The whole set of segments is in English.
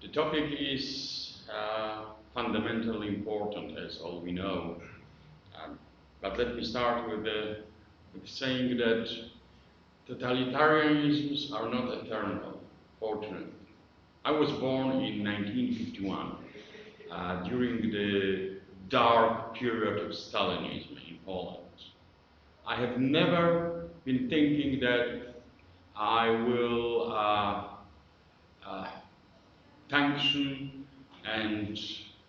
The topic is fundamentally important, as all we know. But let me start with saying that totalitarianisms are not eternal, fortunately. I was born in 1951, during the dark period of Stalinism in Poland. I have never been thinking that I will function and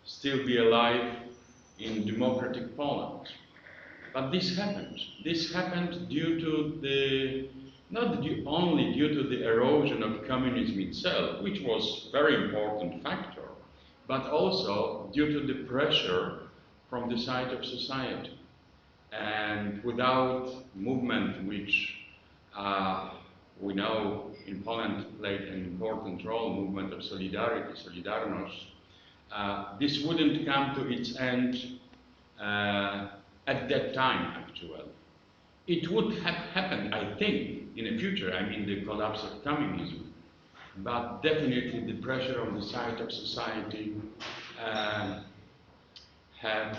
still be alive in democratic Poland. But this happened. This happened due to only due to the erosion of communism itself, which was a very important factor, but also due to the pressure from the side of society. And without movement, which we know in Poland played an important role, movement of solidarity, Solidarność, this wouldn't come to its end at that time, actually. It would have happened, I think, in the future, I mean the collapse of communism, but definitely the pressure on the side of society have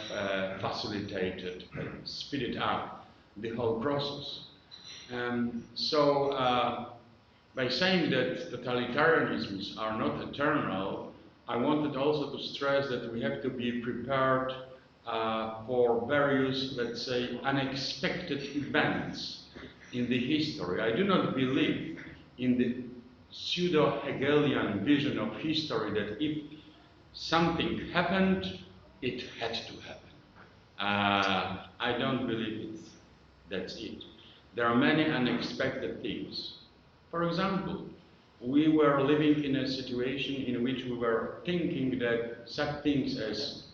facilitated and speeded up the whole process. By saying that totalitarianisms are not eternal, I wanted also to stress that we have to be prepared for various, let's say, unexpected events in the history. I do not believe in the pseudo-Hegelian vision of history that if something happened, it had to happen. I don't believe that's it. There are many unexpected things. For example, we were living in a situation in which we were thinking that such things as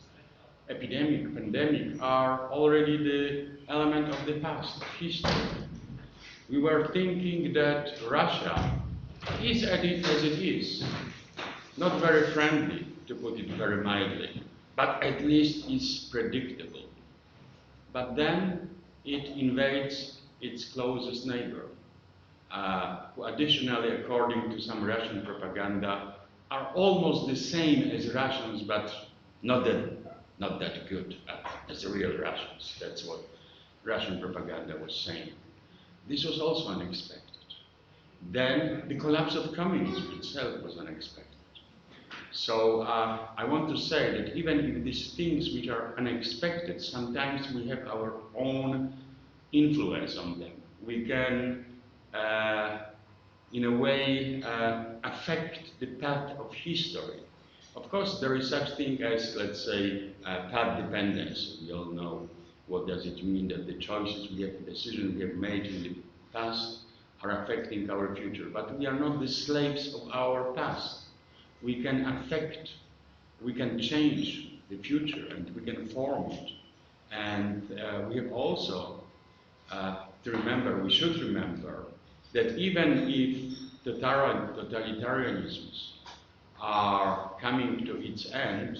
epidemic, pandemic are already the element of the past, of history. We were thinking that Russia is as it is, not very friendly, to put it very mildly, but at least is predictable. But then it invades its closest neighbor, who additionally, according to some Russian propaganda, are almost the same as Russians, but not that good as the real Russians. That's what Russian propaganda was saying. This was also unexpected. Then the collapse of communism itself was unexpected. So I want to say that even in these things which are unexpected, sometimes we have our own influence on them. We can, in a way, affect the path of history. Of course, there is such thing as, let's say, path dependence. We all know what does it mean that the choices we have, the decisions we have made in the past are affecting our future. But we are not the slaves of our past. We can affect, we can change the future, and we can form it. And we have also to remember, we should remember, that even if totalitarianisms are coming to its end,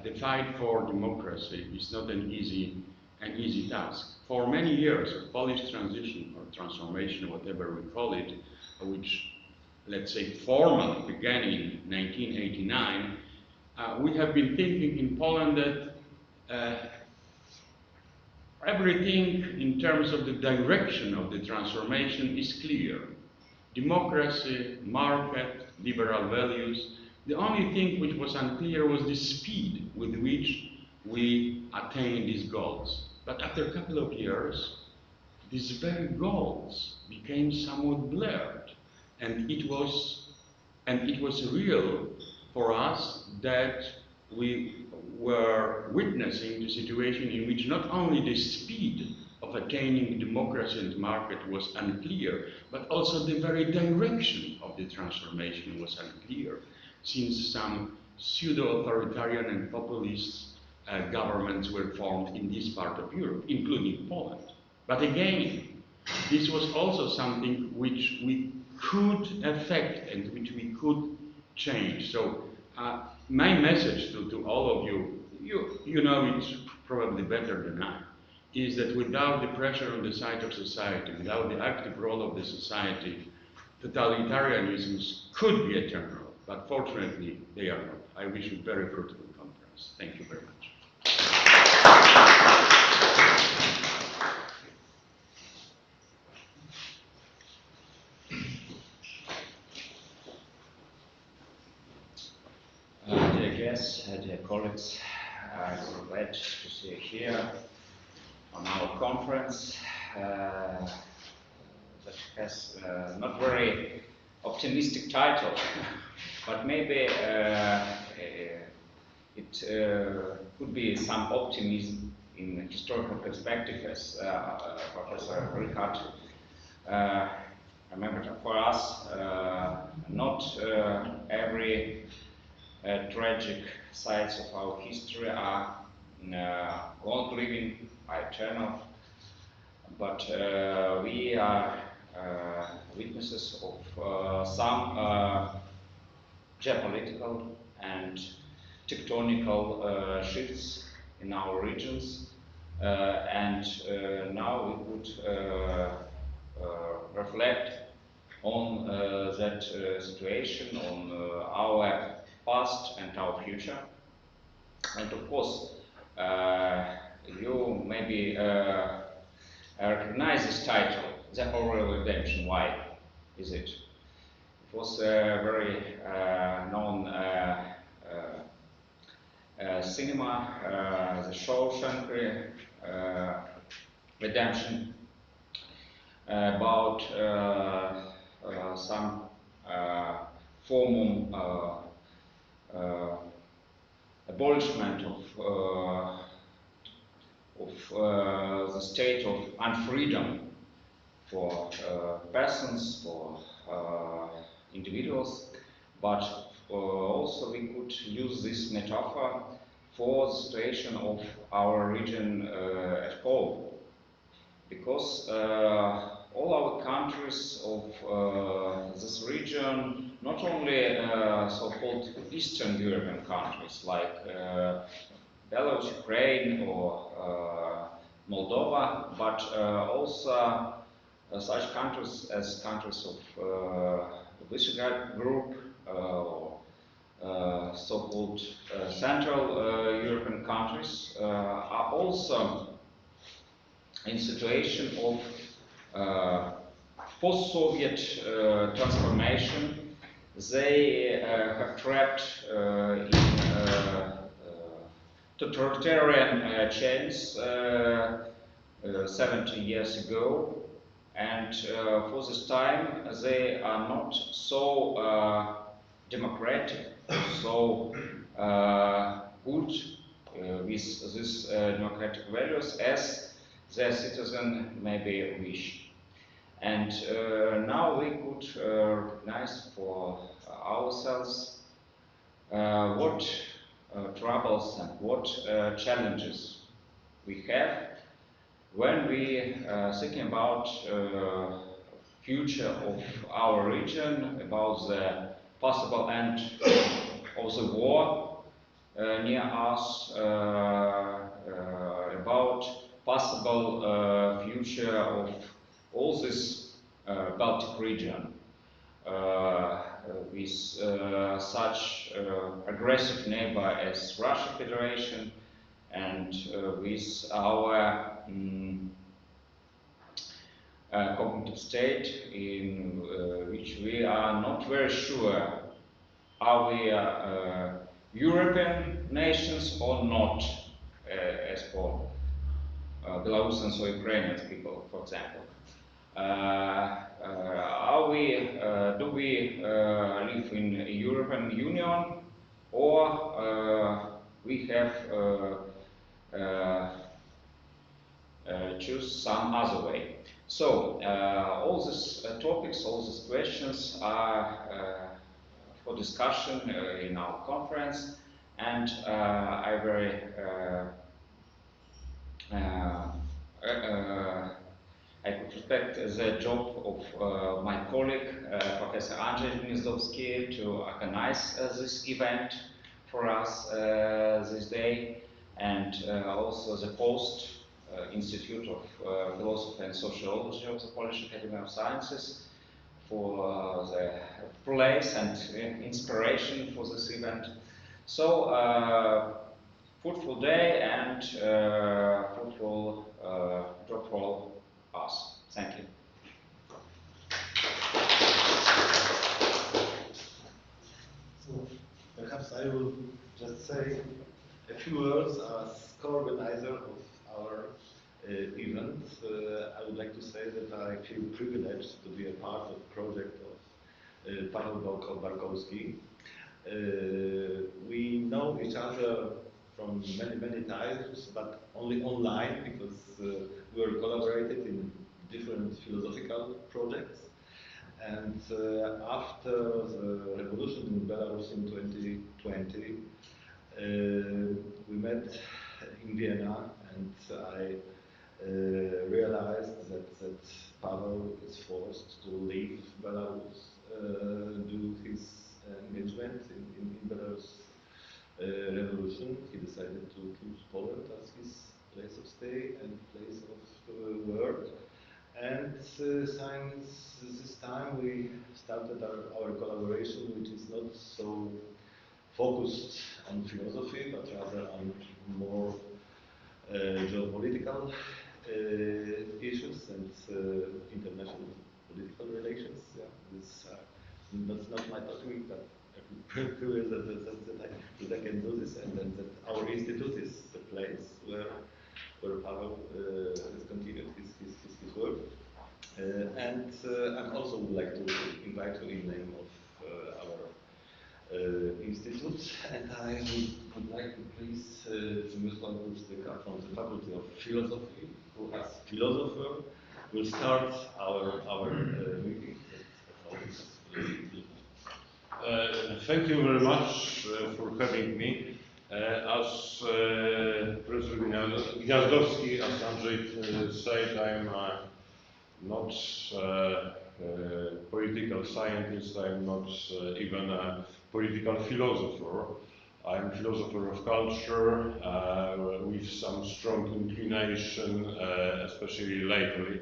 the fight for democracy is not an easy task. For many years of Polish transition or transformation, whatever we call it, which, let's say, formally began in 1989, we have been thinking in Poland that everything in terms of the direction of the transformation is clear. Democracy, market, liberal values. The only thing which was unclear was the speed with which we attain these goals. But after a couple of years, these very goals became somewhat blurred. And it was real for us that we were witnessing the situation in which not only the speed of attaining democracy and market was unclear, but also the very direction of the transformation was unclear, since some pseudo-authoritarian and populist governments were formed in this part of Europe, including Poland. But again, this was also something which we could affect and which we could change. So my message to all of you, you know it probably better than I, is that without the pressure on the side of society, without the active role of the society, totalitarianisms could be eternal, but fortunately they are not. I wish you a very fruitful conference. Thank you very much. Dear guests, dear colleagues, I'm glad to see you here on our conference that has not very optimistic title, but maybe it could be some optimism in historical perspective, as Professor Richard remembered. For us, not every tragic sides of our history are long living, eternal, but we are witnesses of some geopolitical and tectonical shifts in our regions, and now we could reflect on that situation, on our past and our future. And of course, you maybe recognize this title, The Orwell Redemption. Why is it? It was a very known cinema, the Shawshank Redemption, about some formal abolishment of the state of unfreedom for persons, for individuals, but also we could use this metaphor for the situation of our region as whole, because all our countries of this region, not only so-called Eastern European countries like Belarus, Ukraine, or Moldova, but also such countries as countries of Visegrad Group, so-called Central European countries, are also in situation of post-Soviet transformation. They have trapped in totalitarian chains 70 years ago, and for this time they are not so democratic, so good with these democratic values as their citizen maybe wish. And now we could recognize for ourselves what troubles and what challenges we have when we thinking about future of our region, about the possible end of the war near us, about possible future of all this Baltic region with such aggressive neighbor as Russia Federation, and with our cognitive state in which we are not very sure are we European nations or not, as for Belarusians or Ukrainian people, for example. Are we, do we live in the European Union, or we have choose some other way? So all these topics, all these questions are for discussion in our conference, and I very I could respect the job of my colleague, Professor Andrzej Gniazdowski, to organize this event for us this day, and also the post Institute of Philosophy and Sociology of the Polish Academy of Sciences for the place and inspiration for this event. So, fruitful day and fruitful job for us. Thank you. So perhaps I will just say a few words as co-organizer of our event. I would like to say that I feel privileged to be a part of the project of Pavel Barkouski. We know each other from many times, but only online, because we were collaborated in different philosophical projects. And after the revolution in Belarus in 2020, we met in Vienna, and I realized that Pavel is forced to leave Belarus due to his engagement in Belarus revolution. He decided to choose Poland as his place of stay and place of work. And since this time we started our collaboration, which is not so focused on philosophy, but rather on more geopolitical issues and international political relations. Yeah, that's not my topic, but I'm curious that I can do this, and that our institute is the place where Pavel has continued his work. And I also would like to invite you in the name of our institute, and I would like to please Przemysław Grusztyka from the Faculty of Philosophy, who as philosopher will start our meeting. Thank you very much for having me. As Professor Gniazdowski, as Andrzej said, I'm not a political scientist, I'm not even a political philosopher. I'm a philosopher of culture with some strong inclination, especially lately,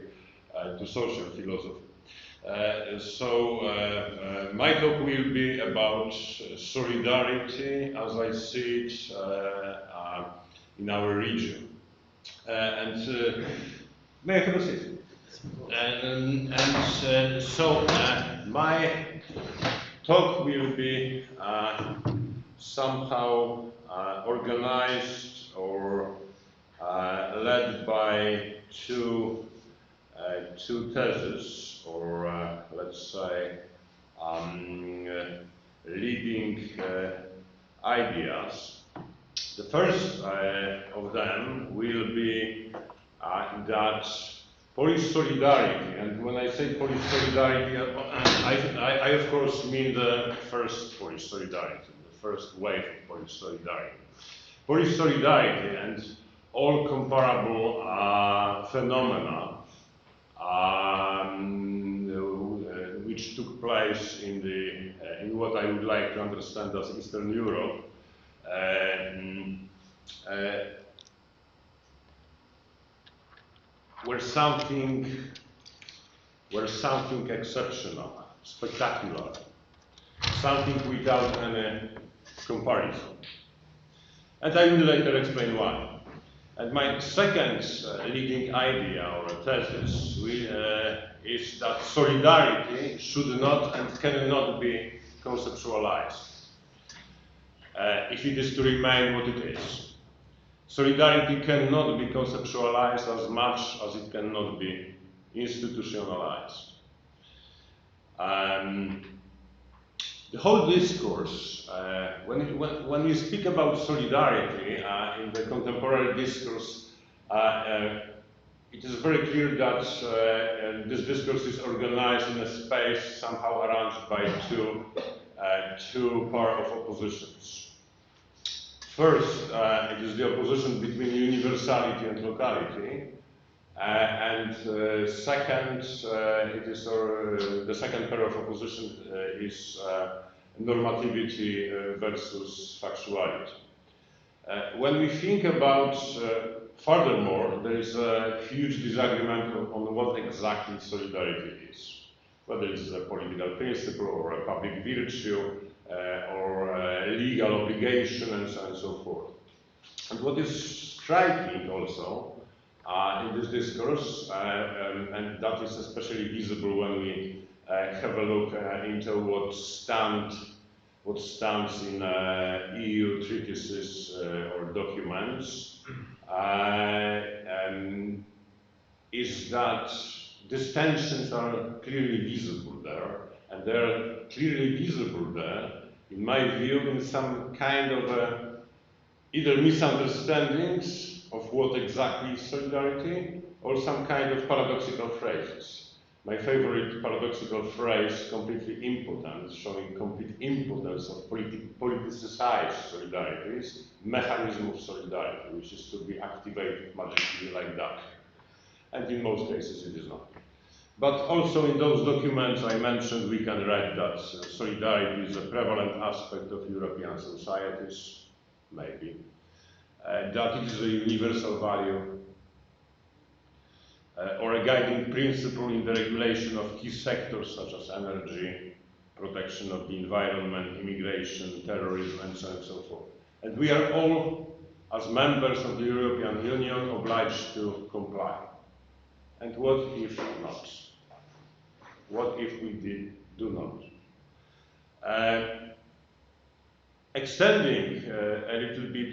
to social philosophy. My talk will be about solidarity as I see it in our region. May I have a seat? My talk will be somehow organized or led by two theses, or let's say leading ideas. The first of them will be that Polish solidarity, and when I say Polish solidarity, I of course mean the first Polish solidarity, the first wave of Polish solidarity. Polish solidarity and all comparable phenomena which took place in what I would like to understand as Eastern Europe, were something exceptional, spectacular, something without any comparison. And I will later explain why. And my second leading idea or thesis is that solidarity should not and cannot be conceptualized if it is to remain what it is. Solidarity cannot be conceptualized as much as it cannot be institutionalized. The whole discourse, when we speak about solidarity in the contemporary discourse, it is very clear that this discourse is organized in a space somehow arranged by two pair of oppositions. First, it is the opposition between universality and locality, and second, the second pair of opposition is normativity versus factuality. When we think about, furthermore, there is a huge disagreement on what exactly solidarity is. whether it's a political principle or a public virtue or a legal obligation and so on and so forth. And what is striking also in this discourse, and that is especially visible when we have a look into what stands in EU treatises or documents, is that these tensions are clearly visible there, and they're clearly visible there, in my view, in some kind of either misunderstandings of what exactly is solidarity, or some kind of paradoxical phrases. My favorite paradoxical phrase, completely impotent, showing complete impotence of politicized solidarity, is mechanism of solidarity, which is to be activated magically like that. And in most cases it is not. But also in those documents I mentioned, we can read that solidarity is a prevalent aspect of European societies, maybe. That it is a universal value, or a guiding principle in the regulation of key sectors such as energy, protection of the environment, immigration, terrorism, and so on and so forth. And we are all, as members of the European Union, obliged to comply. And what if not? What if we do not? Extending a little bit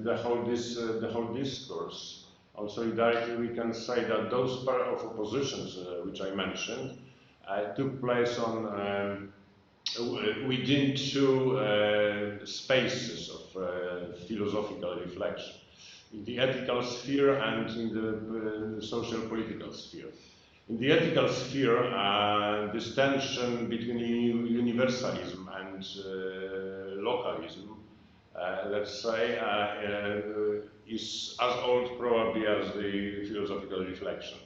the whole discourse on solidarity, we can say that those part of oppositions which I mentioned took place on within two spaces of philosophical reflection, in the ethical sphere and in the social political sphere. In the ethical sphere, this tension between universalism and localism, let's say, is as old probably as the philosophical reflection.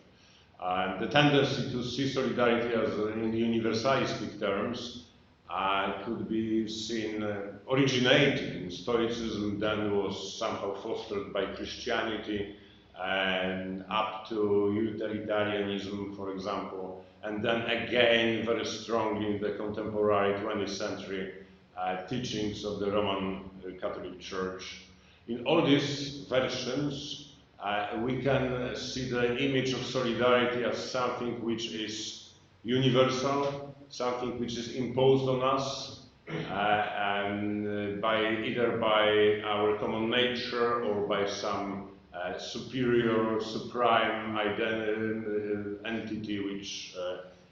The tendency to see solidarity as in universalistic terms could be seen originating in Stoicism, then was somehow fostered by Christianity, and up to utilitarianism, for example, and then again very strongly in the contemporary 20th century teachings of the Roman Catholic Church. In all these versions, we can see the image of solidarity as something which is universal, something which is imposed on us, and either by our common nature or by some superior, supreme entity which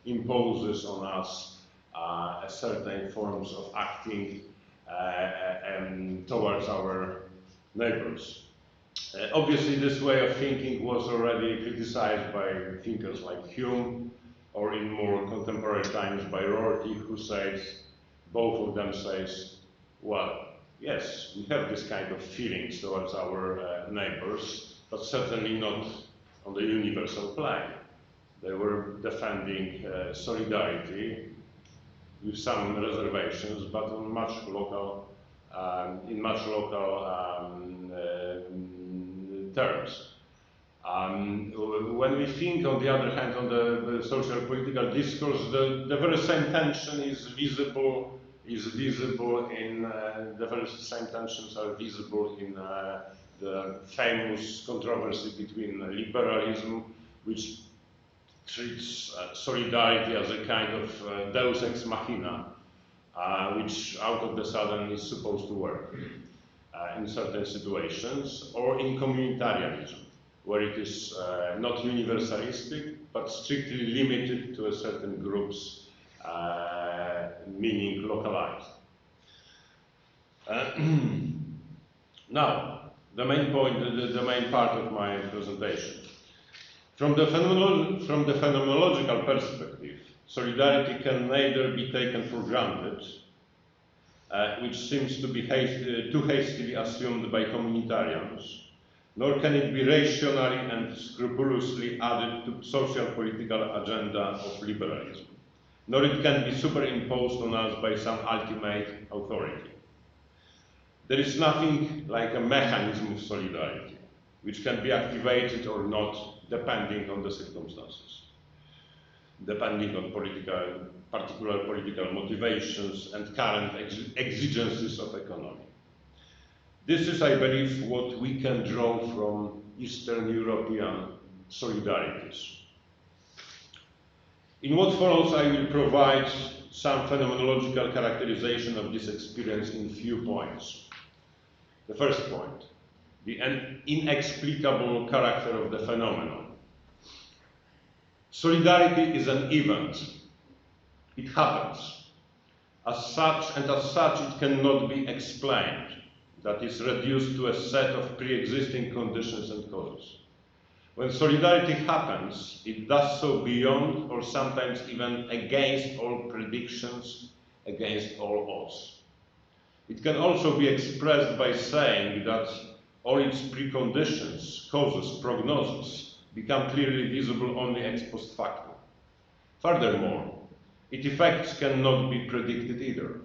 imposes on us certain forms of acting towards our neighbors. Obviously, this way of thinking was already criticized by thinkers like Hume, or in more contemporary times by Rorty, who says, both of them says, well, yes, we have this kind of feelings towards our neighbors, but certainly not on the universal plane. They were defending solidarity with some reservations, but on much local, in much local terms. When we think, on the other hand, on the social political discourse, the very same tension is visible. In the very same tensions are visible in the famous controversy between liberalism, which treats solidarity as a kind of deus ex machina, which out of the sudden is supposed to work in certain situations, or in communitarianism, where it is not universalistic, but strictly limited to a certain groups, meaning localized. Now, the main point, the main part of my presentation. From the phenomenological perspective, solidarity can neither be taken for granted, which seems to be too hastily assumed by communitarians, nor can it be rationally and scrupulously added to social political agenda of liberalism, nor it can be superimposed on us by some ultimate authority. There is nothing like a mechanism of solidarity, which can be activated or not, depending on the circumstances. depending on particular political motivations and current exigencies of economy. This is, I believe, what we can draw from Eastern European solidarities. In what follows, I will provide some phenomenological characterization of this experience in few points. The first point, the inexplicable character of the phenomenon. Solidarity is an event. It happens. As such, it cannot be explained. That is reduced to a set of pre-existing conditions and causes. When solidarity happens, it does so beyond or sometimes even against all predictions, against all odds. It can also be expressed by saying that all its preconditions, causes, prognosis, become clearly visible only ex post facto. Furthermore, its effects cannot be predicted either.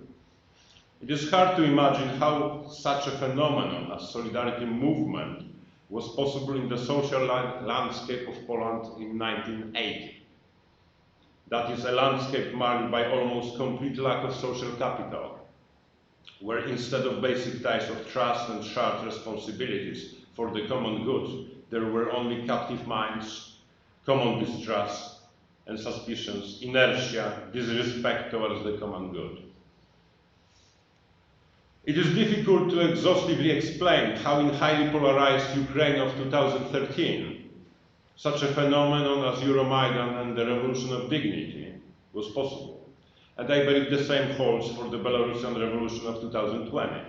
It is hard to imagine how such a phenomenon as solidarity movement was possible in the social landscape of Poland in 1980. That is a landscape marked by almost complete lack of social capital, where instead of basic ties of trust and shared responsibilities for the common good, there were only captive minds, common distrust and suspicions, inertia, disrespect towards the common good. It is difficult to exhaustively explain how in highly polarized Ukraine of 2013, such a phenomenon as Euromaidan and the Revolution of Dignity was possible. And I believe the same holds for the Belarusian Revolution of 2020,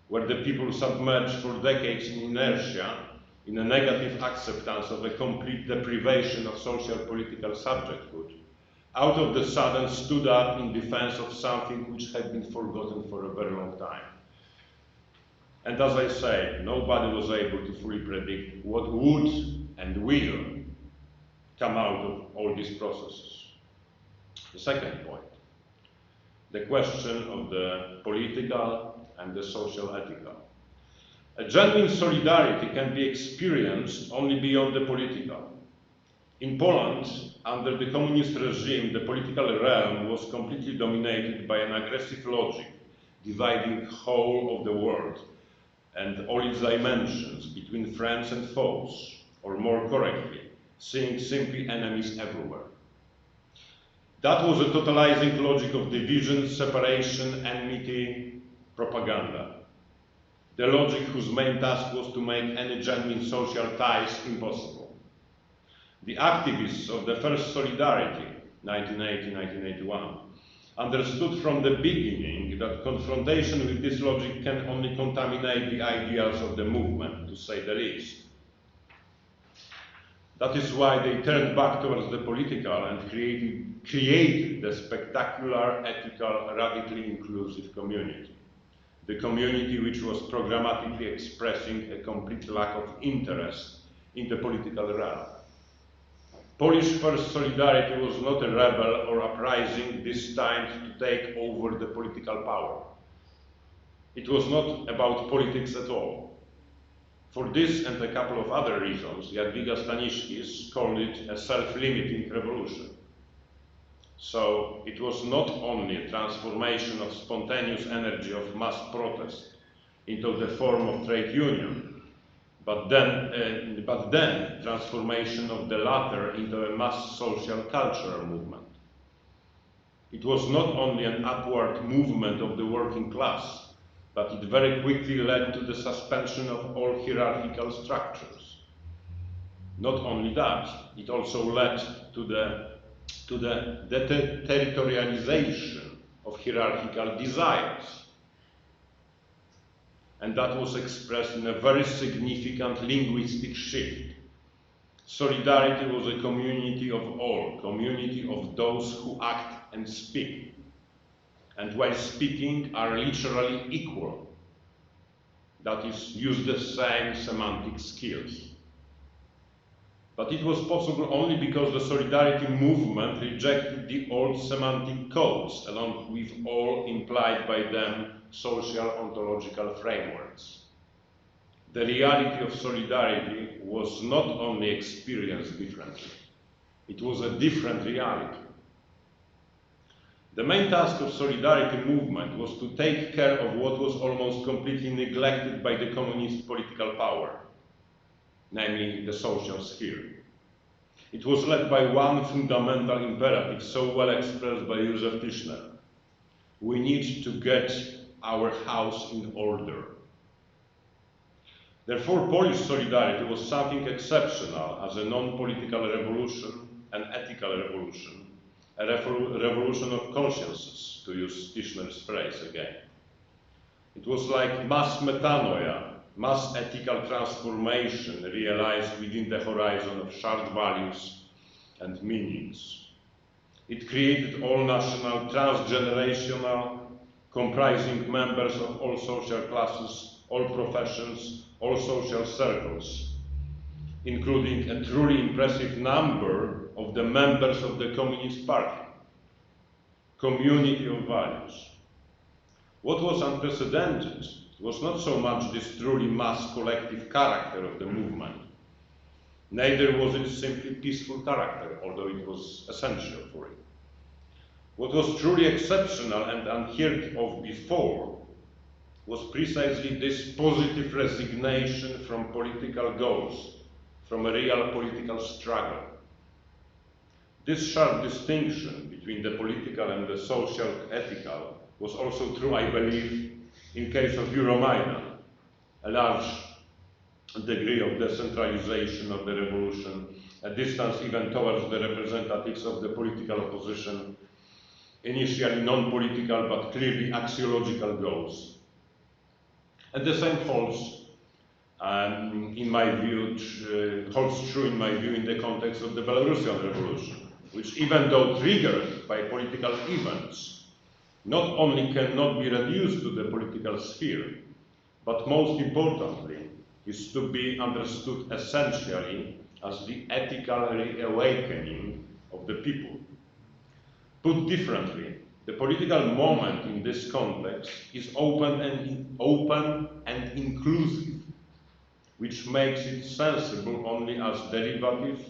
where the people submerged for decades in inertia, in a negative acceptance of a complete deprivation of social political subjecthood, out of the sudden stood up in defense of something which had been forgotten for a very long time. And as I say, nobody was able to fully predict what would and will come out of all these processes. The second point, the question of the political and the social ethical. A genuine solidarity can be experienced only beyond the political. In Poland, under the communist regime, the political realm was completely dominated by an aggressive logic, dividing the whole of the world and all its dimensions between friends and foes, or more correctly, seeing simply enemies everywhere. That was a totalizing logic of division, separation, enmity, propaganda. The logic whose main task was to make any genuine social ties impossible. The activists of the first Solidarity, 1980-1981, understood from the beginning that confrontation with this logic can only contaminate the ideals of the movement, to say the least. That is why they turned back towards the political and created the spectacular, ethical, radically inclusive community. The community which was programmatically expressing a complete lack of interest in the political realm. Polish First Solidarity was not a rebel or uprising destined to take over the political power. It was not about politics at all. For this and a couple of other reasons, Jadwiga Staniszkis called it a self-limiting revolution. So it was not only a transformation of spontaneous energy of mass protest into the form of trade union, but then transformation of the latter into a mass social cultural movement. It was not only an upward movement of the working class, but it very quickly led to the suspension of all hierarchical structures. Not only that, it also led to the deterritorialization of hierarchical desires. And that was expressed in a very significant linguistic shift. Solidarity was a community of all, community of those who act and speak. And while speaking are literally equal. That is, use the same semantic skills. But it was possible only because the Solidarity movement rejected the old semantic codes, along with all implied by them social ontological frameworks. The reality of solidarity was not only experienced differently, It was a different reality. The main task of Solidarity movement was to take care of what was almost completely neglected by the communist political power, namely the social sphere. It was led by one fundamental imperative so well expressed by Józef Tischner. We need to get our house in order. Therefore, Polish Solidarity was something exceptional as a non-political revolution, an ethical revolution, a revolution of consciences, to use Tischner's phrase again. It was like mass metanoia, mass ethical transformation realized within the horizon of shared values and meanings. It created all-national, transgenerational, comprising members of all social classes, all professions, all social circles, including a truly impressive number of the members of the Communist Party. Community of values. What was unprecedented was not so much this truly mass collective character of the movement, neither was it simply peaceful character, although it was essential for it. What was truly exceptional and unheard of before was precisely this positive resignation from political goals, from a real political struggle. This sharp distinction between the political and the social ethical was also true, I believe, in case of Euromaidan, a large degree of decentralization of the revolution, a distance even towards the representatives of the political opposition, initially non-political but clearly axiological goals. And the same holds, in my view, holds true in my view in the context of the Belarusian revolution, which, even though triggered by political events, not only cannot be reduced to the political sphere, but most importantly, is to be understood essentially as the ethical reawakening of the people. Put differently, the political moment in this context is open and inclusive, which makes it sensible only as derivative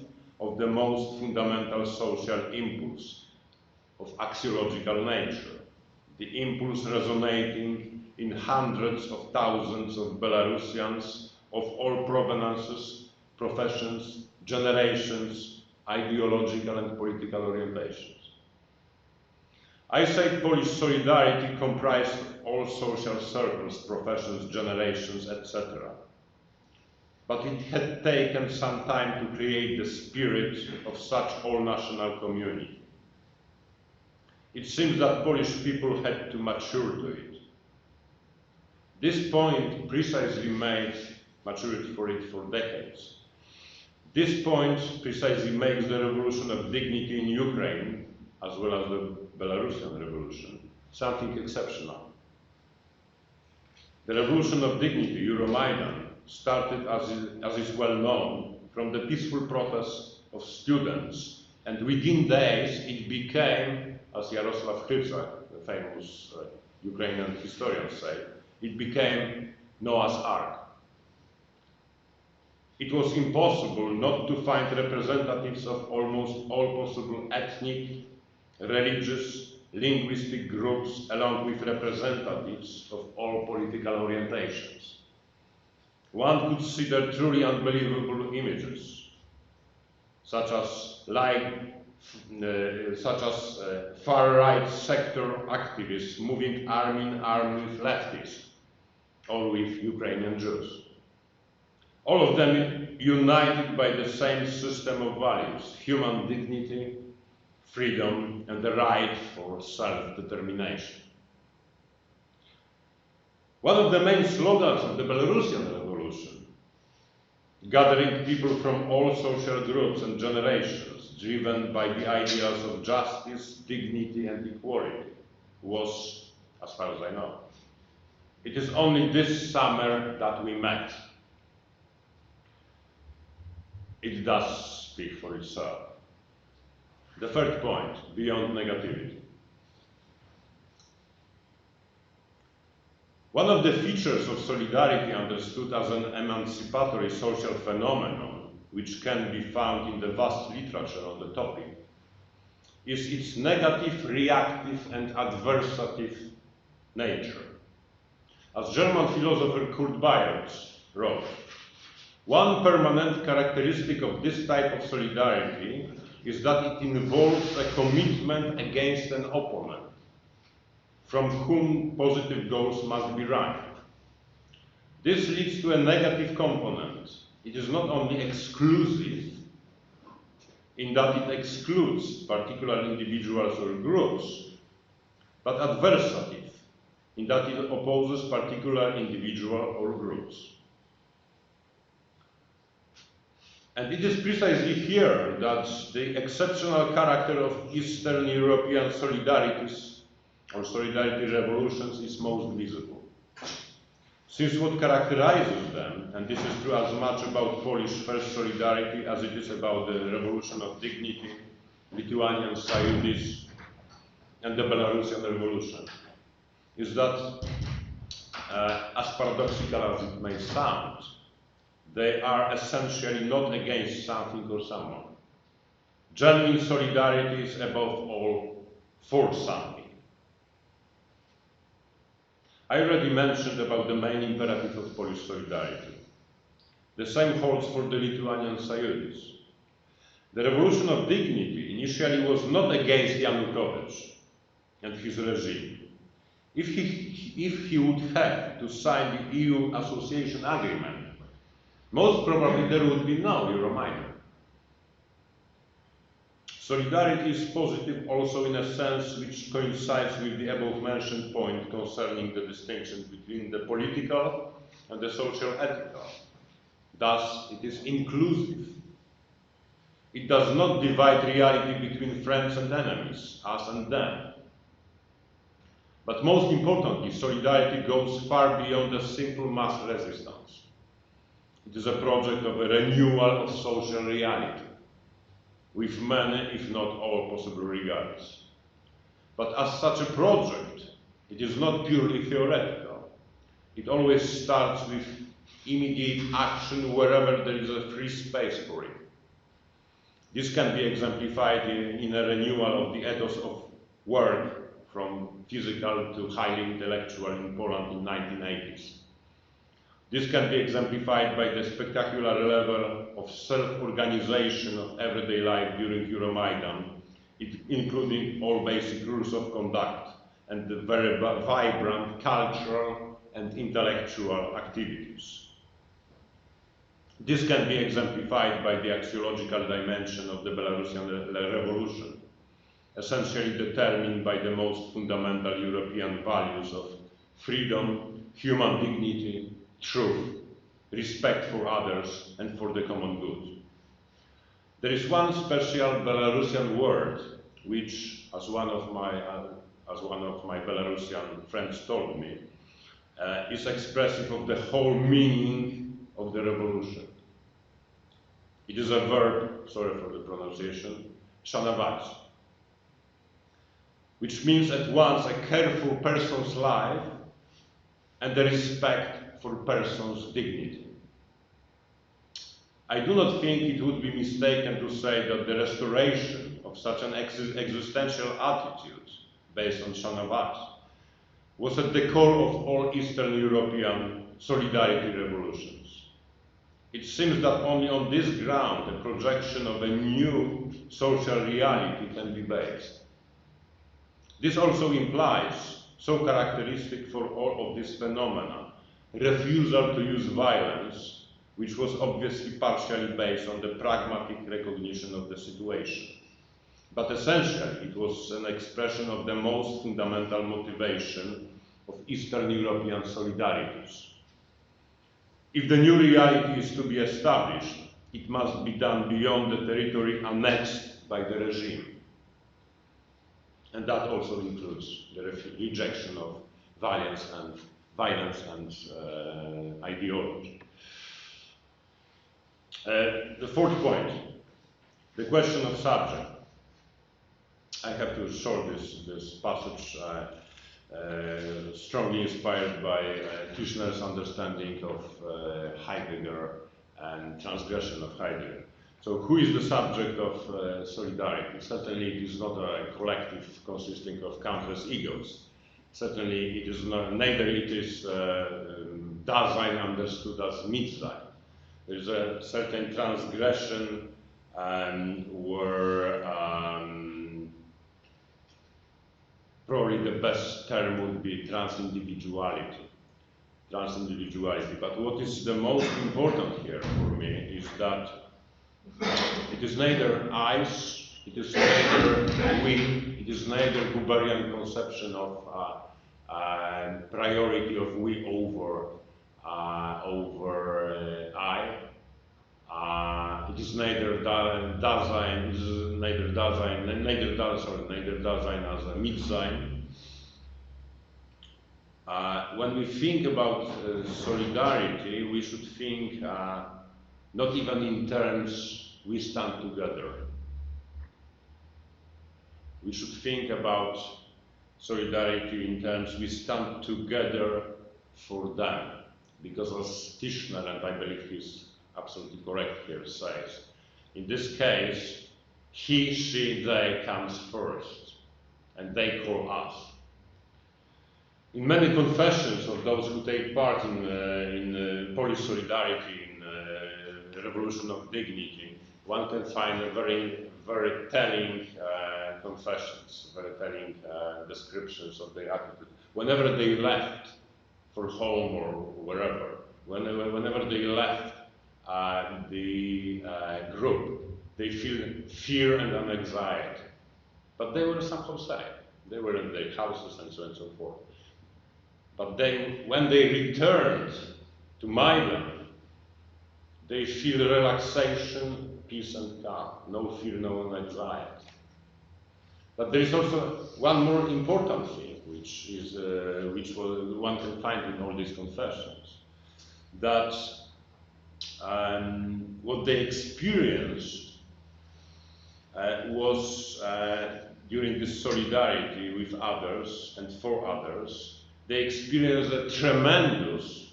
of the most fundamental social impulse of axiological nature, the impulse resonating in hundreds of thousands of Belarusians of all provenances, professions, generations, ideological and political orientations. I say Polish Solidarity comprised all social circles, professions, generations, etc. But it had taken some time to create the spirit of such all-national community. It seems that Polish people had to mature to it. This point precisely made maturity for it for decades. This point precisely makes the revolution of dignity in Ukraine, as well as the Belarusian revolution, something exceptional. The revolution of dignity, Euromaidan, started, as is well known, from the peaceful protest of students, and within days it became, as Jarosław Hrycak, the famous Ukrainian historian, said, it became Noah's Ark. It was impossible not to find representatives of almost all possible ethnic, religious, linguistic groups, along with representatives of all political orientations. One could see the truly unbelievable images, such as far-right sector activists moving arm in arm with leftists, or with Ukrainian Jews. All of them united by the same system of values: human dignity, freedom, and the right for self-determination. One of the main slogans of the Belarusian Revolution, gathering people from all social groups and generations, driven by the ideas of justice, dignity, and equality, was, as far as I know, it is only this summer that we met. It does speak for itself. The third point, beyond negativity. One of the features of solidarity understood as an emancipatory social phenomenon which can be found in the vast literature on the topic, is its negative, reactive, and adversative nature. As German philosopher Kurt Bayerts wrote, one permanent characteristic of this type of solidarity is that it involves a commitment against an opponent, from whom positive goals must be derived. This leads to a negative component. It is not only exclusive, in that it excludes particular individuals or groups, but adversative, in that it opposes particular individual or groups. And it is precisely here that the exceptional character of Eastern European solidarities or solidarity revolutions is most visible. Since what characterizes them, and this is true as much about Polish First Solidarity as it is about the Revolution of Dignity, Lithuanian Sąjūdis, and the Belarusian Revolution, is that, as paradoxical as it may sound, they are essentially not against something or someone. Genuine solidarity is above all for something. I already mentioned about the main imperative of Polish solidarity. The same holds for the Lithuanian Sąjūdis. The Revolution of Dignity initially was not against Yanukovych and his regime. If he would have to sign the EU association agreement, most probably there would be no Euro minor. Solidarity is positive also in a sense which coincides with the above mentioned point concerning the distinction between the political and the social ethical. Thus, it is inclusive. It does not divide reality between friends and enemies, us and them. But most importantly, solidarity goes far beyond a simple mass resistance. It is a project of a renewal of social reality, with many, if not all, possible regards. But as such a project, it is not purely theoretical. It always starts with immediate action wherever there is a free space for it. This can be exemplified in a renewal of the ethos of work from physical to highly intellectual in Poland in 1980s. This can be exemplified by the spectacular level of self-organization of everyday life during Euromaidan, including all basic rules of conduct and the very vibrant cultural and intellectual activities. This can be exemplified by the axiological dimension of the Belarusian Revolution, essentially determined by the most fundamental European values of freedom, human dignity, truth, respect for others, and for the common good. There is one special Belarusian word which, as one of my Belarusian friends told me, is expressive of the whole meaning of the revolution. It is a verb, sorry for the pronunciation, szanować, which means at once a careful person's life and the respect for person's dignity. I do not think it would be mistaken to say that the restoration of such an existential attitude based on szanować was at the core of all Eastern European solidarity revolutions. It seems that only on this ground a projection of a new social reality can be based. This also implies, so characteristic for all of these phenomena, refusal to use violence, which was obviously partially based on the pragmatic recognition of the situation. But essentially, it was an expression of the most fundamental motivation of Eastern European solidarities. If the new reality is to be established, it must be done beyond the territory annexed by the regime. And that also includes the rejection of violence and ideology. The fourth point, the question of subject. I have to show this passage strongly inspired by Tishner's understanding of Heidegger and transgression of Heidegger. So who is the subject of solidarity? Certainly it is not a collective consisting of countless egos. Certainly it is not, neither it is Dasein understood as Mitsein. There is a certain transgression where probably the best term would be transindividuality. But what is the most important here for me is that it is neither ice, it is neither wind, it is neither Huberian conception of priority of we over I. It is neither Dasein, it is neither Dasein as a Mitsein. When we think about solidarity, we should think not even in terms we stand together. We should think about solidarity in terms we stand together for them. Because as Tischner, and I believe he's absolutely correct here, says, in this case, he, she, they comes first, and they call us. In many confessions of those who take part in Polish solidarity, in Revolution of Dignity, one can find a very, very telling confessions, very telling descriptions of their attitude. Whenever they left for home or wherever, whenever they left the group, they feel fear and anxiety. But they were somehow safe. They were in their houses and so on and so forth. But when they returned to Maidan, they feel one peace and calm, no fear, no anxiety. But there is also one more important thing, which one can find in all these confessions, that what they experienced was during this solidarity with others and for others, they experienced a tremendous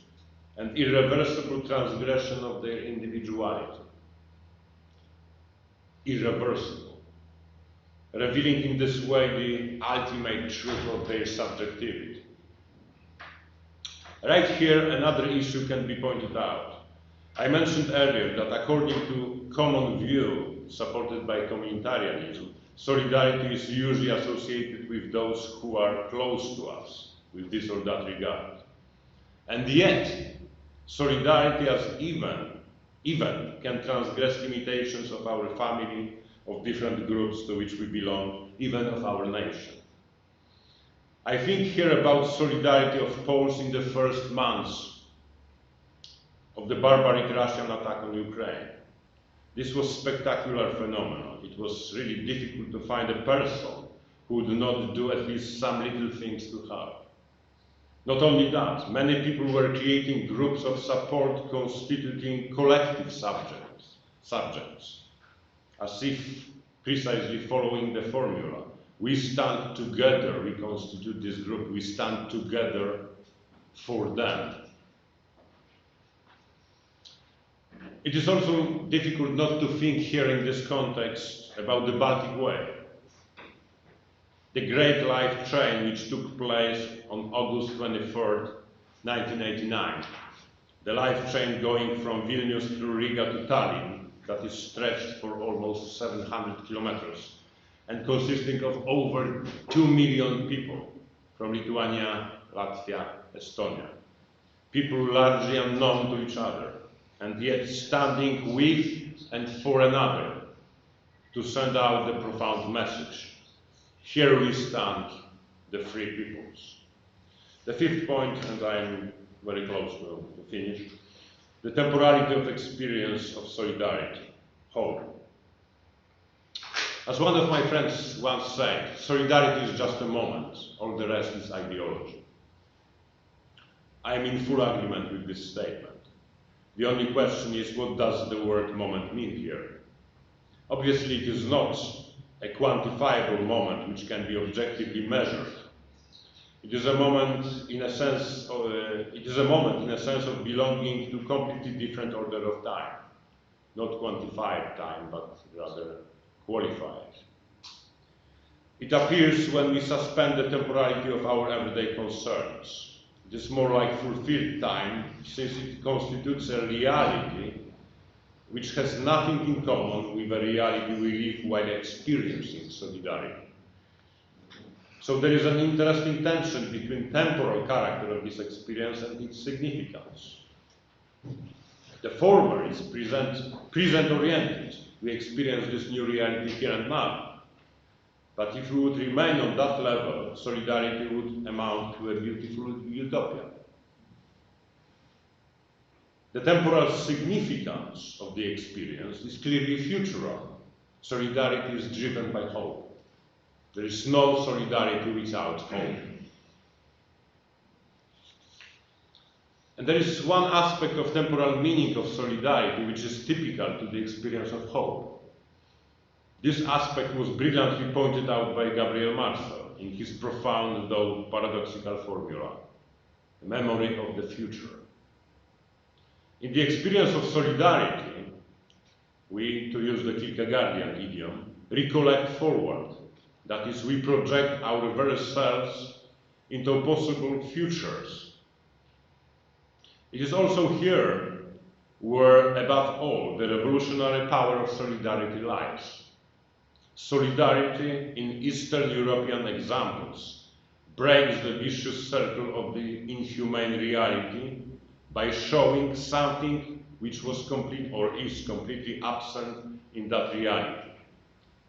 and irreversible transgression of their individuality. Irreversible. Revealing in this way the ultimate truth of their subjectivity. Right here, another issue can be pointed out. I mentioned earlier that according to common view, supported by communitarianism, solidarity is usually associated with those who are close to us, with this or that regard. And yet, solidarity as event can transgress limitations of our family, of different groups to which we belong, even of our nation. I think here about solidarity of Poles in the first months of the barbaric Russian attack on Ukraine. This was a spectacular phenomenon. It was really difficult to find a person who would not do at least some little things to help. Not only that, many people were creating groups of support constituting collective subjects, as if precisely following the formula. We stand together, we constitute this group, we stand together for them. It is also difficult not to think here in this context about the Baltic Way, the great life train which took place on August 23rd, 1989. The life train going from Vilnius through Riga to Tallinn, that is stretched for almost 700 kilometers and consisting of over 2 million people from Lithuania, Latvia, Estonia. People largely unknown to each other, and yet standing with and for another to send out the profound message. Here we stand, the free peoples. The fifth point, and I'm very close to finish, the temporality of experience of solidarity, hope. As one of my friends once said, solidarity is just a moment, all the rest is ideology. I am in full agreement with this statement. The only question is, what does the word moment mean here? Obviously, it is not a quantifiable moment which can be objectively measured. It It is a moment in a sense of belonging to completely different order of time, not quantified time, but rather qualified. It appears when we suspend the temporality of our everyday concerns. It is more like fulfilled time, since it constitutes a reality which has nothing in common with the reality we live while experiencing solidarity. So there is an interesting tension between temporal character of this experience and its significance. The former is present-oriented. We experience this new reality here and now. But if we would remain on that level, solidarity would amount to a beautiful utopia. The temporal significance of the experience is clearly futural. Solidarity is driven by hope. There is no solidarity without hope. And there is one aspect of temporal meaning of solidarity which is typical to the experience of hope. This aspect was brilliantly pointed out by Gabriel Marcel in his profound, though paradoxical formula, the memory of the future. In the experience of solidarity, we, to use the Kierkegaardian idiom, recollect forward. That is, we project our very selves into possible futures. It is also here where, above all, the revolutionary power of solidarity lies. Solidarity in Eastern European examples breaks the vicious circle of the inhumane reality by showing something which was complete or is completely absent in that reality,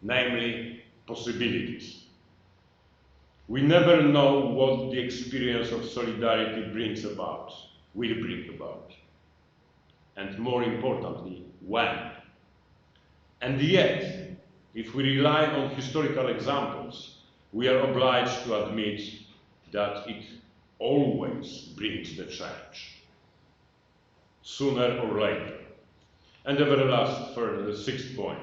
namely possibilities. We never know what the experience of solidarity will bring about, and more importantly, when. And yet, if we rely on historical examples, we are obliged to admit that it always brings the change, sooner or later. And the very last, further, the sixth point,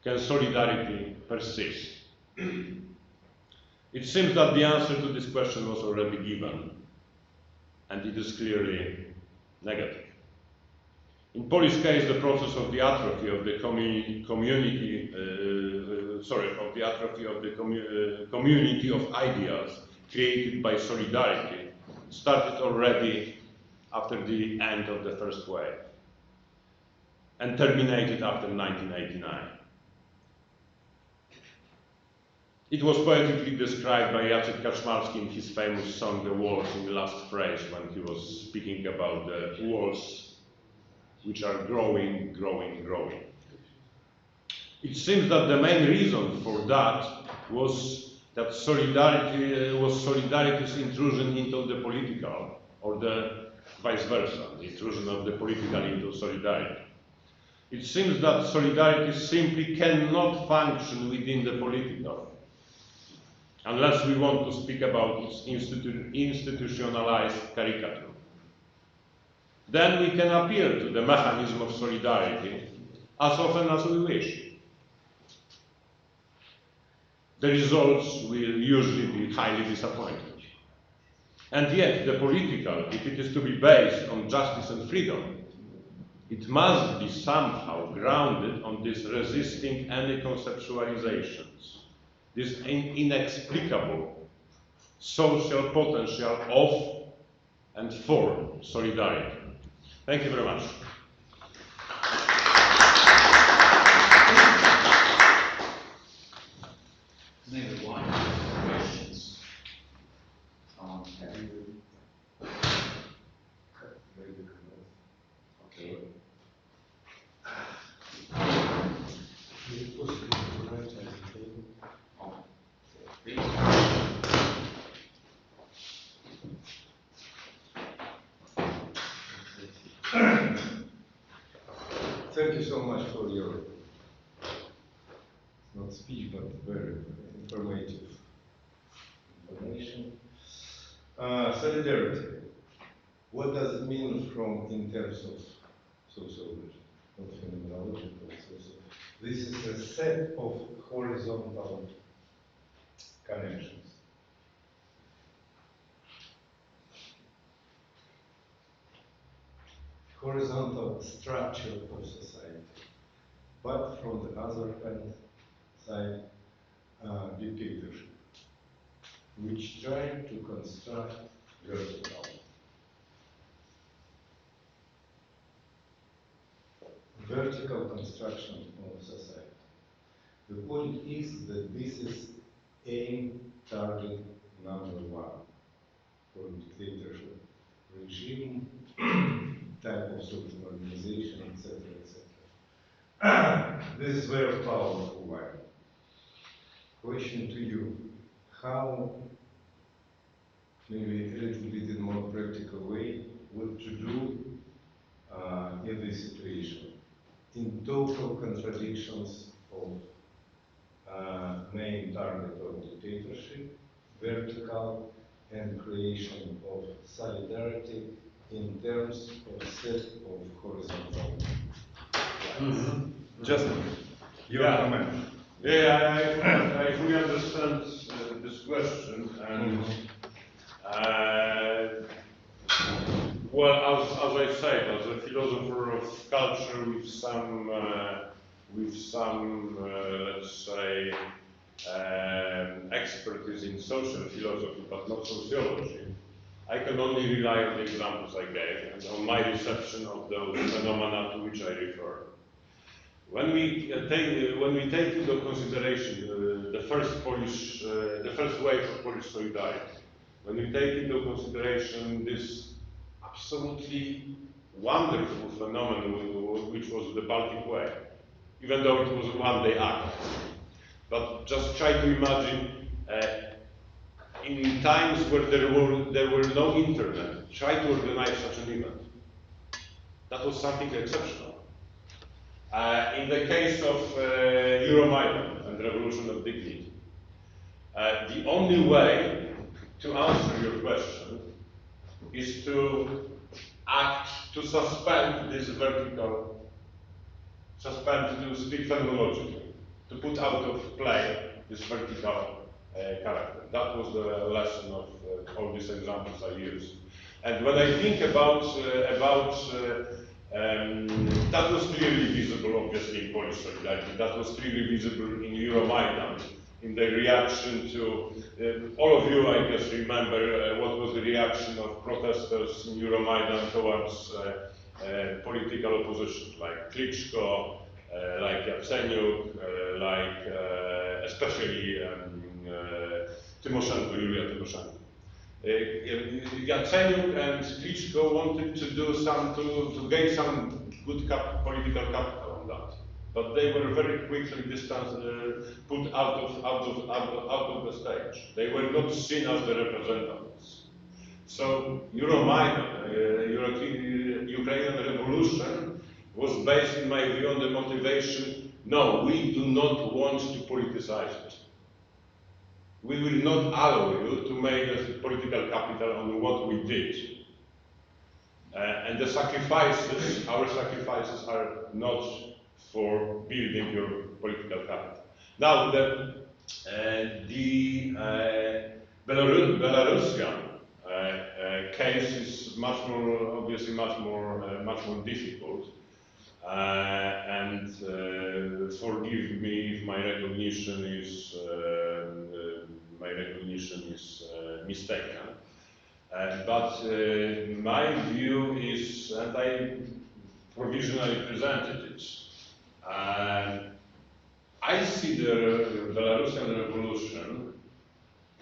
can solidarity persist? It seems that the answer to this question was already given, and it is clearly negative. In Polish case, the process of the atrophy of the community of ideas created by solidarity started already after the end of the first wave and terminated after 1989. It was poetically described by Jacek Kaczmarski in his famous song "The Walls" in the last phrase when he was speaking about the walls which are growing, growing, growing. It seems that the main reason for that was that solidarity's intrusion into the political, or the vice versa, the intrusion of the political into solidarity. It seems that solidarity simply cannot function within the political, unless we want to speak about its institutionalized caricature. Then we can appeal to the mechanism of solidarity as often as we wish. The results will usually be highly disappointing. And yet, the political, if it is to be based on justice and freedom, it must be somehow grounded on this resisting any conceptualizations, this inexplicable social potential of and for solidarity. Thank you very much. Maybe one questions. Okay. Please. Thank you so much for your, not speech, but very informative information. Solidarity. What does it mean in terms of sociology, not phenomenology, but sociology? This is a set of horizontal connections. horizontal structure of society, but from the other hand side, dictatorship, which try to construct vertical construction of society. The point is that this is aim target number one for dictatorship regime, type of social organization, etc., etc. This is very powerful one. Question to you: how, maybe a little bit in more practical way, what to do in this situation, in total contradictions of main target of dictatorship, vertical, and creation of solidarity in terms of set of horizontal lines. Just your comment. Yeah, I fully understand this question, and well, as I said, as a philosopher of culture with some, let's say, expertise in social philosophy, but not sociology, I can only rely on the examples I gave and on my reception of those phenomena to which I refer. When we take into consideration the first wave of Polish solidarity, when we take into consideration this absolutely wonderful phenomenon which was the Baltic Way, even though it was a one-day act, but just try to imagine in times where there were no internet, try to organize such an event. That was something exceptional. In the case of Euromaidan and Revolution of Dignity, the only way to answer your question is to suspend this vertical, to speak phenomenologically, to put out of play this vertical character. That was the lesson of all these examples I used. And when I think about that was clearly visible, obviously, in Polish solidarity. That was clearly visible in Euromaidan, in the reaction to, all of you, I guess, remember what was the reaction of protesters in Euromaidan towards political opposition, like Klitschko, like Yatsenyuk, especially Julia Tymoshenko. Yatsenyuk and Klitschko wanted to gain some good political capital on that, but they were very quickly put out of the stage. They were not seen as the representatives. So Euromaidan, Ukrainian revolution, was based, in my view, on the motivation: no, we do not want to politicize it. We will not allow you to make a political capital on what we did. And the sacrifices, our sacrifices, are not for building your political capital. Now, the Belarusian case is obviously much more difficult. And forgive me if my recognition is mistaken. But my view is, and I provisionally presented it, I see the Belarusian revolution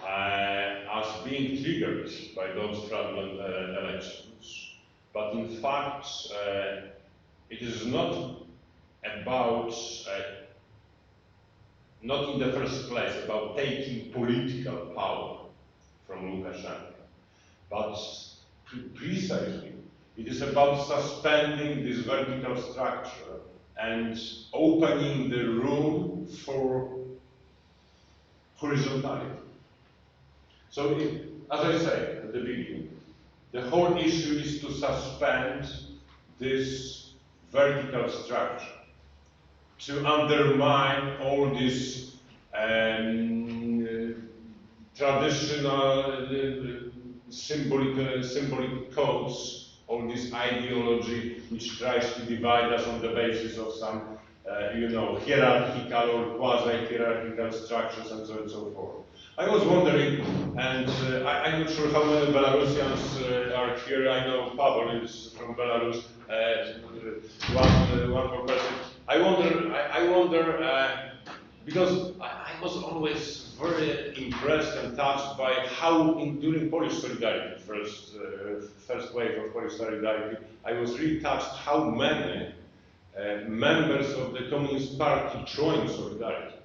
as being triggered by those fraudulent elections. But in fact, it is not about, not in the first place, about taking political power from Lukashenko, but precisely it is about suspending this vertical structure and opening the room for horizontality. So, as I said at the beginning, the whole issue is to suspend this vertical structure, to undermine all these traditional symbolic codes, all all this ideology which tries to divide us on the basis of some, you know, hierarchical or quasi-hierarchical structures and so on and so forth. I was wondering, and I'm not sure how many Belarusians are here. I know Pavel is from Belarus. One more person. I wonder because I was always very impressed and touched by how, during Polish Solidarity, first wave of Polish Solidarity, I was really touched how many members of the Communist Party joined Solidarity.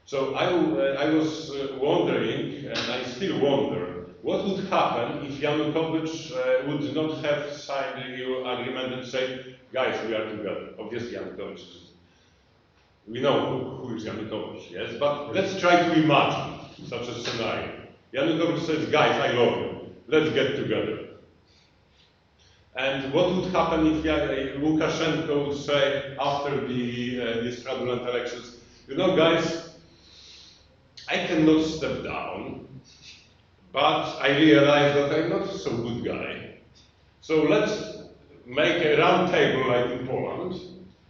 So I was wondering, and I still wonder, what would happen if Yanukovych would not have signed the EU agreement and say, guys, we are together. Obviously, Yanukovych is, we know who is Yanukovych, yes? But let's try to imagine such a scenario. Yanukovych says, guys, I love you. Let's get together. And what would happen if Lukashenko would say, after these fraudulent elections, you know, guys, I cannot step down, but I realize that I'm not so good guy. So let's make a round table like in Poland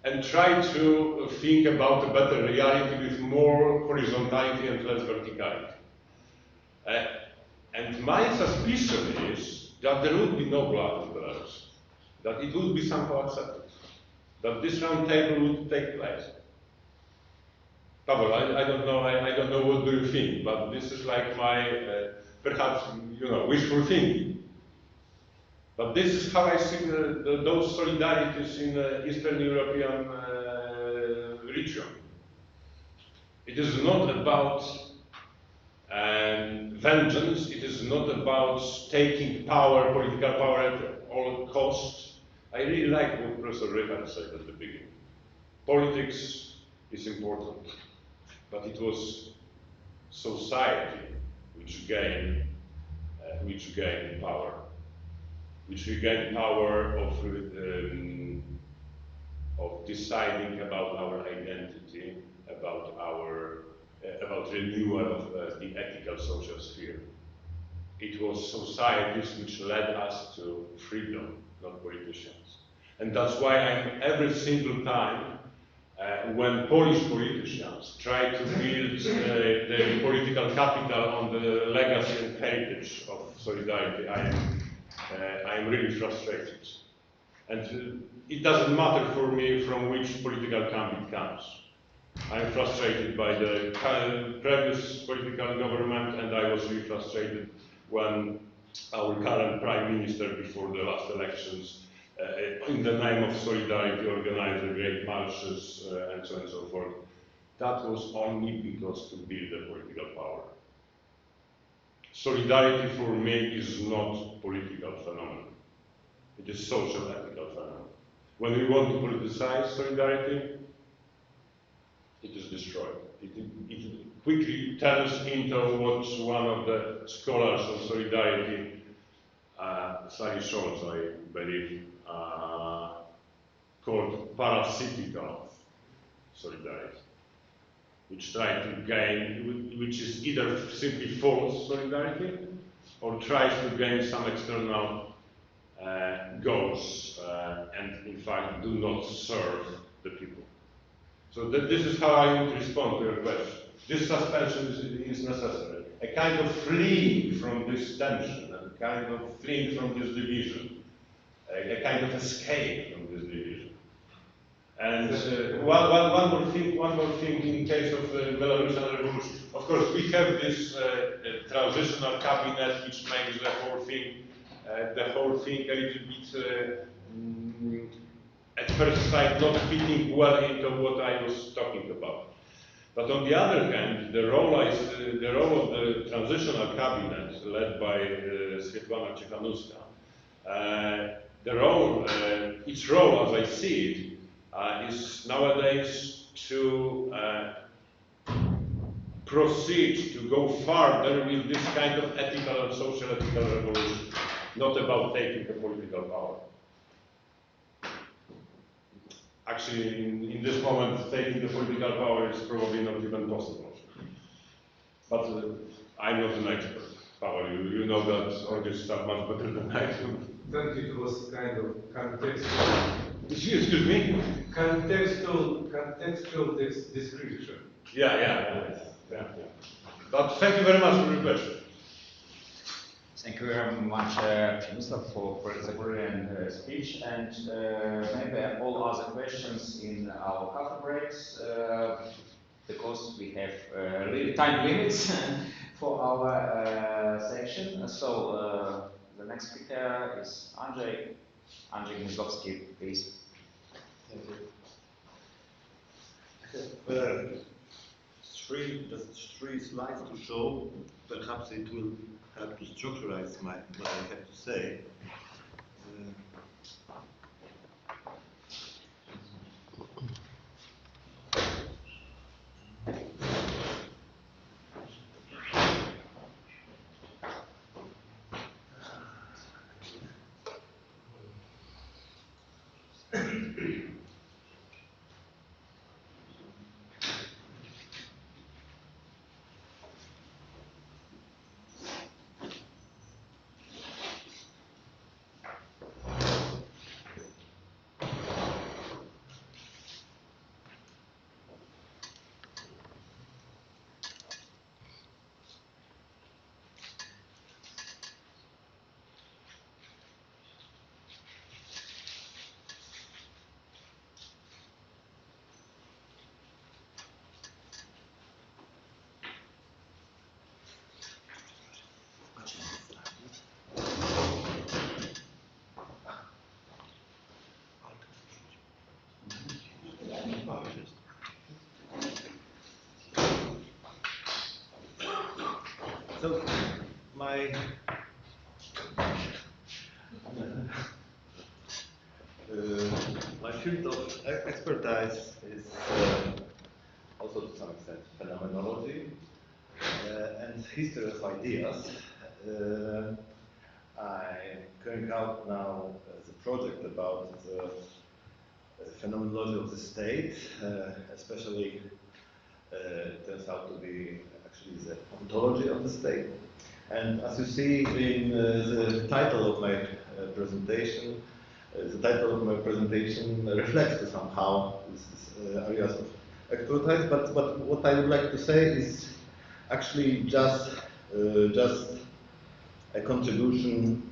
and try to think about a better reality with more horizontality and less verticality. And my suspicion is that there would be no blood in Belarus, that it would be somehow accepted, that this round table would take place. Pavel, I don't know what do you think, but this is like my, perhaps, you know, wishful thinking. But this is how I see those solidarities in the Eastern European region. It is not about vengeance, it is not about taking power, political power at all costs. I really like what Professor Rychard said at the beginning. Politics is important. But it was society which gained power, which regained power of deciding about our identity, about renewal of the ethical social sphere. It was societies which led us to freedom, not politicians, and that's why I'm every single time. When Polish politicians try to build the political capital on the legacy and heritage of Solidarity, I am really frustrated. And it doesn't matter for me from which political camp it comes. I am frustrated by the previous political government, and I was really frustrated when our current Prime Minister, before the last elections, in the name of Solidarity, organized the great marches and so on and so forth. That was only because to build a political power. Solidarity for me is not political phenomenon. It is social ethical phenomenon. When we want to politicize Solidarity, it is destroyed. It quickly turns into what one of the scholars of Solidarity, Sally Scholz, I believe, called parasitical Solidarity, which tries to gain, which is either simply false Solidarity or tries to gain some external goals and in fact do not serve the people. So this is how I would respond to your question. This suspension is necessary. A kind of fleeing from this tension, a kind of fleeing from this division, a kind of escape from this division. And one more thing in case of the Belarusian revolution. Of course, we have this transitional cabinet which makes the whole thing a little bit, at first sight, not fitting well into what I was talking about. But on the other hand, the role of the transitional cabinet led by Svetlana Tikhanovskaya, its role, as I see it, is nowadays to proceed, to go further with this kind of ethical and social ethical revolution, not about taking the political power. Actually, in this moment, taking the political power is probably not even possible. But I'm not an expert. Pavel, you know that Orgis stuff much better than I do. Then it was kind of contextual. Excuse me? Contextual description. Yeah. But thank you very much for your question. Thank you very much, Mr. for the brilliant speech, and maybe all other questions in our coffee breaks, because we have time limits for our section. So the next speaker is Andrzej. Andrzej Gniazdowski, please. Thank you. Just three slides to show. Perhaps it will help to structurize what I have to say. So my field of expertise is also to some extent phenomenology and history of ideas. I'm carrying out now the project about the phenomenology of the state, especially it turns out to be actually the ontology of the state. And as you see in the title of my presentation, reflects somehow these areas of expertise. But what I would like to say is actually just a contribution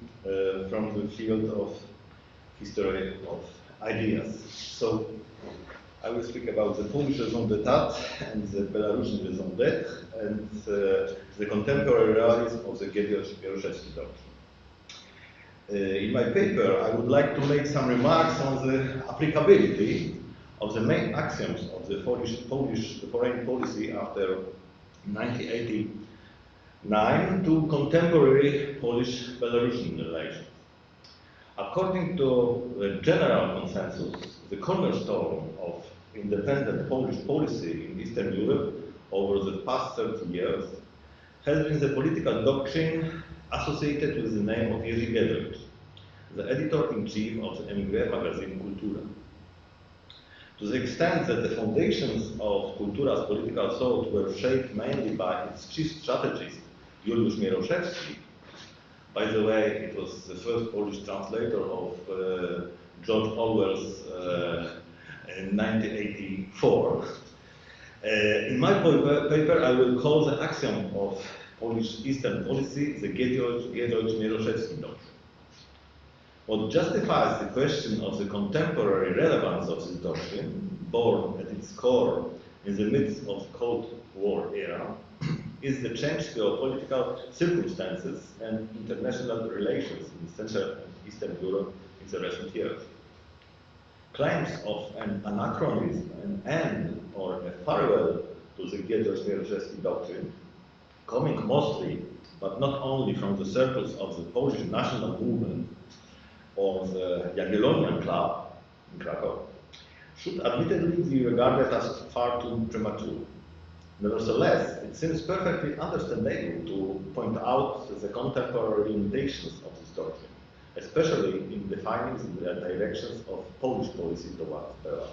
from the field of history of ideas. So I will speak about the Polish raison d'etat and the Belarusian raison d'être and the contemporary realism of the Gniazdowski doctrine. In my paper, I would like to make some remarks on the applicability of the main axioms of the Polish foreign policy after 1989 to contemporary Polish-Belarusian relations. According to the general consensus, the cornerstone of independent Polish policy in Eastern Europe over the past 30 years has been the political doctrine associated with the name of Jerzy Giedroyć, the editor-in-chief of the emigre magazine Kultura. To the extent that the foundations of Kultura's political thought were shaped mainly by its chief strategist, Juliusz Mieroszewski. By the way, it was the first Polish translator of George Orwell's 1984. In my paper, I will call the axiom of Polish Eastern policy the Giedroyć-Mieroszewski doctrine. What justifies the question of the contemporary relevance of this doctrine, born at its core in the midst of the Cold War era, is the changed geopolitical circumstances and international relations in Central and Eastern Europe in the recent years. Claims of an anachronism, an end, or a farewell to the Giedroyć-Mieroszewski doctrine, coming mostly, but not only, from the circles of the Polish national movement or the Jagiellonian Club in Krakow, should admittedly be regarded as far too premature. Nevertheless, it seems perfectly understandable to point out the contemporary limitations of this doctrine, especially in defining the directions of Polish policy towards Belarus.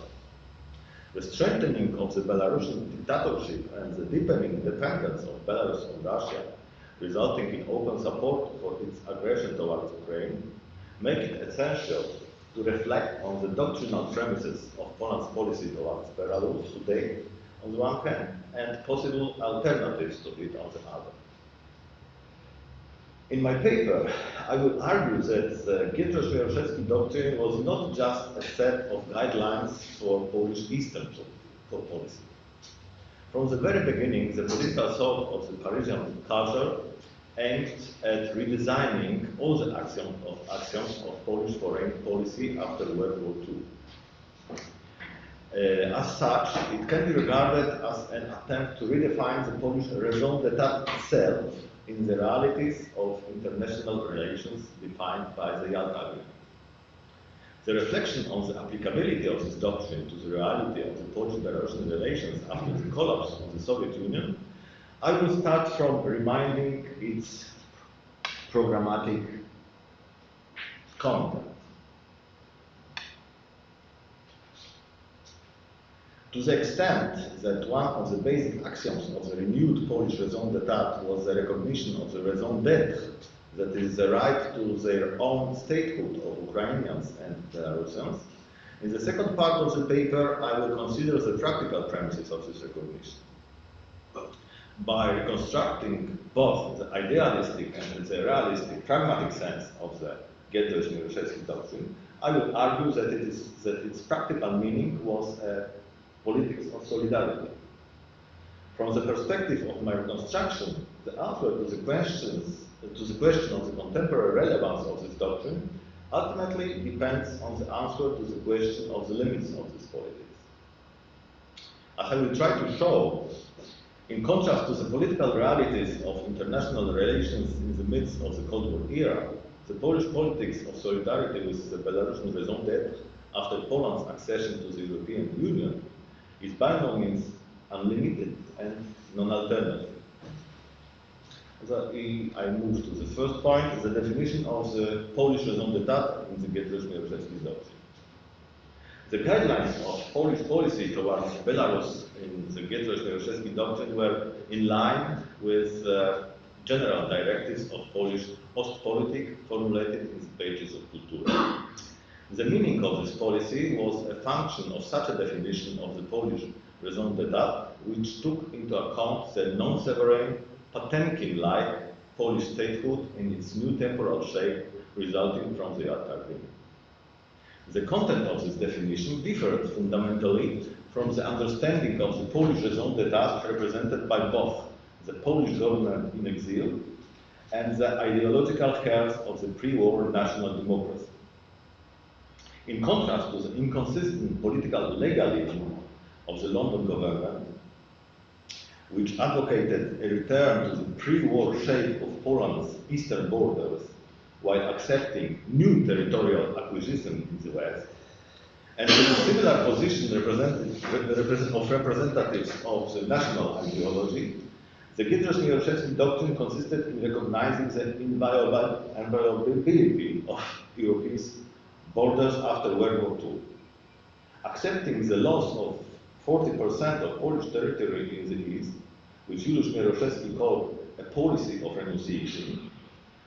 The strengthening of the Belarusian dictatorship and the deepening dependence of Belarus on Russia resulting in open support for its aggression towards Ukraine, make it essential to reflect on the doctrinal premises of Poland's policy towards Belarus today, on the one hand, and possible alternatives to it on the other. In my paper, I will argue that the Gniazdowski doctrine was not just a set of guidelines for Polish Eastern policy. From the very beginning, the political thought of the Parisian culture aimed at redesigning all the axioms of Polish foreign policy after World War II. As such, it can be regarded as an attempt to redefine the Polish raison d'etat itself in the realities of international relations defined by the Yalta Agreement. The reflection on the applicability of this doctrine to the reality of the Polish-Belarusian relations after the collapse of the Soviet Union, I will start from reminding its programmatic content. To the extent that one of the basic axioms of the renewed Polish raison d'etat was the recognition of the raison d'être, that is the right to their own statehood of Ukrainians and Belarusians, in the second part of the paper I will consider the practical premises of this recognition. By reconstructing both the idealistic and the realistic, pragmatic sense of the Gniazdowski doctrine, I will argue that its practical meaning was a politics of solidarity. From the perspective of my reconstruction, the answer to the question of the contemporary relevance of this doctrine ultimately depends on the answer to the question of the limits of this politics. As I will try to show, in contrast to the political realities of international relations in the midst of the Cold War era, the Polish politics of solidarity with the Belarusian raison d'être after Poland's accession to the European Union is by no means unlimited and non-alternative. I move to the first point, the definition of the Polish raison d'etat in the Gniazdowski doctrine. The guidelines of Polish policy towards Belarus in the Gniazdowski doctrine were in line with general directives of Polish Ostpolitik formulated in the pages of Kultura. The meaning of this policy was a function of such a definition of the Polish raison d'etat, which took into account the non-sovereign, Potemkin-like Polish statehood in its new temporal shape resulting from the Yalta Agreement. The content of this definition differed fundamentally from the understanding of the Polish raison d'etat represented by both the Polish government in exile and the ideological heirs of the pre-war national democracy. In contrast to the inconsistent political legalism of the London government, which advocated a return to the pre-war shape of Poland's eastern borders while accepting new territorial acquisition in the West, and with a similar position of representatives of the national ideology, the Gniazdowski doctrine consisted in recognizing the inviolability of European borders after World War II. Accepting the loss of 40% of Polish territory in the East, which Juliusz Gniazdowski called a policy of renunciation,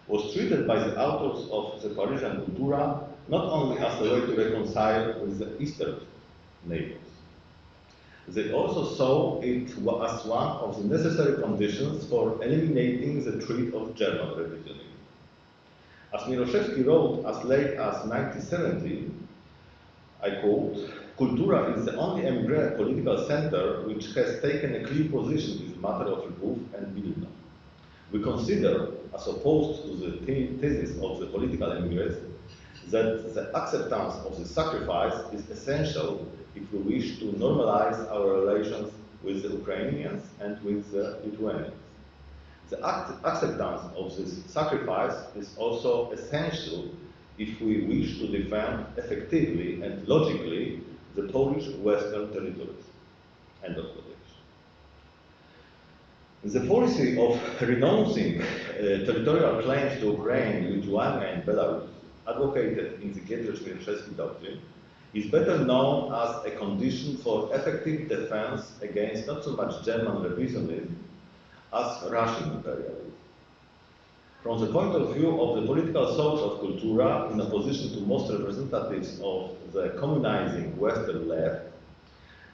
was treated by the authors of the Parisian Kultura not only as a way to reconcile with the Eastern neighbors. They also saw it as one of the necessary conditions for eliminating the threat of German revisionism. As Gniazdowski wrote as late as 1970, I quote, "Kultura is the only emigre political center which has taken a clear position in the matter of Lwów and Vilna. We consider, as opposed to the thesis of the political emigres, that the acceptance of the sacrifice is essential if we wish to normalize our relations with the Ukrainians and with the Lithuanians. The acceptance of this sacrifice is also essential if we wish to defend effectively and logically the Polish Western territories." End of quotation. The policy of renouncing territorial claims to Ukraine, Lithuania, and Belarus, advocated in the Gniazdowski doctrine, is better known as a condition for effective defense against not so much German revisionism as Russian imperialism. From the point of view of the political source of cultura, in opposition to most representatives of the communizing Western left,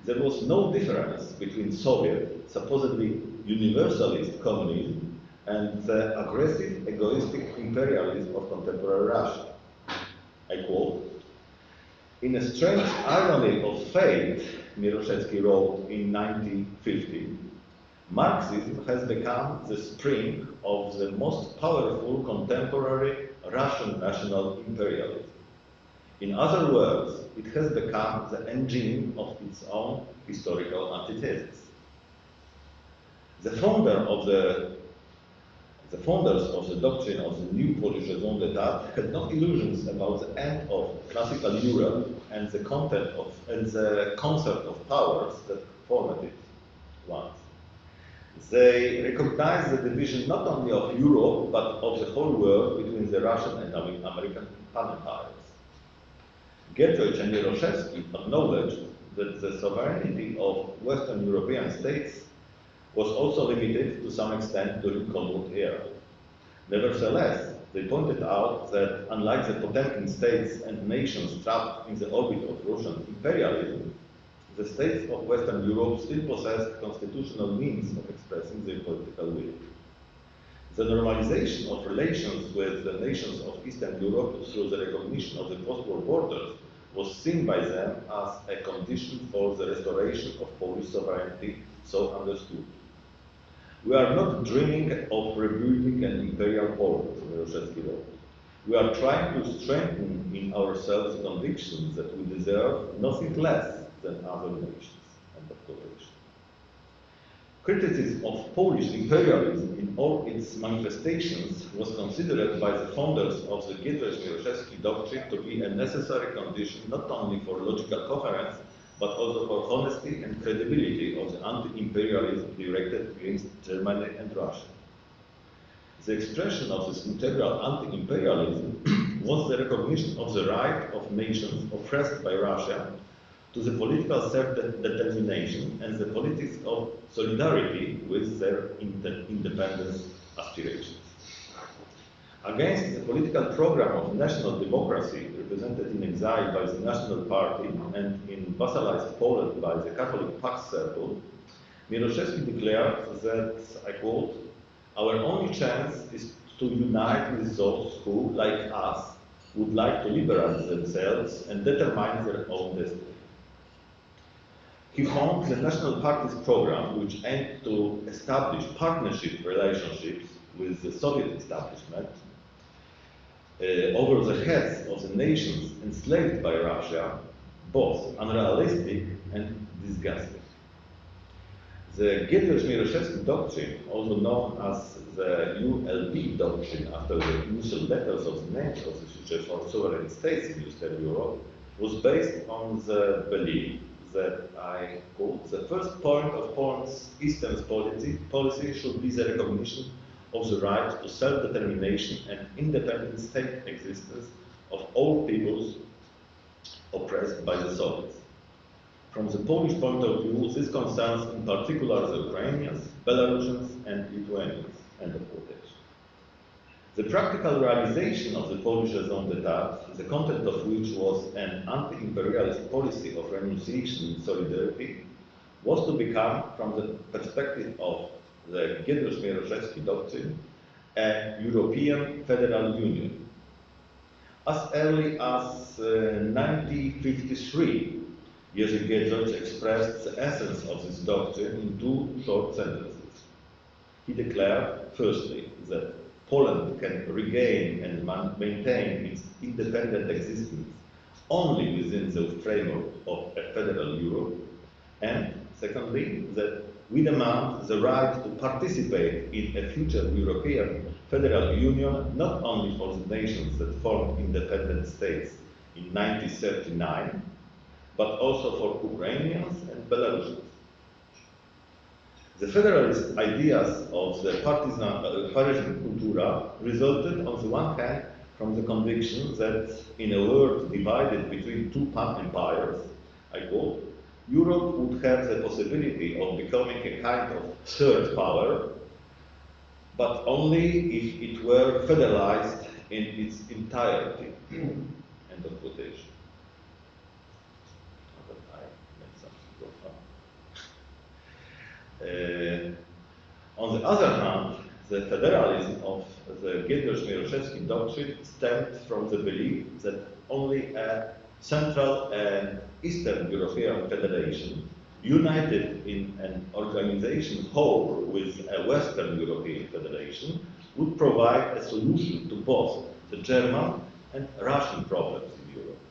there was no difference between Soviet, supposedly universalist communism and the aggressive, egoistic imperialism of contemporary Russia. I quote, "In a strange irony of fate," Miroszewski wrote in 1950, "Marxism has become the spring of the most powerful contemporary Russian national imperialism. In other words, it has become the engine of its own historical antithesis." The founders of the doctrine of the new Polish raison d'etat had no illusions about the end of classical Europe and the content of and the concert of powers that formed it once. They recognized the division not only of Europe but of the whole world between the Russian and American empires. Gniazdowski and Miroszewski acknowledged that the sovereignty of Western European states was also limited to some extent during the Cold War era. Nevertheless, they pointed out that unlike the Potemkin states and nations trapped in the orbit of Russian imperialism, the states of Western Europe still possessed constitutional means of expressing their political will. The normalization of relations with the nations of Eastern Europe through the recognition of the post-war borders was seen by them as a condition for the restoration of Polish sovereignty, so understood. "We are not dreaming of rebuilding an imperial Poland," Miroszewski wrote. "We are trying to strengthen in ourselves the conviction that we deserve nothing less than other nations." End of quotation. Criticism of Polish imperialism in all its manifestations was considered by the founders of the Gniazdowski-Miroszewski doctrine to be a necessary condition not only for logical coherence, but also for honesty and credibility of the anti-imperialism directed against Germany and Russia. The expression of this integral anti-imperialism was the recognition of the right of nations oppressed by Russia to the political self-determination and the politics of solidarity with their independence aspirations. Against the political program of national democracy represented in exile by the National Party and in vassalized Poland by the Catholic Pax Circle, Miroszewski declared that, I quote, "Our only chance is to unite with those who, like us, would like to liberate themselves and determine their own destiny." He found the National Party's program, which aimed to establish partnership relationships with the Soviet establishment over the heads of the nations enslaved by Russia, both unrealistic and disgusting. The Gniazdowski-Miroszewski doctrine, also known as the ULB doctrine after the initial letters of the names of the future sovereign states in Eastern Europe, was based on the belief that, I quote, "The first point of Poland's Eastern policy should be the recognition of the right to self-determination and independent state existence of all peoples oppressed by the Soviets. From the Polish point of view, this concerns in particular the Ukrainians, Belarusians, and Lithuanians." End of quotation. The practical realization of the Polish raison d'etat, the content of which was an anti-imperialist policy of renunciation and solidarity, was to become, from the perspective of the Gniazdowski-Miroszewski doctrine, a European federal union. As early as 1953, Jerzy Gniazdowski expressed the essence of this doctrine in two short sentences. He declared, firstly, that Poland can regain and maintain its independent existence only within the framework of a federal Europe, and secondly, that we demand the right to participate in a future European federal union not only for the nations that formed independent states in 1939, but also for Ukrainians and Belarusians. The federalist ideas of the Parisian cultura resulted, on the one hand, from the conviction that in a world divided between two pan-empires, I quote, "Europe would have the possibility of becoming a kind of third power, but only if it were federalized in its entirety. End of quotation. On the other hand, the federalism of the Giedroyć-Mieroszewski doctrine stemmed from the belief that only a Central and Eastern European federation, united in an organization whole with a Western European federation, would provide a solution to both the German and Russian problems in Europe.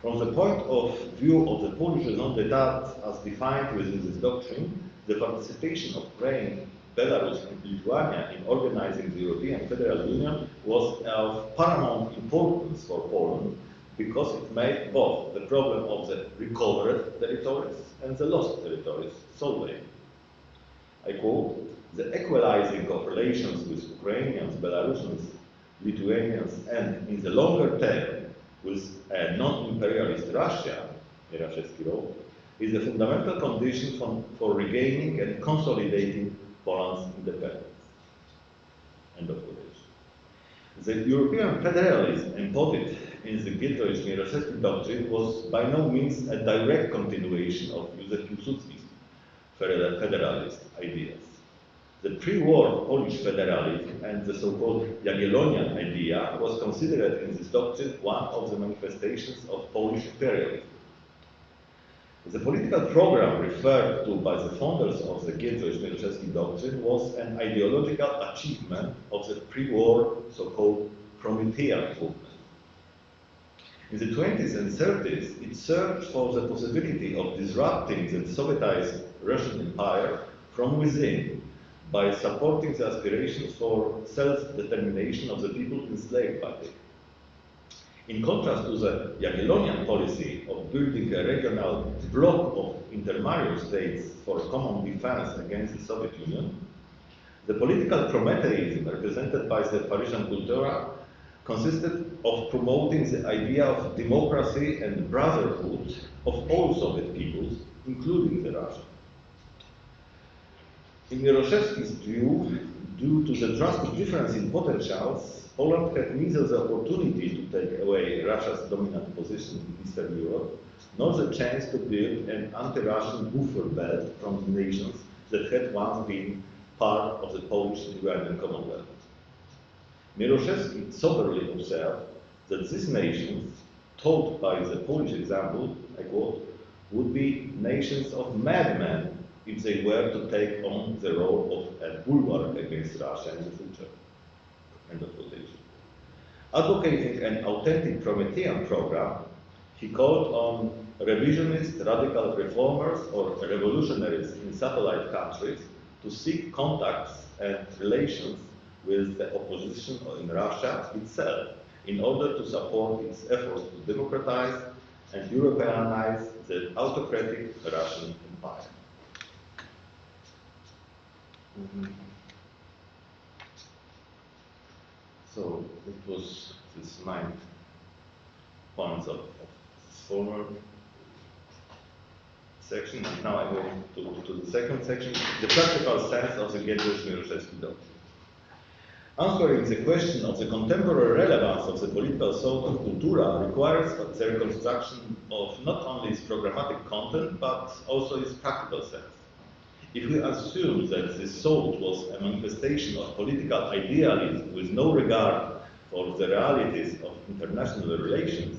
From the point of view of the Polish raison d'etat as defined within this doctrine, the participation of Ukraine, Belarus and Lithuania in organizing the European Federal Union was of paramount importance for Poland because it made both the problem of the recovered territories and the lost territories solvable. I quote, "The equalizing of relations with Ukrainians, Belarusians, Lithuanians and, in the longer term, with a non-imperialist Russia," Mieroszewski wrote, "is a fundamental condition for regaining and consolidating Poland's independence." End of quotation. The European federalism embodied in the Giedroyć-Mieroszewski doctrine was by no means a direct continuation of Józef Piłsudski's federalist ideas. The pre-war Polish federalism and the so-called Jagiellonian idea was considered in this doctrine one of the manifestations of Polish imperialism. The political program referred to by the founders of the Giedroyć-Mieroszewski doctrine was an ideological achievement of the pre-war so-called Promethean movement. In the 20s and 30s, it searched for the possibility of disrupting the Sovietized Russian Empire from within by supporting the aspirations for self-determination of the people enslaved by it. In contrast to the Jagiellonian policy of building a regional bloc of intermarriage states for common defense against the Soviet Union, the political Prometheism represented by the Parisian Cultura consisted of promoting the idea of democracy and brotherhood of all Soviet peoples, including the Russian. In Mieroszewski's view, due to the drastic difference in potentials, Poland had neither the opportunity to take away Russia's dominant position in Eastern Europe, nor the chance to build an anti-Russian buffer belt from the nations that had once been part of the Polish-Lithuanian Commonwealth. Mieroszewski soberly observed that these nations, taught by the Polish example, I quote, would be nations of madmen if they were to take on the role of a bulwark against Russia in the future. End of quotation. Advocating an authentic Promethean program, he called on revisionist radical reformers or revolutionaries in satellite countries to seek contacts and relations with the opposition in Russia itself in order to support its efforts to democratize and Europeanize the autocratic Russian Empire. So it was this 9 points of this former section, and now I go to the second section, the practical sense of the Giedroyć-Mieroszewski doctrine. Answering the question of the contemporary relevance of the political thought of Cultura requires the reconstruction of not only its programmatic content, but also its practical sense. If we assume that this thought was a manifestation of political idealism with no regard for the realities of international relations,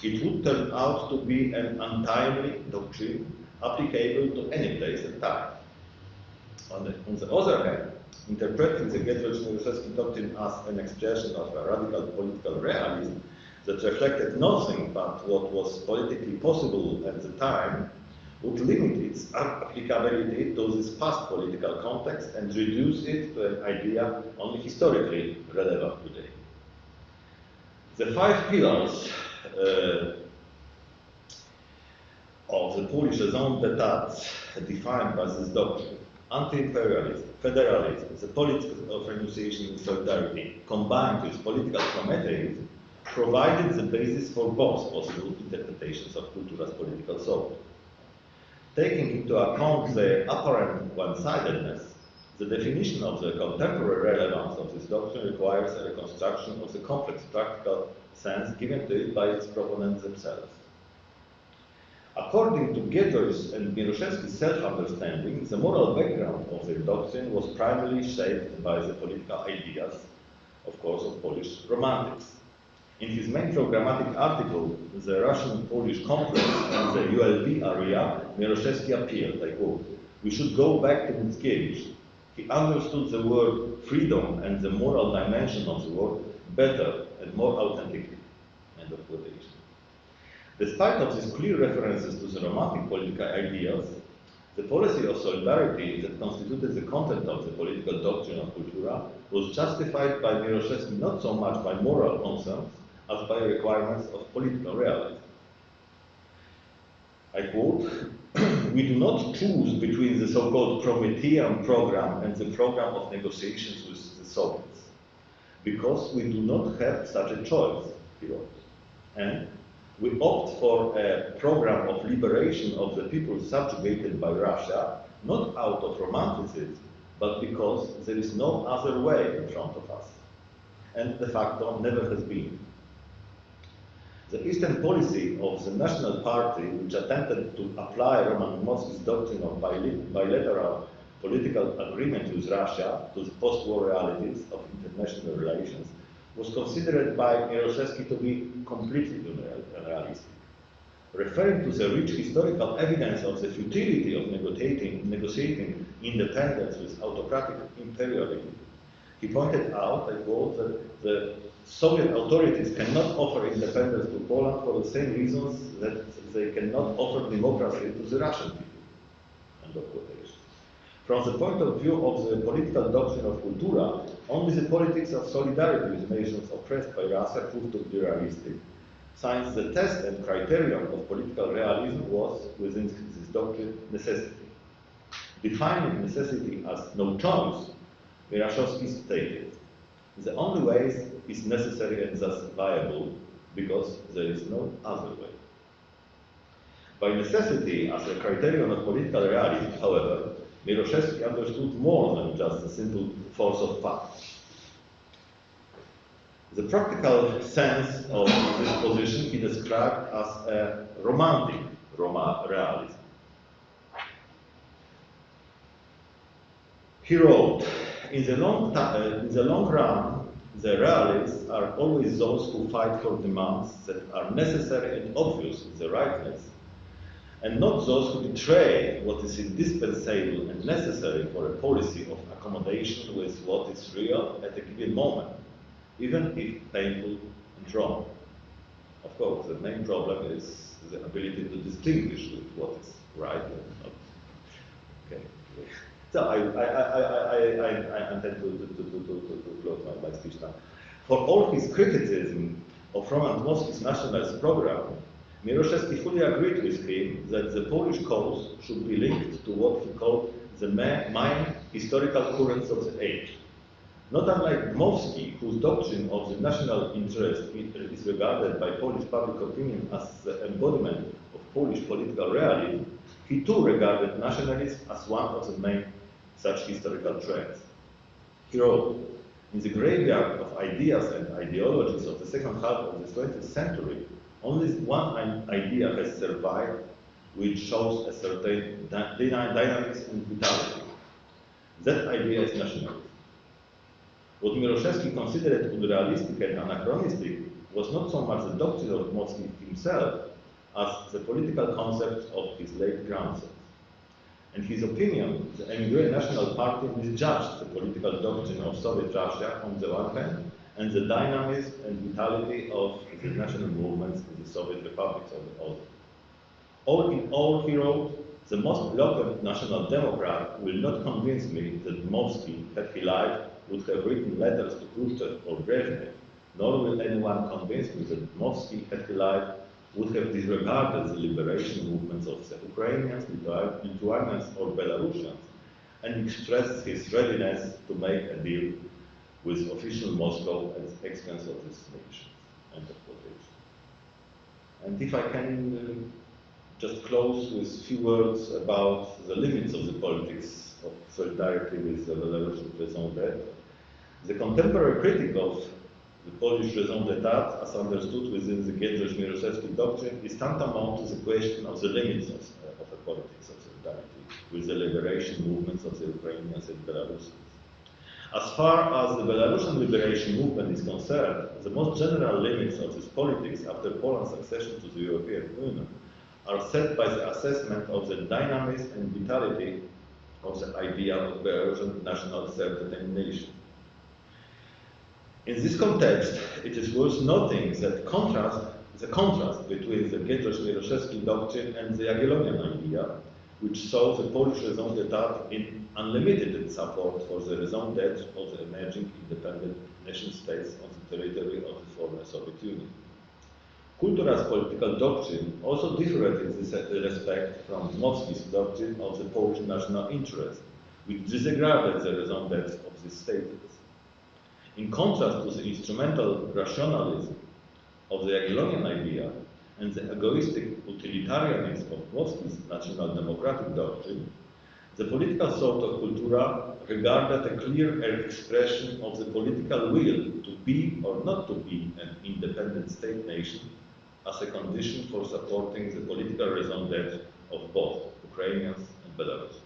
it would turn out to be an untimely doctrine applicable to any place and time. On the other hand, interpreting the Giedroyć-Mieroszewski doctrine as an expression of a radical political realism that reflected nothing but what was politically possible at the time would limit its applicability to this past political context and reduce it to an idea only historically relevant today. The 5 pillars of the Polish raison d'etat defined by this doctrine, anti-imperialism, federalism, the politics of renunciation and solidarity, combined with political Prometheism, provided the basis for both possible interpretations of Cultura's political thought. Taking into account their apparent one-sidedness, The definition of the contemporary relevance of this doctrine requires a reconstruction of the complex practical sense given to it by its proponents themselves. According to Gniazdowski's and Miroszewski's self-understanding, the moral background of their doctrine was primarily shaped by the political ideas, of course, of Polish romantics. In his main programmatic article, The Russian-Polish Complex and the ULB Area, Miroszewski appealed, I quote, "We should go back to Mickiewicz. He understood the word freedom and the moral dimension of the word better and more authentically." End of quotation. Despite of these clear references to the romantic political ideas, the policy of solidarity that constituted the content of the political doctrine of Kultura was justified by Miroszewski not so much by moral concerns as by requirements of political realism. I quote, "We do not choose between the so-called Promethean program and the program of negotiations with the Soviets, because we do not have such a choice," he wrote. And we opt for a program of liberation of the people subjugated by Russia, not out of romanticism, but because there is no other way in front of us. And de facto never has been. The Eastern policy of the National Party, which attempted to apply Roman Dmowski's doctrine of bilateral political agreement with Russia to the post-war realities of international relations, was considered by Miroszewski to be completely unrealistic. Referring to the rich historical evidence of the futility of negotiating independence with autocratic imperialism, he pointed out, I quote, that the Soviet authorities cannot offer independence to Poland for the same reasons that they cannot offer democracy to the Russian people. End of quotation. From the point of view of the political doctrine of Kultura, only the politics of solidarity with nations oppressed by Russia proved to be realistic, since the test and criterion of political realism was, within this doctrine, necessity. Defining necessity as no choice, Miroszewski stated, "The only way is necessary and thus viable, because there is no other way." By necessity as a criterion of political realism, however, Miroszewski understood more than just the simple force of fact. The practical sense of this position he described as a romantic realism. He wrote, in the long run, the realists are always those who fight for demands that are necessary and obvious in their rightness, and not those who betray what is indispensable and necessary for a policy of accommodation with what is real at a given moment, even if painful and wrong. Of course, the main problem is the ability to distinguish with what is right and not. Okay. So I intend to close my speech now. For all his criticism of Roman Dmowski's nationalist program, Miroszewski fully agreed with him that the Polish cause should be linked to what he called the main historical currents of the age. Not unlike Dmowski, whose doctrine of the national interest is regarded by Polish public opinion as the embodiment of Polish political realism, he too regarded nationalism as one of the main such historical trends. He wrote, "In the graveyard of ideas and ideologies of the second half of the 20th century, only one idea has survived, which shows a certain dynamics and vitality. That idea is nationalism." What Miroszewski considered unrealistic and anachronistic was not so much the doctrine of Dmowski himself as the political concepts of his late grandsons. In his opinion, the Emigre National Party misjudged the political doctrine of Soviet Russia on the one hand, and the dynamism and vitality of the national movements in the Soviet republics on the other. All in all, he wrote, "The most eloquent national democrat will not convince me that Dmowski, had he lived, would have written letters to Khrushchev or Brezhnev, nor will anyone convince me that Dmowski, had he lived, would have disregarded the liberation movements of the Ukrainians, Lithuanians, or Belarusians, and expressed his readiness to make a deal with official Moscow at the expense of his nation." End of quotation. And if I can just close with a few words about the limits of the politics of solidarity with the Belarusian raison d'être. The contemporary critic of the Polish raison d'etat, as understood within the Gniazdowski doctrine, is tantamount to the question of the limits of a politics of solidarity with the liberation movements of the Ukrainians and Belarusians. As far as the Belarusian liberation movement is concerned, the most general limits of this politics after Poland's accession to the European Union are set by the assessment of the dynamism and vitality of the idea of Belarusian national self-determination. In this context, it is worth noting that the contrast between the Gniazdowski doctrine and the Jagiellonian idea, which saw the Polish raison d'etat in unlimited support for the raison d'etre of the emerging independent nation-states on the territory of the former Soviet Union. Kultura's political doctrine also differed in this respect from Mosky's doctrine of the Polish national interest, which disregarded the raison d'etre of these states. In contrast to the instrumental rationalism of the Jagiellonian idea and the egoistic utilitarianism of Mosky's national democratic doctrine, the political thought of Kultura regarded a clear expression of the political will to be or not to be an independent state nation as a condition for supporting the political raison d'etre of both Ukrainians and Belarus.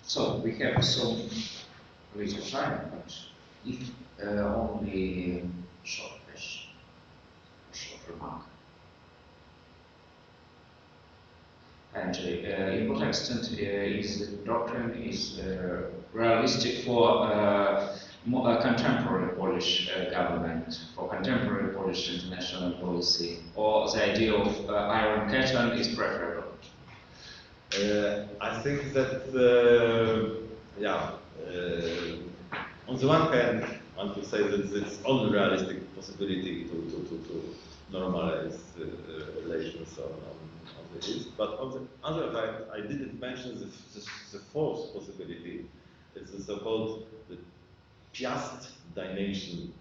So we have some little time, but if only short question, short remark. Andrzej, in what extent is the doctrine realistic for a contemporary Polish government, for contemporary Polish international policy, or the idea of iron curtain is preferable? I think that, on the one hand, one could say that it's only realistic possibility to normalize relations on the East, but on the other hand, I didn't mention the fourth possibility. It's the so-called Piast Dination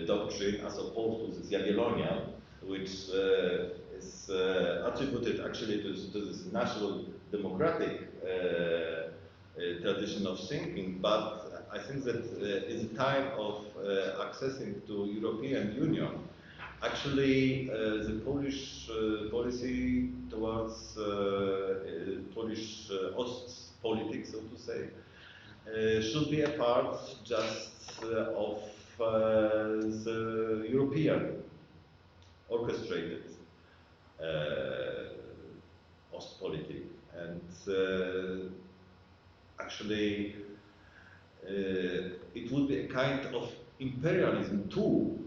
doctrine, as opposed to this Jagiellonian, which is attributed actually to this national democratic tradition of thinking, but I think that in the time of accessing to European Union, actually the Polish policy towards Polish Ost politics, so to say, should be a part just of the European orchestrated Ostpolitik, and actually it would be a kind of imperialism too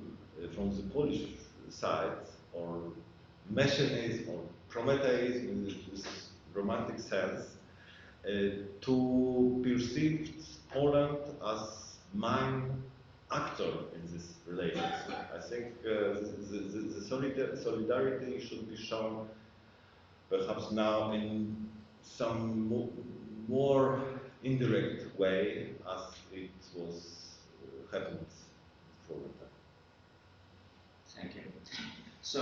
from the Polish side, or messianism or Prometheism in this romantic sense, to perceive Poland as main actor in this relationship. I think the solidarity should be shown perhaps now in some more indirect way as it was happened before the time. Thank you. So,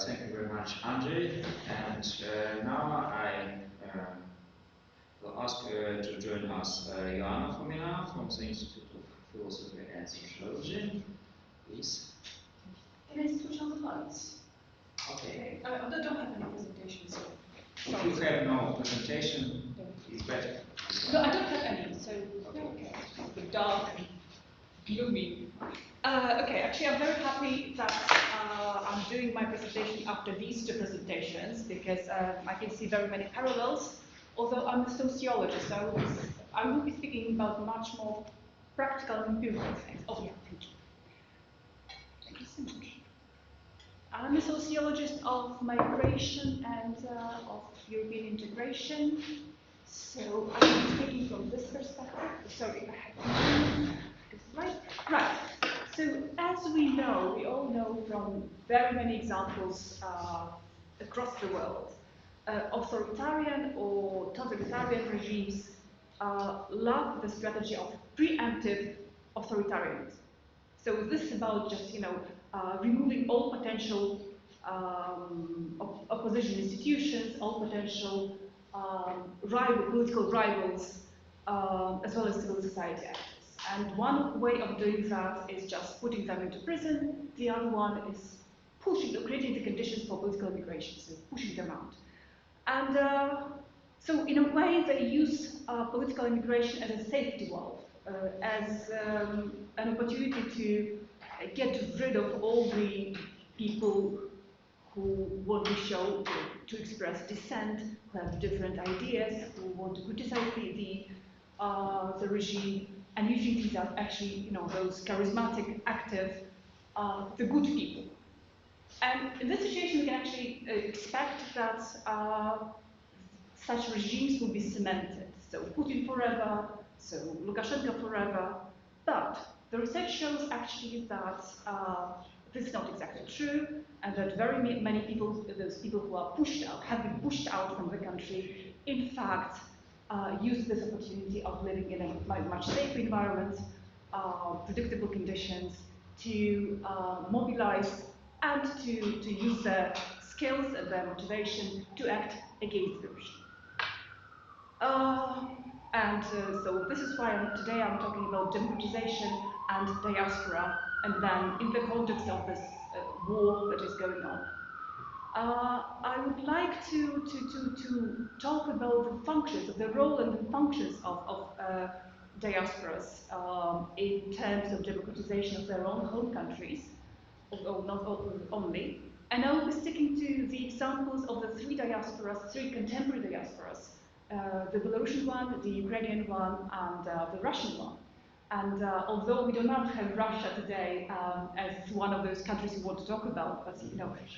thank you very much, Andrzej. And now I will ask to join us Joanna Fomina from the Institute of Philosophy and Sociology. Please. Can I switch on the lights? Okay. I don't have any presentation, so. If you have no presentation, it's better. No, I don't have any, so okay. It's a bit dark and gloomy. Okay, actually I'm very happy that I'm doing my presentation after these two presentations, because I can see very many parallels, although I'm a sociologist, so I will be speaking about much more practical and empirical things. Oh yeah, thank you. Thank you so much. I'm a sociologist of migration and of European integration. So I'm speaking from this perspective. Sorry, I have this right. Right. So as we all know from very many examples across the world, authoritarian or totalitarian regimes love the strategy of preemptive authoritarianism. So this is about just removing all potential opposition institutions, all potential political rivals, as well as civil society actors. And one way of doing that is just putting them into prison. The other one is creating the conditions for political immigration, so pushing them out. And so in a way, they use political immigration as a safety valve, as an opportunity to get rid of all the people who want to show, to express dissent, who have different ideas, who want to criticize the regime. And usually these are actually, those charismatic, active, the good people. And in this situation, we can actually expect that such regimes will be cemented. So Putin forever, so Lukashenko forever. But the research shows actually that this is not exactly true, and that very many people, those people who are pushed out, have been pushed out from the country, in fact, use this opportunity of living in a much safer environment, predictable conditions, to mobilize and to use their skills and their motivation to act against the regime. So this is why today I'm talking about democratization and diaspora, and then in the context of this war that is going on. I would like to talk about the functions, the role and the functions of diasporas in terms of democratization of their own home countries, although not only. And I will be sticking to the examples of the three contemporary diasporas, the Belarusian one, the Ukrainian one, and the Russian one. And although we do not have Russia today as one of those countries we want to talk about, but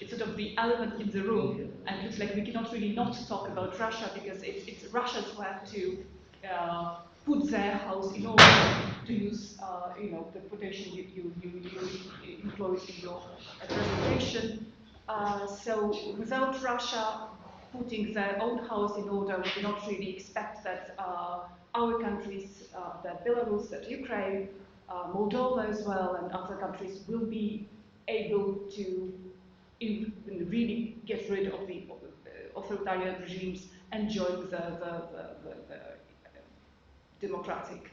it's sort of the elephant in the room, and it looks like we cannot really not talk about Russia because it's Russians who have to put their house in order, to use the quotation you employed in your presentation. So without Russia putting their own house in order, we cannot really expect that our countries, that Belarus, that Ukraine, Moldova as well, and other countries will be able to really get rid of the authoritarian regimes and join the democratic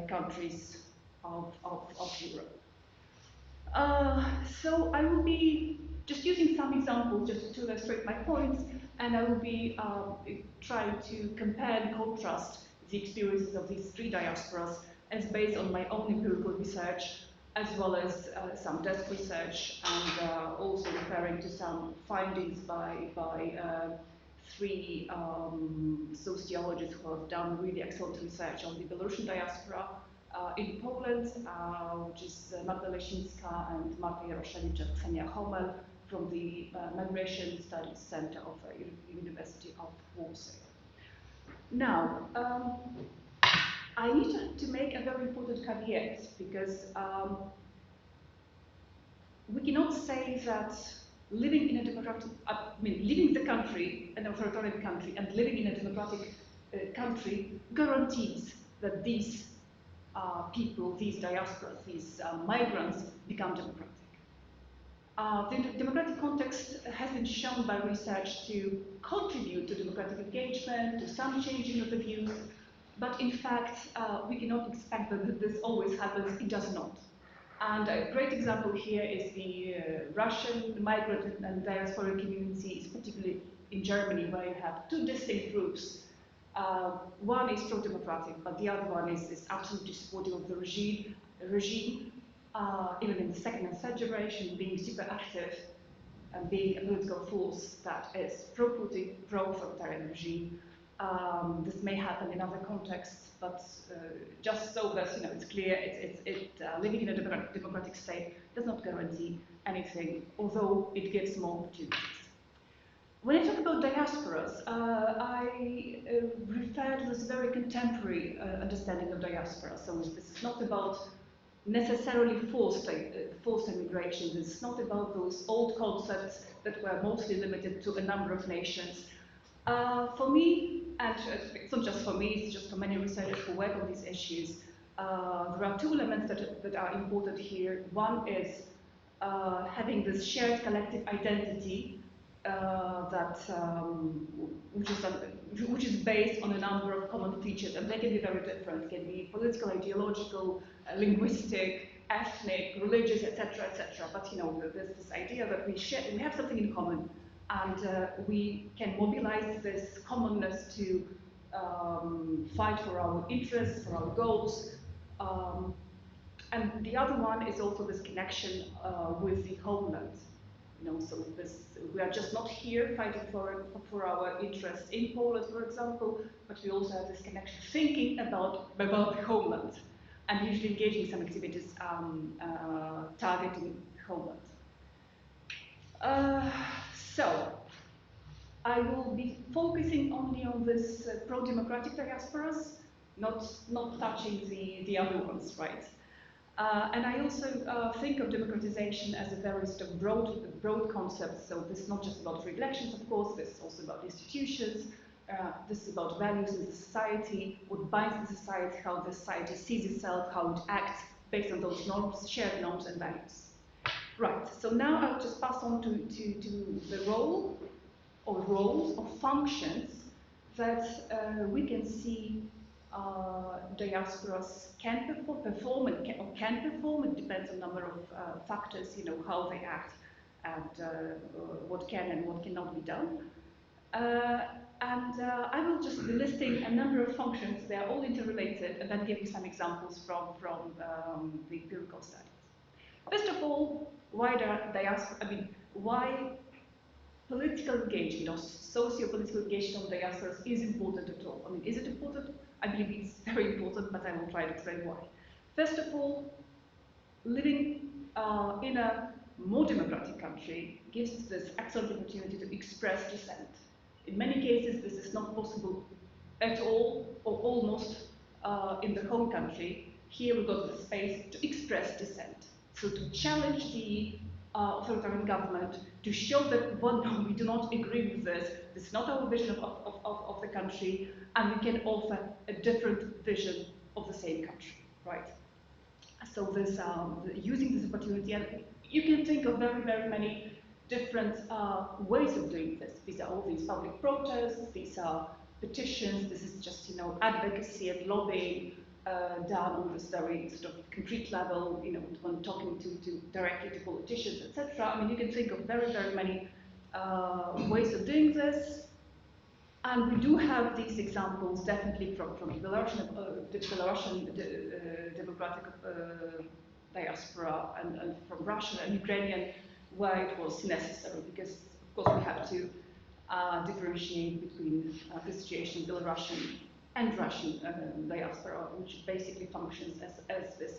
countries of Europe. So I will be just using some examples just to illustrate my points, and I will be trying to compare and contrast the experiences of these three diasporas as based on my own empirical research, as well as some desk research, and also referring to some findings by three sociologists who have done really excellent research on the Belarusian diaspora in Poland, which is Magda Lesińska and Marta Jaroszewicz and Ksenia Homel from the Migration Studies Center of the University of Warsaw. Now, I need to make a very important caveat, because we cannot say that living in a democratic, leaving the country, an authoritarian country, and living in a democratic country guarantees that these people, these diasporas, these migrants become democratic. The democratic context has been shown by research to contribute to democratic engagement, to some changing of the views, but in fact, we cannot expect that this always happens. It does not. And a great example here is the Russian migrant and diaspora communities, particularly in Germany, where you have two distinct groups. One is pro-democratic, but the other one is absolutely supportive of the regime, even in the second and third generation, being super active and being a political force that is pro-Putin, pro-authoritarian regime. This may happen in other contexts, but just so that it's clear, living in a democratic state does not guarantee anything, although it gives more opportunities. When I talk about diasporas, I refer to this very contemporary understanding of diaspora. So this is not about necessarily forced immigration. This is not about those old concepts that were mostly limited to a number of nations. For me, and it's not just for me, it's just for many researchers who work on these issues, there are two elements that are important here. One is having this shared collective identity which is based on a number of common features, and they can be very different. Can be political, ideological, linguistic, ethnic, religious, etc., etc. But there's this idea that we have something in common, and we can mobilize this commonness to fight for our interests, for our goals. And the other one is also this connection with the homeland. So we are just not here fighting for our interests in Poland, for example, but we also have this connection, thinking about the homeland, and usually engaging in some activities targeting homeland. So I will be focusing only on this pro-democratic diasporas, not touching the other ones, right? And I also think of democratization as a very sort of broad concept. So this is not just about free elections, of course. This is also about institutions. This is about values in the society, what binds the society, how the society sees itself, how it acts based on those norms, shared norms and values. Right. So now I'll just pass on to the role or roles or functions that we can see diasporas can perform, it depends on a number of factors, how they act and what can and what cannot be done. I will just be listing a number of functions. They are all interrelated, and then giving some examples from the empirical studies. First of all, why political engagement or socio-political engagement of diasporas is important at all. Is it important? I believe it's very important, but I will try to explain why. First of all, living in a more democratic country gives us this excellent opportunity to express dissent. In many cases, this is not possible at all or almost in the home country. Here we've got the space to express dissent. So to challenge the authoritarian government, to show that, well, no, we do not agree with this is not our vision of the country, and we can offer a different vision of the same country, right? So this, using this opportunity, and you can think of very, very many different ways of doing this. These are all these public protests, these are petitions, this is just, advocacy and lobbying, done on this very sort of concrete level, when talking directly to politicians, etc. You can think of very, very many ways of doing this, and we do have these examples definitely from the Belarusian democratic diaspora and from Russian and Ukrainian, where it was necessary, because of course we have to differentiate between the situation in Belarusian and Russian diaspora, which basically functions as this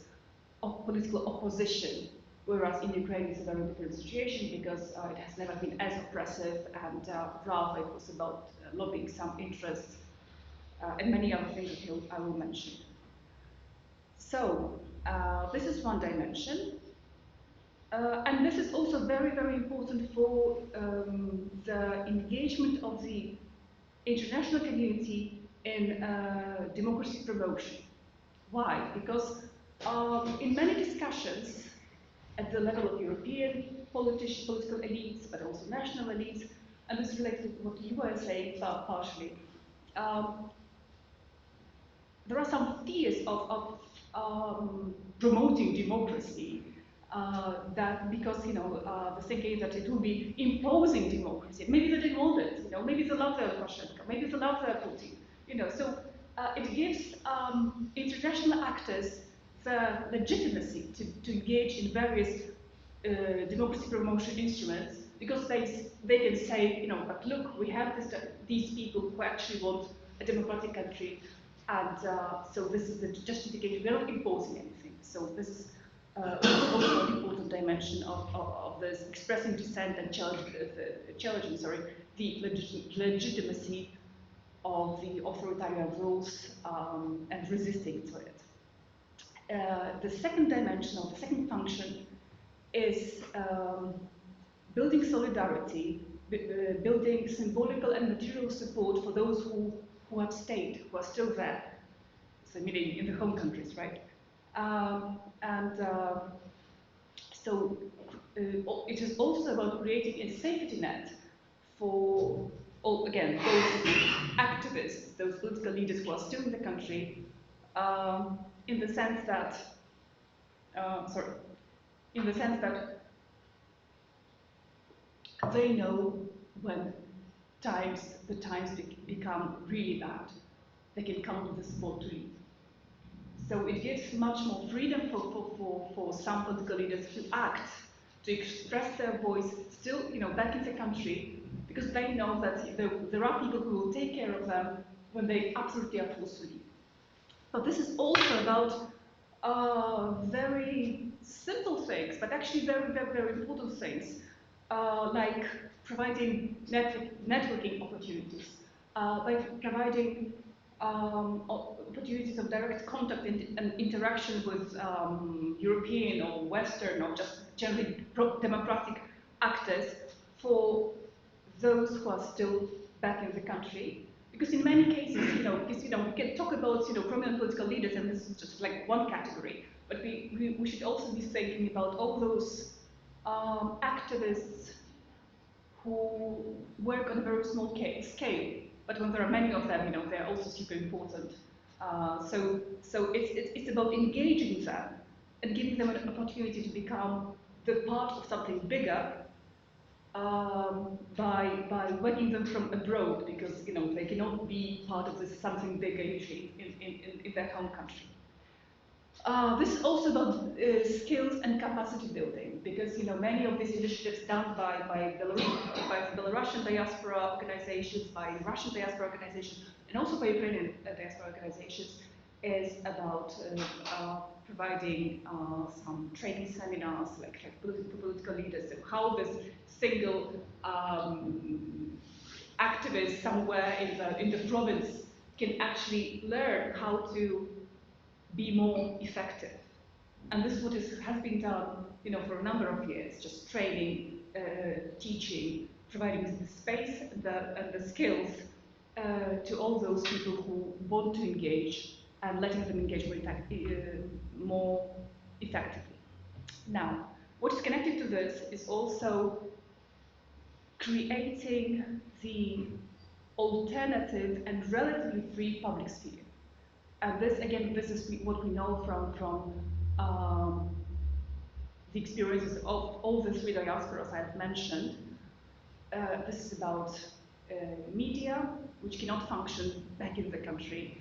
political opposition, whereas in Ukraine it's a very different situation because it has never been as oppressive, and rather it was about lobbying some interests and many other things that I will mention. So this is one dimension. And this is also very, very important for the engagement of the international community in democracy promotion. Why? Because in many discussions at the level of European political elites, but also national elites, and this relates to what you were saying partially, there are some fears of promoting democracy, that because the thinking that it will be imposing democracy. Maybe they didn't want it. Maybe they love their Lukashenko. Maybe they love their Putin. So it gives international actors the legitimacy to engage in various democracy promotion instruments, because they can say, but look, we have these people who actually want a democratic country, and so this is the justification. We're not imposing anything. So this is also an important dimension of this expressing dissent and challenging the legitimacy of the authoritarian rules and resisting to it. The second dimension, or the second function, is building solidarity, building symbolical and material support for those who have stayed, who are still there, so meaning in the home countries, right? So it is also about creating a safety net for, again, those activists, those political leaders who are still in the country, in the sense that, they know when the times become really bad, they can come to the spot to leave. So it gives much more freedom for some political leaders to act, to express their voice, still, back in the country, because they know that there are people who will take care of them when they absolutely are forced to leave. But this is also about very simple things, but actually very, very, very important things, like providing networking opportunities, by providing opportunities of direct contact and interaction with European or Western or just generally democratic actors for those who are still back in the country. Because in many cases, we can talk about prominent political leaders, and this is just like one category, but we should also be thinking about all those activists who work on a very small scale, but when there are many of them, they're also super important. So it's about engaging them and giving them an opportunity to become the part of something bigger, by working them from abroad, because they cannot be part of this something bigger usually in their home country. This is also about skills and capacity building, because many of these initiatives done by Belarusian diaspora organizations, by Russian diaspora organizations, and also by Ukrainian diaspora organizations, is about providing some training seminars, like political leaders, and how this single activist somewhere in the province can actually learn how to be more effective. And this is what has been done, for a number of years, just training, teaching, providing the space and the skills to all those people who want to engage, and letting them engage more effectively. Now, what is connected to this is also creating the alternative and relatively free public sphere. And this, again, this is what we know from the experiences of all the three diasporas I've mentioned. This is about media, which cannot function back in the country.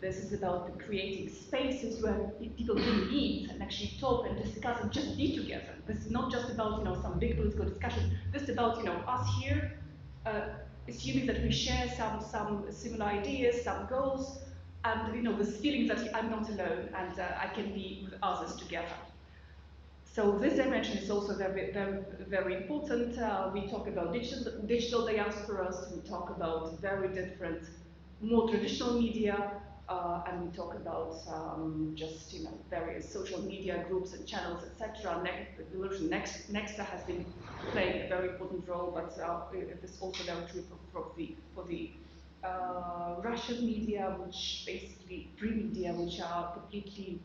This is about creating spaces where people can meet and actually talk and discuss and just be together. This is not just about some big political discussion. This is about us here, assuming that we share some similar ideas, some goals, and this feeling that I'm not alone and I can be with others together. So this dimension is also very, very, very important. We talk about digital diasporas. We talk about very different, more traditional media, and we talk about just various social media groups and channels, etc. Nexta has been playing a very important role, but this is also very true for the Russian media, which basically free media, which are completely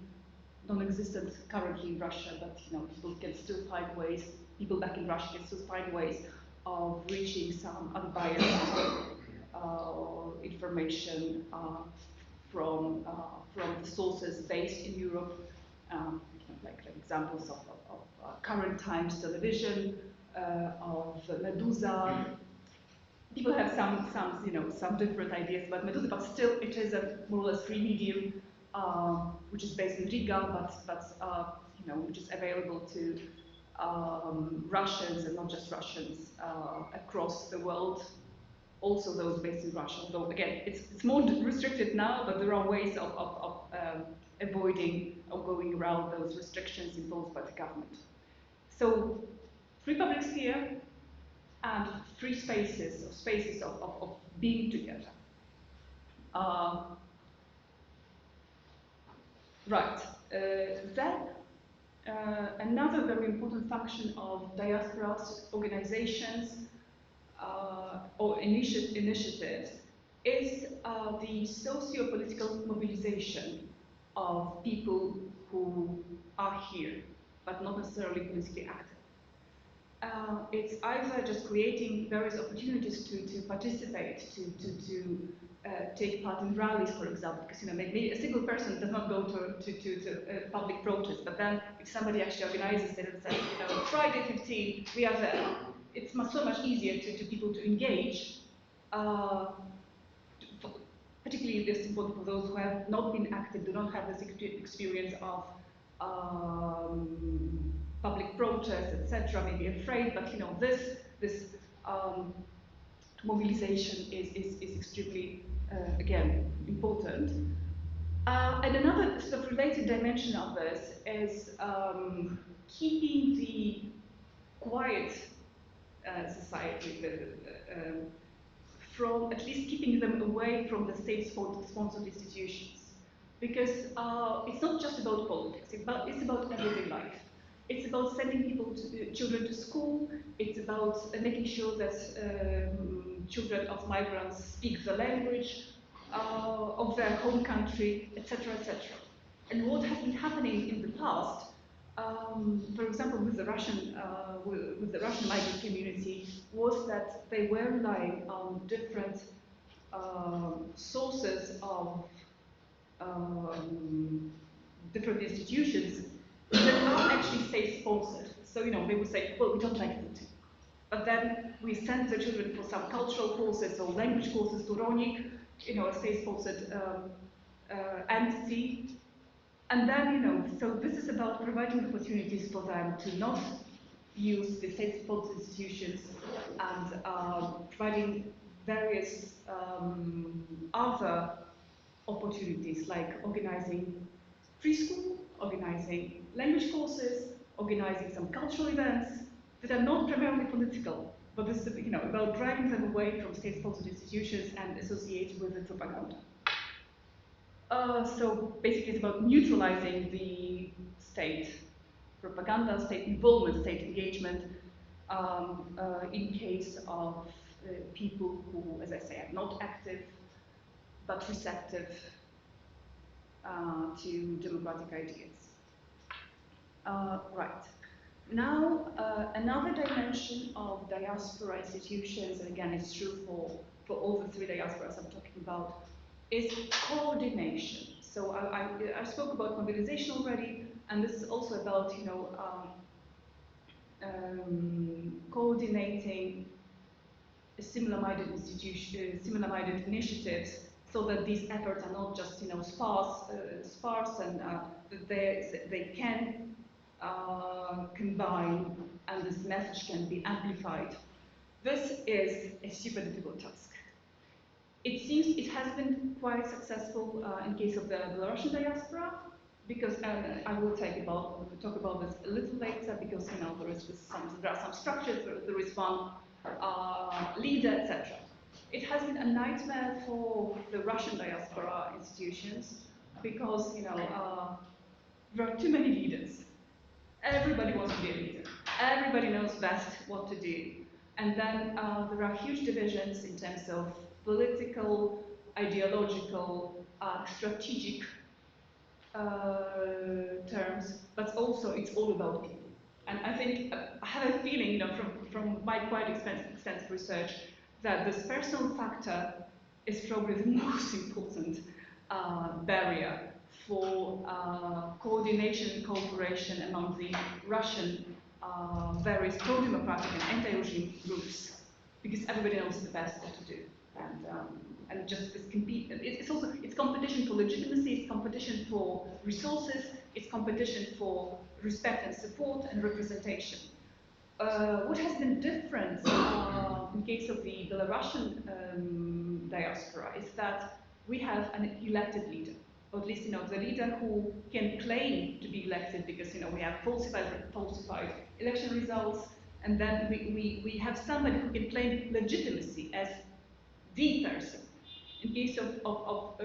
non-existent currently in Russia, but people can still find ways. People back in Russia can still find ways of reaching some unbiased information from the sources based in Europe, like examples of current times television, of Medusa. People have some different ideas about Medusa, but still it is a more or less free medium, which is based in Riga, but which is available to Russians and not just Russians across the world. Also those based in Russia, although again, it's more restricted now, but there are ways of avoiding or going around those restrictions imposed by the government. So, free public sphere and free spaces, or spaces of being together. Right. Then, another very important function of diasporas, organizations, or initiatives is the socio-political mobilization of people who are here, but not necessarily politically active. it's either just creating various opportunities to participate, to take part in rallies, for example, because maybe a single person does not go to a public protest, but then if somebody actually organizes it and says, Friday 15, we are there, it's so much easier to people to engage. Particularly this is important for those who have not been active, do not have this experience of public protests, etc., maybe afraid, but this mobilization is extremely, again, important. And another sort of related dimension of this is keeping the quiet society, from at least keeping them away from the state-sponsored institutions. Because it's not just about politics, it's about everyday life. It's about sending children to school, it's about making sure that children of migrants speak the language of their home country, etc., etc. And what has been happening in the past, for example, with the Russian migrant community, was that they were relying on different sources of different institutions that are actually state-sponsored. So, they would say, well, we don't like Putin. But then we send the children for some cultural courses or language courses to Ronik, a state-sponsored entity. And then, so this is about providing opportunities for them to not use the state-sponsored institutions and providing various other opportunities like organizing preschool, organizing language courses, organizing some cultural events that are not primarily political, but this is about driving them away from state-sponsored institutions and associate with the propaganda. So basically it's about neutralizing the state propaganda, state involvement, state engagement in case of people who, as I say, are not active but receptive to democratic ideas. Right. Now, another dimension of diaspora institutions, and again it's true for all the three diasporas I'm talking about, is coordination. So I spoke about mobilization already, and this is also about coordinating similar-minded institutions, similar-minded initiatives, so that these efforts are not just sparse, and that they can combine, and this message can be amplified. This is a super difficult task. It seems it has been quite successful in case of the Belarusian diaspora, because I will talk about this a little later, because there are some structures, there is one leader, etc. It has been a nightmare for the Russian diaspora institutions, because there are too many leaders. Everybody wants to be a leader. Everybody knows best what to do. And then there are huge divisions in terms of political, ideological, strategic terms, but also it's all about people. And I think, I have a feeling, from my quite extensive research, that this personal factor is probably the most important barrier for coordination and cooperation among the Russian various pro-democratic and anti-regime groups, because everybody knows the best what to do, and just this compete. It's competition for legitimacy, it's competition for resources, it's competition for respect and support and representation. What has been different in case of the Belarusian diaspora is that we have an elected leader, or at least the leader who can claim to be elected, because we have falsified election results, and then we have somebody who can claim legitimacy as the person. In case of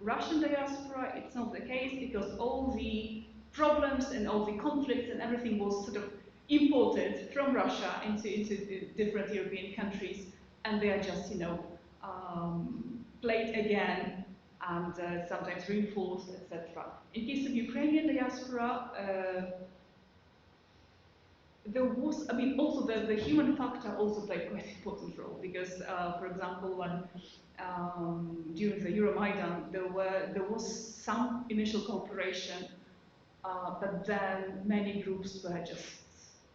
Russian diaspora, it's not the case, because all the problems and all the conflicts and everything was sort of imported from Russia into different European countries, and they are just played again and sometimes reinforced, etc. In case of Ukrainian diaspora, there was, I mean, also the human factor also played quite an important role because, for example, when during the Euromaidan, there was some initial cooperation, but then many groups were just,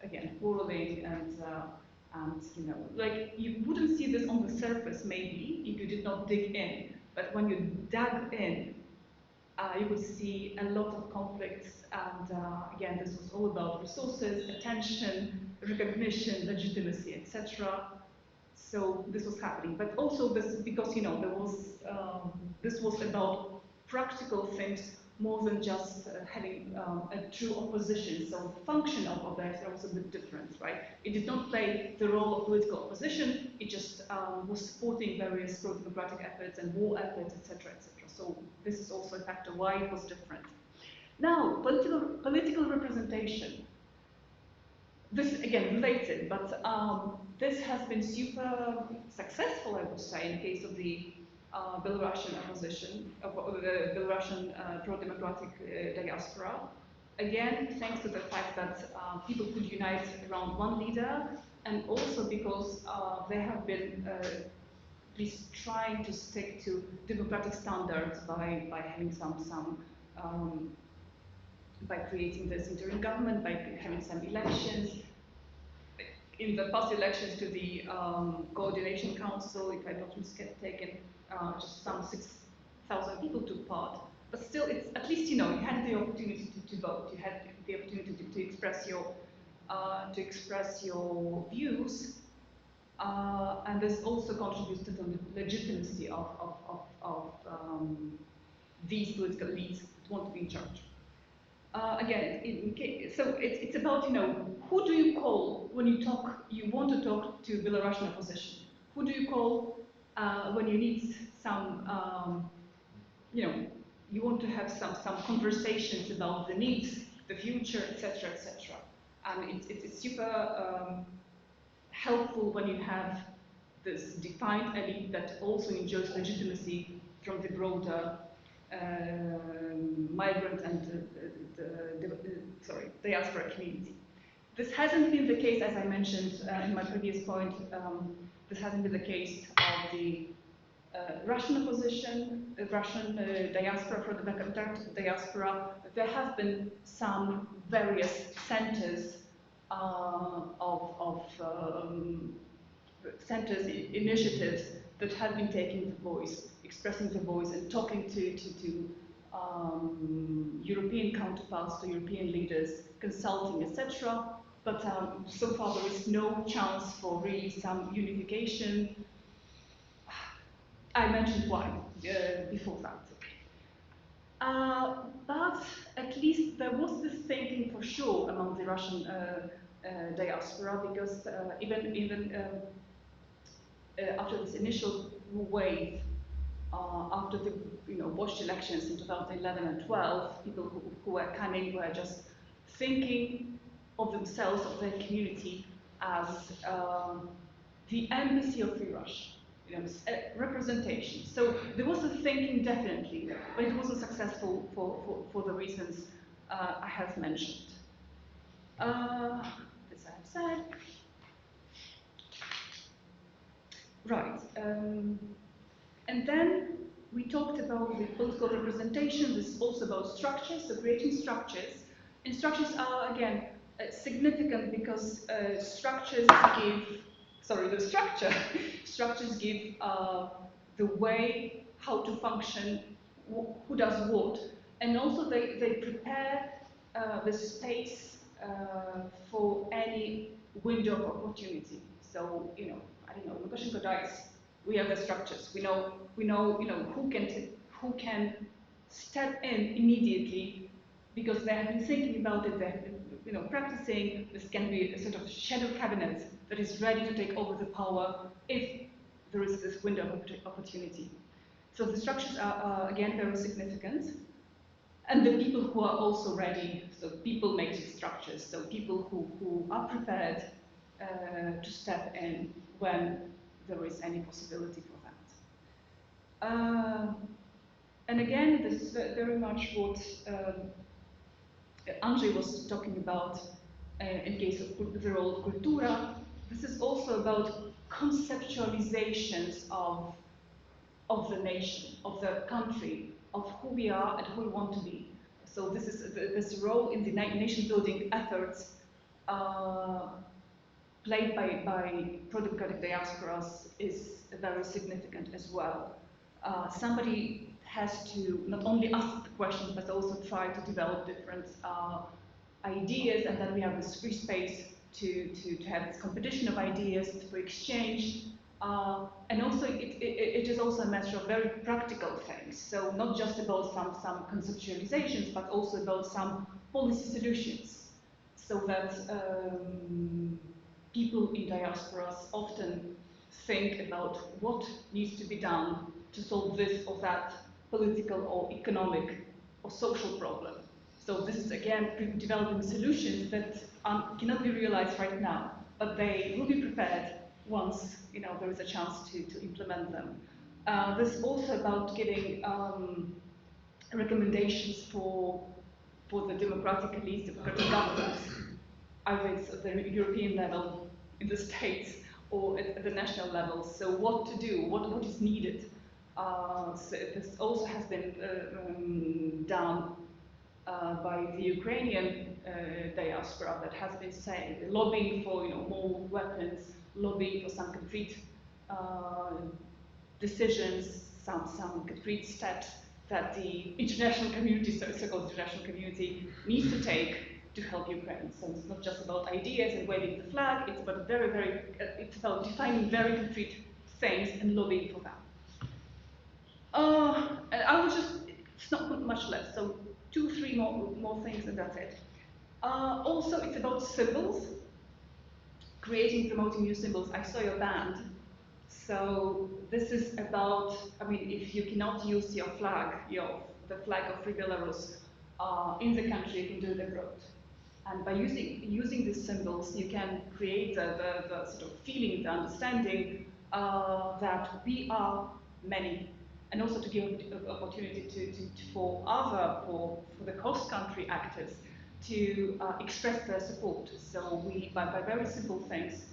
again, quarreling and you know, like you wouldn't see this on the surface maybe if you did not dig in, but when you dug in, you would see a lot of conflicts, and again, this was all about resources, attention, recognition, legitimacy, etc. So this was happening, but also this because you know there was this was about practical things more than just having a true opposition. So the function of Organisers was a bit different, right? It did not play the role of political opposition. It just was supporting various pro-democratic efforts and war efforts, etc., etc. So this is also a factor why it was different. Now, political representation. This again related, but this has been super successful, I would say, in the case of the Belarusian opposition, the Belarusian pro-democratic diaspora. Again, thanks to the fact that people could unite around one leader, and also because they have been at least trying to stick to democratic standards by having by creating this interim government, by having some elections. In the past elections to the Coordination Council, if I'm not mistaken, just some 6,000 people took part. But still, it's at least you know you had the opportunity to vote. You had the opportunity to express your views, and this also contributes to the legitimacy of these political elites that want to be in charge. Again, so it's about, you know, who do you call when you want to talk to Belarusian opposition? Who do you call when you need some, you know, you want to have some conversations about the needs, the future, etc., etc. And it's super helpful when you have this defined elite that also enjoys legitimacy from the broader migrant and diaspora community. This hasn't been the case, as I mentioned in my previous point, this hasn't been the case of the Russian opposition, the Russian diaspora, for the diaspora. There have been some various centers centers, initiatives that have been taking the voice, expressing the voice and talking to European counterparts, to European leaders, consulting, etc. But so far there is no chance for really some unification. I mentioned one before that. But at least there was this thinking for sure among the Russian diaspora, because even after this initial wave, after the botched elections in 2011 and 12, people who were coming were just thinking of themselves, of their community, as the embassy of free Russia, representation. So there was a thinking definitely, but it wasn't successful for the reasons I have mentioned. This I have said. Right. And then we talked about the political representation. This is also about structures, so creating structures. And structures are, again, significant because structures give the way how to function, who does what, and also they prepare the space for any window of opportunity. So, I don't know, Lukashenko dies, we have the structures. We know, who can step in immediately because they have been thinking about it. They have been, practicing. This can be a sort of shadow cabinet that is ready to take over the power if there is this window of opportunity. So the structures are again very significant, and the people who are also ready. So people make the structures. So people who are prepared to step in when there is any possibility for that. And again, this is very much what Andrzej was talking about, in case of the role of cultura, this is also about conceptualizations of the nation, of the country, of who we are and who we want to be. So this is this role in the nation-building efforts played by pro-democratic diasporas is very significant as well. Somebody has to not only ask the question, but also try to develop different ideas, and then we have this free space to have this competition of ideas, for exchange, and also it is also a matter of very practical things. So not just about some conceptualizations, but also about some policy solutions, so that people in diasporas often think about what needs to be done to solve this or that political or economic or social problem. So this is again developing solutions that cannot be realized right now, but they will be prepared once there is a chance to implement them. This is also about giving recommendations for the democratic elites, democratic governments, either it's at the European level, in the States, or at the national level. So what to do, what is needed. So this also has been done by the Ukrainian diaspora that has been saying, lobbying for more weapons, lobbying for some concrete decisions, some concrete steps that the international community, so-called international community, needs to take to help Ukraine. So it's not just about ideas and waving the flag, it's about it's about defining very concrete things and lobbying for them. And I will it's not much less, so 2-3 more things and that's it. Also, it's about symbols, creating, promoting new symbols. I saw your band. So this is about, if you cannot use your flag, the flag of Free Belarus in the country, you can do it abroad. And by using these symbols, you can create the sort of feeling, the understanding that we are many, and also to give opportunity for the host country actors to express their support. So by very simple things,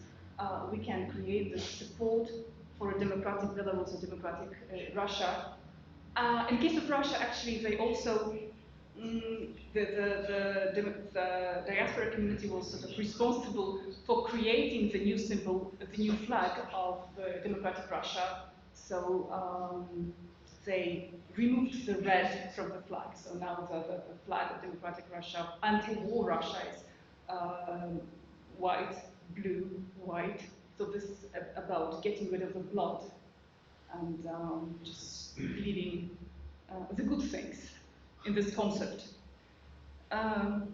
we can create this support for a democratic Belarus or democratic Russia. In case of Russia, actually, they also the diaspora community was sort of responsible for creating the new symbol, the new flag of democratic Russia. So they removed the red from the flag. So now the flag of democratic Russia, anti-war Russia, is white, blue, white. So this is about getting rid of the blood and just leaving the good things in this concept. And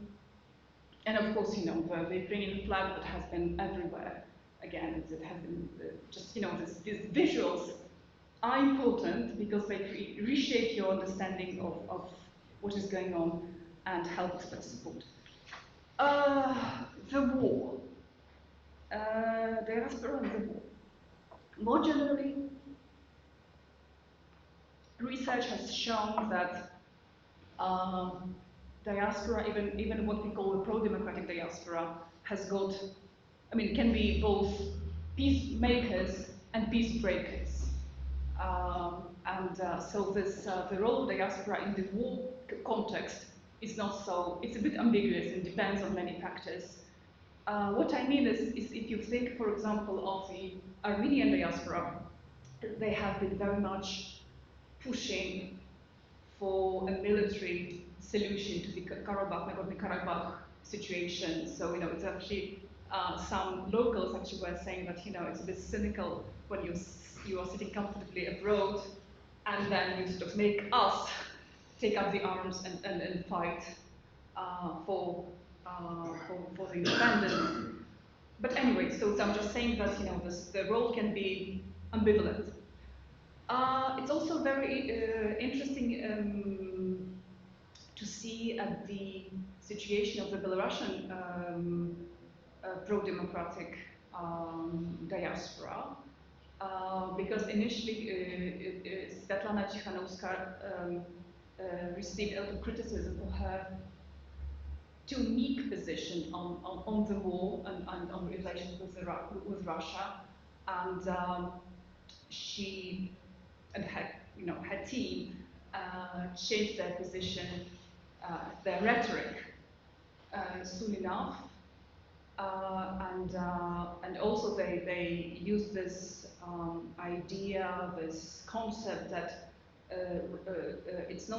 of course, the Ukrainian flag that has been everywhere. Again, it has been these visuals are important because they reshape your understanding of what is going on and help express support. The war. Diaspora and the war. More generally, research has shown that diaspora, even what we call the pro-democratic diaspora, has got, can be both peacemakers and peace breakers. So the role of diaspora in the war context is not so, it's a bit ambiguous and depends on many factors. What I mean is if you think, for example, of the Armenian diaspora, they have been very much pushing for a military solution to the Nagorno-Karabakh situation. So, it's actually, some locals actually were saying that, it's a bit cynical when you are sitting comfortably abroad and then you sort of make us take up the arms and fight for the independence. But anyway, so I'm just saying that, the role can be ambivalent. It's also very interesting to see at the situation of the Belarusian pro-democratic diaspora, because initially Svetlana Tikhanovskaya received a lot of criticism for her too meek position on the war and on relations with Russia, and she and her team changed their position, their rhetoric soon enough, and also they use this idea, this concept that it's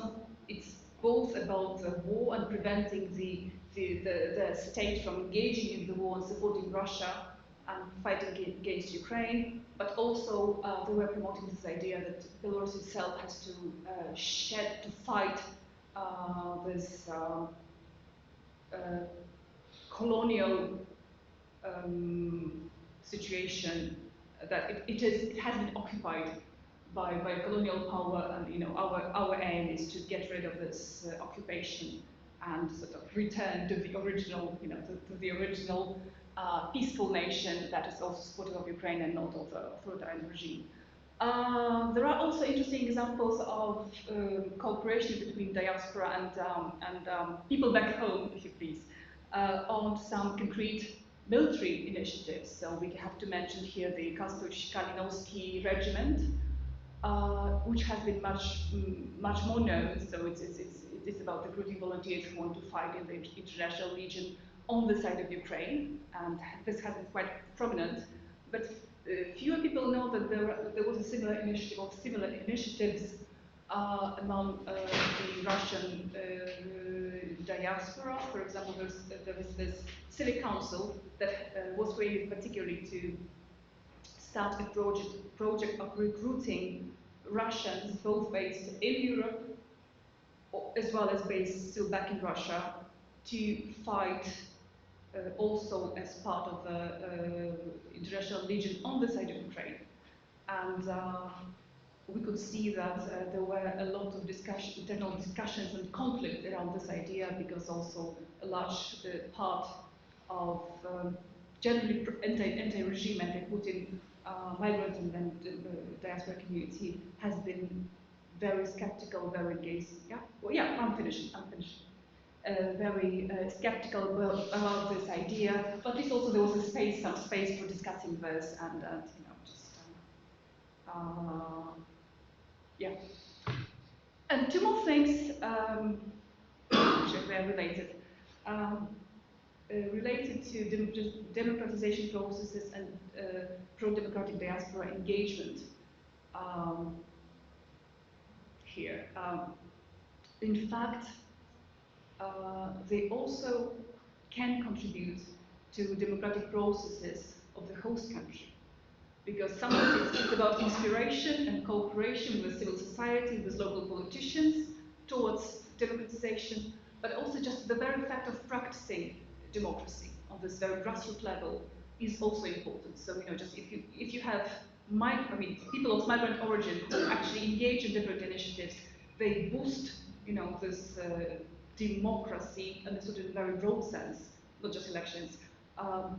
both about the war and preventing the state from engaging in the war and supporting Russia and fighting against Ukraine, but also they were promoting this idea that Belarus itself has to fight this colonial situation, that it has been occupied by colonial power, and our aim is to get rid of this occupation and sort of return to the original, to the original peaceful nation that is also supportive of Ukraine and not of the authoritarian regime. There are also interesting examples of cooperation between diaspora and people back home, if you please, on some concrete military initiatives. So we have to mention here the Gniazdowski regiment, which has been much more known. So it's about recruiting volunteers who want to fight in the international region on the side of Ukraine, and this has been quite prominent. But fewer people know that there was a similar initiative, or similar initiatives among the Russian diaspora. For example, there was this civic council that was created particularly to start a project of recruiting Russians, both based in Europe as well as based still back in Russia, to fight also as part of the international legion on the side of Ukraine. And we could see that there were a lot of internal discussions and conflict around this idea, because also a large part of generally anti-regime, anti-Putin migrant and diaspora community has been very skeptical, very against. I'm finished. Very skeptical about this idea, but this also there was some space for discussing this and And two more things which are very related. Related to democratization processes and pro-democratic diaspora engagement here. In fact, they also can contribute to democratic processes of the host country, because sometimes it's about inspiration and cooperation with civil society, with local politicians towards democratization, but also just the very fact of practicing democracy on this very grassroots level is also important. So just if you have people of migrant origin who actually engage in different initiatives, they boost this democracy in a sort of very broad sense, not just elections,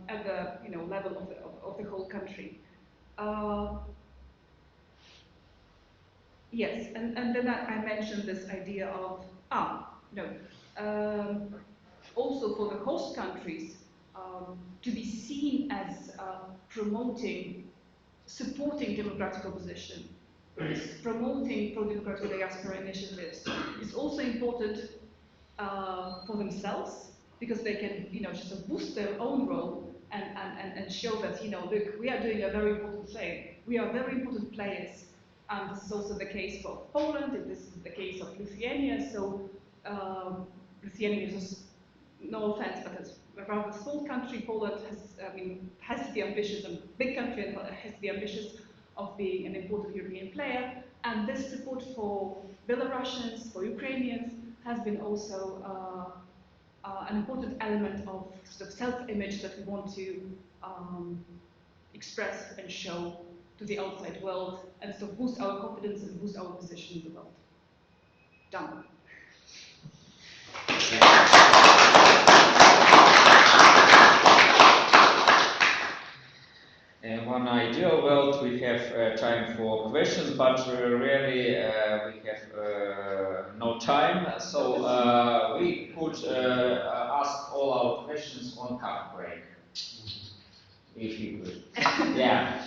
at the level of the whole country. Yes, and then I mentioned this idea of also for the host countries to be seen as supporting democratic opposition, promoting pro-democratic diaspora initiatives is also important for themselves, because they can just boost their own role and show that look, we are doing a very important thing. We are very important players, and this is also the case for Poland, and this is the case of Lithuania. So Lithuania is, no offense, but it's a rather small country. Poland has to be ambitious, and big country, and has to be ambitious of being an important European player. And this support for Belarusians, for Ukrainians, has been also an important element of sort of self-image that we want to express and show to the outside world, and sort of boost our confidence and boost our position in the world. Done. In one ideal world, we have time for questions, but really we have no time, so we could ask all our questions on coffee break, if you could. Yeah.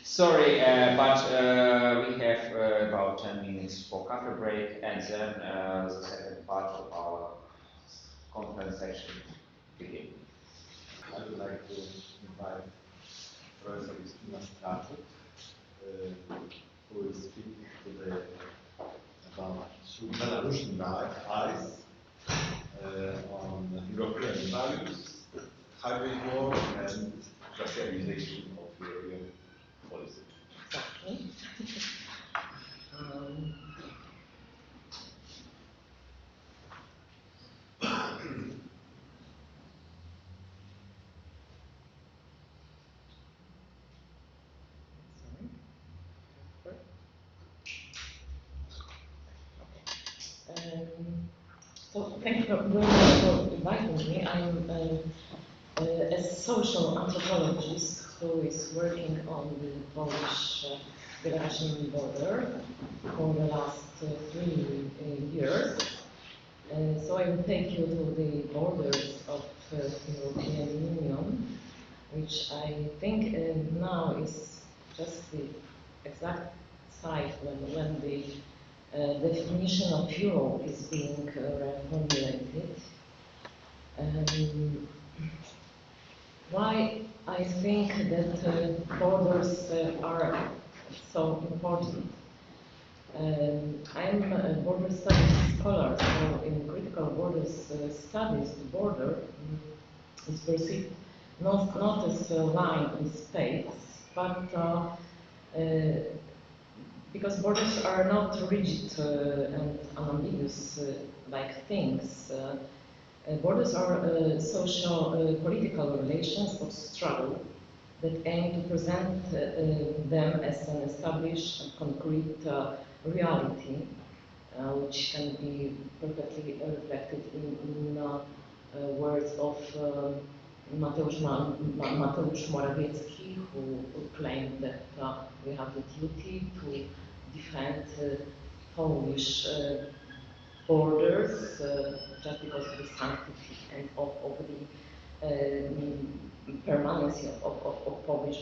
Sorry, but we have about 10 minutes for coffee break, and then the second part of our conference session begin. I would like to invite Professor Gniazdowski, who is speaking today about through Belarusian eyes on European values, hybrid war, and socialization of European policy. Exactly. So thank you very much for inviting me. I'm a social anthropologist who is working on the Polish-Belarusian border for the last 3 years. So I will take you to the borders of the European Union, which I think now is just the exact site when the definition of Europe is being reformulated. Why I think that borders are so important. I'm a border studies scholar, so in critical borders studies, the border is perceived not as a line in space, but because borders are not rigid and unambiguous like things. Borders are social political relations of struggle that aim to present them as an established and concrete reality, which can be perfectly reflected in words of Mateusz Morawiecki, who claimed that we have the duty to defend Polish borders just because of the sanctity and of the permanency of Polish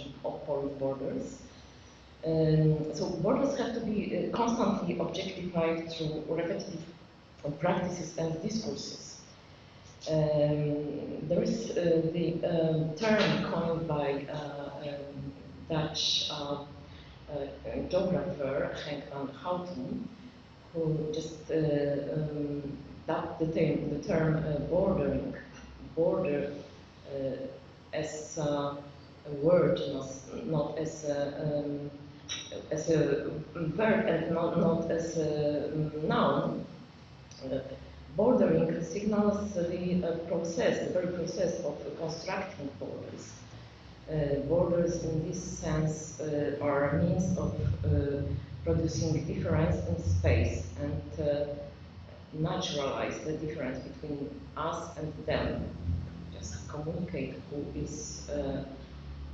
borders. So borders have to be constantly objectified through repetitive practices and discourses. There is the term coined by Dutch geographer Henk van Houten, who just dubbed the term border as a word, not as a verb and not as a noun. Bordering signals the very process of constructing borders. Borders in this sense are a means of producing difference in space and naturalize the difference between us and them. Just communicate who is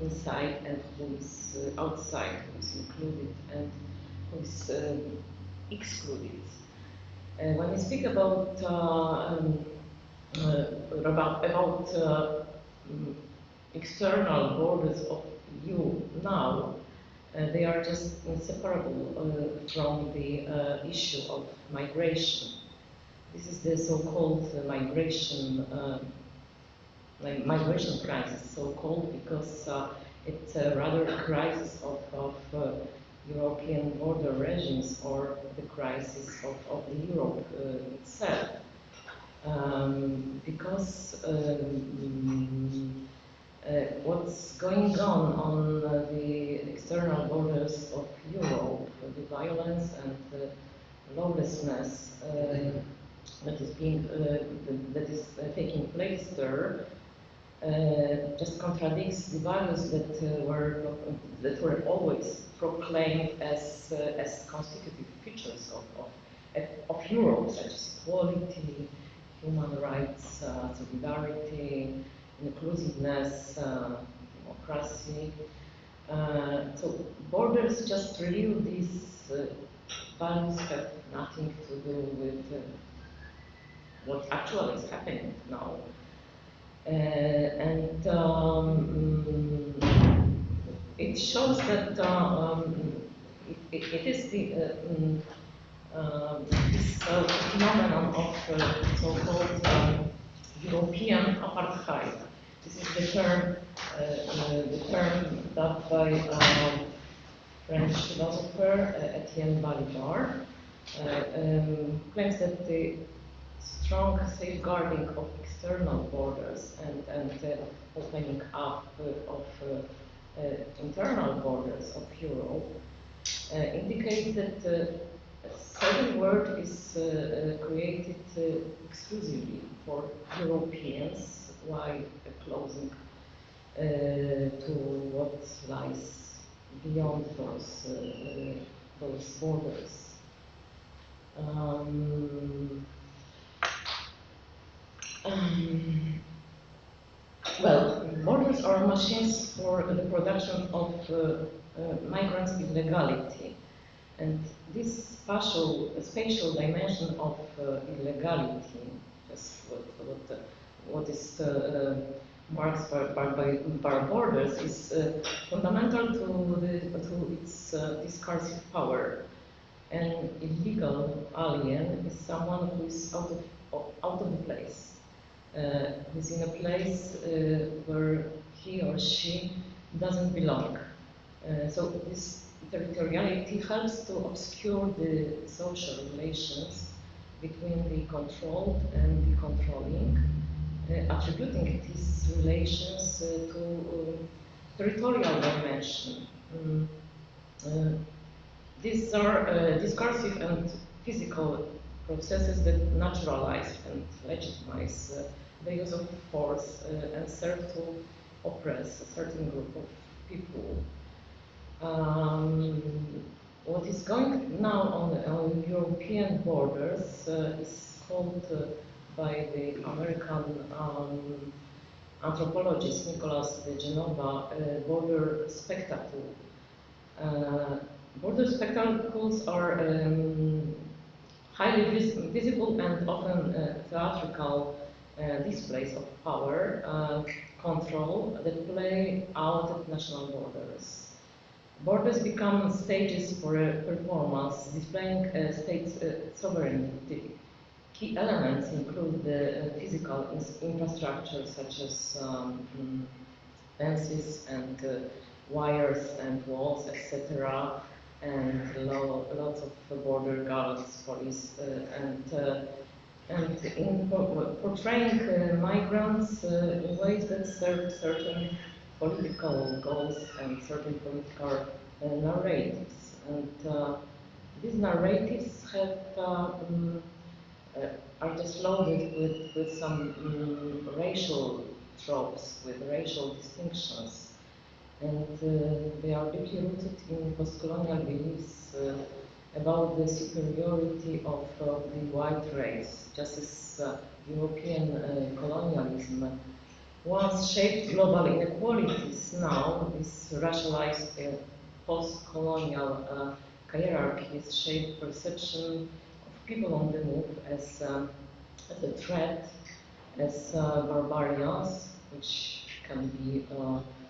inside and who is outside, who is included and who is excluded. When we speak about external borders of EU now, they are just inseparable from the issue of migration. This is the so-called migration crisis, so-called because it's rather a crisis of European border regimes or the crisis of Europe itself. Because what's going on the external borders of Europe, the violence and the lawlessness that is taking place there, just contradicts the values that were always proclaimed as constitutive features of Europe, such as equality, human rights, solidarity, inclusiveness, democracy. So borders just reveal these values have nothing to do with what actually is happening now. It shows that it is this phenomenon of so-called European apartheid. This is the term that by French philosopher Etienne Balibar claims that the strong safeguarding of external borders and opening up of internal borders of Europe indicates that a certain world is created exclusively for Europeans, while closing to what lies beyond those borders. Well, borders are machines for the production of migrants' illegality, and this spatial dimension of illegality, just what is marked by borders, is fundamental to its discursive power. An illegal alien is someone who is out of the place. Who's in a place where he or she doesn't belong. So this territoriality helps to obscure the social relations between the controlled and the controlling, attributing these relations to territorial dimension. These are discursive and physical processes that naturalize and legitimize the use of force and serve to oppress a certain group of people. What is going now on European borders is called by the American anthropologist Nicholas de Genova border spectacle. Border spectacles are highly visible and often theatrical displays of power, control that play out at national borders. Borders become stages for a performance displaying states' sovereignty. Key elements include the physical infrastructure such as fences and wires and walls, etc., and lots of border guards, police, and in portraying migrants in ways that serve certain political goals and certain political narratives. And these narratives are just loaded with some racial tropes, with racial distinctions. And they are deeply rooted in post-colonial beliefs about the superiority of the white race, just as European colonialism once shaped global inequalities. Now, this racialized post-colonial hierarchies shape perception of people on the move as a threat, as barbarians, which can be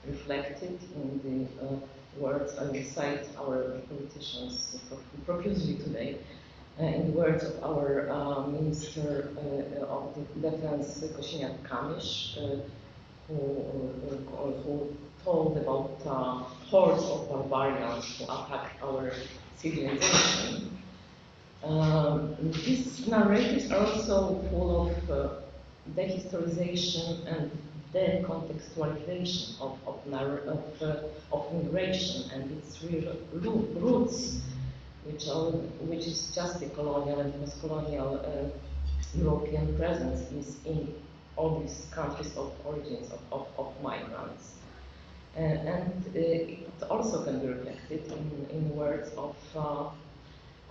reflected in the words I will cite our politicians profusely today, in the words of our Minister of Defense, Kosiniak-Kamysz, who told about hordes of barbarians who attack our civilization. These narratives are also full of dehistorization and decontextualization of migration and its real roots, which is just the colonial and post-colonial European presence is in all these countries of origins of migrants. And it also can be reflected in words of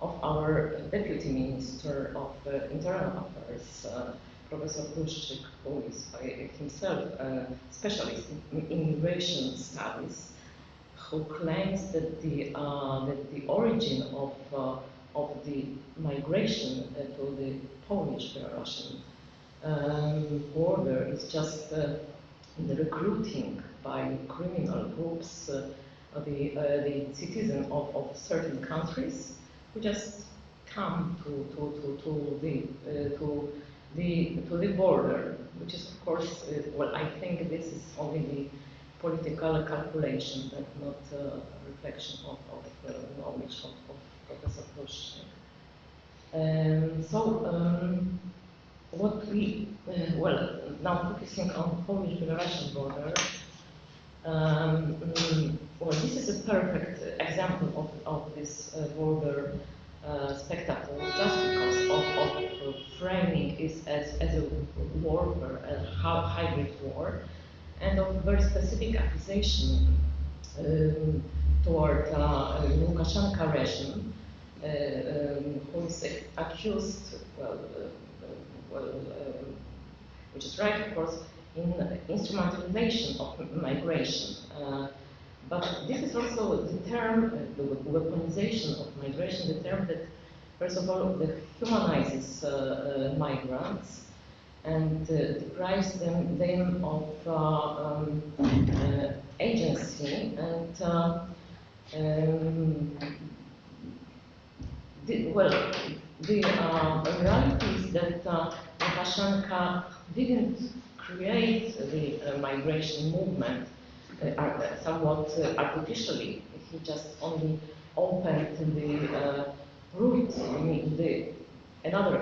our Deputy Minister of Internal Affairs, Professor Bluszczyk, who is himself a specialist in immigration studies, who claims that the origin of the migration to the Polish-Belarusian border is just the recruiting by criminal groups the citizens of certain countries who just come to the border, which is of course well, I think this is only the political calculation, but not a reflection of knowledge of Professor Pruszczyk. What we, well, now focusing on Polish-Belarusian border, well, this is a perfect example of this border spectacle, just because of framing it as a warfare, a hybrid war, and of very specific accusation toward Lukashenko regime, who is accused, which is right, of course, in instrumentalization of migration. But this is also the term, the weaponization of migration, the term that, first of all, that humanizes migrants and deprives them of agency and the reality is that Lukashenko didn't create the migration movement somewhat artificially. He just only opened the route, I mean, another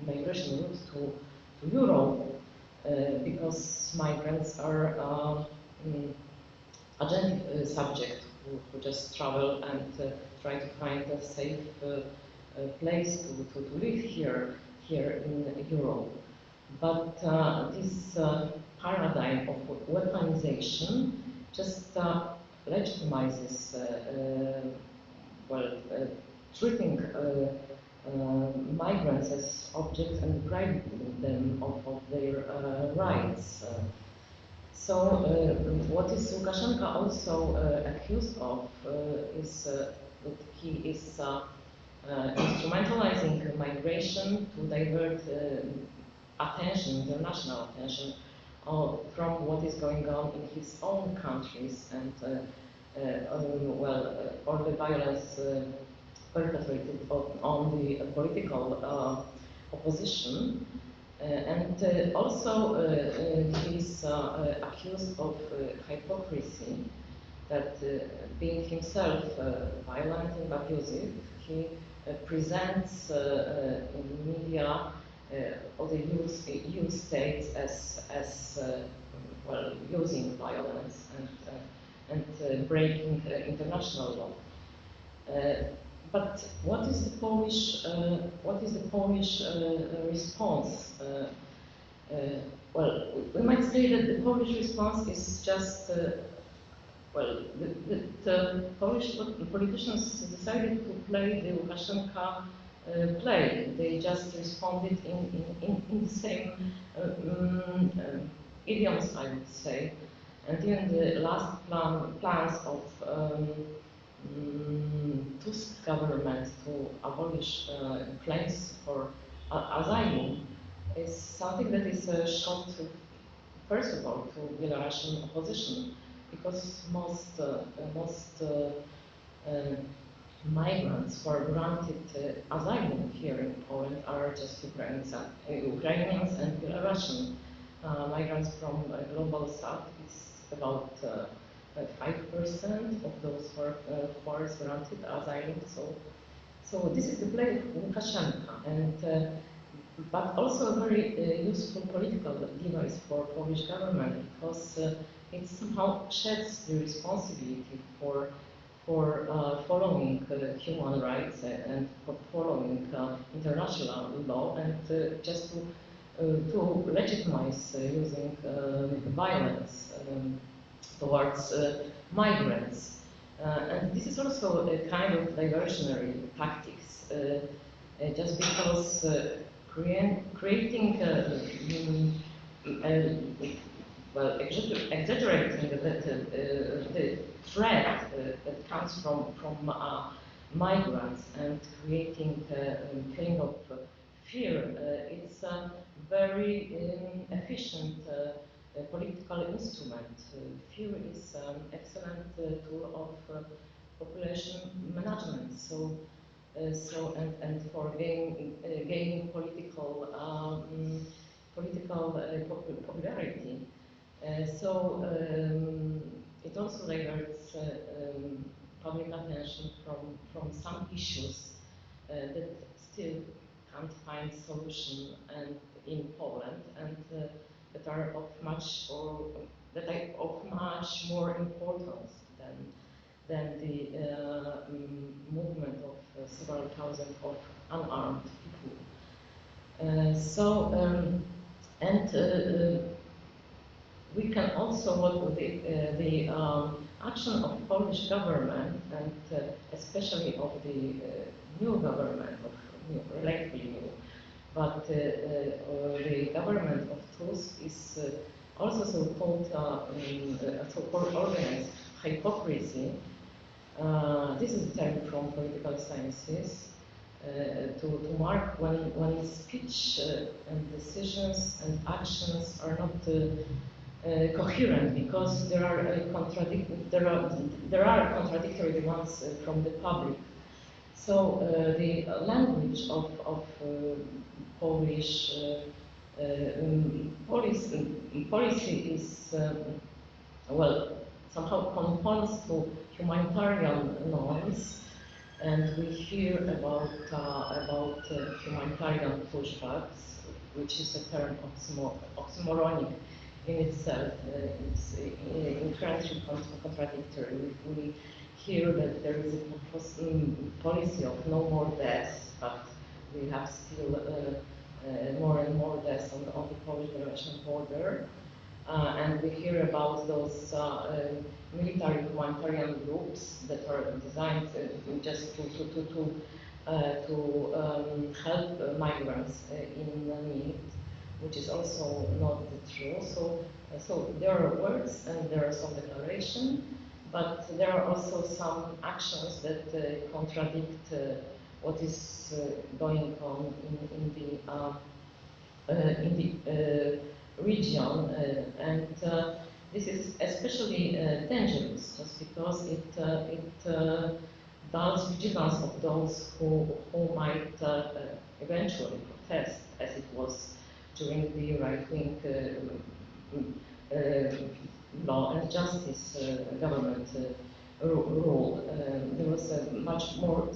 migration route to Europe, because migrants are agentic subject who just travel and try to find a safe place to live here in Europe. But this paradigm of weaponization just legitimizes treating migrants as objects and depriving them of their rights. What is Lukashenko also accused of is that he is instrumentalizing migration to divert attention, international attention, from what is going on in his own countries and all the violence perpetrated on the political opposition. And also he is accused of hypocrisy, that being himself violent and abusive, he presents in media all the EU states as using violence and breaking international law. But what is the Polish response? Well, we might say that the Polish response is just the Polish politicians decided to play the Lukashenko play. They just responded in the same idioms, I would say. And in the last plans of Tusk government to abolish claims for asylum is something that is shocked, first of all, to Belarusian opposition, because most migrants who are granted asylum here in Poland are just Ukrainians and Belarusian. Migrants from global south is about 5% of those who are granted asylum. So this is the play of Lukashenko, and but also a very useful political device for Polish government, because it somehow sheds the responsibility for following human rights and for following international law, and just to legitimize using violence towards migrants. And this is also a kind of diversionary tactics, just because creating exaggerating the threat that comes from migrants and creating a feeling of fear, it's very efficient political instrument. Fear is an excellent tool of population management. So for gaining political popularity. It also diverts public attention from some issues that still can't find solution and in Poland and that are of much more importance than the movement of several thousand of unarmed people. We can also look at the action of Polish government and especially of the new government, relatively new, but the government of Tusk is also so-called organized hypocrisy. This is a term from political sciences. To mark when speech and decisions and actions are not coherent because there are contradictory demands from the public. So the language of Polish policy is somehow conforms to humanitarian norms. And we hear about humanitarian pushbacks, which is a term oxymoronic in itself. It's inherently contradictory. We hear that there is a policy of no more deaths, but we have still more and more deaths on the Polish-Belarusian border. And we hear about those military humanitarian groups that are designed just to help migrants in need, which is also not true. So there are words and there are some declarations, but there are also some actions that contradict what is going on in the region, and this is especially dangerous just because it dulls vigilance of those who might eventually protest, as it was during the right-wing law and justice government rule. There was a much more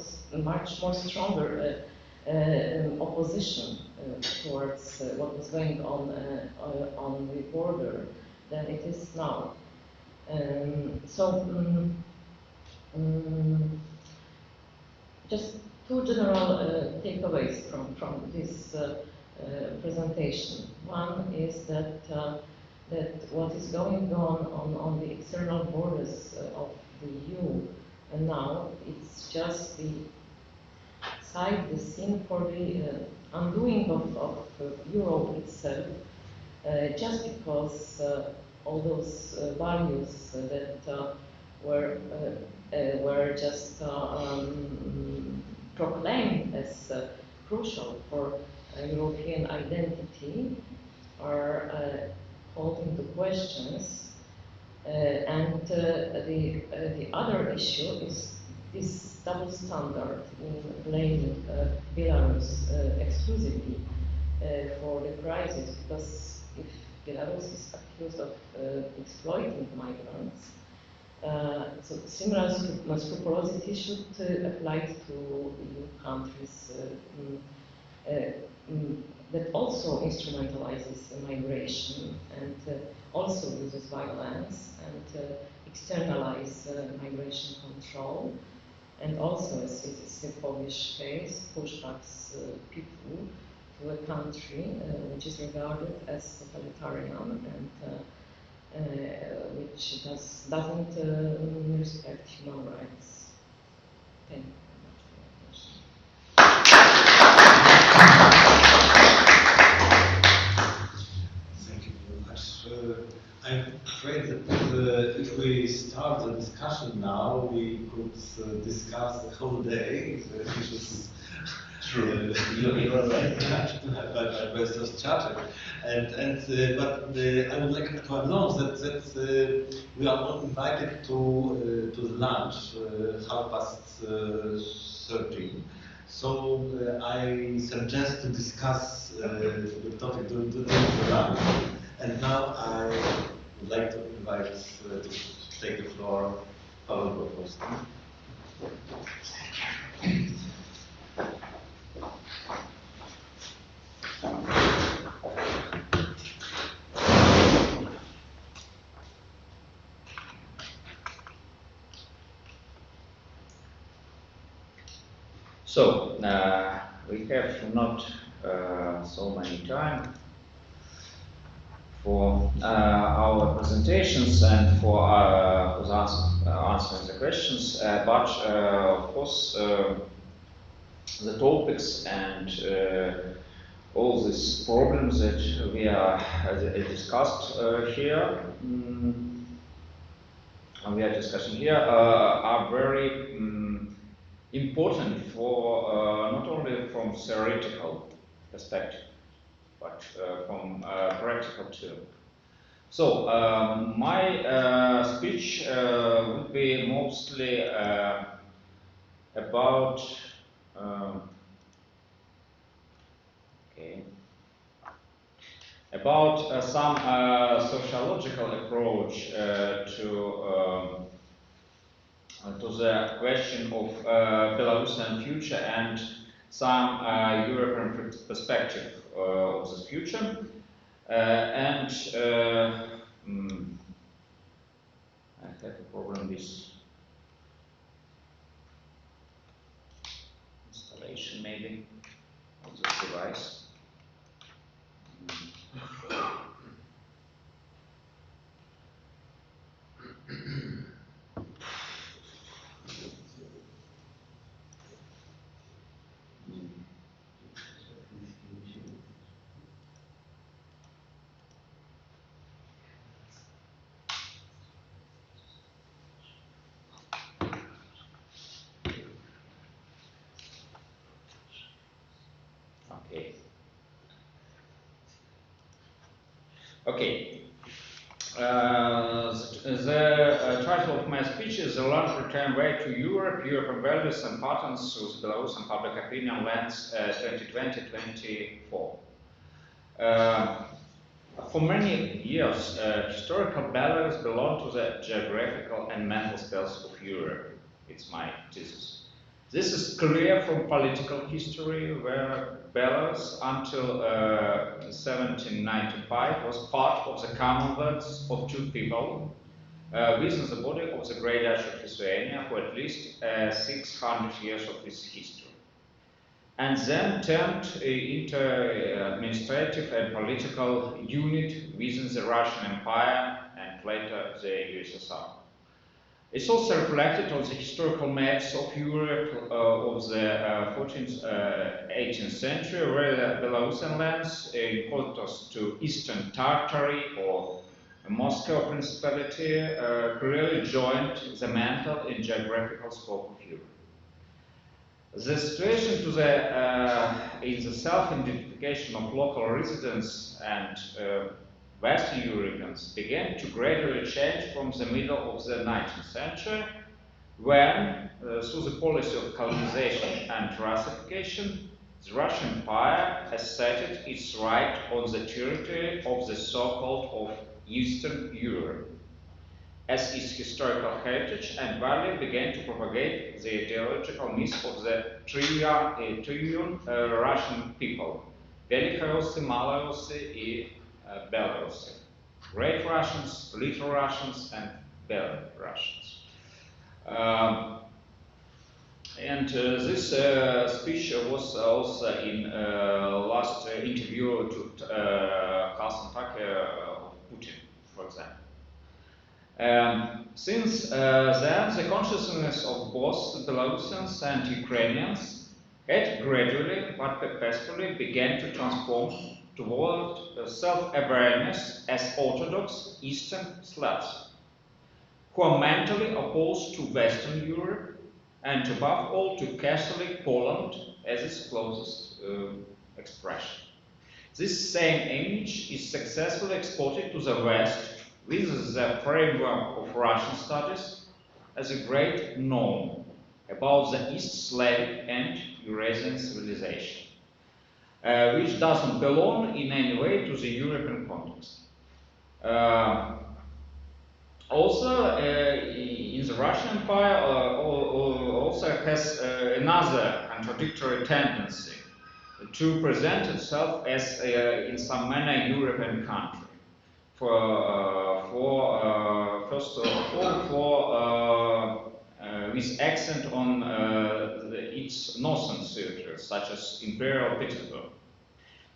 stronger opposition towards what was going on the border than it is now. Just two general takeaways from this presentation. One is that what is going on the external borders of the EU and now it's just the scene for the undoing of Europe itself, just because all those values that were just proclaimed as crucial for European identity are called into questions. And the other issue is this double standard in blaming Belarus exclusively for the crisis, because if Belarus is accused of exploiting migrants, so similar scrupulosity should apply to EU countries that also instrumentalizes migration and also uses violence and externalize migration control, and also, as it is the Polish case, pushbacks people to a country which is regarded as totalitarian and which doesn't respect human rights. Thank you very much for your attention. Thank you very much. I'm afraid that if we start the discussion now, we could discuss the whole day, which is true. You're right. questions started. But I would like to announce that we are not invited to the lunch 13:30. So I suggest to discuss the topic during the lunch. And now I would like to invite to take the floor Pavel Barkouski. So, we have not so many time for our presentations and for answering the questions, but of course the topics and all these problems that we are discussed here, are very important for not only from theoretical perspective, but from practical too. So my speech would be mostly about some sociological approach to the question of Belarusian future and some European perspective of the future. I have a problem with installation maybe of this device. Okay. The title of my speech is "The Long Return Way to Europe, European Values and Patterns through the Belarusian Public Opinion Lens 2020-24. For many years, historical Belarus belonged to the geographical and mental space of Europe. It's my thesis. This is clear from political history, where Belarus, until 1795, was part of the Commonwealth of two people within the body of the Great Duchy of Lithuania for at least 600 years of its history, and then turned into administrative and political unit within the Russian Empire and later the USSR. It's also reflected on the historical maps of Europe of the 14th, 18th century, where the Belarusian lands, in contrast to Eastern Tartary or Moscow Principality, clearly joined the mental and geographical scope of Europe. The situation to the, in the self-identification of local residents and Western Europeans began to gradually change from the middle of the 19th century, when, through the policy of colonization and Russification, the Russian Empire asserted its right on the territory of the so-called of Eastern Europe, as its historical heritage and value began to propagate the ideological myth of the trillion Russian people, Великороссы, Малороссы и Belarusi, Great Russians, Little Russians, and Belarusians. This speech was also in last interview to Carlson Tucker of Putin, for example. Since then, the consciousness of both Belarusians and Ukrainians had gradually but purposefully began to transform toward self-awareness as Orthodox Eastern Slavs, who are mentally opposed to Western Europe and above all to Catholic Poland as its closest expression. This same image is successfully exported to the West with the framework of Russian studies as a great norm about the East Slavic and Eurasian civilization, which doesn't belong in any way to the European context. Also, in the Russian Empire, also has another contradictory tendency to present itself as, in some manner, European country. First of all, with accent on its northern territories, such as Imperial Petersburg.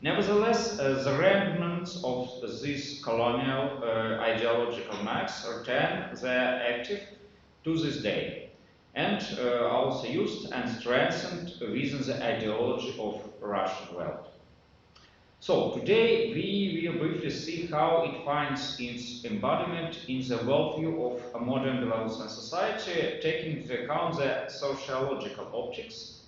Nevertheless, the remnants of this colonial ideological mass retain their active to this day, and are also used and strengthened within the ideology of Russian world. So today we will briefly see how it finds its embodiment in the worldview of a modern Belarusian society, taking into account the sociological optics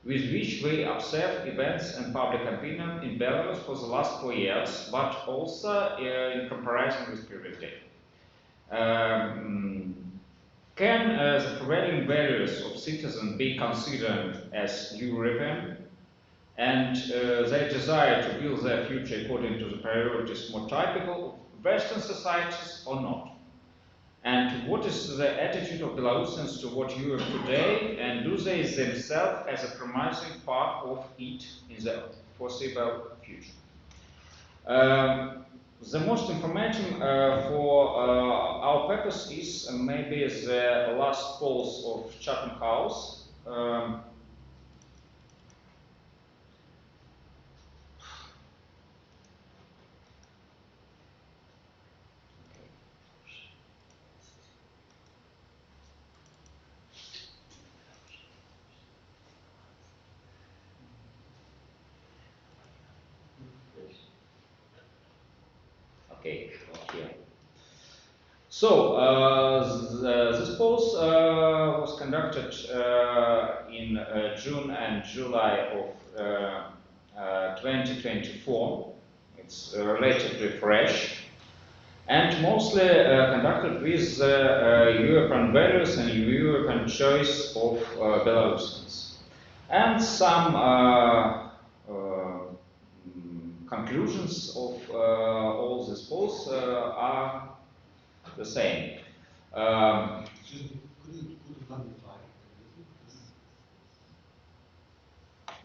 with which we observe events and public opinion in Belarus for the last 4 years, but also in comparison with previous data. Can the prevailing values of citizens be considered as European, and their desire to build their future according to the priorities more typical of Western societies or not? And what is the attitude of Belarusians toward Europe today, and do they themselves as a promising part of it in the foreseeable future? The most informative for our purpose is maybe the last polls of Chatham House. Okay, here. So, this polls was conducted in June and July of 2024. It's relatively fresh, and mostly conducted with European values and European choice of Belarusians. And some conclusions of all these polls are the same. Excuse me, could you quantify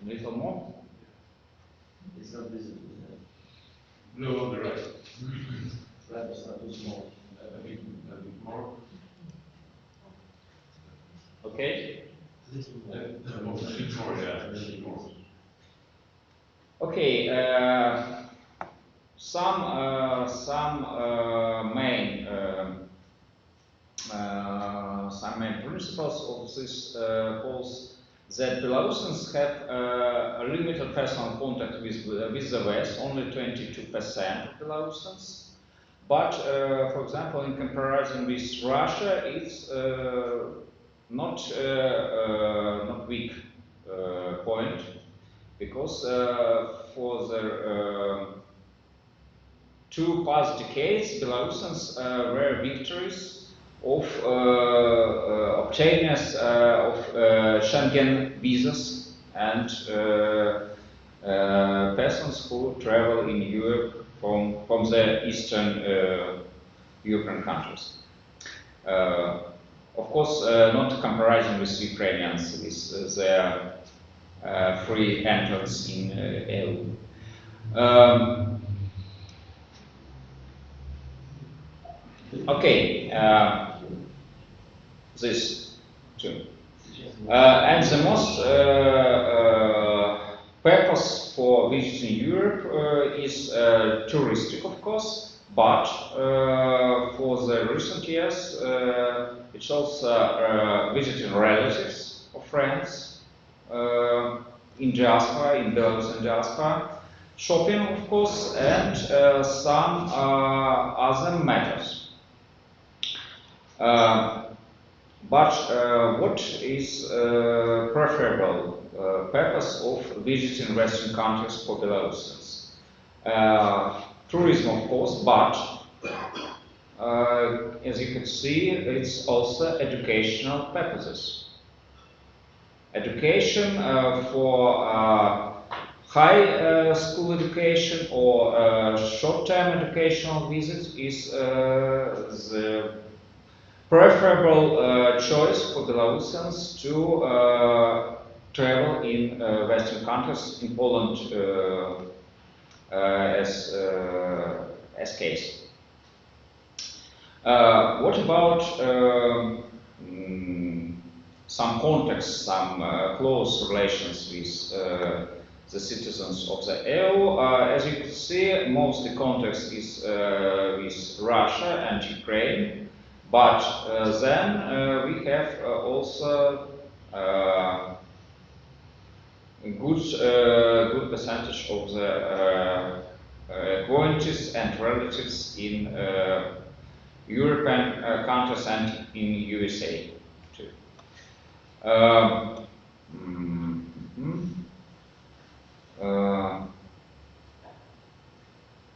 A little more? It's not visible. No, on the right. That is not too small. A bit more. Okay. A bit more, yeah. A bit more. Okay. Some main principles of this polls that Belarusians have a limited personal contact with the West, only 22% of Belarusians. But, for example, in comparison with Russia, it's not weak point, because for the 2 past decades, Belarusians were victories of obtainers of Schengen visas and persons who travel in Europe from the Eastern European countries. Of course, not comparison with Ukrainians with their free entrance in EU. Okay, this too. And the most purpose for visiting Europe is touristic, of course, but for the recent years, it's also visiting relatives or friends in diaspora, in Belarusian diaspora, shopping, of course, and some other matters. But what is preferable purpose of visiting Western countries for Belarusians? tourism, of course, but as you can see, it's also educational purposes. Education for high school education or short-term educational visits is the preferable choice for Belarusians to travel in Western countries, in Poland as case. What about some context, some close relations with the citizens of the EU? As you can see, mostly context is with Russia and Ukraine, but then we have also a good percentage of the acquaintances and relatives in European countries and in USA too.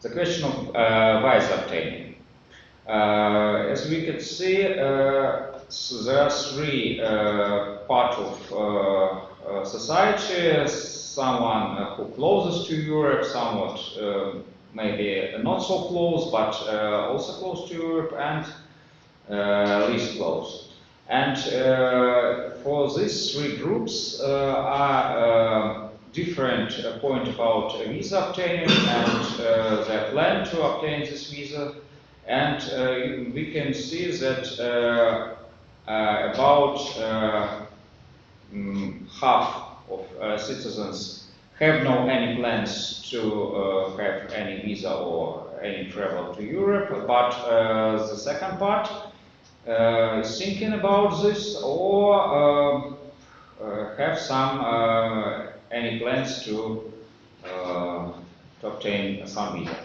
The question of visa obtaining. As we can see, so there are three parts of society. Someone who closest to Europe, somewhat maybe not so close, but also close to Europe, and least close. And for these three groups are different point about visa obtaining and their plan to obtain this visa. And we can see that about half of citizens have no any plans to have any visa or any travel to Europe, but the second part is thinking about this or have some any plans to obtain some visa.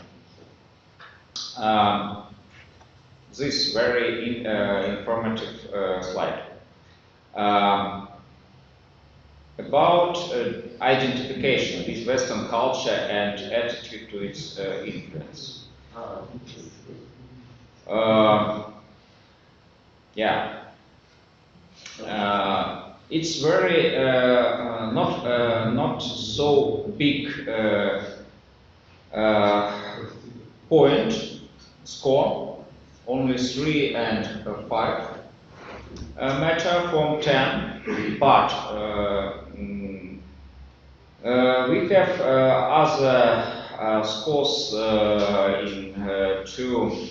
This very informative slide. About identification with Western culture and attitude to its influence. It's very not so big point score, only 3 and 5 matter from 10, but we have other scores in 2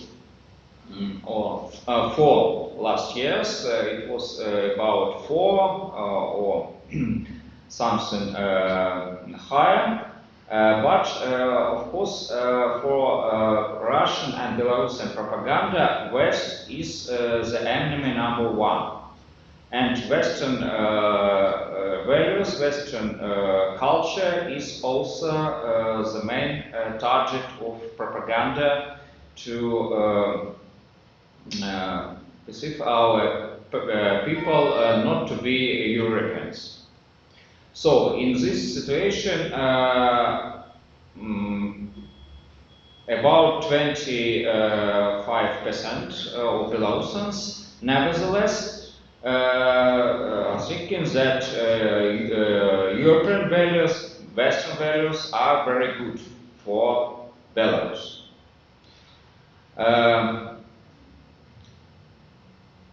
or 4 last years. It was about 4 or something higher. But of course, for Russian and Belarusian propaganda, West is the enemy number 1. And Western values, Western culture is also the main target of propaganda to perceive our people not to be Europeans. So in this situation, about 25% of Belarusians, nevertheless, thinking that European values, Western values are very good for Belarus.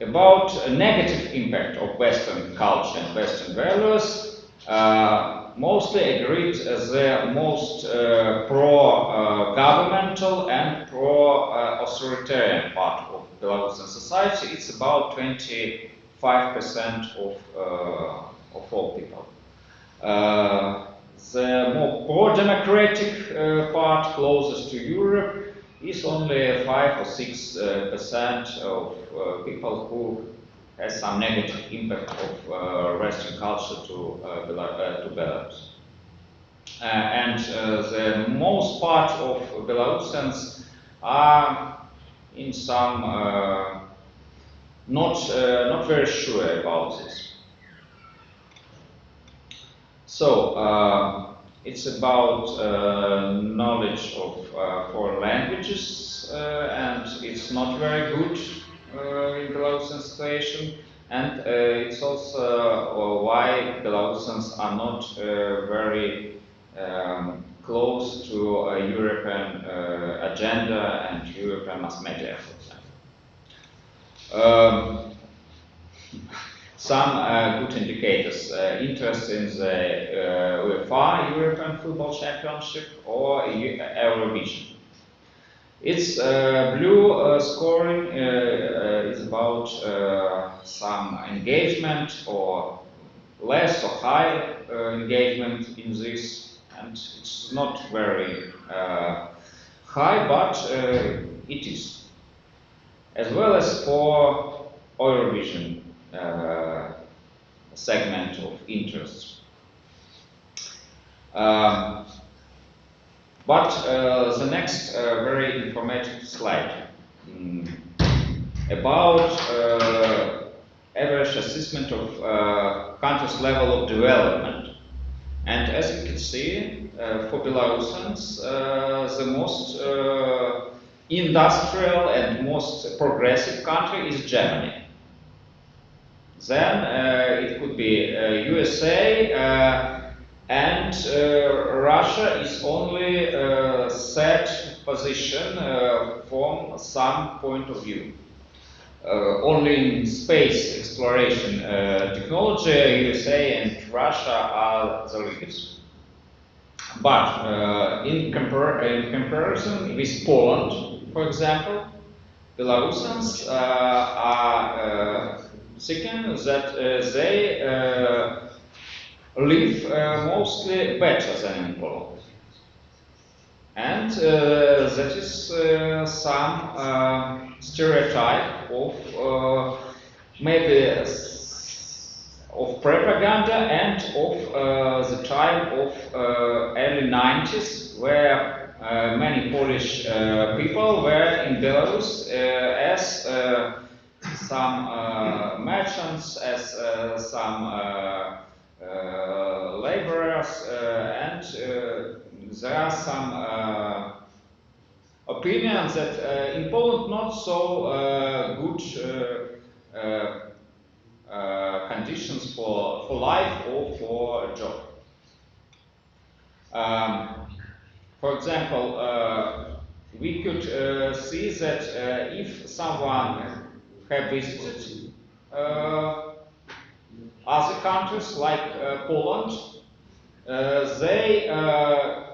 About a negative impact of Western culture and Western values, mostly agreed as the most pro-governmental and pro-authoritarian part of Belarusian society. It's about 25% of all people. The more pro-democratic part, closest to Europe, is only 5 or 6% of people who has some negative impact of Western culture to Belarus. And the most part of Belarusians are in some not very sure about this. So It's about knowledge of foreign languages, and it's not very good in Belarusian situation. And it's also why Belarusians are not very close to a European agenda and European mass media, for example. Some good indicators: interest in the UEFA European Football Championship or Eurovision. Its blue scoring is about some engagement or less or high engagement in this, and it's not very high, but it is. As well as for Eurovision segment of interest. But the next very informative slide about average assessment of country's level of development. And as you can see, for Belarusians, the most industrial and most progressive country is Germany. Then it could be USA, and Russia is only third position from some point of view. Only in space exploration technology, USA and Russia are the leaders. But in comparison with Poland, for example, Belarusians are thinking that they live mostly better than in Poland. And that is some stereotype of maybe of propaganda and of the time of early 90s, where many Polish people were in Belarus as some merchants, as some laborers, and there are some opinions that in Poland not so good conditions for life or for a job. For example, we could see that if someone have visited other countries like Poland, they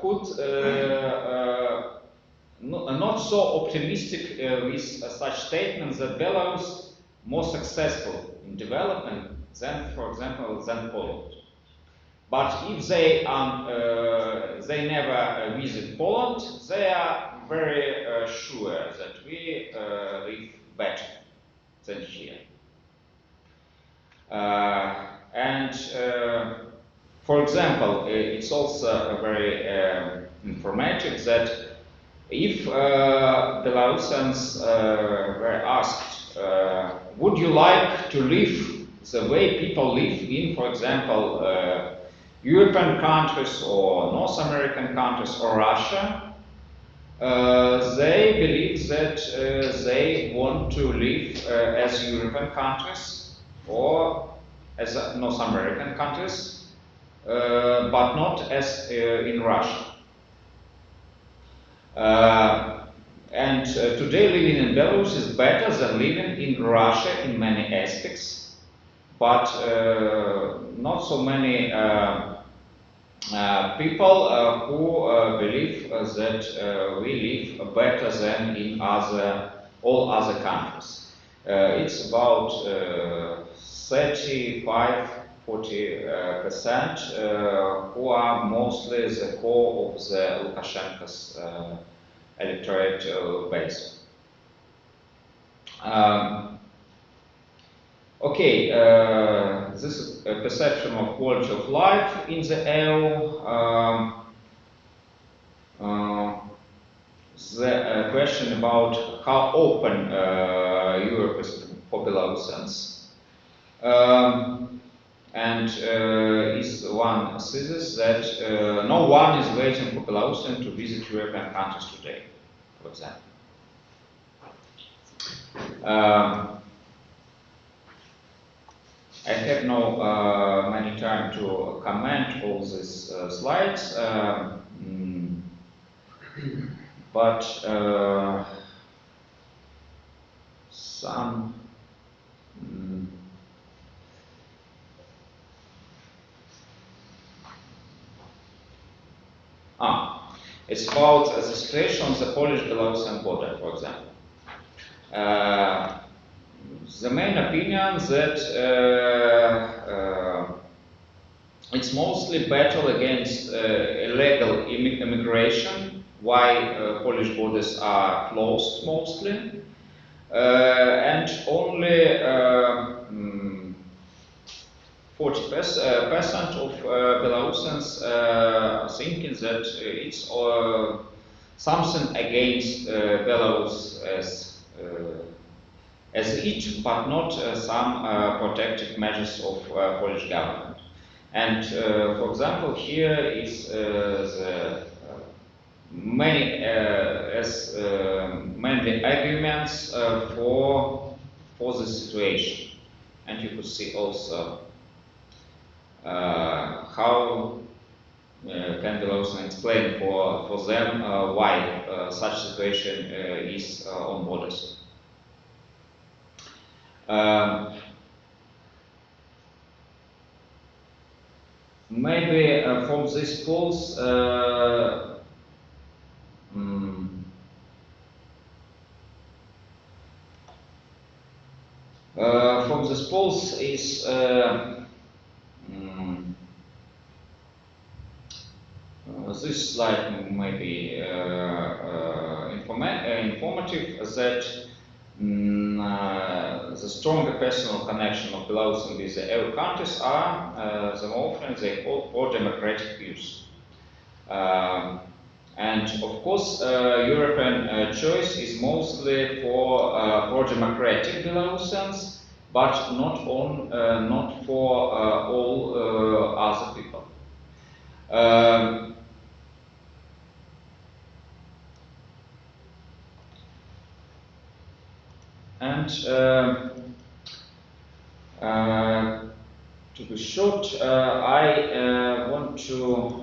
could not so optimistic with such statements that Belarus more successful in development than, for example, than Poland. But if they never visit Poland, they are very sure that we live better than here. For example, it's also very informative that if Belarusians were asked, would you like to live the way people live in, for example, European countries or North American countries or Russia, they believe that they want to live as European countries or as North American countries, but not as in Russia. Today living in Belarus is better than living in Russia in many aspects, but not so many people who believe that we live better than in all other countries. It's about 35–40% who are mostly the core of the Lukashenko's electorate base. Okay, this is a perception of quality of life in the EU. The question about how open Europe is for Belarusians. and is one thesis that no one is waiting for Belarusian to visit European countries today, for example. I have no many time to comment all these slides, but some it's about the situation on the Polish-Belarusian border, for example. The main opinion that it's mostly battle against illegal immigration, why Polish borders are closed mostly, and only 40% of Belarusians are thinking that it's something against Belarus as it, but not some protective measures of Polish government. And for example, here is the many mainly arguments for the situation, and you could see also how can Belarusian explain for them why such situation is on borders. Maybe from these polls, from these polls is this slide may be informative that the stronger personal connection of Belarus with the EU countries are the more often they hold pro-democratic views. And of course, European choice is mostly for pro-democratic Belarusians, but not for all other people. And to be short, I want to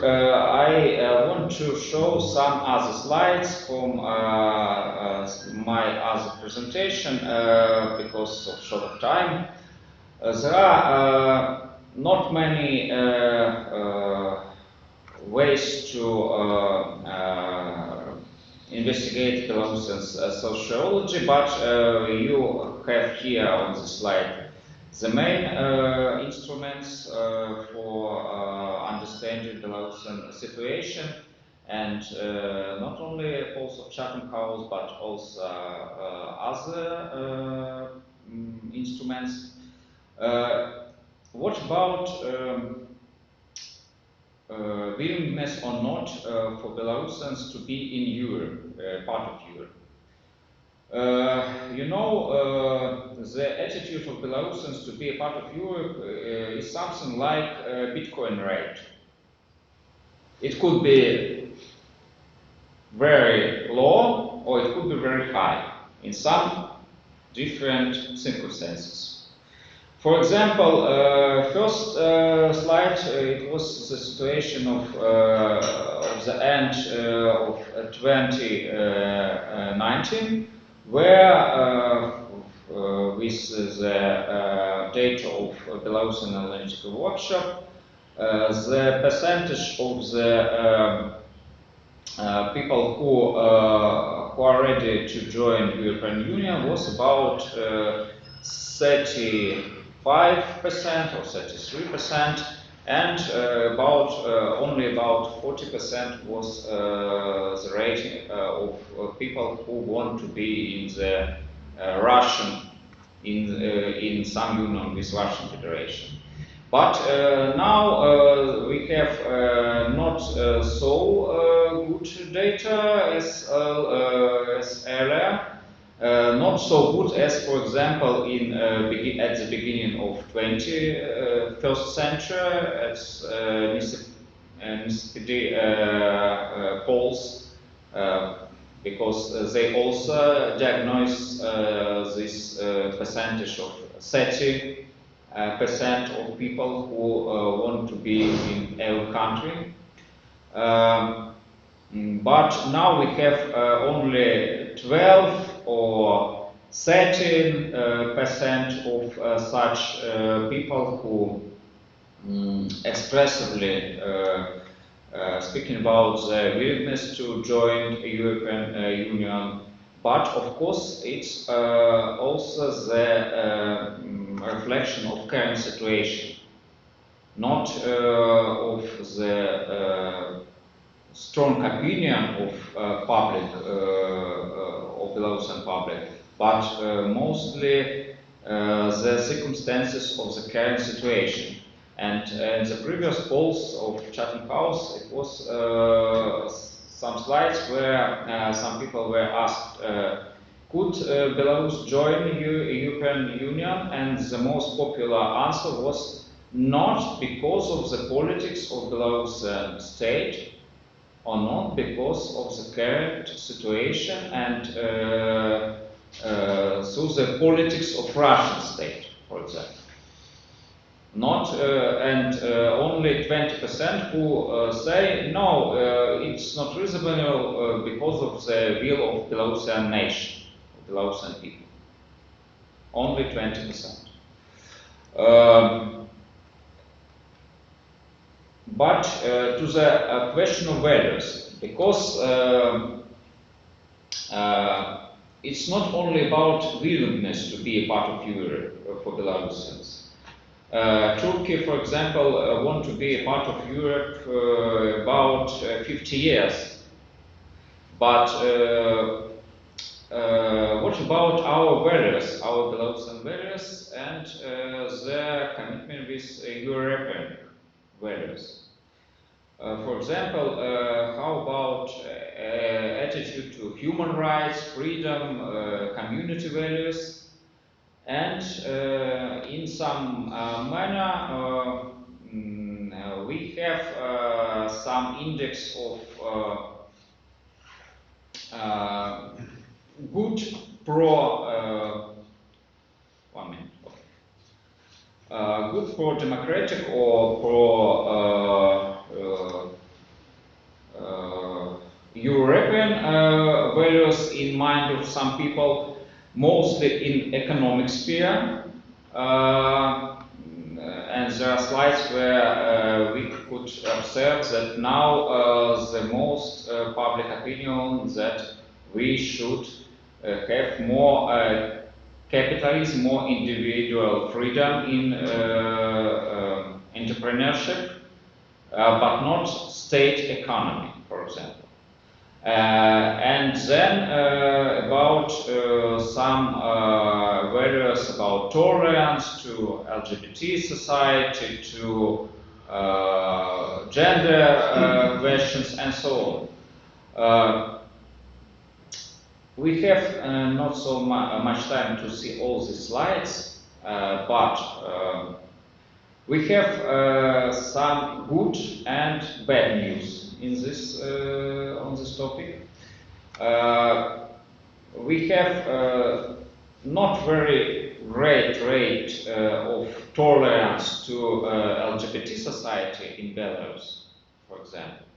I want to show some other slides from my other presentation because of short of time. There are not many ways to investigate Belarusian sociology, but you have here on the slide the main instruments for understanding Belarusian situation, and not only polls of Chatham House, but also other instruments. What about willingness or not for Belarusians to be in Europe, part of Europe? You know, the attitude of Belarusians to be a part of Europe is something like Bitcoin rate. It could be very low or it could be very high in some different circumstances. For example, first slide, it was the situation of the end of 2019, where with the data of Belarusian Analytical Workshop, the percentage of the people who are ready to join the European Union was about 35% or 33%, and only about 40% was the rating of people who want to be in the Russian, in some union with Russian Federation. But now we have not so good data as earlier. Not so good as, for example, at the beginning of 21st century, as Mississippi polls, because they also diagnose this percentage of 30% of people who want to be in our country. But now we have only 12 or 13% of such people who expressively speaking about the willingness to join the European Union. But of course, it's also the reflection of current situation, not of the strong opinion of public, of Belarusian public, but mostly the circumstances of the current situation. And in the previous polls of Chatham House, it was some slides where some people were asked, could Belarus join the European Union? And the most popular answer was not because of the politics of Belarusian state, or not because of the current situation and through the politics of Russian state, for example. Not and only 20% who say no, it's not reasonable because of the will of Belarusian nation, of Belarusian people. Only 20%. But to the question of values, because it's not only about willingness to be a part of Europe for Belarusians. Turkey, for example, want to be a part of Europe about 50 years. But what about our values, our Belarusian values, and their commitment with European values? For example, how about attitude to human rights, freedom, community values? And in some manner, we have some index of good good pro-democratic or pro-European values in mind of some people, mostly in economic sphere. And there are slides where we could observe that now the most public opinion that we should have more capitalism, more individual freedom in entrepreneurship, but not state economy, for example. And then about some values about tolerance to LGBT society, to gender questions, and so on. We have not so much time to see all these slides, but we have some good and bad news in this on this topic. We have not very great rate of tolerance to LGBT society in Belarus, for example.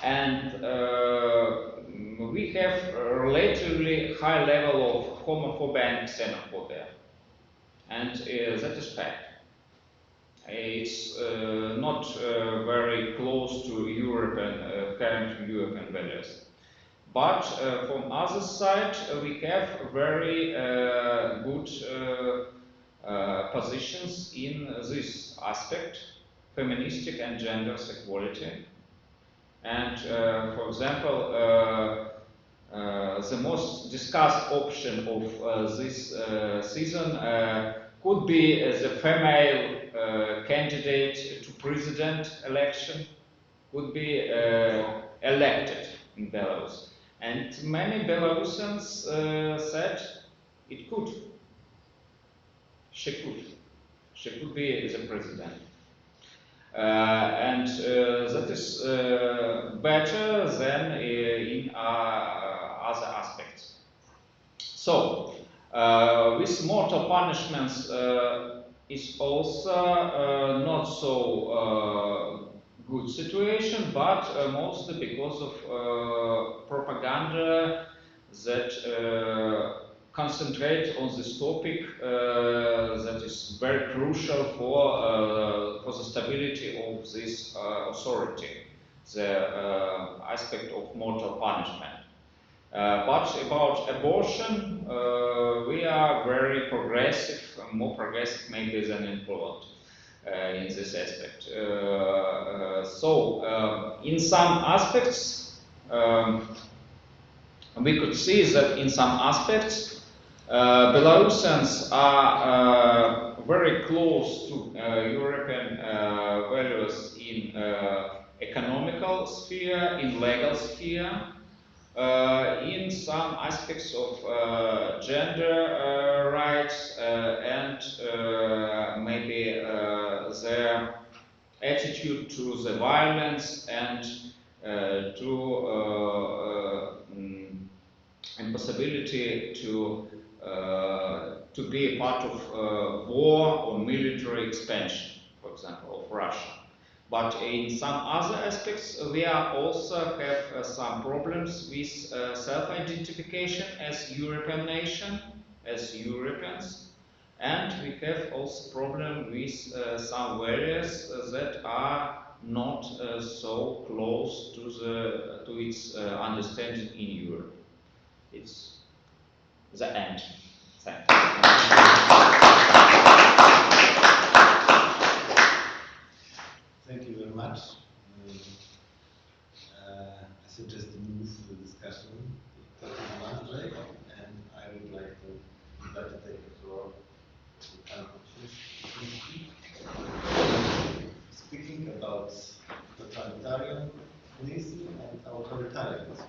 And we have a relatively high level of homophobia and xenophobia. And that is fact. It's not very close to European, current European values. But from other side, we have very good positions in this aspect, feministic and gender equality. And for example, the most discussed option of this season could be the female candidate to president election would be elected in Belarus. And many Belarusians said it could. She could be the president. And that is better than in other aspects. So, with mortal punishments is also not so good situation, but mostly because of propaganda that concentrate on this topic that is very crucial for the stability of this authority, the aspect of mortal punishment. But about abortion, we are very progressive, more progressive maybe than in Poland in this aspect. So, in some aspects, we could see that in some aspects, Belarusians are very close to European values in economical sphere, in legal sphere, in some aspects of gender rights and maybe their attitude to the violence and to impossibility to be a part of war or military expansion, for example, of Russia. But in some other aspects, we are also have some problems with self-identification as European nation, as Europeans, and we have also problem with some values that are not so close to its understanding in Europe. It's the end. Thank you. Thank you very much. I suggest to move to the discussion to Andrzej, and I would like to take the floor to speaking about totalitarianism and authoritarianism.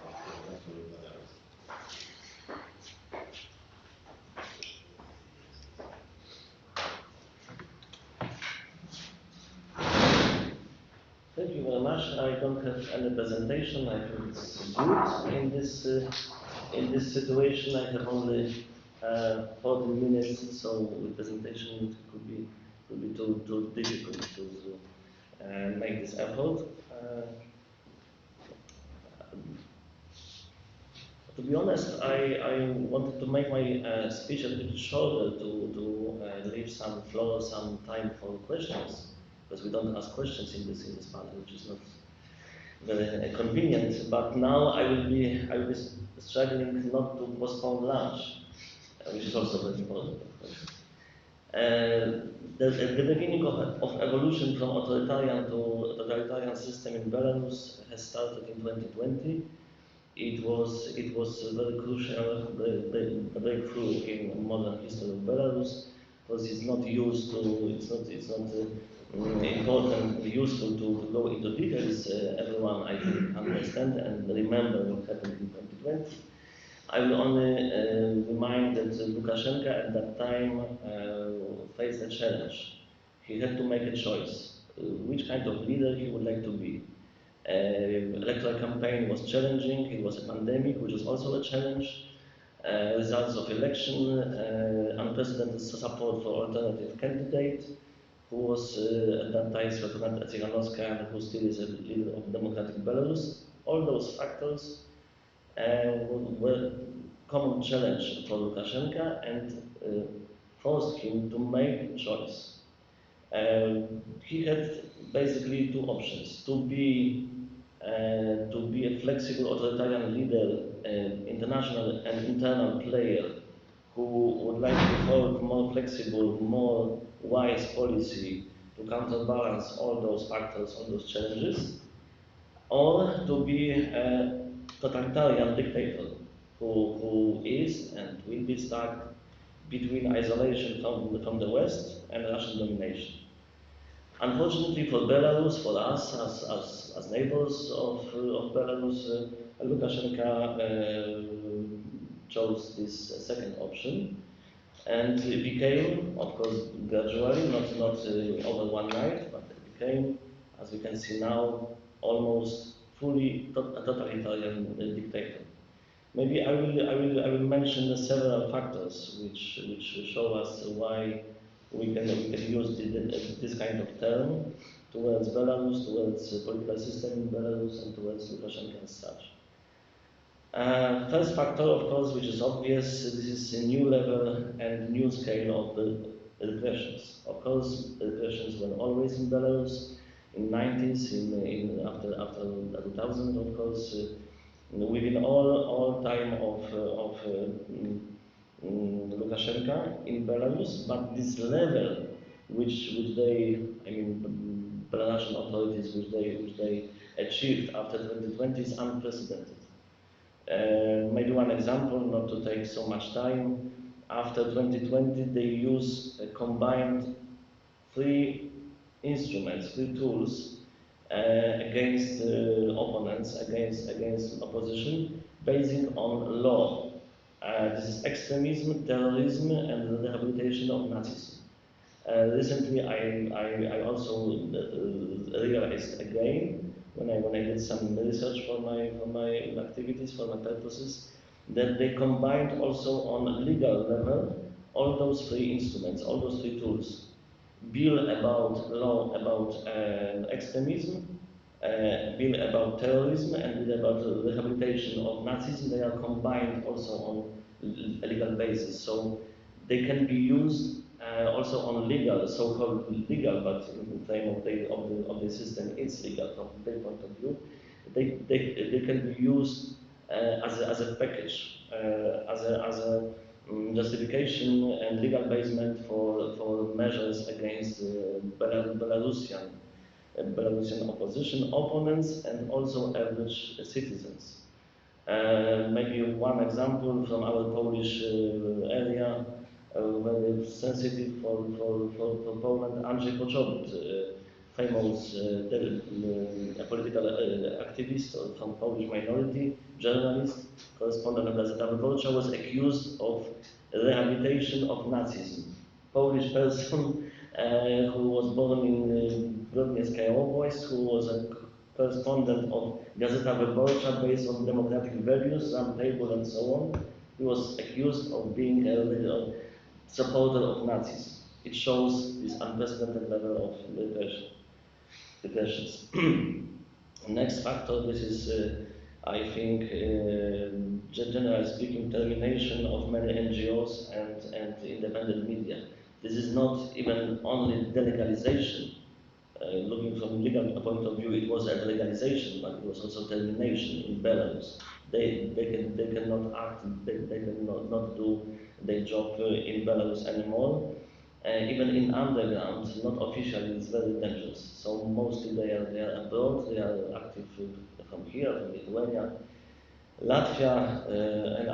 Thank you very much. I don't have any presentation. I think it's good in this situation. I have only 14 minutes, so the presentation could be too difficult to make this effort. To be honest, I wanted to make my speech a bit shorter to leave some floor, some time for questions, because we don't ask questions in this panel, which is not very convenient. But now I will be struggling not to postpone lunch, which is also very important, of course. The beginning of evolution from authoritarian to totalitarian system in Belarus has started in 2020. It was a very crucial breakthrough in modern history of Belarus, because it's not important, useful to go into details. Everyone, I think, understand and remember what happened in 2020. I will only remind that Lukashenko at that time faced a challenge. He had to make a choice, which kind of leader he would like to be. Electoral campaign was challenging, it was a pandemic, which was also a challenge. Results of election, unprecedented support for alternative candidate, who was at that time Svetlana Tsikhanouskaya, and who still is a leader of democratic Belarus. All those factors were common challenge for Lukashenko and forced him to make a choice. He had basically two options: to be a flexible authoritarian leader, international and internal player, who would like to hold more flexible, more wise policy to counterbalance all those factors, all those challenges, or to be a totalitarian dictator who is and will be stuck between isolation from the West and Russian domination. Unfortunately for Belarus, for us as neighbors of Belarus, Lukashenko chose this second option, and it became, of course, gradually, not over one night, but it became, as we can see now, almost fully a totalitarian dictator. Maybe I will mention several factors which show us why we can use this kind of term towards Belarus, towards the political system in Belarus, and towards Lukashenko as such. First factor, of course, which is obvious, this is a new level and new scale of the repressions. Of course, repressions were always in Belarus, in 90s, after 2000, of course, within all time of Lukashenko in Belarus, but this level which they, I mean, Belarusian authorities, which they achieved after 2020 is unprecedented. Maybe one example, not to take so much time. After 2020, they use combined three instruments, three tools against opponents, against opposition, basing on law. This is extremism, terrorism, and the rehabilitation of Nazism. Recently, I also realized again, when I did some research for my activities, for my purposes, that they combined also on legal level all those three instruments, all those three tools. Bill about law about extremism, bill about terrorism, and bill about rehabilitation of Nazism. They are combined also on a legal basis, so they can be used also on legal, so-called legal, but in the name of the system, it's legal from their point of view. They can be used as a package, as a justification and legal basement for measures against Belarusian opposition opponents and also average citizens. Maybe one example from our Polish area, very sensitive for Poland, Andrzej, famous political activist from Polish minority, journalist, correspondent of Gazeta Wyborcza, was accused of rehabilitation of Nazism. Polish person who was born in Grodniecka Obwość, who was a correspondent of Gazeta Wyborcza based on democratic values, roundtable and so on. He was accused of being a supporter of Nazis. It shows this unprecedented level of repressions. Next factor, this is, I think, generally speaking, termination of many NGOs and independent media. This is not even only delegalization. Looking from legal point of view, it was a legalization, but it was also termination in Belarus. They cannot act, they cannot do their job in Belarus anymore. Even in underground, not officially, it's very dangerous. So mostly they are abroad, they are active from here, from Lithuania, Latvia, and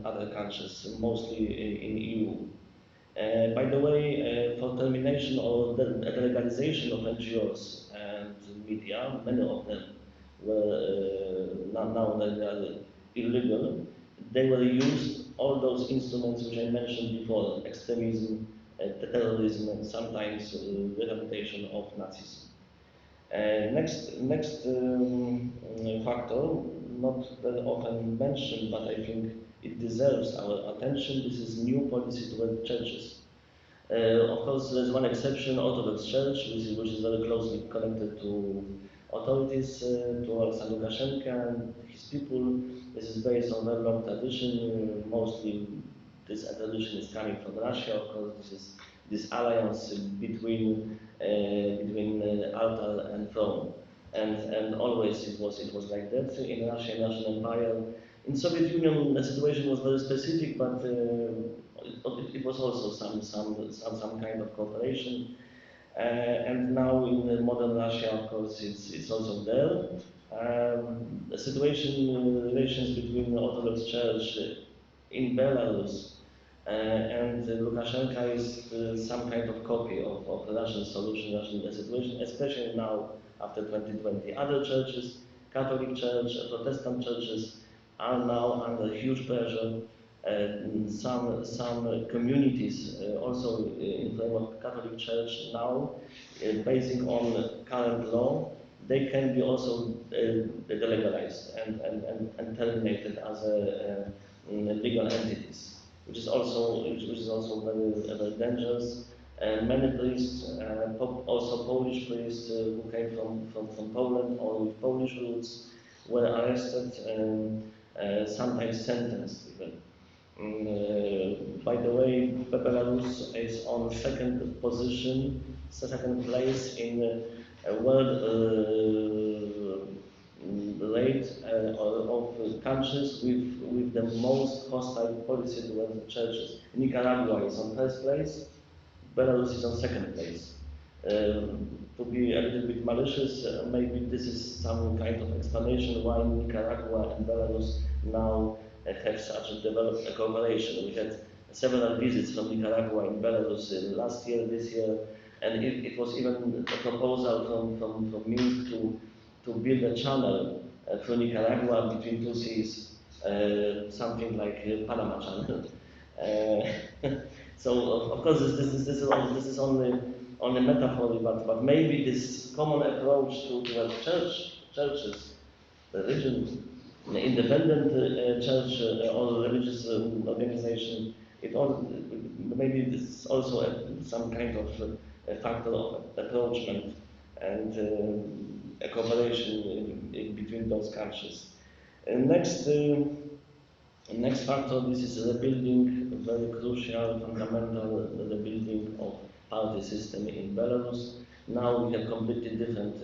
other countries, mostly in EU. By the way, for termination or the legalization of NGOs and media, many of them were now they are illegal. They were used, all those instruments which I mentioned before, extremism, terrorism, and sometimes rehabilitation of Nazism. Next factor, not very often mentioned, but I think it deserves our attention. This is new policy toward churches. Of course, there's one exception, Orthodox Church, which is very closely connected to authorities, to Alexander Lukashenko and his people. This is based on a very long tradition. Mostly, this tradition is coming from Russia. Of course, this is this alliance between altar and throne, and always it was like that in Russia, Russian Empire. In Soviet Union, the situation was very specific, but it was also some kind of cooperation. And now in modern Russia, of course, it's also there. The relations between the Orthodox Church in Belarus and Lukashenko is some kind of copy of the Russian solution, Russian situation, especially now after 2020. Other churches, Catholic Church, Protestant churches, are now under huge pressure. Some communities, also in frame of Catholic Church now, basing on current law, they can be also delegalized and terminated as legal entities, which is also very dangerous. Many priests, also Polish priests who came from Poland or with Polish roots, were arrested and sometimes sentenced even. By the way, Belarus is on second place in world rate of countries with the most hostile policy towards churches. Nicaragua is on first place, Belarus is on second place. To be a little bit malicious, maybe this is some kind of explanation why Nicaragua and Belarus now have such a developed cooperation. We had several visits from Nicaragua in Belarus last year, this year, and it was even a proposal from Minsk to build a channel through Nicaragua between two seas, something like Panama Channel. So of course this is only metaphor, but maybe this common approach to churches, religion, independent church or religious organization, maybe this is also some kind of a factor of approachment and a cooperation between those countries. Next factor, this is rebuilding, very crucial, fundamental rebuilding of party system in Belarus. Now we have completely different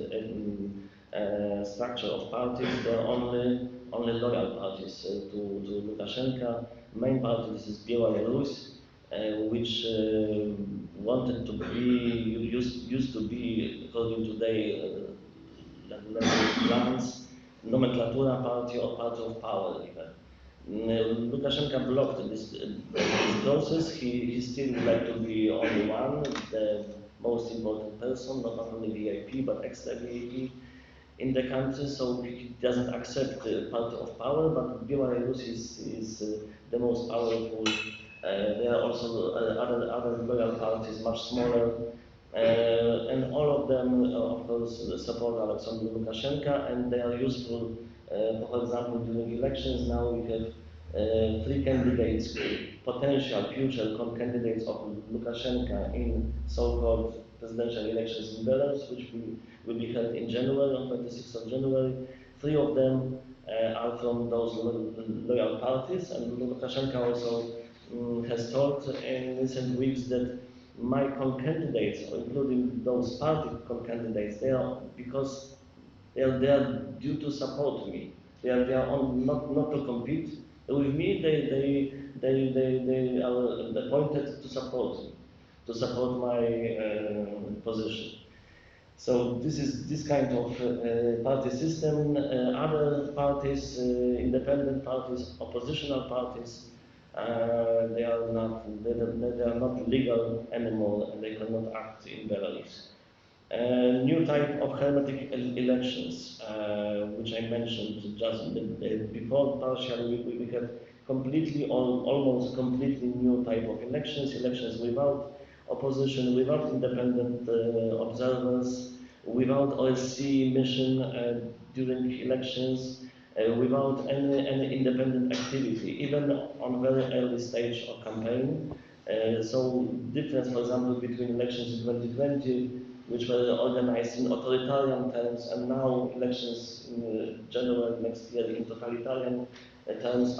structure of parties. There are only loyal parties to Lukashenko. Main party, this is Belarus, which wanted to be, used to be, according to their plans, nomenclatura party or party of power even. Lukashenko blocked this process. He still would like to be only one, the most important person, not only VIP but extra VIP in the country, so he doesn't accept the party of power, but Belarus is the most powerful. There are also other loyal parties, much smaller, and all of them, of course, support Alexander Lukashenko, and they are useful. For example, during elections now we have 3 candidates, potential future candidates of Lukashenko in so-called presidential elections in Belarus, which will be held in January, on 26th of January. 3 of them are from those loyal parties, and Lukashenko also has told in recent weeks that my candidates, including those party candidates, they are due to support me. They are not to compete with me. They are appointed to support my position. So this is this kind of party system. Other parties, independent parties, oppositional parties, they are not legal anymore, and they cannot act in Belarus. New type of hermetic elections, which I mentioned just before. Partially, we have completely, almost completely new type of elections without opposition, without independent observers, without OSCE mission during elections, without any independent activity, even on very early stage of campaign. So difference, for example, between elections in 2020, which were organized in authoritarian terms, and now elections in January next year in totalitarian terms,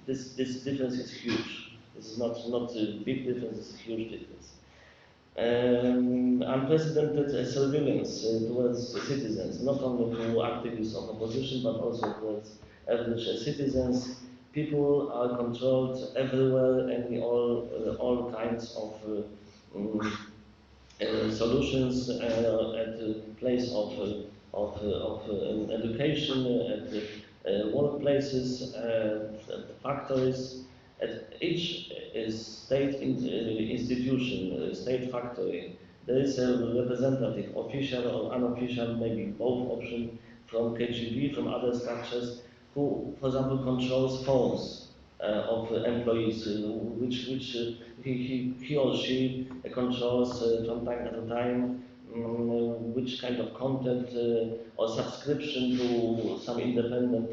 this difference is huge. This is not a big difference, it's a huge difference. Unprecedented surveillance towards citizens, not only to activists of opposition, but also towards average citizens. people are controlled everywhere and in all kinds of solutions at the place of education, at workplaces, at factories. At each state institution, state factory, there is a representative, official or unofficial, maybe both options, from KGB, from other structures, who, for example, controls phones of employees, which he or she controls from time to time which kind of content or subscription to some independent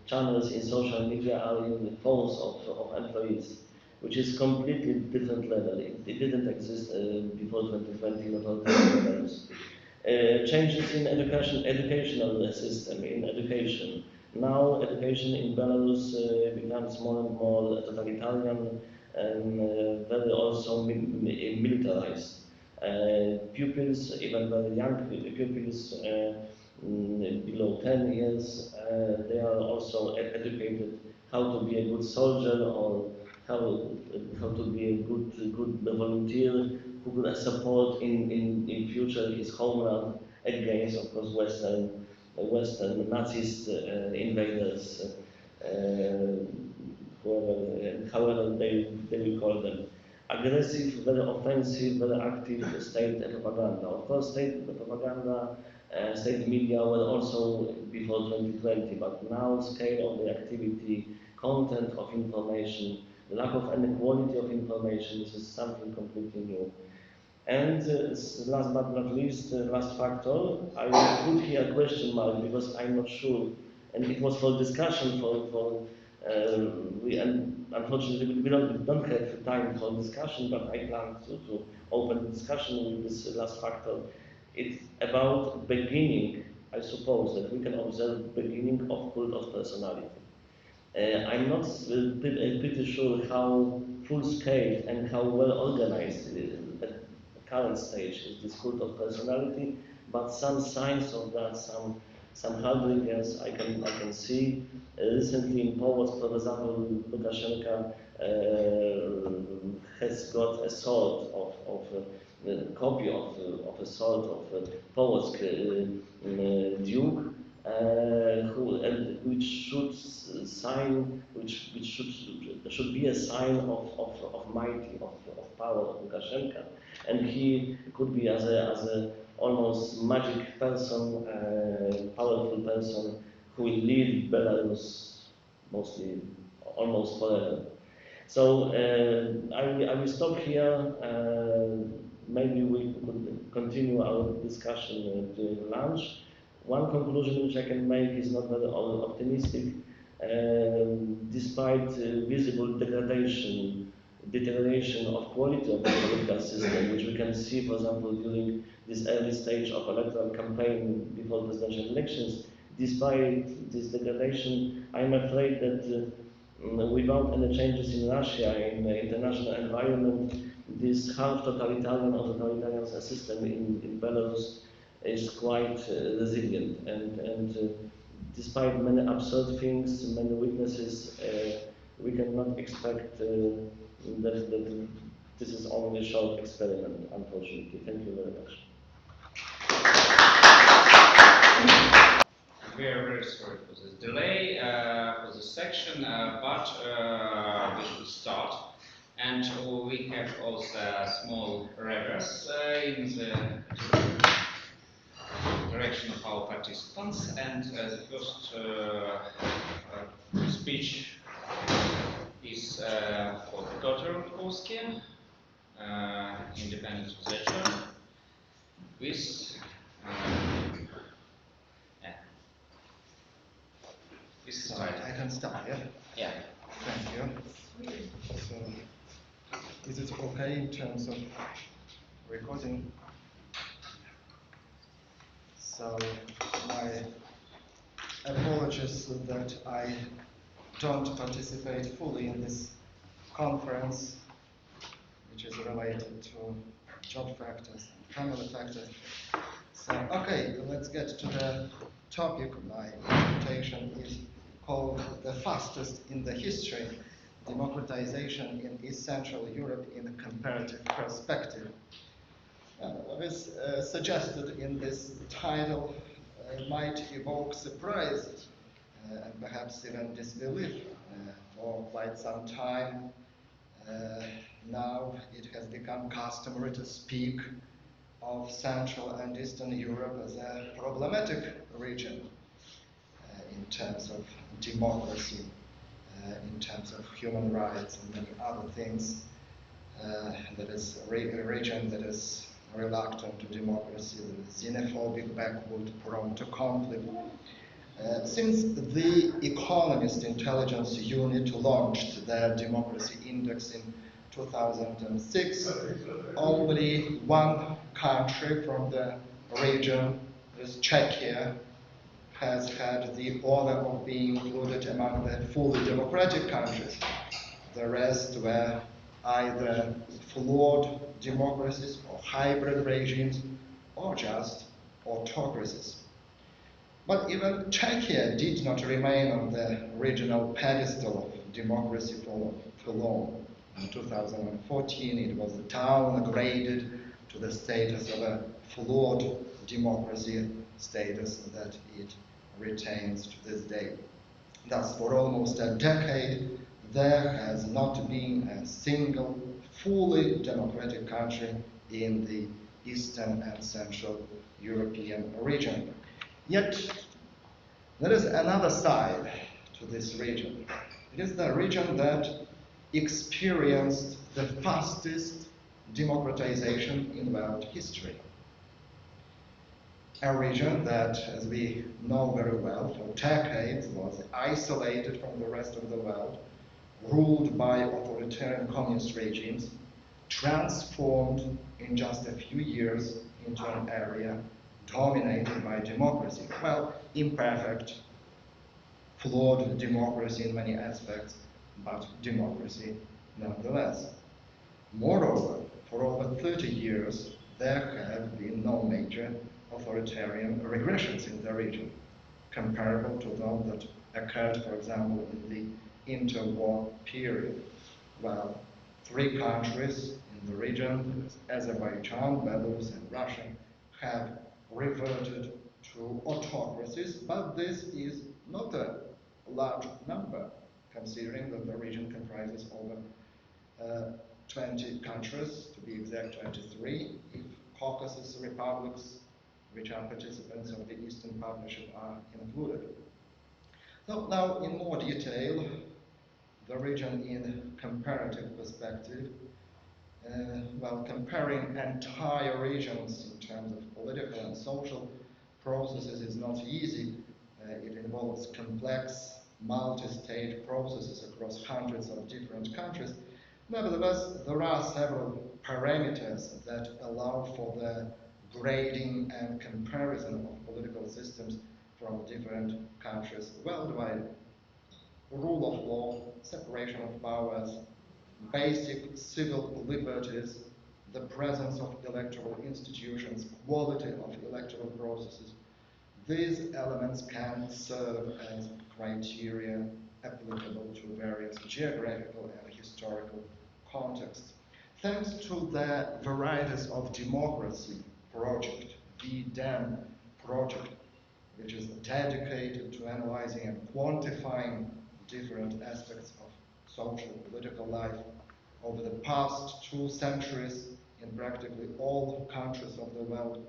channels in social media are in the phones of employees, which is completely different level. It didn't exist before 2020, not all levels. Changes in educational system, in education. Now education in Belarus becomes more and more totalitarian and very also militarized. Pupils, even very young pupils, below 10 years, they are also educated how to be a good soldier or how to be a good volunteer who will support in future his homeland against, of course, Western Nazist invaders, however they will call them. Aggressive, very offensive, very active state propaganda. Of course, state propaganda, state media were also before 2020, but now scale of the activity, content of information, lack of inequality of information, this is something completely new. And last but not least, last factor, I will put here a question mark because I'm not sure, and it was for discussion unfortunately we don't have time for discussion, but I plan to open discussion with this last factor. It's about beginning, I suppose, that we can observe beginning of cult of personality. I'm not pretty sure how full scale and how well organized at the current stage is this cult of personality, but some signs of that, some harbingers I can see. Recently in Poland, for example, Lukashenko has got a sort of a copy of a sort of Polish duke, which should be a sign of mighty, of power of Lukashenko, and he could be as a almost magic person, powerful person who will lead Belarus mostly, almost forever. So I will stop here. Maybe we could continue our discussion during lunch. One conclusion which I can make is not very optimistic. Despite visible deterioration of quality of the political system, which we can see, for example, during this early stage of electoral campaign before presidential elections, despite this degradation, I'm afraid that without any changes in Russia, in the international environment, this half totalitarian or totalitarian system in Belarus is quite resilient. And despite many absurd things, many weaknesses, we cannot expect that this is only a short experiment, unfortunately. Thank you very much. We are very sorry for this delay for this section, but we should start. And we have also a small reverse in the direction of our participants. And the first speech is for Barkouski, independent researcher, with I can start, yeah? Yeah. Thank you. So, is it okay in terms of recording? So, my apologies that I don't participate fully in this conference, which is related to job factors and family factors. So, okay, let's get to the topic. My presentation is called the fastest in the history, democratization in East Central Europe in a comparative perspective. What is suggested in this title might evoke surprise and perhaps even disbelief. For quite some time now, it has become customary to speak of Central and Eastern Europe as a problematic region in terms of democracy, in terms of human rights and many other things. That is a region that is reluctant to democracy, that is xenophobic, backward, prone to conflict. Since the Economist Intelligence Unit launched their democracy index in 2006, only one country from the region, this Czechia, has had the honor of being included among the fully democratic countries. The rest were either flawed democracies or hybrid regimes or just autocracies. But even Czechia did not remain on the regional pedestal of democracy for long. In 2014, it was downgraded to the status of a flawed democracy, status that it retains to this day. Thus, for almost a decade, there has not been a single fully democratic country in the Eastern and Central European region. Yet, there is another side to this region. It is the region that experienced the fastest democratization in world history. A region that, as we know very well, for decades was isolated from the rest of the world, ruled by authoritarian communist regimes, transformed in just a few years into an area dominated by democracy. Well, imperfect, flawed democracy in many aspects, but democracy nonetheless. Moreover, for over 30 years, there have been no major authoritarian regressions in the region, comparable to those that occurred, for example, in the interwar period. Well, 3 countries in the region, Azerbaijan, Belarus, and Russia, have reverted to autocracies, but this is not a large number, considering that the region comprises over 20 countries, to be exact 23, if Caucasus republics, which are participants of the Eastern Partnership, are included. So now, in more detail, the region in comparative perspective, while comparing entire regions in terms of political and social processes is not easy. It involves complex, multi-stage processes across hundreds of different countries. Nevertheless, there are several parameters that allow for the grading and comparison of political systems from different countries worldwide. Rule of law, separation of powers, basic civil liberties, the presence of electoral institutions, quality of electoral processes. These elements can serve as criteria applicable to various geographical and historical contexts. Thanks to the Varieties of Democracy project, the DEM project, which is dedicated to analyzing and quantifying different aspects of social political life over the past 2 centuries in practically all countries of the world.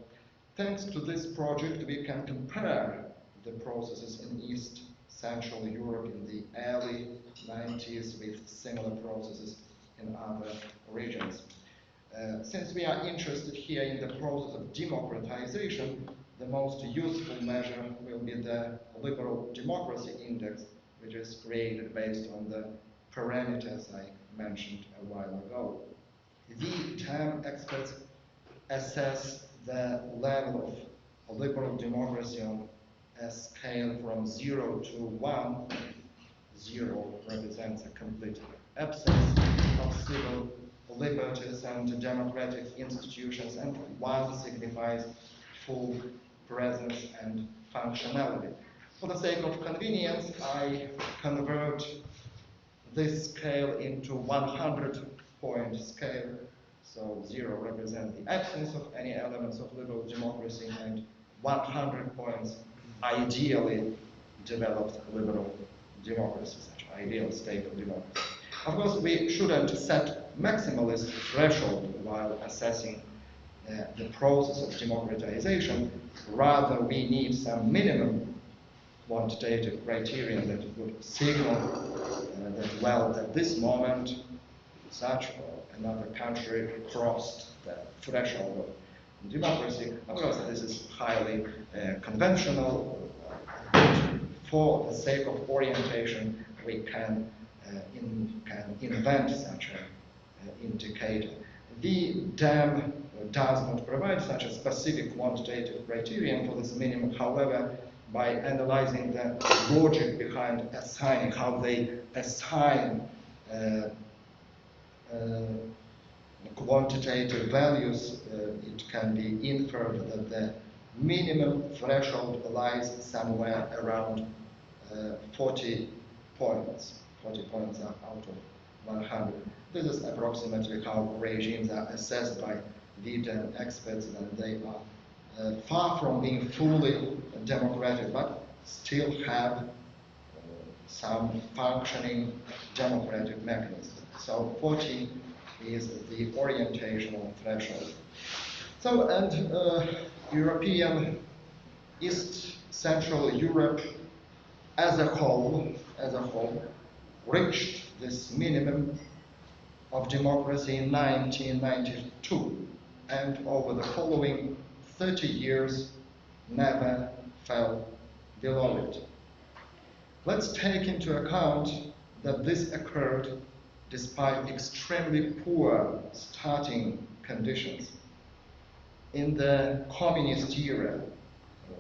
Thanks to this project, we can compare the processes in East Central Europe in the early 90s with similar processes in other regions. Since we are interested here in the process of democratization, the most useful measure will be the Liberal Democracy Index, which is created based on the parameters I mentioned a while ago. The term experts assess the level of liberal democracy on a scale from 0 to 1. 0 represents a complete absence of civil liberties and democratic institutions, and 1 signifies full presence and functionality. For the sake of convenience, I convert this scale into 100-point scale. So 0 represents the absence of any elements of liberal democracy, and 100 points ideally developed liberal democracy, such ideal state of democracy. Of course, we shouldn't set maximalist threshold while assessing the process of democratization. Rather, we need some minimum quantitative criterion that would signal that, well, at this moment, such or another country crossed the threshold of democracy. Of course, this is highly conventional. For the sake of orientation, we can invent such an indicator. The DAM does not provide such a specific quantitative criterion for this minimum. However, by analyzing the logic behind assigning, how they assign quantitative values, it can be inferred that the minimum threshold lies somewhere around 40 points. 40 points are out of 100. This is approximately how regimes are assessed by VDEM experts, and they are far from being fully democratic, but still have some functioning democratic mechanism. So 40 is the orientational threshold. So, and European, East Central Europe as a whole, reached this minimum of democracy in 1992, and over the following 30 years never fell below it. Let's take into account that this occurred despite extremely poor starting conditions. In the communist era,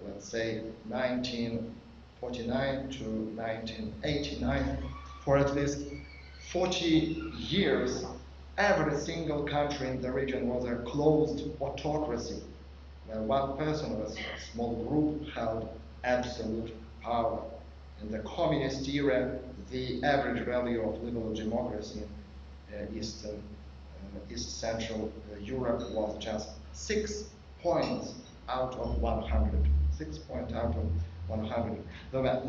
let's say 1949 to 1989, for at least 40 years, every single country in the region was a closed autocracy, where one person or a small group held absolute power. In the communist era, the average value of liberal democracy in East Central Europe was just 6 points out of 100. 6 points out of 100. There were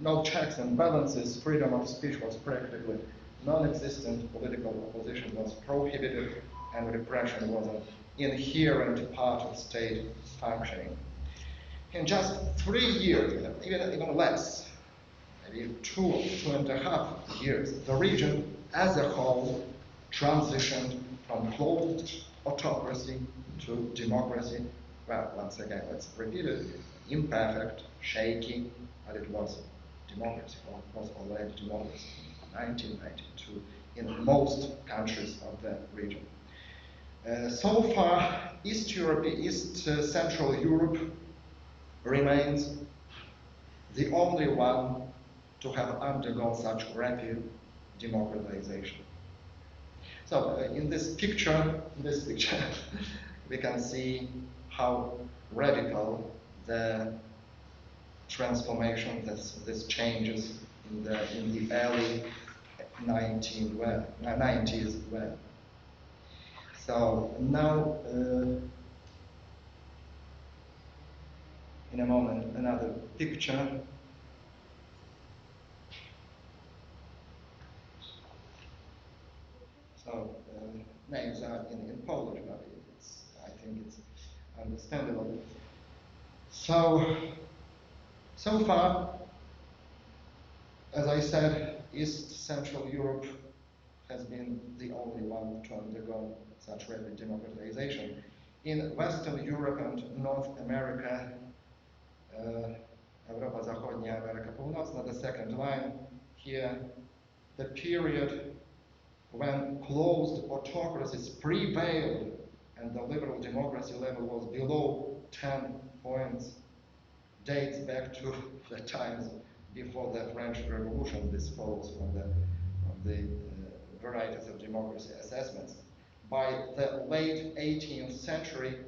no checks and balances. Freedom of speech was practically non-existent. Political opposition was prohibited, and repression was an inherent part of state functioning. In just 3 years, even less, maybe 2.5 years, the region as a whole transitioned from closed autocracy to democracy. Well, once again, let's repeat it: imperfect, shaky, but it was democracy, or was already democracy in 1992 in most countries of the region. So far, East Central Europe remains the only one to have undergone such rapid democratization. So in this picture, we can see how radical the transformation, this changes in the early 90s were. So now, in a moment, another picture. So names are in Polish, but I think it's understandable. So far, as I said, East Central Europe has been the only one to undergo such rapid democratization. In Western Europe and North America, Europa Zachodnia, America Północna, the second line here, the period when closed autocracies prevailed and the liberal democracy level was below 10 points, dates back to the times before the French Revolution. This follows from the varieties of democracy assessments. By the late 18th century,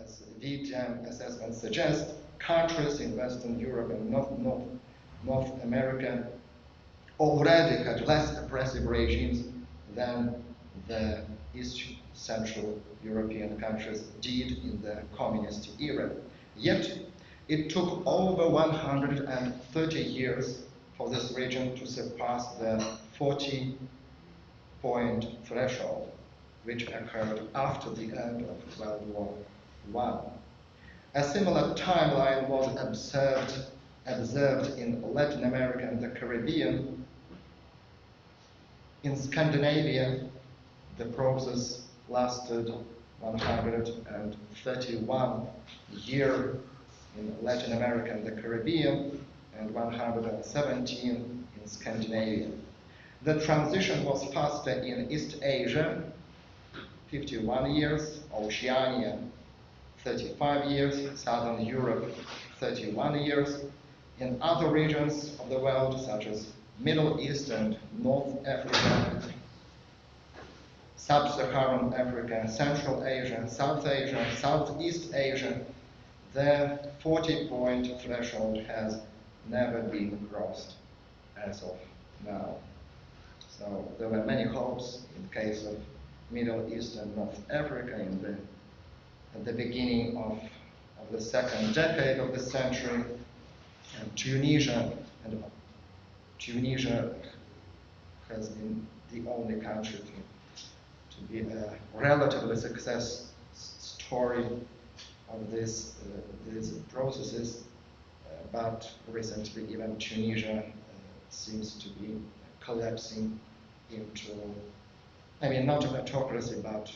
as VDEM assessments suggest, countries in Western Europe and North America already had less oppressive regimes than the East Central European countries did in the communist era. Yet, it took over 130 years for this region to surpass the 40-point threshold, which occurred after the end of World War I. A similar timeline was observed in Latin America and the Caribbean. In Scandinavia, the process lasted 131 years in Latin America and the Caribbean, and 117 in Scandinavia. The transition was faster in East Asia, 51 years, Oceania, 35 years, Southern Europe, 31 years. In other regions of the world, such as Middle East and North Africa, Sub-Saharan Africa, Central Asia, South Asia, Southeast Asia, the 40-point threshold has never been crossed as of now. So there were many hopes in the case of Middle East and North Africa at the beginning of the second decade of the century, and Tunisia has been the only country to be a relatively success story of these processes, but recently even Tunisia seems to be collapsing into, I mean, not an autocracy, but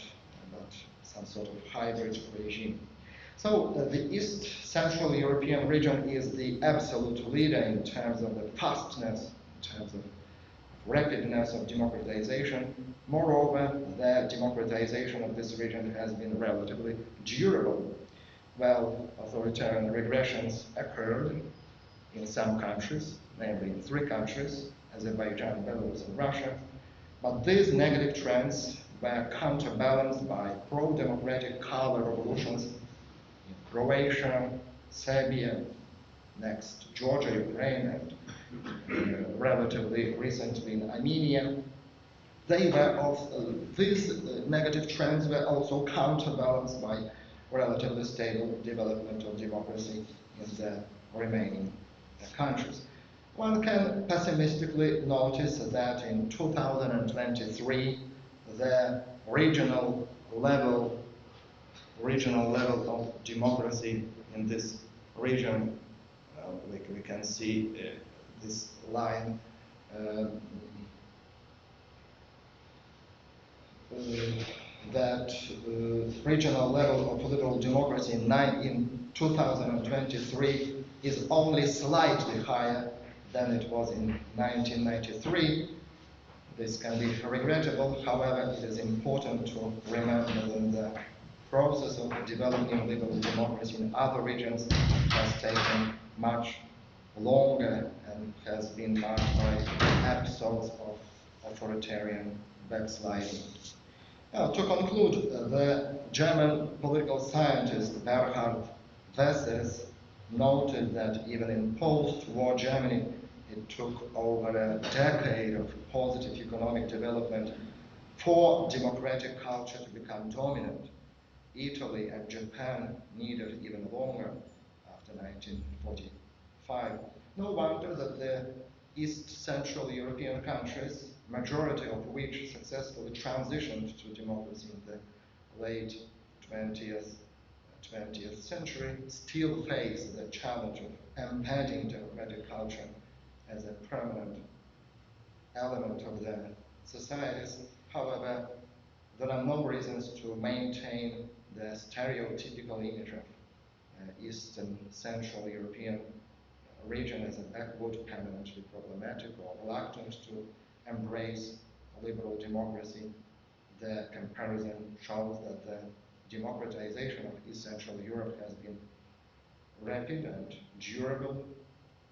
some sort of hybrid regime. So the East Central European region is the absolute leader in terms of the fastness, in terms of rapidness of democratization. Moreover, the democratization of this region has been relatively durable. Well, authoritarian regressions occurred in some countries, namely in 3 countries, Azerbaijan, Belarus, and Russia. But these negative trends were counterbalanced by pro-democratic color revolutions in Croatia, Serbia, next Georgia, Ukraine, and relatively recently in Armenia. These negative trends were also counterbalanced by relatively stable development of democracy in the remaining countries. One can pessimistically notice that in 2023, the regional level of democracy in this region, we can see this line, that regional level of political democracy in 2023 is only slightly higher than it was in 1993. This can be regrettable. However, it is important to remember that the process of developing liberal democracy in other regions has taken much longer and has been marked by episodes of authoritarian backsliding. Now, to conclude, the German political scientist Bernhard Wessels noted that even in post-war Germany, it took over a decade of positive economic development for democratic culture to become dominant. Italy and Japan needed even longer after 1945. No wonder that the East Central European countries, majority of which successfully transitioned to democracy in the late 20th century, still face the challenge of embedding democratic culture as a permanent element of their societies. However, there are no reasons to maintain the stereotypical image of East and Central European region as a backward, permanently problematic, or reluctant to embrace liberal democracy. The comparison shows that the democratization of East Central Europe has been rapid and durable,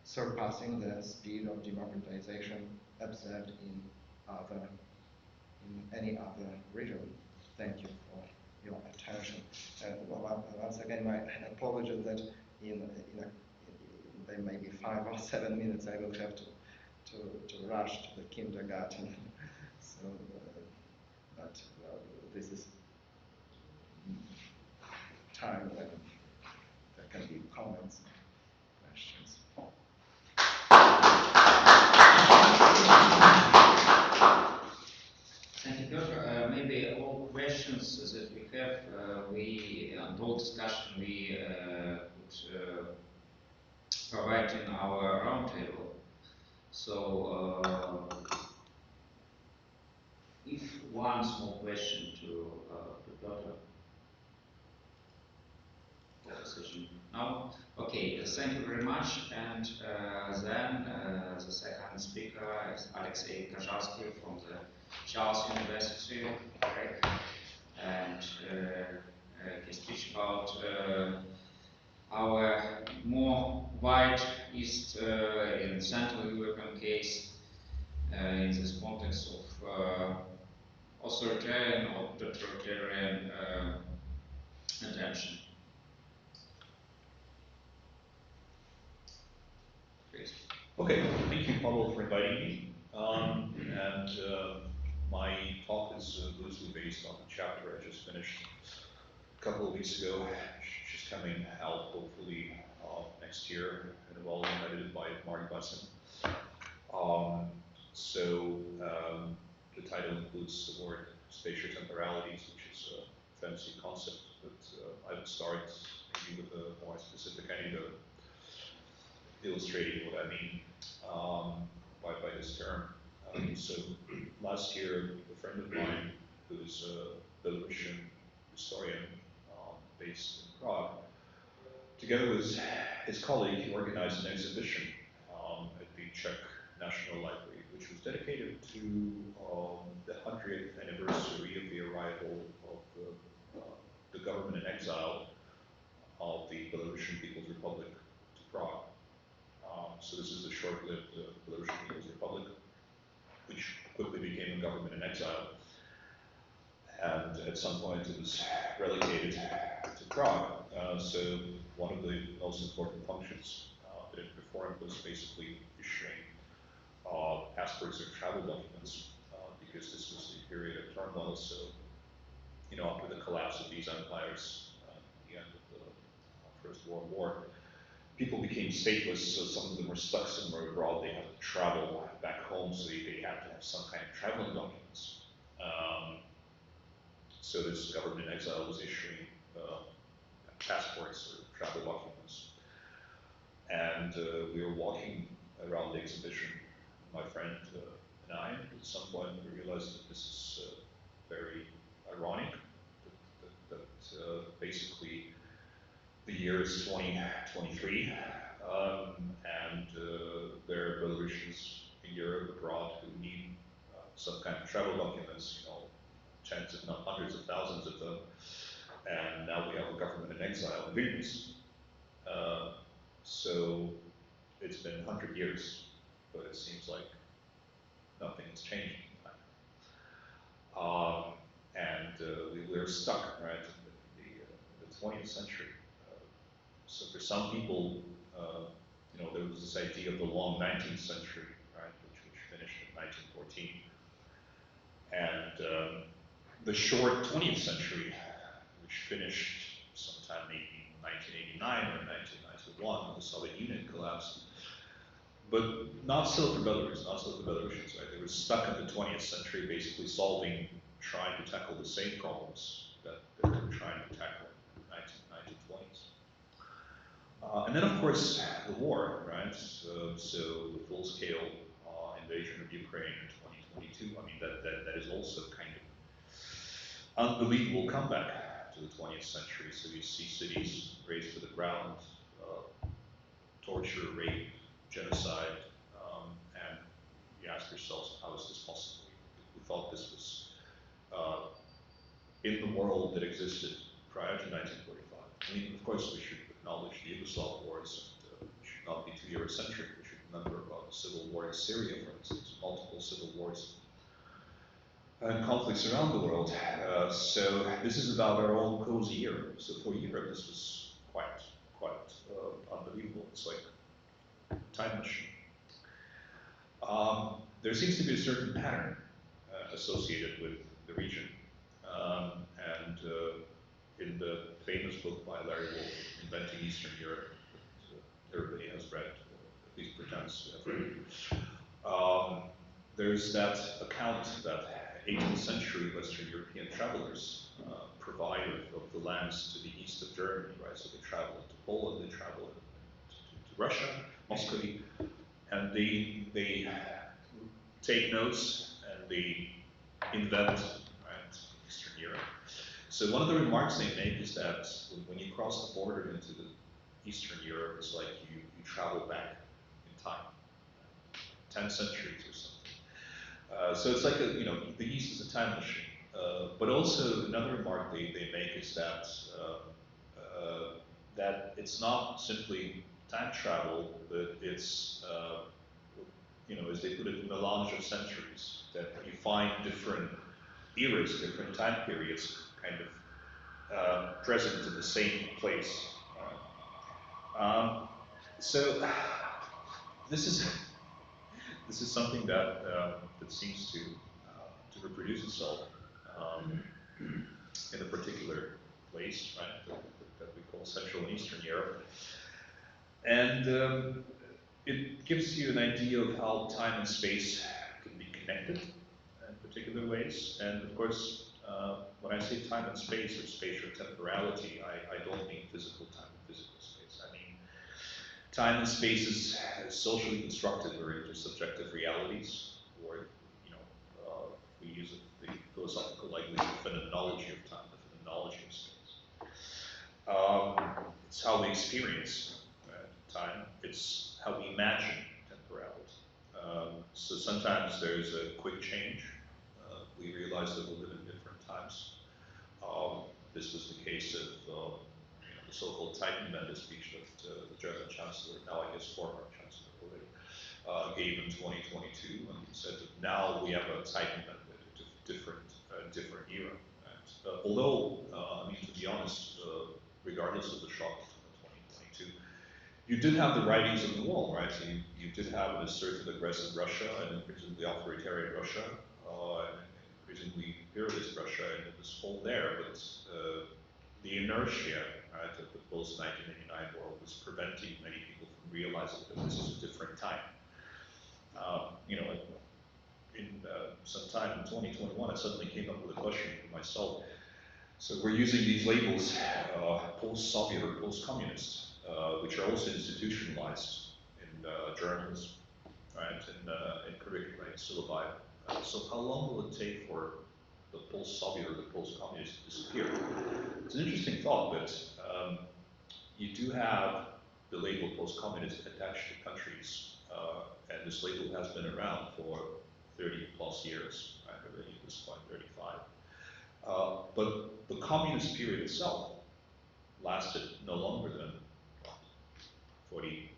surpassing the speed of democratization observed in any other region. Thank you for your attention. And once again, my apology that in maybe 5 or 7 minutes I will have to rush to the kindergarten. So, but this is time when there can be comments, questions. Thank you, Piotr. Maybe all questions that we have, and all discussion we could provide in our roundtable. So, if one small question to Piotr. Decision. No? Okay, thank you very much. And then the second speaker is Andrzej from the Charles University, and he speaks about our more wide East in Central European case in this context of authoritarian or totalitarian attention. Okay, thank you, Pavel, for inviting me. My talk is loosely based on the chapter I just finished a couple of weeks ago, which is coming out hopefully next year in a volume edited by Mark Bussin. The title includes the word spatiotemporalities, which is a fancy concept, but I would start maybe with a more specific anecdote illustrating what I mean by this term. So last year, a friend of mine who's a Belarusian historian based in Prague, together with his colleague, he organized an exhibition at the Czech National Library, which was dedicated to the 100th anniversary of the arrival of the government in exile of the Belarusian People's Republic to Prague. So this is a short-lived Belarusian People's Republic, which quickly became a government in exile. And at some point it was relegated to Prague. So one of the most important functions that it performed was basically issuing passports or travel documents, because this was the period of turmoil. So, after the collapse of these empires, the end of the First World War, people became stateless, so some of them were stuck somewhere abroad. They had to travel back home, so they had to have some kind of traveling documents. So this government in exile was issuing passports or travel documents. And we were walking around the exhibition, my friend and I, and at some point we realized that this is very ironic, that basically the year is 2023, and there are Belarusians in Europe abroad who need some kind of travel documents, tens if not hundreds of thousands of them, and now we have a government in exile in Vilnius. So it's been 100 years, but it seems like nothing has changed in time. We're stuck, right, in the 20th century. So for some people, there was this idea of the long 19th century, right, which finished in 1914, and the short 20th century, which finished sometime maybe 1989 or 1991 when the Soviet Union collapsed. But not so for Belarus, not so for Belarusians, right? They were stuck in the 20th century, basically trying to tackle the same problems that they were trying to tackle in the 1920s. And then, of course, the war, right? So the full-scale invasion of Ukraine in 2022. I mean, that is also kind of unbelievable comeback to the 20th century. So you see cities razed to the ground, torture, rape, genocide, and you ask yourselves, how is this possible? We thought this was in the world that existed prior to 1945. I mean, of course, we should acknowledge the Yugoslav wars, and we should not be too Eurocentric. We should remember about the civil war in Syria, for instance, multiple civil wars and conflicts around the world. So this is about our own cozy Europe. So for Europe, this was quite there seems to be a certain pattern associated with the region. In the famous book by Larry Wolff, Inventing Eastern Europe, that everybody has read, at least pretends to have read, there's that account that 18th century Western European travelers provided of the lands to the east of Germany, right? So they traveled to Poland, they traveled to Russia, Muscovy, and they take notes and they invent, right, Eastern Europe. So one of the remarks they make is that when you cross the border into the Eastern Europe, it's like you travel back in time, 10 centuries or something. So it's like the East is a time machine. But also another remark they make is that that it's not simply time travel, but it's as they put it, a melange of centuries, that you find different eras, different time periods, kind of present in the same place. So this is something that that seems to reproduce itself in a particular place, right, that we call Central and Eastern Europe, and it gives you an idea of how time and space can be connected in particular ways. And of course, when I say time and space or spatial temporality, I don't mean physical time and physical space. I mean time and space is socially constructed or intersubjective realities, or we use the philosophical language, the phenomenology of time, the phenomenology of space. It's how we experience time. It's how we imagine temporality. So sometimes there's a quick change. We realize that we live in different times. This was the case of the so-called Zeitenwende speech that the German Chancellor, now I guess former Chancellor already, gave in 2022, and he said that now we have a Zeitenwende, a different era. And, although, I mean, to be honest, regardless of the shock of 2022, you did have the writings on the wall, right? You did have an assertive aggressive Russia and increasingly authoritarian Russia, and increasingly imperialist Russia, and it was all there, but the inertia, right, of the post-1989 world was preventing many people from realizing that this is a different time. Sometime in 2021, I suddenly came up with a question for myself. So we're using these labels, post-Soviet or post-communist, which are also institutionalized in journalism, right, in curricula, in syllabi. So how long will it take for the post-Soviet or the post-communist to disappear? It's an interesting thought, but you do have the label post-communist attached to countries, and this label has been around for 30 plus years, right, already at this point, 35. But the communist period itself lasted no longer than 40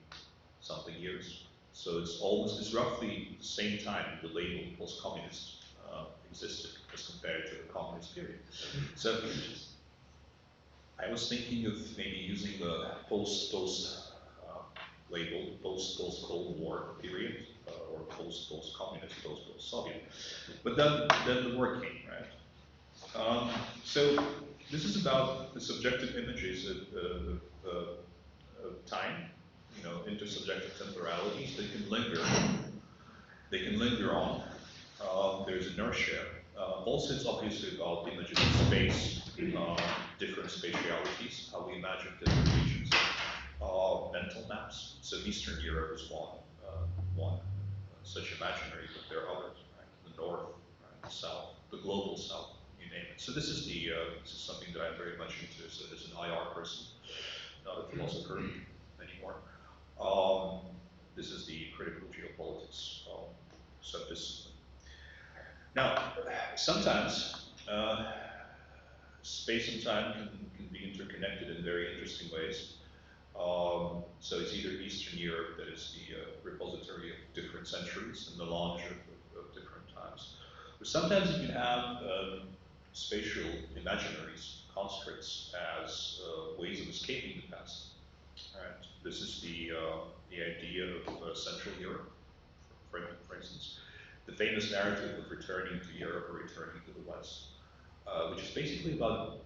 something years. So it's roughly the same time the label post-communist existed as compared to the communist period. So I was thinking of maybe using the post label, post-Cold War period, or post-communist, post-Soviet. But then the war came, right? So this is about the subjective images of time, intersubjective temporalities. They can linger. They can linger on. There's inertia. Also, it's obviously about images of space, different spatialities, how we imagine different regions, mental maps. So Eastern Europe is one such imaginary, but there are others, right? The North, right? The South, the global South, you name it. So this is something that I'm very much into as an IR person, not a philosopher anymore. This is the critical geopolitics subdiscipline. Now, sometimes space and time can be interconnected in very interesting ways. So it's either Eastern Europe that is the repository of different centuries and melange of different times. But sometimes you can have spatial imaginaries, constructs, as ways of escaping the past. Right? This is the idea of Central Europe, for instance. the famous narrative of returning to Europe or returning to the West, which is basically about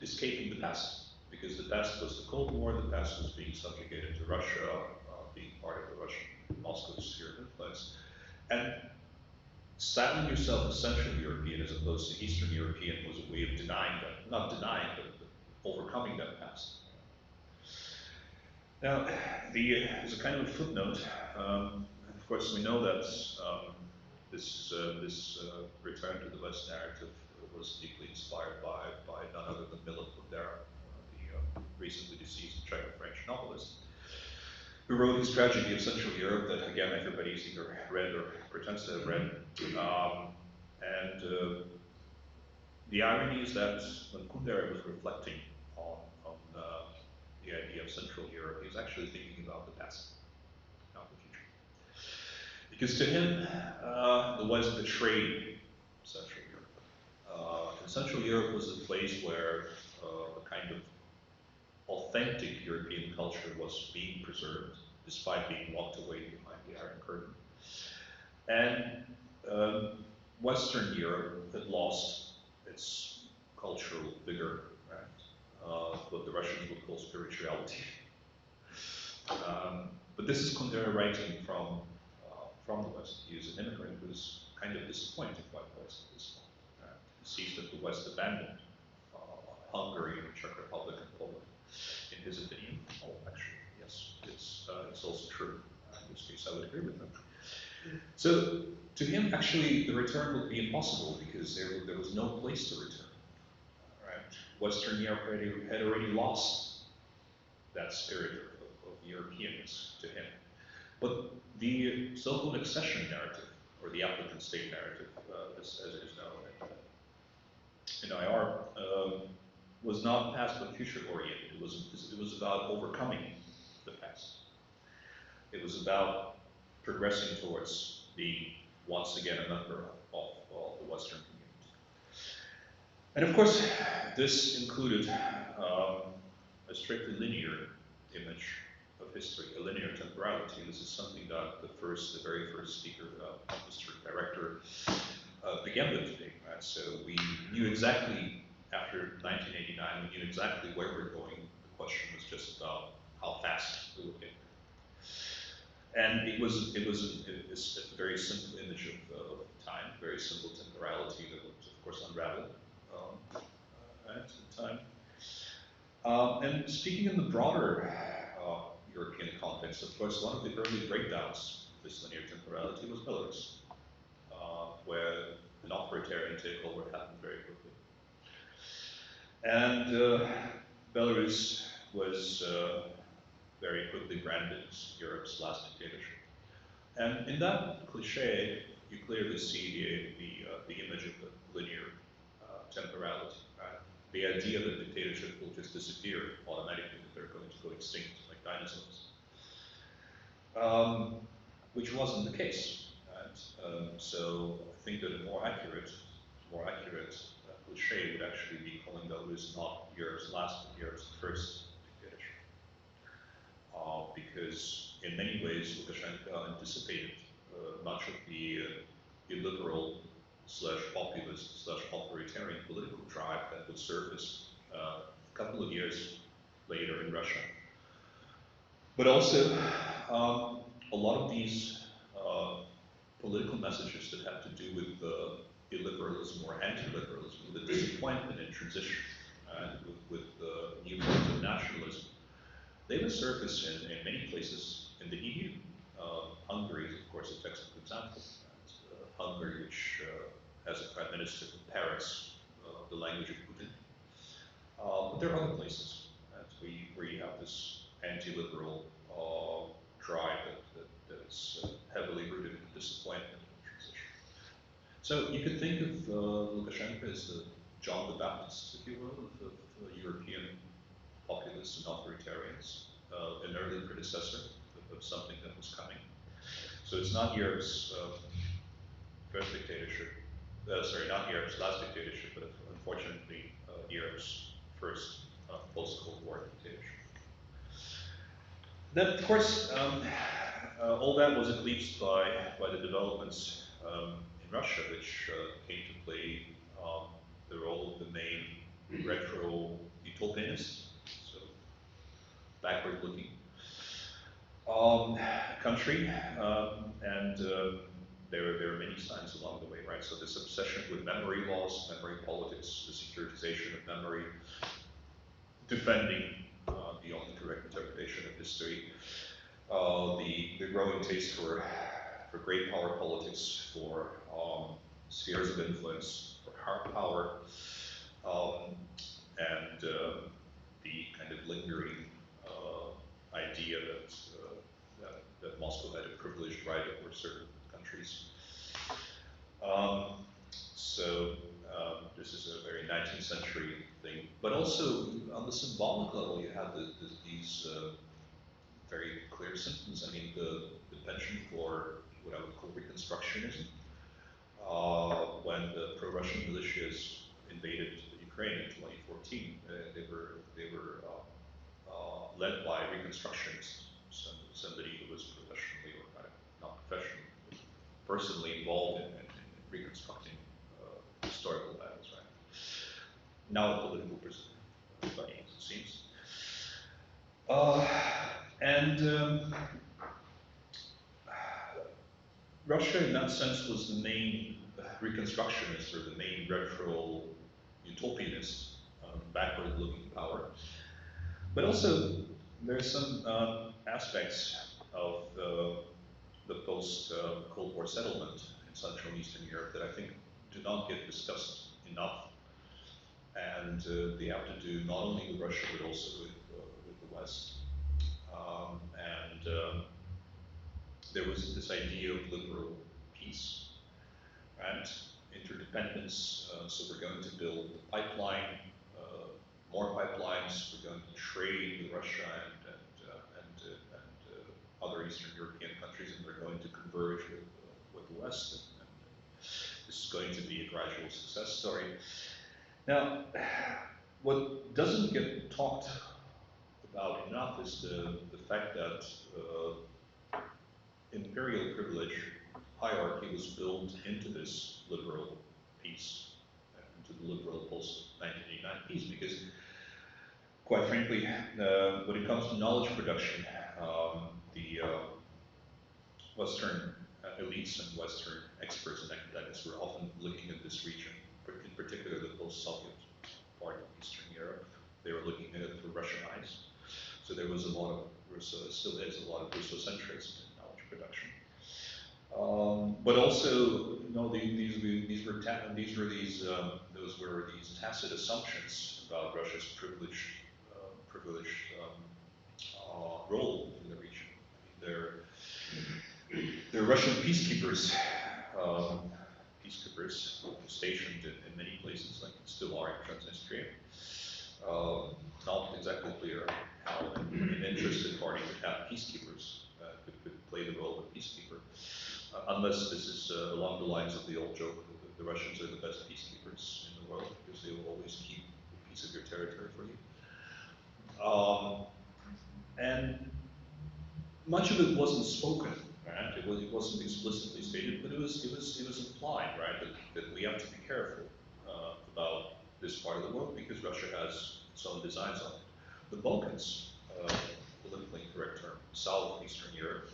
escaping the past, because the past was the Cold War, the past was being subjugated to Russia, being part of the Russian Moscow's sphere of influence, and styling yourself as Central European as opposed to Eastern European was a way of denying that, not denying, but overcoming that past. Now, as a kind of a footnote, of course we know that this return to the West narrative was deeply inspired by none other than Milan Kundera, the recently deceased Czech-French novelist, who wrote his tragedy of Central Europe that, again, everybody's either read or pretends to have read. The irony is that when Kundera was reflecting on the idea of Central Europe, he was actually thinking about the past, not the future. Because to him, the West betrayed Central Europe. And Central Europe was a place where a kind of authentic European culture was being preserved, despite being locked away behind the Iron Curtain. And Western Europe had lost its cultural vigor, right? What the Russians would call spirituality. But this is Kundera writing from the West. He is an immigrant who's kind of disappointed by the West at this point. Right? He sees that the West abandoned Hungary, the Czech Republic, and Poland. In his opinion, oh, actually, yes, it's also true. In this case, I would agree with him. So, to him, actually, the return would be impossible because there was no place to return. Right? Western Europe had already lost that spirit of Europeanness to him. But the so-called accession narrative, or the applicant state narrative, as it is known in IR, was not past but future oriented. It was about overcoming the past. It was about progressing towards being once again a member of the Western community. And of course, this included a strictly linear image of history, a linear temporality. This is something that the very first speaker, Mr. Director, began with today. Right? So we knew exactly, after 1989, we knew exactly where we're going. The question was just about how fast we would get there. And it was a very simple image of time, very simple temporality that would, of course, unravel at the time. And speaking in the broader European context, of course, one of the early breakdowns of this linear temporality was Belarus, where an authoritarian takeover happened very quickly. And Belarus was very quickly branded as Europe's last dictatorship. And in that cliche, you clearly see the image of the linear temporality. Right? The idea that dictatorship will just disappear automatically, that they're going to go extinct like dinosaurs, which wasn't the case. Right? So I think that a more accurate cliche would actually be calling Belarus not Europe's last, but Europe's first dictatorship. Because in many ways, Lukashenko anticipated much of the illiberal / populist / authoritarian political drive that would surface a couple of years later in Russia. But also, a lot of these political messages that have to do with illiberalism or anti-liberalism, with the disappointment in transition, with new forms of nationalism, they would surface in many places in the EU. Hungary is, of course, a textbook example. Hungary, which has a prime minister who parrots the language of Putin. But there are other places where you have this anti-liberal drive that is heavily rooted in disappointment and transition. So you could think of Lukashenko as the John the Baptist, if you will, of European populists and authoritarians, an early predecessor of something that was coming. So it's not Europe's first dictatorship, not Europe's last dictatorship, but unfortunately Europe's first post-Cold War dictatorship. Then, of course, all that was eclipsed by the developments in Russia, which came to play the role of the main retro-utopianist, so backward-looking country, and there are many signs along the way, right? So this obsession with memory loss, memory politics, the securitization of memory, defending the only correct interpretation of history, the growing taste for great power politics, for spheres of influence, for hard power, and the kind of lingering idea that Moscow had a privileged right over certain countries. This is a very 19th century thing, but also on the symbolic level, you have these very clear symptoms. I mean, the penchant for what I would call reconstructionism. When the pro-Russian militias invaded Ukraine in 2014, they were led by reconstructionists, somebody who was professionally, or kind of not professionally, but personally involved in reconstructing historical battles, right? Now a political prisoner, funny as it seems. Russia, in that sense, was the main reconstructionist, or the main retro-utopianist, backward-looking power. But also, there's some aspects of the post-Cold War settlement in Central and Eastern Europe that I think do not get discussed enough. And they have to do not only with Russia, but also with the West. There was this idea of liberal peace and interdependence. So we're going to build a pipeline, more pipelines. We're going to trade with Russia and other Eastern European countries, and we're going to converge with the West. And this is going to be a gradual success story. Now, what doesn't get talked about enough is the fact that imperial privilege hierarchy was built into this liberal peace, into the liberal post-1989 peace, because, quite frankly, when it comes to knowledge production, the Western elites and Western experts and academics were often looking at this region, in particular the post-Soviet part of Eastern Europe. They were looking at it through Russian eyes. So there was a lot of still is a lot of Russocentrism in knowledge production. But also, you know, these were tacit assumptions about Russia's privileged role in the region. I mean, they're Russian peacekeepers, stationed in many places, like still are in Transnistria. Not exactly clear how an interested party would have peacekeepers, could play the role of a peacekeeper, unless this is along the lines of the old joke that the Russians are the best peacekeepers in the world because they will always keep a piece of your territory for you. And much of it wasn't spoken, right? It wasn't explicitly stated, but it was implied, right? That we have to be careful about this part of the world because Russia has its own designs on it. The Balkans, politically incorrect term, South and Eastern Europe,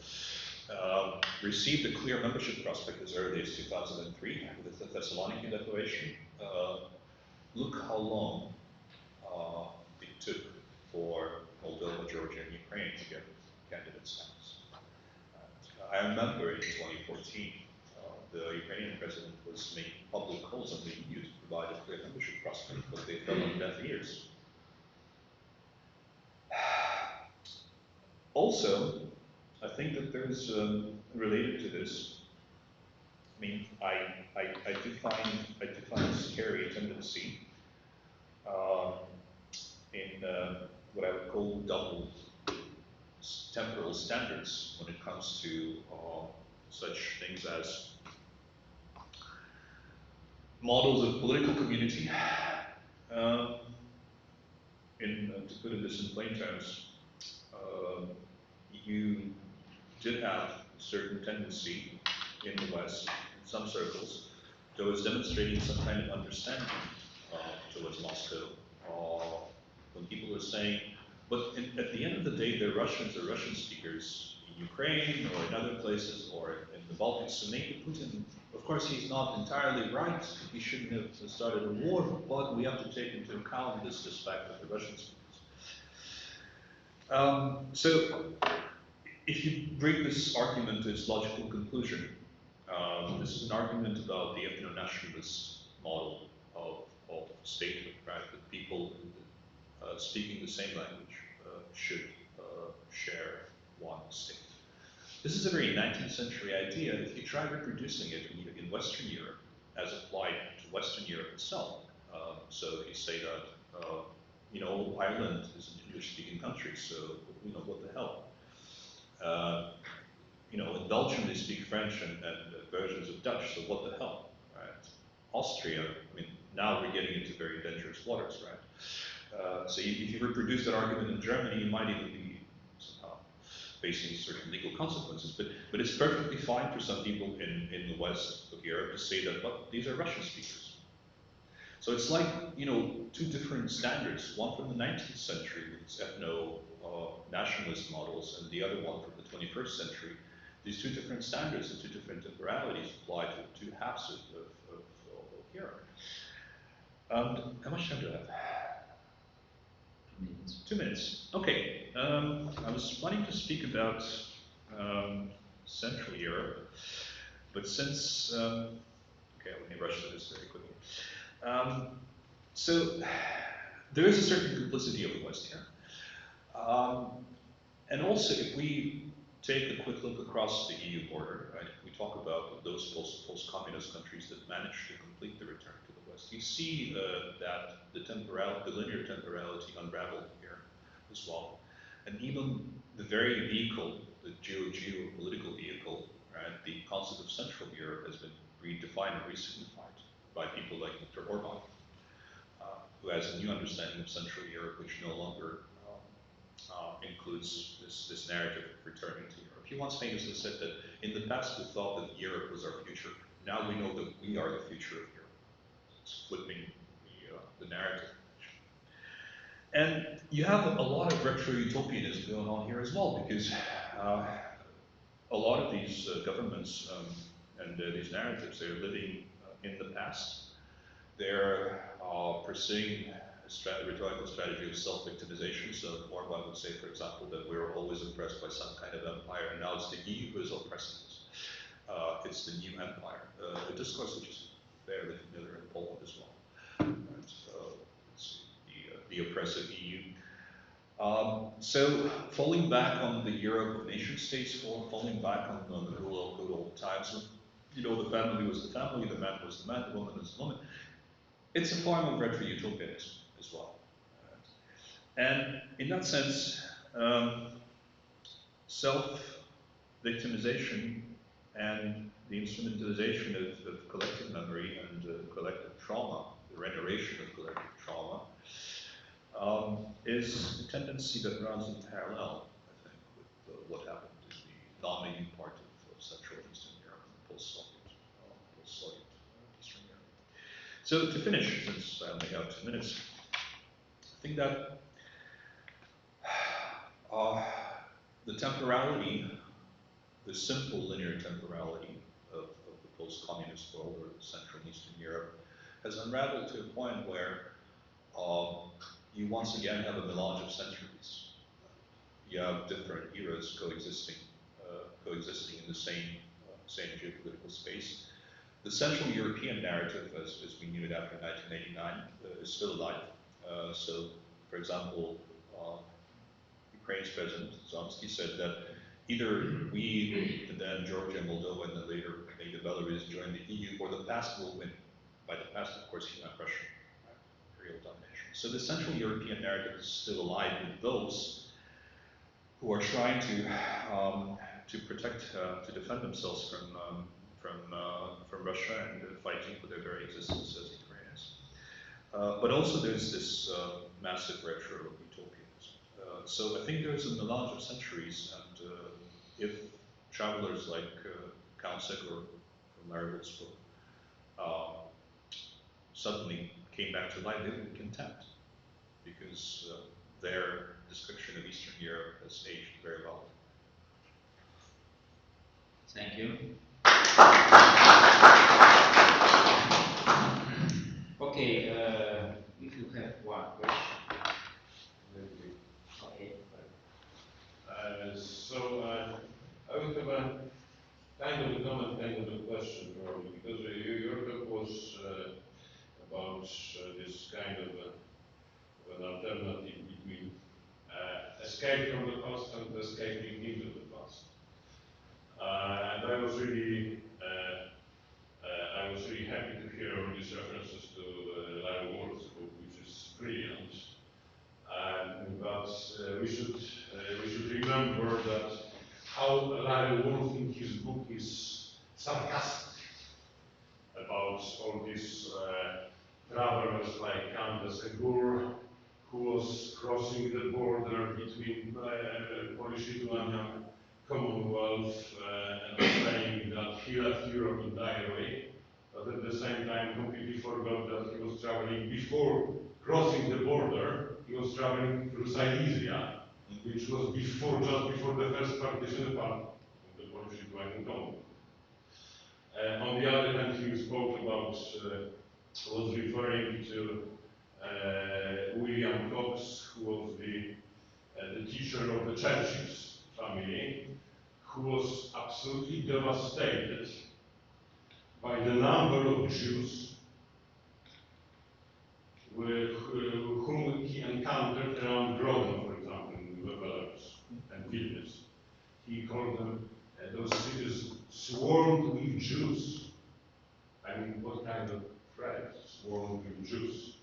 received a clear membership prospect as early as 2003 with the Thessaloniki Declaration. Look how long it took for Moldova, Georgia, and Ukraine to get candidate status. I remember in 2014, the Ukrainian president was making public calls on the EU to provide a clear membership prospect, but they fell on deaf ears. Also, I think that there's, related to this, I mean, I do find a scary tendency in what I would call double temporal standards when it comes to such things as models of political community. To put this in plain terms, you did have a certain tendency in the West some circles towards demonstrating some kind of understanding towards Moscow. When people are saying, but at the end of the day, they're Russians or Russian speakers in Ukraine or in other places or in the Baltics. So maybe Putin, of course, he's not entirely right. He shouldn't have started a war, but we have to take into account this aspect of the Russian speakers. So if you bring this argument to its logical conclusion, this is an argument about the ethno-nationalist model of statehood, right? That people speaking the same language should share one state. This is a very 19th century idea. If you try reproducing it in Western Europe, as applied to Western Europe itself, so if you say that, you know, Ireland is an English-speaking country, so, you know, what the hell? You know, in Belgium they speak French and versions of Dutch, so what the hell, right? Austria, I mean, now we're getting into very dangerous waters, right? So if you reproduce that argument in Germany, you might even be somehow facing certain legal consequences, but it's perfectly fine for some people in the west of Europe to say that, well, these are Russian speakers. So it's like, you know, two different standards, one from the 19th century with its ethno-nationalist models, and the other one from the 21st century. These two different standards and two different temporalities apply to two halves of Europe. How much time do I have? 2 minutes. 2 minutes. Okay. I was planning to speak about Central Europe, but since okay, let me rush through this very quickly. So there is a certain complicity of the West here, and also if we take a quick look across the EU border, right? If we talk about those post-communist countries that managed to complete the return to the West, you see that the linear temporality unraveled here as well. And even the very vehicle, the geopolitical vehicle, right, the concept of Central Europe has been redefined and resignified by people like Viktor Orban, who has a new understanding of Central Europe, which no longer includes this narrative of returning to Europe. He once famously said that in the past we thought that Europe was our future. Now we know that we are the future of Europe. It's flipping the narrative. And you have a lot of retro-utopianism going on here as well, because a lot of these governments and these narratives, they're living in the past. They're pursuing a rhetorical strategy of self-victimization. So Orwell would say, for example, that we're always oppressed by some kind of empire, and now it's the EU who is oppressing us. It's the new empire. A discourse which is fairly familiar in Poland as well. Right? It's the oppressive EU. So falling back on the Europe of nation states, falling back on the good old times, when, you know, the family was the family, the man was the man, the woman was the woman. It's a form of retro-utopianism as well. And in that sense, self-victimization and the instrumentalization of collective memory and collective trauma, the reiteration of collective trauma, is a tendency that runs in parallel, I think, with what happened in the dominating part of Central and Eastern Europe and post-Soviet Eastern Europe. So to finish, since I only have 2 minutes, I think that the temporality, the simple linear temporality of the post-communist world or Central and Eastern Europe has unraveled to a point where you once again have a melange of centuries. You have different eras coexisting in the same geopolitical space. The Central European narrative, as we knew it after 1989, is still alive. So, for example, Ukraine's President Zelensky said that either we, and then Georgia and Moldova, and then later maybe Belarus join the EU, or the past will win. By the past, of course, he meant Russia, right? Imperial domination. So the Central European narrative is still alive with those who are trying to protect, to defend themselves from Russia and fighting for their very existence as Ukrainians. But also there's this massive retro-utopianism. So I think there's a melange of centuries, and if travelers like Count Segor from Larry Wolff's book, suddenly came back to life with contempt, because their description of Eastern Europe has aged very well. Thank you. Okay, if you have one question. Okay. I would have a kind of a comment, kind of a question, probably, because your talk was about this kind of an alternative between escape from the past and escaping into the past. And I was really happy to hear all these references to Larry Wolff's book, which is brilliant. But we should remember that how Larry Wolff in his book is sarcastic about all these travelers like Andrzej who was crossing the border between Polish-Lithuania Commonwealth and saying that he left Europe entirely, but at the same time completely forgot that he was traveling before crossing the border. He was traveling through Silesia, which was just before the first partition apart of the Polish-Lithuanian Commonwealth. On the other hand, he spoke about, was referring to William Cox, who was the teacher of the Churchill's family, who was absolutely devastated by the number of Jews whom he encountered around Grodno, for example, in Belarus and Vilnius. He called them, those cities swarmed with Jews. I mean, what kind of phrase, swarmed with Jews?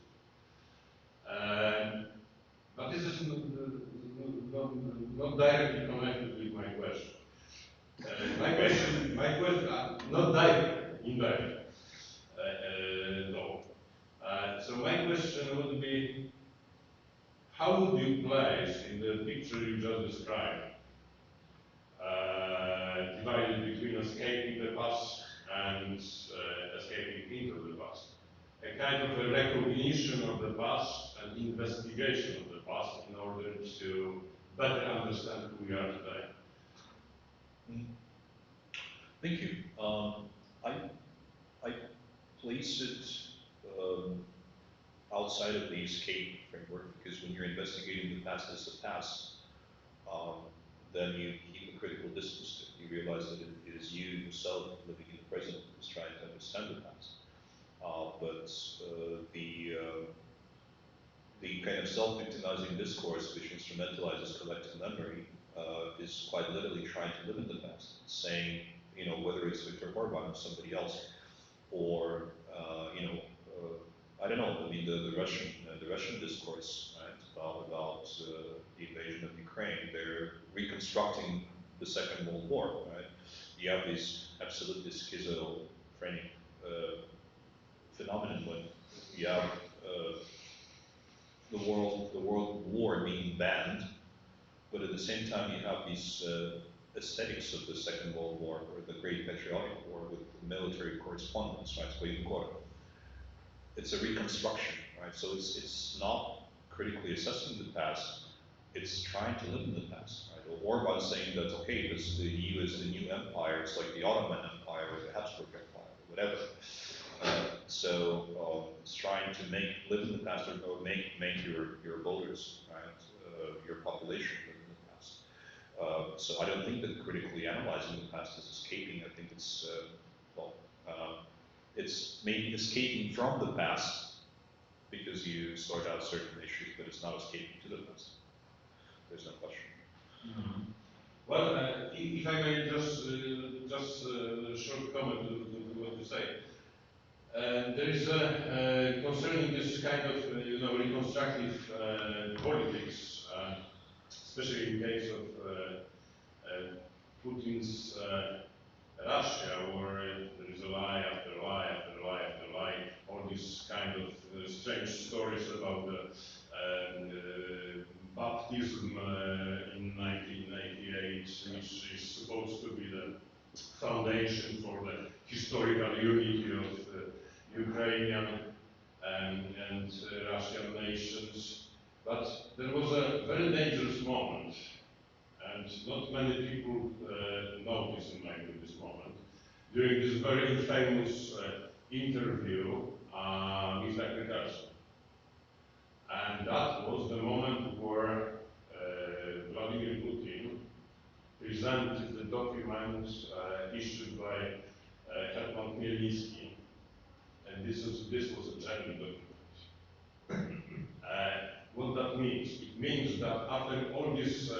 But this is not directly connected with my question. My question, not directly, indirectly, though. So my question would be, how would you place in the picture you just described, divided between escaping the past and escaping into the past, a kind of a recognition of the past and investigation of the past in order to better understand who we are today? Thank you. I place it outside of the escape framework, because when you're investigating the past as the past, then you keep a critical distance. You realize that it is you yourself living in the present who's trying to understand the past. But the kind of self-victimizing discourse which instrumentalizes collective memory is quite literally trying to live in the past, saying, whether it's Viktor Orban or somebody else, or I don't know. I mean, the Russian discourse, right, about the invasion of Ukraine. They're reconstructing the Second World War, right? You have this absolutely schizophrenic phenomenon when you have the world war being banned, but at the same time you have these aesthetics of the Second World War or the Great Patriotic War with military correspondence, right? It's a reconstruction, right? So it's not critically assessing the past, it's trying to live in the past, right? Or Orban saying that, okay, the EU is the new empire, it's like the Ottoman Empire or the Habsburg Empire, or whatever. It's trying to live in the past or make your voters, right, your population live in the past. So I don't think that critically analyzing the past is escaping. I think it's it's maybe escaping from the past because you sort out certain issues, but it's not escaping to the past. There's no question. Mm-hmm. Well, if I may just a short comment to what you say. There is concerning this kind of reconstructive politics, especially in case of Putin's Russia, where there is a lie after lie after lie after lie, all these kind of strange stories about the baptism in 1988, which is supposed to be the foundation for the historical unity of Ukrainian and Russian nations. But there was a very dangerous moment, and not many people notice in my view this moment, during this very famous interview with Agriculture. And that was the moment where Vladimir Putin presented the documents issued by Hetman Khmelnytsky. And this was a German document. What that means? It means that after all these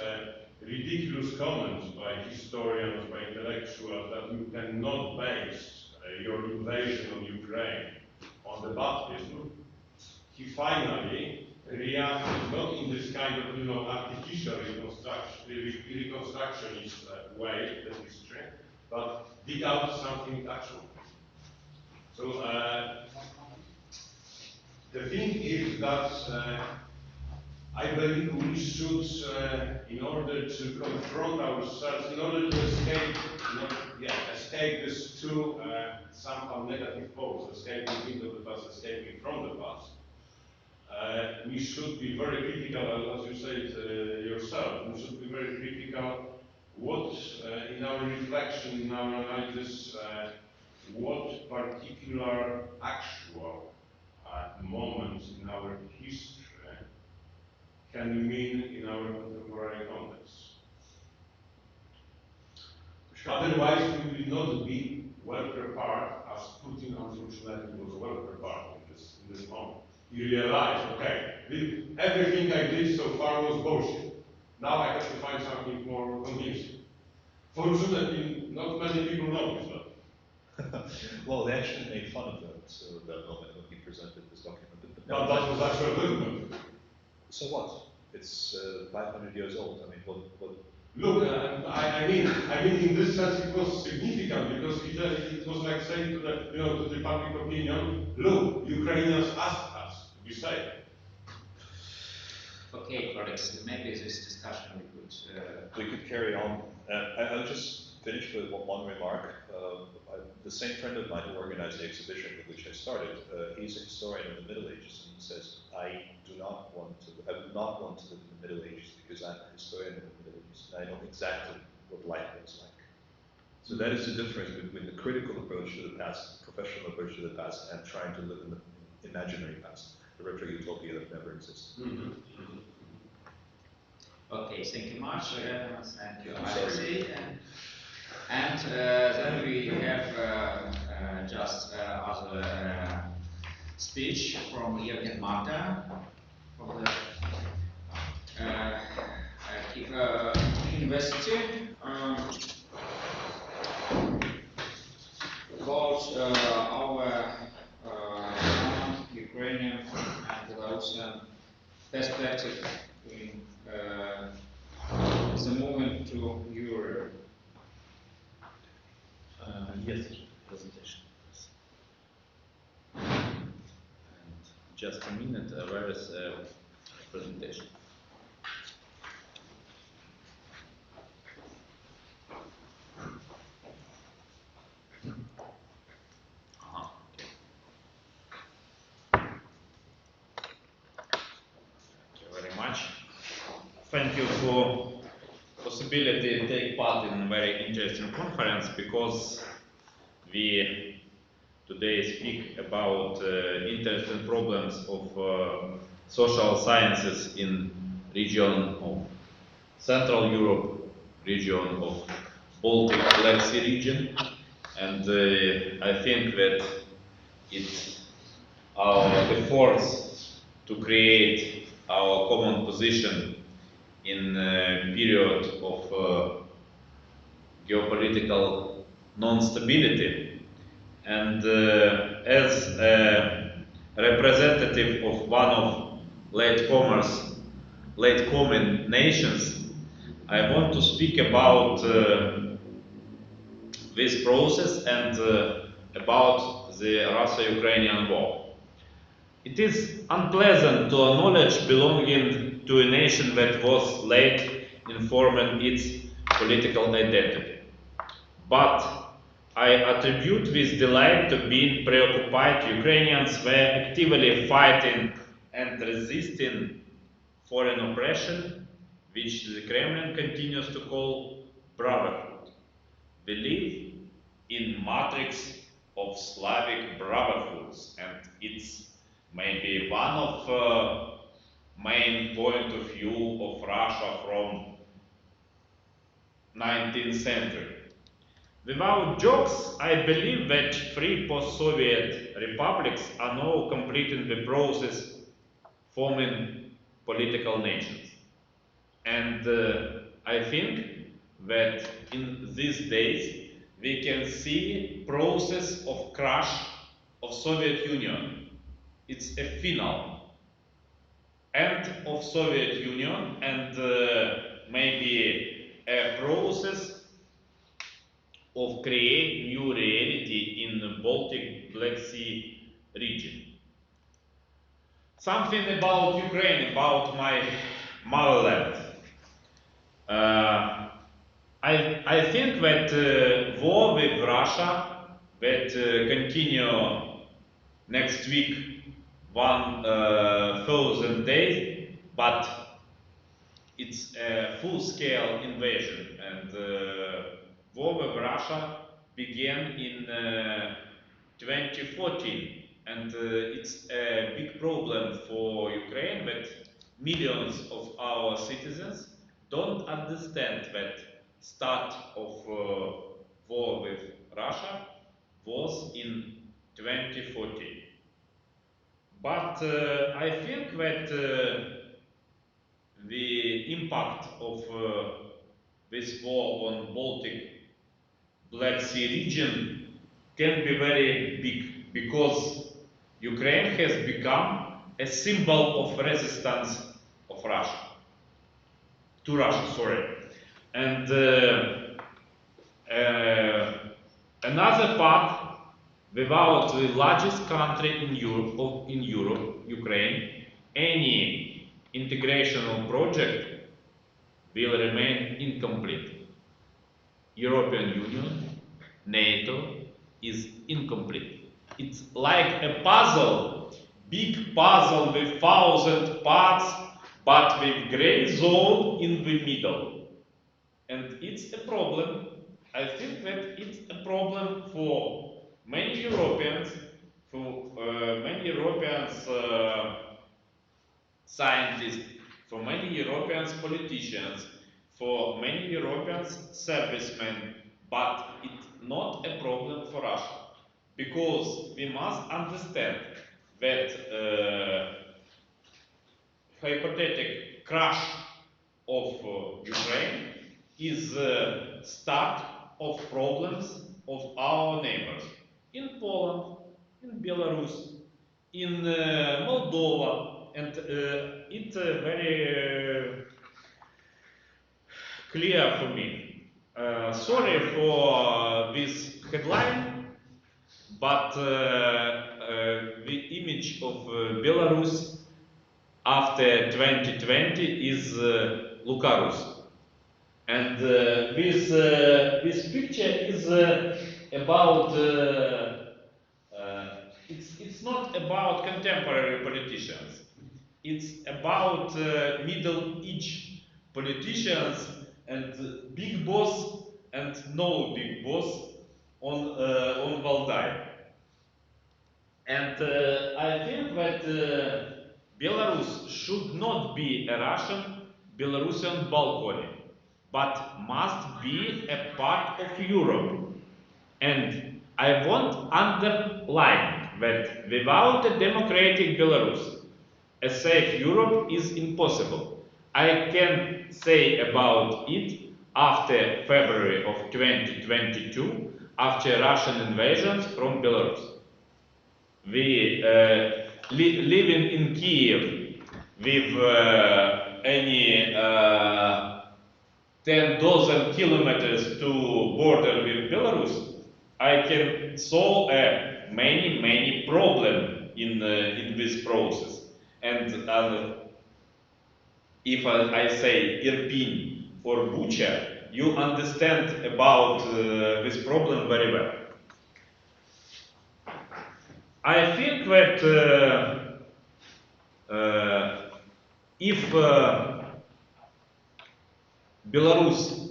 ridiculous comments by historians, by intellectuals, that you cannot base your invasion of Ukraine on the baptism, he finally reacted not in this kind of artificial reconstructionist way, the history, but dig out something actual. So the thing is that I believe we should, in order to confront ourselves, in order to escape these two somehow negative poles, escaping into the past, escaping from the past, we should be very critical, as you said yourself, we should be very critical what, in our reflection, in our analysis, what particular actual moments in our history can mean in our contemporary context. Otherwise, we will not be well prepared, as Putin unfortunately was well prepared in this moment. He realized, okay, everything I did so far was bullshit. Now I have to find something more convincing. Fortunately, not many people notice that. Well, they actually made fun of that moment when he presented this document. But that was actual document. So what? It's 500 years old. I mean, what? Look, I mean, in this sense, it was significant because it was like saying to the public opinion, look, Ukrainians asked us to be safe. Okay, colleagues, maybe this discussion we could carry on. I'll just finish with one remark. The same friend of mine who organized the exhibition with which I started, he's a historian of the Middle Ages, and he says, I would not want to live in the Middle Ages because I'm a historian of the Middle Ages, and I know exactly what life was like. So that is the difference between the critical approach to the past, professional approach to the past, and trying to live in the imaginary past, the retro utopia that never exists. Okay, thank you much. Thank you, Andrzej. And then we have just other speech from Jürgen Marta from the university about our Ukrainian and Belarusian perspective in the movement to Europe. Yes, presentation. And just a minute, where is presentation? Okay. Thank you very much. Thank you for possibility to take part in a very interesting conference, because we today speak about interesting problems of social sciences in region of Central Europe, region of Baltic Black Sea region, and I think that it's our efforts to create our common position in a period of geopolitical non-stability, and as a representative of one of late-coming nations, I want to speak about this process and about the Russia-Ukrainian war. It is unpleasant to acknowledge belonging to a nation that was late in forming its political identity. But I attribute this delight to being preoccupied Ukrainians were actively fighting and resisting foreign oppression, which the Kremlin continues to call brotherhood. We live in matrix of Slavic brotherhoods, and it's maybe one of main point of view of Russia from 19th century. Without jokes, I believe that three post-Soviet republics are now completing the process forming political nations. And I think that in these days we can see process of crash of Soviet Union. It's a final end of Soviet Union and maybe a process of create new reality in the Baltic Black Sea region. Something about Ukraine, about my motherland. I think that war with Russia that continue next week 1,000 days, but it's a full-scale invasion, and war with Russia began in 2014, and it's a big problem for Ukraine that millions of our citizens don't understand that start of war with Russia was in 2014. But I think that the impact of this war on Baltic Black Sea region can be very big, because Ukraine has become a symbol of resistance of Russia, to Russia, sorry. And another part, without the largest country in Europe, Ukraine, any integrational project will remain incomplete. European Union, NATO is incomplete. It's like a puzzle, big puzzle with 1,000 parts, but with gray zone in the middle. And it's a problem. I think that it's a problem for many Europeans, scientists, for many European politicians, for many European servicemen, but it's not a problem for Russia, because we must understand that hypothetical crash of Ukraine is start of problems of our neighbors in Poland, in Belarus, in Moldova, and it's very clear for me. Sorry for this headline, but the image of Belarus after 2020 is Lukarus. And this picture is about, it's not about contemporary politicians. It's about middle age politicians and big boss and no big boss on Valdai. And I think that Belarus should not be a Russian Belarusian Balkany, but must be a part of Europe. And I want to underline that without a democratic Belarus, a safe Europe is impossible. I can say about it after February of 2022, after Russian invasions from Belarus. We living in Kiev with any 10,000 kilometers to border with Belarus, I can solve many problems in this process. And if I say Irpin or Bucha, you understand about this problem very well. I think that if Belarus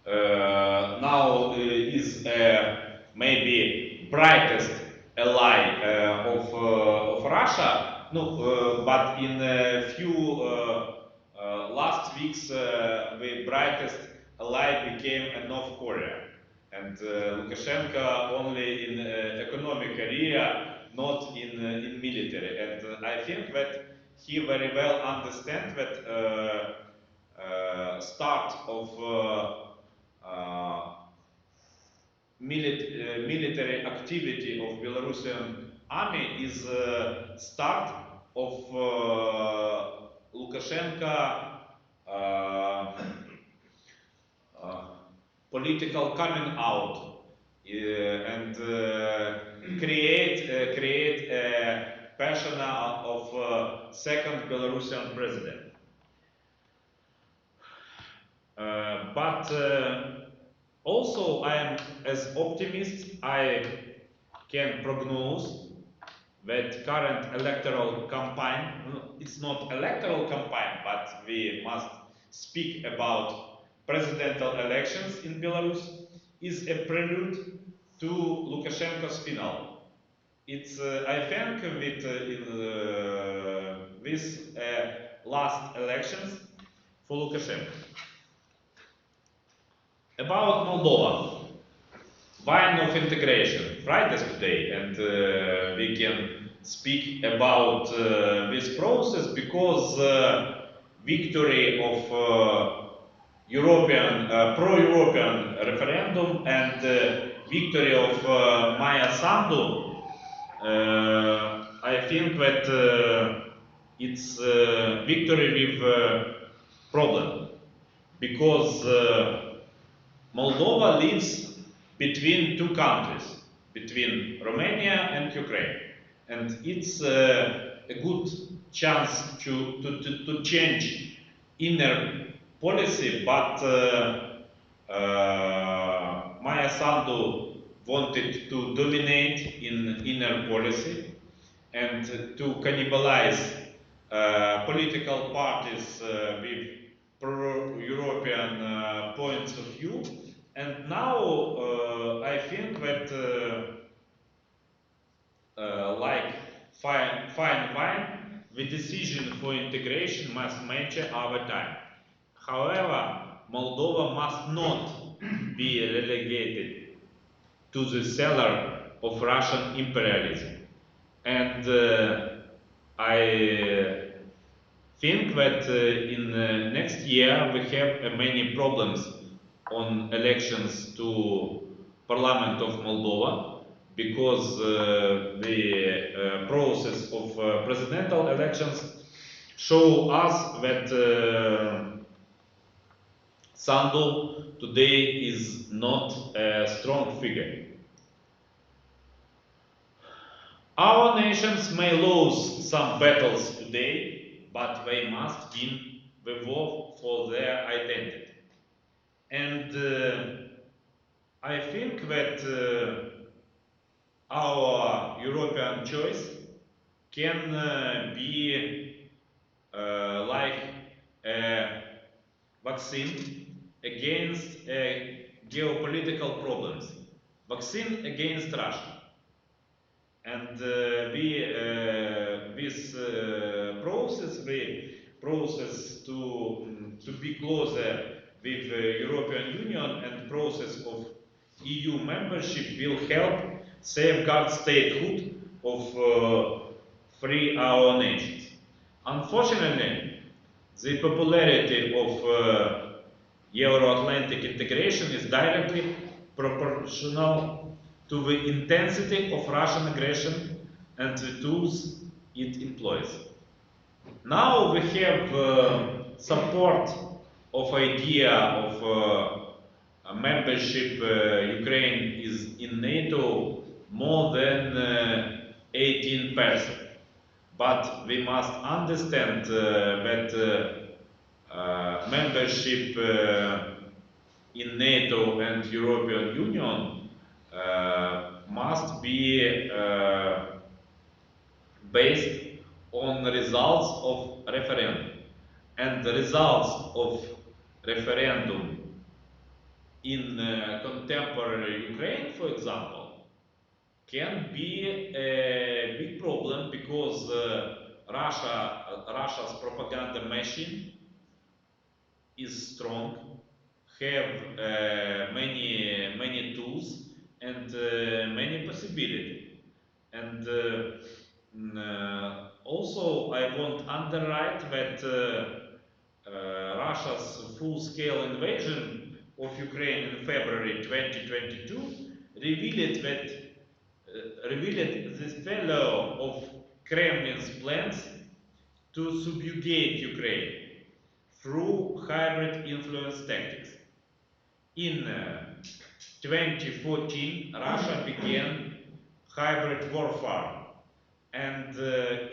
now is maybe brightest ally of Russia, no, but in a few last weeks the brightest ally became North Korea, and Lukashenko only in economic area, not in military, and I think that he very well understands that start of military activity of Belarusian army is start of Lukashenko political coming out and create a persona of second Belarusian president. But also I am as optimist, I can prognose that current electoral campaign, it's not electoral campaign, but we must speak about presidential elections in Belarus, is a prelude to Lukashenko's final. It's, I think, with this last elections for Lukashenko. About Moldova, wine of integration, Fridays today, and we can speak about this process because victory of European, pro-European referendum and victory of Maya Sandu, I think that it's victory with problem, because Moldova lives between two countries, between Romania and Ukraine, and it's a good chance to change inner policy, but Maya Sandu wanted to dominate in inner policy and to cannibalize political parties with pro-European points of view. And now I think that like fine wine, the decision for integration must match our time. However, Moldova must not be relegated to the cellar of Russian imperialism. And I think that in next year we have many problems on elections to Parliament of Moldova, because the process of presidential elections show us that Sandu today is not a strong figure. Our nations may lose some battles today, but they must win the war for their identity. And I think that our European choice can be like a vaccine against geopolitical problems, vaccine against Russia. And this process, the process to be closer with the European Union and process of EU membership will help safeguard statehood of free our nations. Unfortunately, the popularity of Euro-Atlantic integration is directly proportional to the intensity of Russian aggression and the tools it employs. Now we have support of idea of membership. Ukraine is in NATO more than 18%. But we must understand that membership in NATO and European Union must be based on the results of referendum. And the results of referendum in contemporary Ukraine, for example, can be a big problem because Russia's propaganda machine is strong, have many tools and many possibilities. And also I want to underline that Russia's full-scale invasion of Ukraine in February 2022 revealed the failure of Kremlin's plans to subjugate Ukraine through hybrid influence tactics. In 2014, Russia began hybrid warfare, and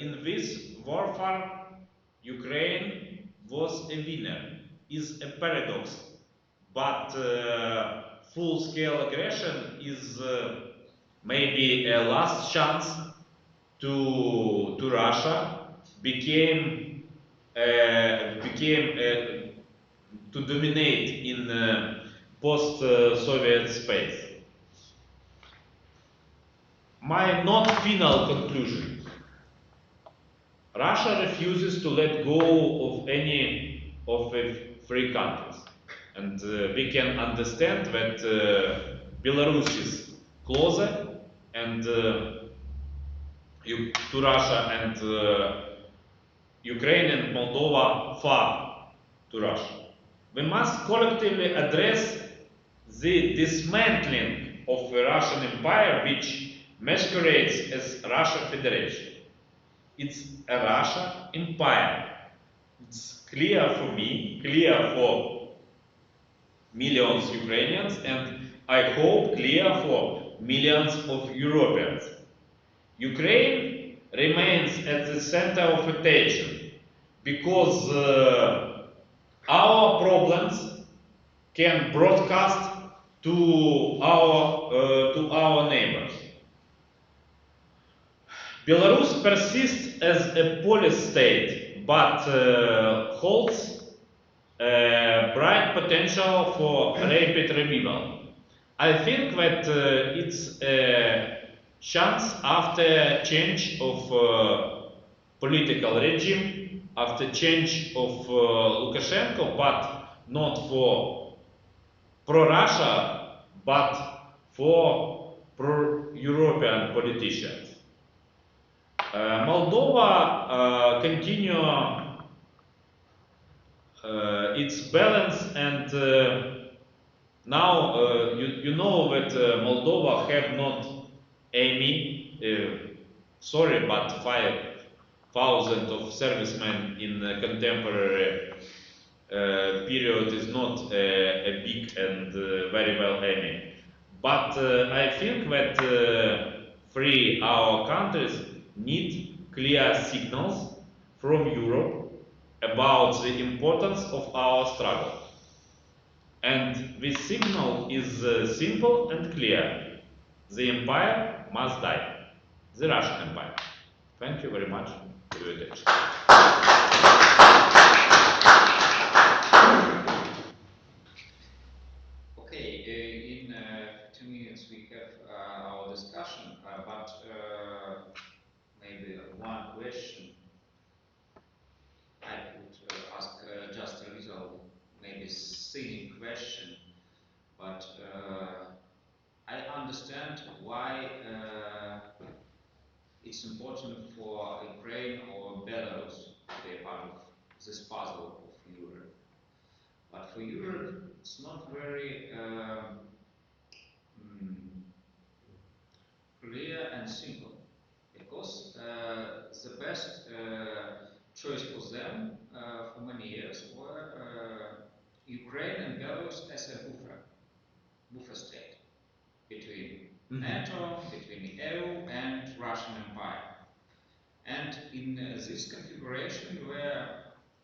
in this warfare, Ukraine was a winner. Is a paradox, but full-scale aggression is maybe a last chance to Russia became to dominate in post-Soviet space. My not final conclusion. Russia refuses to let go of any of the three countries. And we can understand that Belarus is closer and to Russia, and Ukraine and Moldova far to Russia. We must collectively address the dismantling of the Russian Empire, which masquerades as Russian Federation. It's a Russian Empire. It's clear for me, clear for millions of Ukrainians, and I hope clear for millions of Europeans. Ukraine remains at the center of attention because our problems can broadcast to our neighbors. Belarus persists as a police state, but holds bright potential for rapid revival. I think that it's a chance after change of political regime, after change of Lukashenko, but not for pro-Russia, but for pro-European politicians. Moldova continue its balance, and now you know that Moldova have not any, sorry, but 5,000 of servicemen in contemporary period is not a big and very well aiming. But I think that our countries need clear signals from Europe about the importance of our struggle. And this signal is simple and clear. The empire must die. The Russian Empire. Thank you very much for your attention. Okay, in 2 minutes we have our discussion, but maybe one question. I could ask just a little, maybe cynic question, but I understand why it's important for Ukraine or Belarus to be a part of this puzzle of Europe. But for Europe, it's not very clear and simple, because the best choice for them for many years were Ukraine and Belarus as a buffer state between NATO, between the EU and Russian Empire. And in this configuration where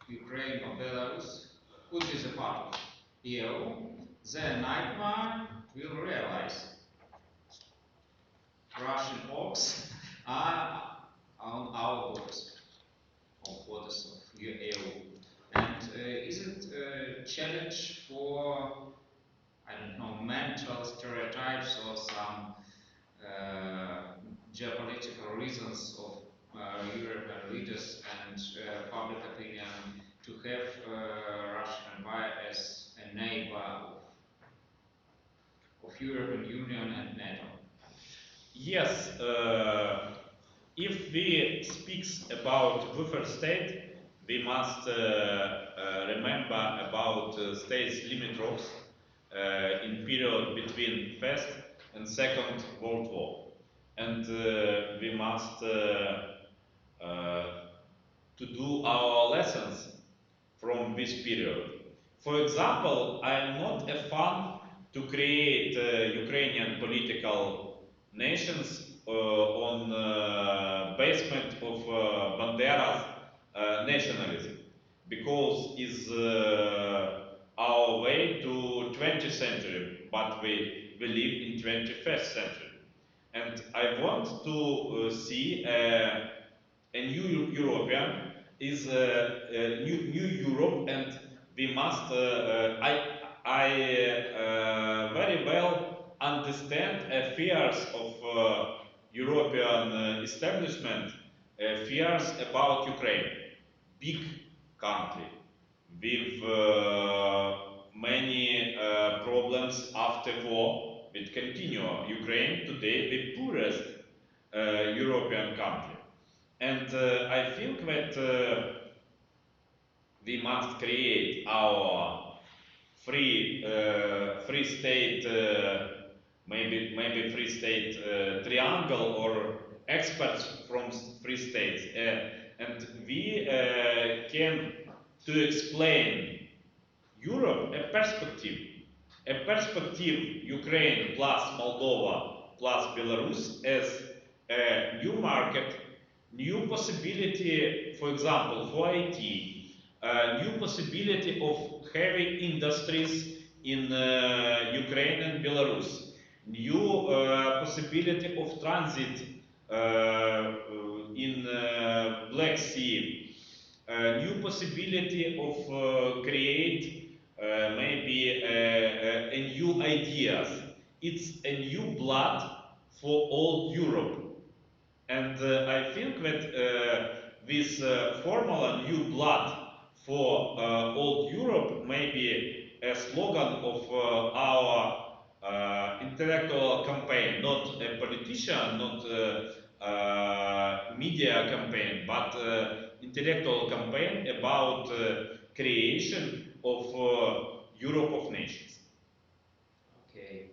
Ukraine or Belarus could be the part of EU, the nightmare will realize Russian orcs are on our borders, of borders of EU. And is it a challenge for, I don't know, mental stereotypes or some geopolitical reasons of European leaders and public opinion to have Russian Empire as a neighbor of European Union and NATO? Yes, if we speak about buffer state, we must remember about states limit ropes in period between First and Second World War, and we must to do our lessons from this period. For example, I am not a fan to create Ukrainian political nations on basement of Bandera's nationalism, because is our way to 20th century, but we live in 21st century. And I want to see a new European is new Europe, and we must. I very well understand fears of European establishment, fears about Ukraine, big country with many problems after war. It continue. Ukraine today the poorest European country. And I think that we must create our free state, maybe free state triangle or experts from free states, and we can to explain Europe a perspective Ukraine plus Moldova plus Belarus as a new market, new possibility, for example, for IT, new possibility of heavy industries in Ukraine and Belarus, new possibility of transit in Black Sea, new possibility of create maybe a new ideas. It's a new blood for all Europe. And I think that this formula, new blood for old Europe, may be a slogan of our intellectual campaign, not a politician, not a media campaign, but intellectual campaign about creation of Europe of nations. Okay,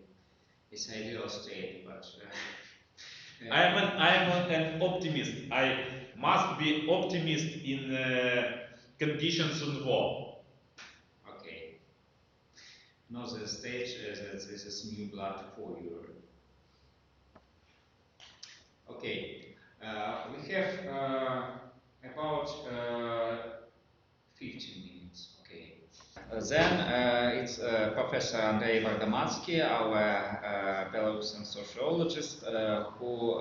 it's ideal state, but I am an optimist. I must be optimist in conditions of war. okay. No, the stage that this is new blood for Europe. Okay, we have about 15 minutes. Okay. Then it's Professor Andrzej Barkouski, our Belarusian sociologist, who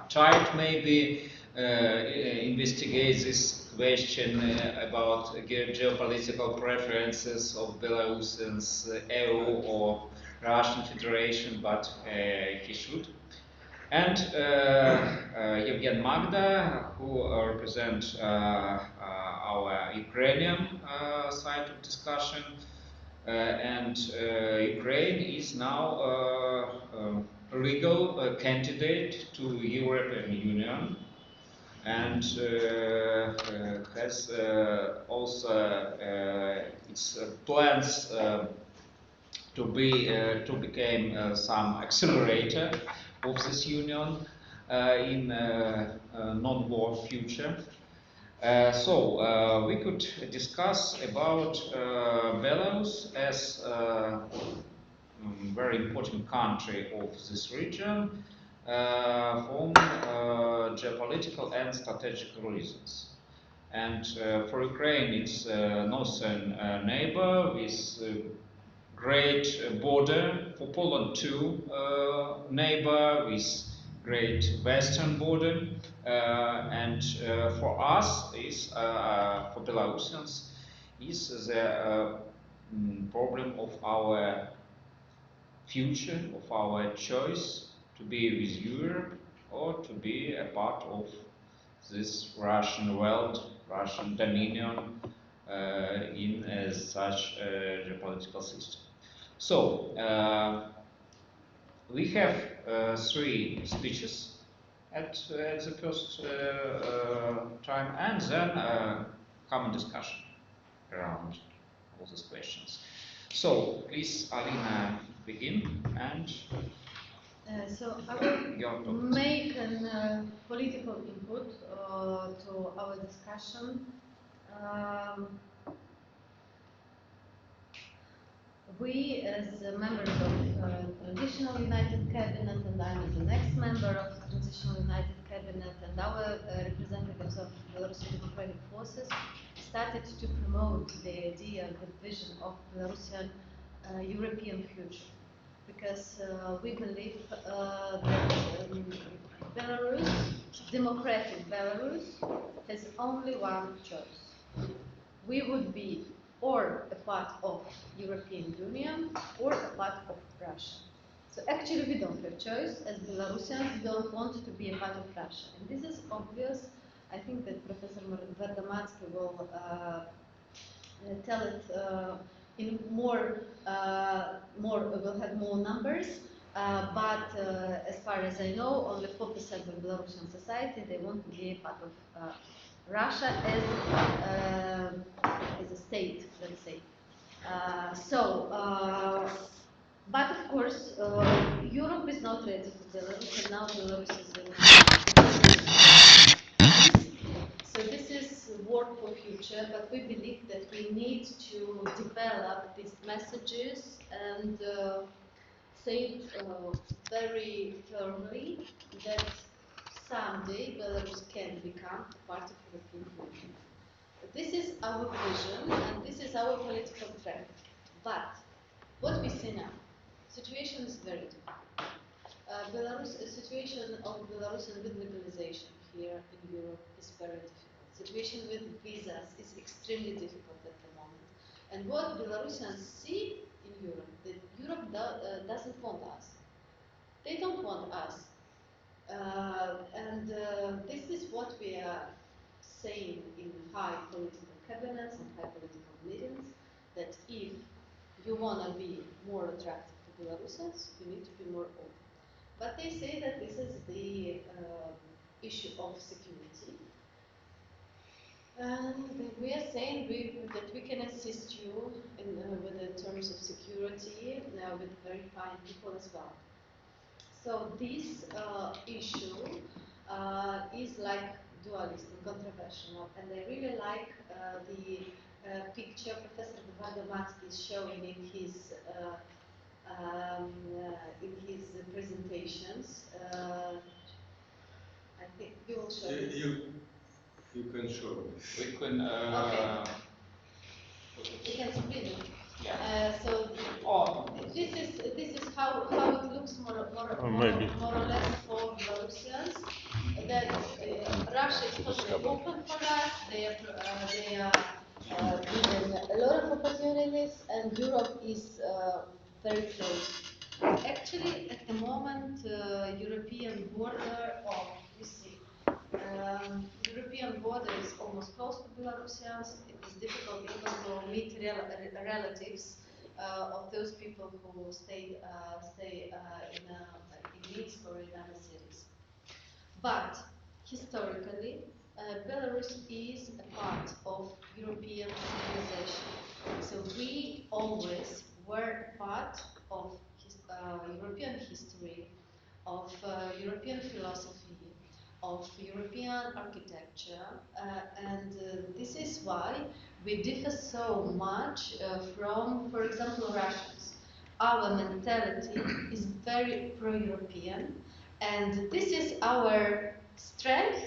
tried maybe investigate this question about geopolitical preferences of Belarusians, EU or Russian Federation, but he should. And Evgen Magda, who represents our Ukrainian side of discussion, and Ukraine is now a legal candidate to European Union, and has also its plans to become some accelerator of this union in non-war future. So we could discuss about Belarus as a very important country of this region from geopolitical and strategic reasons. And for Ukraine, it's a northern neighbor with great border. For Poland too, neighbor with great western border, and for us is for Belarusians is the problem of our future, of our choice to be with Europe or to be a part of this Russian world, Russian dominion in such a geopolitical system. So we have three speeches at the first time, and then common discussion around all these questions. So please, Alina, begin and. So I will make a political input to our discussion. We, as members of Transitional United Cabinet, and I'm the next member of Transitional United Cabinet, and our representatives of Belarusian Democratic Forces, started to promote the idea, the vision of Belarusian European future. Because we believe that Belarus, democratic Belarus, has only one choice. We would be or a part of European Union or a part of Russia. So actually we don't have choice, as Belarusians don't want to be a part of Russia. And this is obvious. I think that Professor Gniazdowski will tell it in more, will have more numbers. But as far as I know, only 4% of Belarusian society, they want to be a part of Russia as a state, let's say. But of course, Europe is not ready for Belarus, and now Belarus is so this is work for future, but we believe that we need to develop these messages and say very firmly that someday Belarus can become part of the European Union. This is our vision and this is our political trend. But what we see now, situation is very different. The situation of Belarusian with legalization here in Europe is very difficult. Situation with visas is extremely difficult at the moment. And what Belarusians see in Europe, that Europe doesn't want us. They don't want us. This is what we are saying in high political cabinets and high political meetings, that if you want to be more attractive to Belarusians, you need to be more open. But they say that this is the issue of security. And we are saying that we can assist you with the terms of security, with verifying people as well. So this issue is like dualist and controversial, and I really like the picture Professor Gniazdowski is showing in his presentations. I think you will show this. You can show this. We can. Okay. We can split it. Yeah. So this is how it looks more or less for Belarusians. That Russia is totally open for us. They are given a lot of opportunities, and Europe is very close. Actually, at the moment, European border of European border is almost close to Belarusians. It is difficult even to meet relatives of those people who stay in Minsk or in other cities. But historically, Belarus is a part of European civilization. So we always were part of European history, of European philosophy, of European architecture, and this is why we differ so much from, for example, Russians. Our mentality is very pro-European, and this is our strength,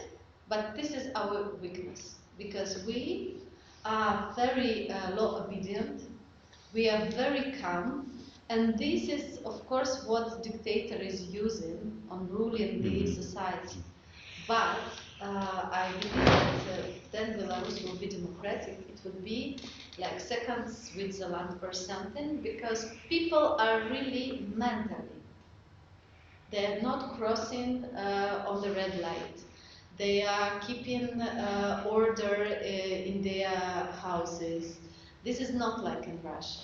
but this is our weakness, because we are very law obedient, we are very calm, And this is, of course, what dictator is using on ruling the society. But I believe that then Belarus will be democratic. It will be like second Switzerland or something, because people are really mentally. They are not crossing on the red light. They are keeping order in their houses. This is not like in Russia.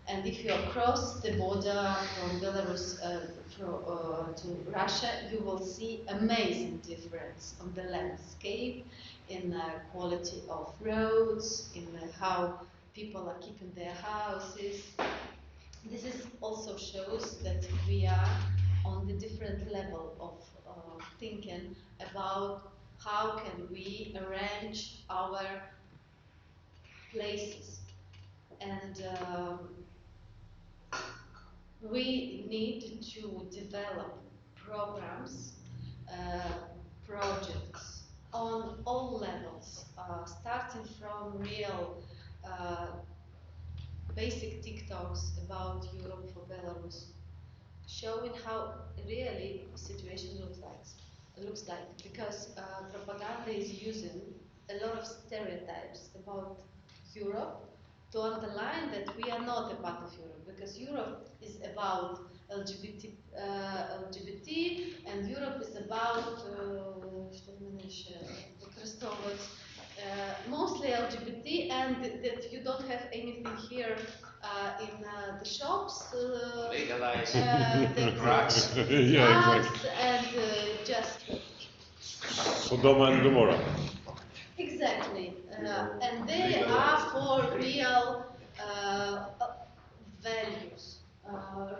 And if you cross the border from Belarus to Russia, you will see amazing difference on the landscape, in the quality of roads, in how people are keeping their houses. This is also shows that we are on the different level of thinking about how can we arrange our places. And we need to develop programs, projects on all levels, starting from real basic TikToks about Europe for Belarus, showing how really the situation looks like, because propaganda is using a lot of stereotypes about Europe to underline that we are not a part of Europe, because Europe is about LGBT, and Europe is about mostly LGBT, and that you don't have anything here in the shops. Legalize the drugs. Yeah, drugs exactly. and just Sodoma and Gomorrah. exactly, and they are for real values,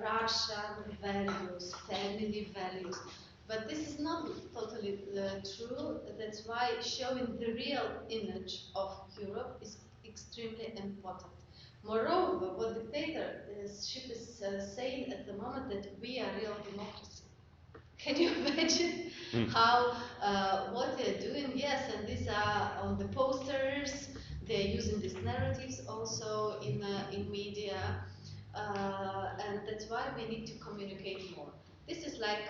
Russian values, family values. But this is not totally true. That's why showing the real image of Europe is extremely important. Moreover, what dictatorship is saying at the moment, that we are real democracy. Can you imagine how what they're doing? Yes, and these are on the posters. They're using these narratives also in media, and that's why we need to communicate more. This is like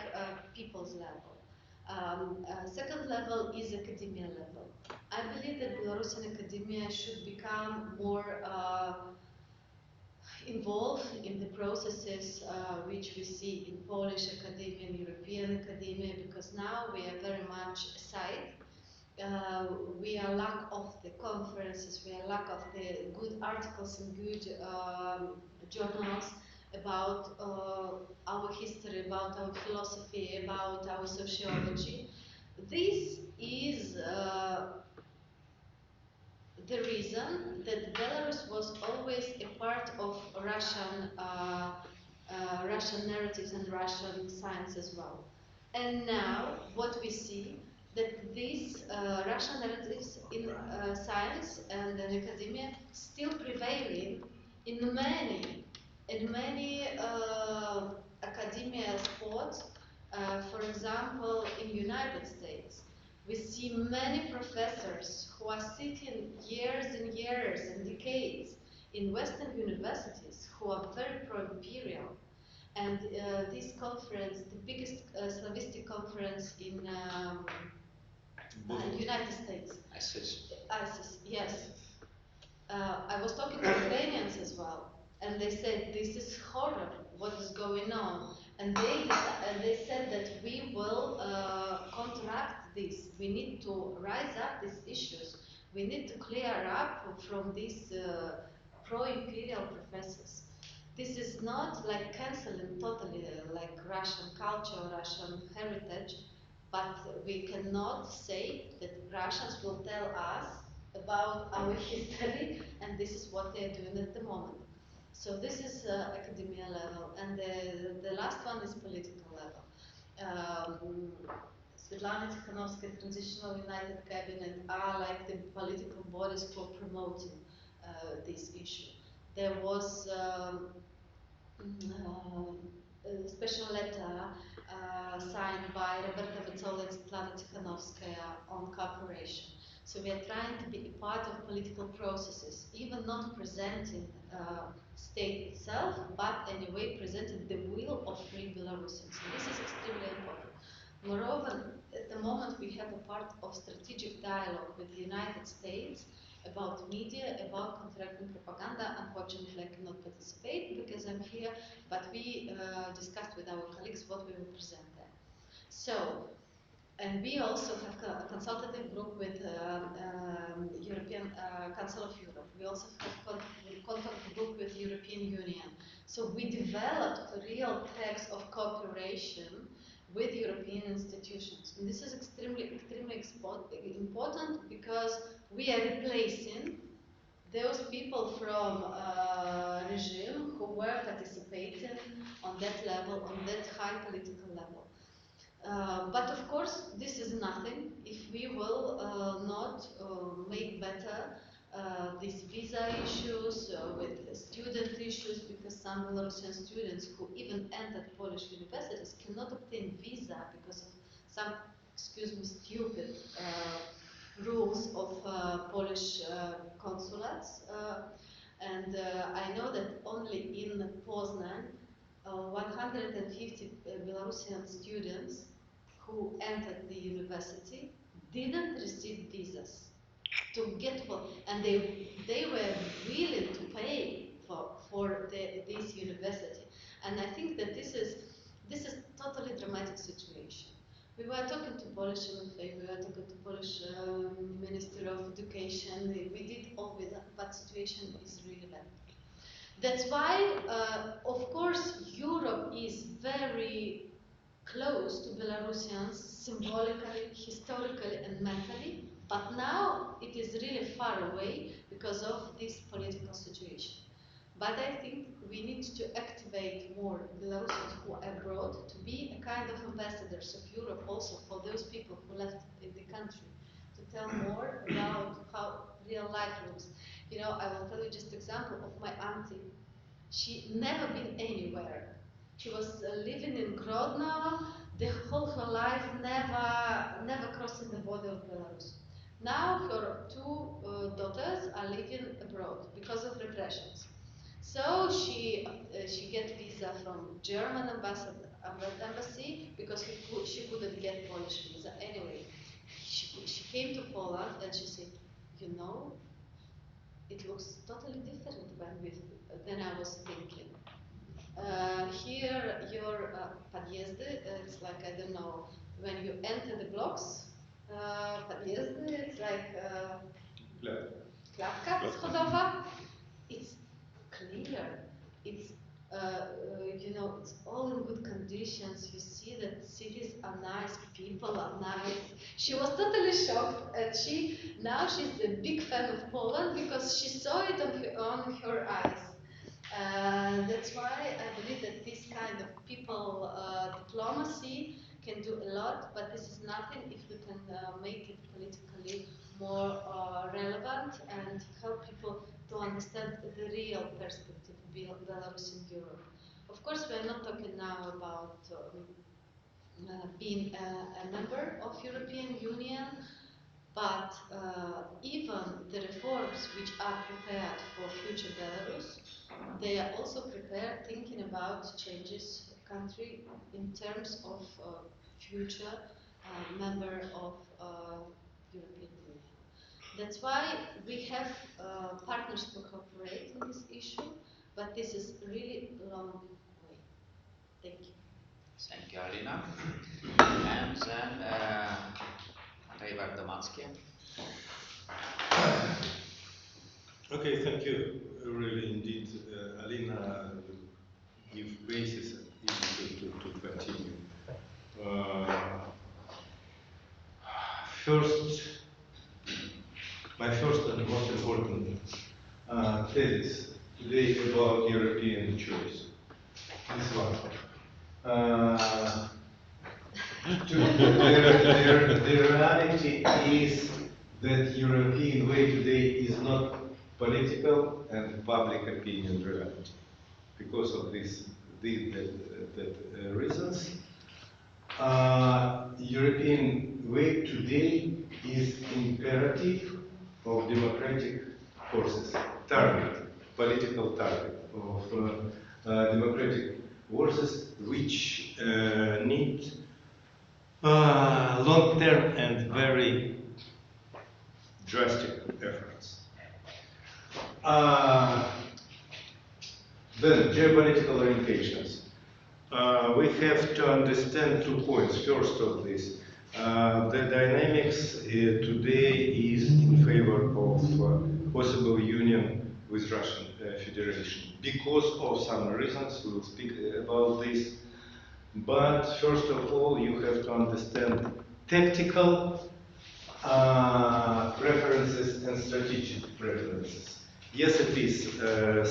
people's level. Second level is academia level. I believe that Belarusian academia should become more involved in the processes which we see in Polish academia and European academia, because now we are very much aside. We are lack of the conferences, we are lack of the good articles and good journals about our history, about our philosophy, about our sociology. This is the reason that Belarus was always a part of Russian narratives and Russian science as well. And now what we see, that these Russian narratives in science and in academia still prevailing in many academia spots. For example, in United States, we see many professors who are sitting years and years and decades in Western universities who are very pro-imperial. And this conference, the biggest Slavistic conference in United States. ISIS, yes. I was talking to Ukrainians as well, and they said this is horror, what is going on. And they said that we will counteract this. We need to rise up these issues. We need to clear up from these pro-imperial professors. This is not like canceling totally like Russian culture or Russian heritage, but we cannot say that Russians will tell us about our history, and this is what they are doing at the moment. So this is academia level, and the last one is political level. Svetlana Tikhanovskaya Transitional United Cabinet are like the political bodies for promoting this issue. There was a special letter signed by Roberta Metsola and Svetlana Tikhanovskaya on cooperation. So we are trying to be a part of political processes, even not presenting state itself, but anyway presented the will of free Belarusians. So this is extremely important. Moreover, at the moment we have a part of strategic dialogue with the United States about media, about counteracting propaganda. Unfortunately, I cannot participate because I'm here, but we discussed with our colleagues what we will present there. So, and we also have a consultative group with European Council of Europe. We also have contact group with European Union. So we developed real tracks of cooperation with European institutions. And this is extremely important because we are replacing those people from regime who were participating on that level, on that high political level. But of course, this is nothing if we will not make better these visa issues with student issues, because some Belarusian students who even entered Polish universities cannot obtain visa because of some, excuse me, stupid rules of Polish consulates. And I know that only in Poznan, 150 Belarusian students who entered the university didn't receive visas to get for, and they were willing to pay for this university. And I think that this is totally dramatic situation. We were talking to Polish MFA, we were talking to Polish Ministry of Education. We did all with that, but situation is really bad. That's why, of course, Europe is very close to Belarusians symbolically, historically, and mentally, but now it is really far away because of this political situation. But I think we need to activate more Belarusians who are abroad to be a kind of ambassadors of Europe also for those people who left the country, to tell more about how real life looks. You know, I will tell you just example of my auntie. She never been anywhere. She was living in Grodno the whole her life, never crossing the border of Belarus. Now her two daughters are living abroad because of repressions. So she gets visa from German embassy because she couldn't get Polish visa. Anyway, she came to Poland and she said, you know, it looks totally different than I was thinking. Here, your подъезды, it's like, I don't know, when you enter the blocks, подъезды, it's like klatka schodowa. It's clear. It's you know, it's all in good conditions. You see that cities are nice, people are nice. She was totally shocked, and now she's a big fan of Poland because she saw it on her eyes. That's why I believe that this kind of people diplomacy can do a lot, but this is nothing if we can make it politically more relevant and help people to understand the real perspective of Belarus in Europe. Of course, we are not talking now about being a member of European Union, but even the reforms which are prepared for future Belarus, they are also prepared thinking about changes of country in terms of future member of European Union. That's why we have partners to cooperate on this issue, but this is really long way. Thank you. Thank you, Alina. And then Andrzej Barkouski. Okay, thank you. Really, indeed, Alina, you give basis to continue. My first and most important thesis today about European choice. This one. The reality is that European way today is not political and public opinion reality. Because of these reasons, European way today is imperative of democratic forces, target, political target democratic forces which need long-term and very drastic efforts. Then, geopolitical orientations. We have to understand 2 points. First of this, the dynamics today is in favor of possible union with Russian Federation because of some reasons. We will speak about this. But first of all, you have to understand tactical preferences and strategic preferences. Yes, it is.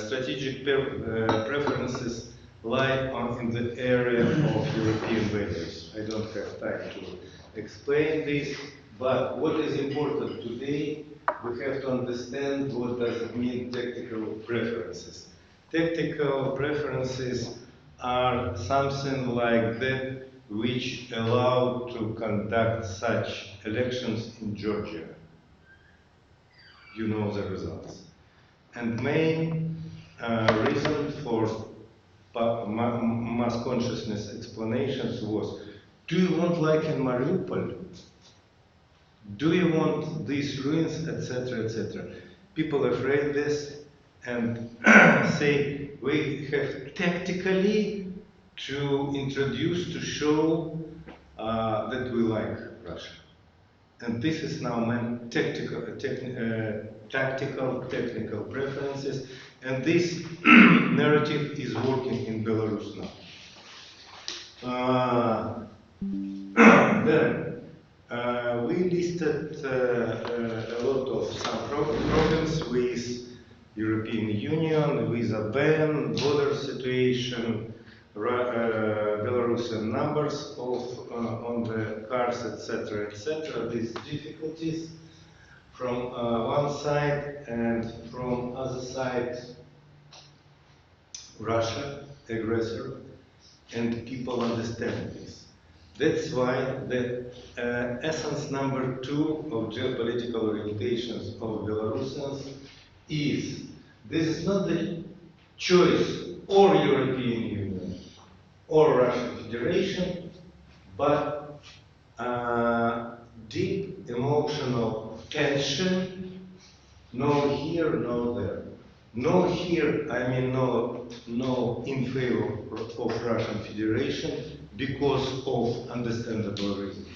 Strategic preferences lie in the area of European values. I don't have time to explain this, but what is important today, we have to understand what does it mean tactical preferences. Tactical preferences are something like that which allow to conduct such elections in Georgia. You know the results. And main reason for mass consciousness explanations was, do you want like in Mariupol? Do you want these ruins, etc., etc.? People afraid this and say we have tactically to introduce, to show that we like Russia. And this is now meant tactical, technical preferences, and this narrative is working in Belarus now. Then we listed a lot of some problems with European Union, with a ban, border situation, Belarusian numbers of on the cars, etc., etc. These difficulties from one side, and from other side, Russia, aggressor, and people understand this. That's why the essence number 2 of geopolitical orientations of Belarusians is, this is not the choice or European Union or Russian Federation, but deep emotional tension, no here, no there. No here, I mean no in favor of Russian Federation because of understandable reasons.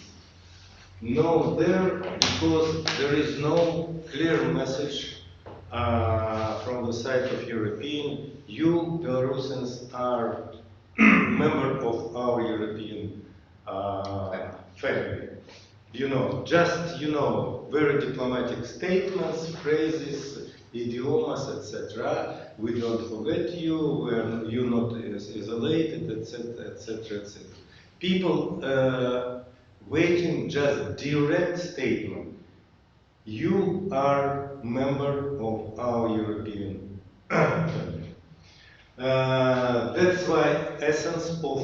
No there because there is no clear message from the side of European. You Belarusians are member of our European family. You know, just, you know, very diplomatic statements, phrases, idioms, etc. We don't forget you, you're not isolated, etc., etc., etc. People waiting just direct statement. You are member of our European family. That's why essence of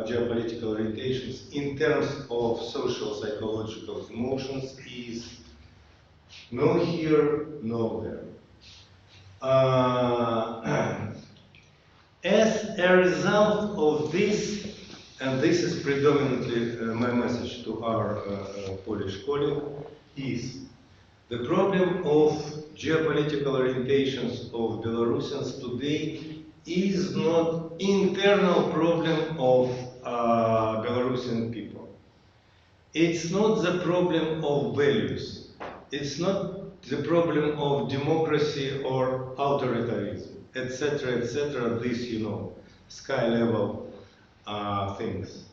geopolitical orientations in terms of social psychological emotions is no here, no there. As a result of this, and this is predominantly my message to our Polish colleague, is the problem of geopolitical orientations of Belarusians today is not internal problem of Belarusian people. It's not the problem of values. It's not the problem of democracy or authoritarianism, etc., etc. This, you know, sky level things.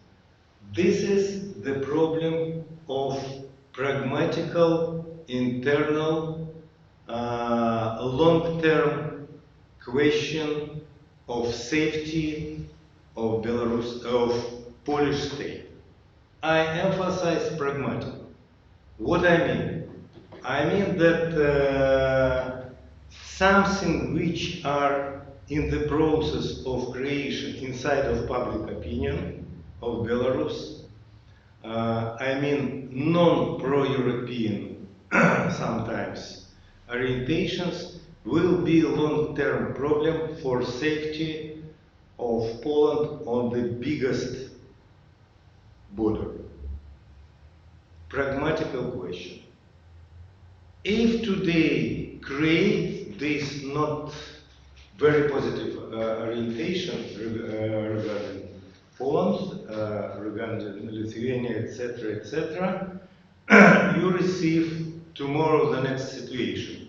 This is the problem of pragmatical, internal, long-term question of safety of Belarus, of Polish state. I emphasize pragmatic. What I mean? I mean that something which are in the process of creation inside of public opinion of Belarus, I mean non-pro-European sometimes orientations will be a long-term problem for safety of Poland on the biggest border. Pragmatical question. If today create this not very positive orientation regarding Poland, regarding Lithuania, etc., you receive tomorrow the next situation.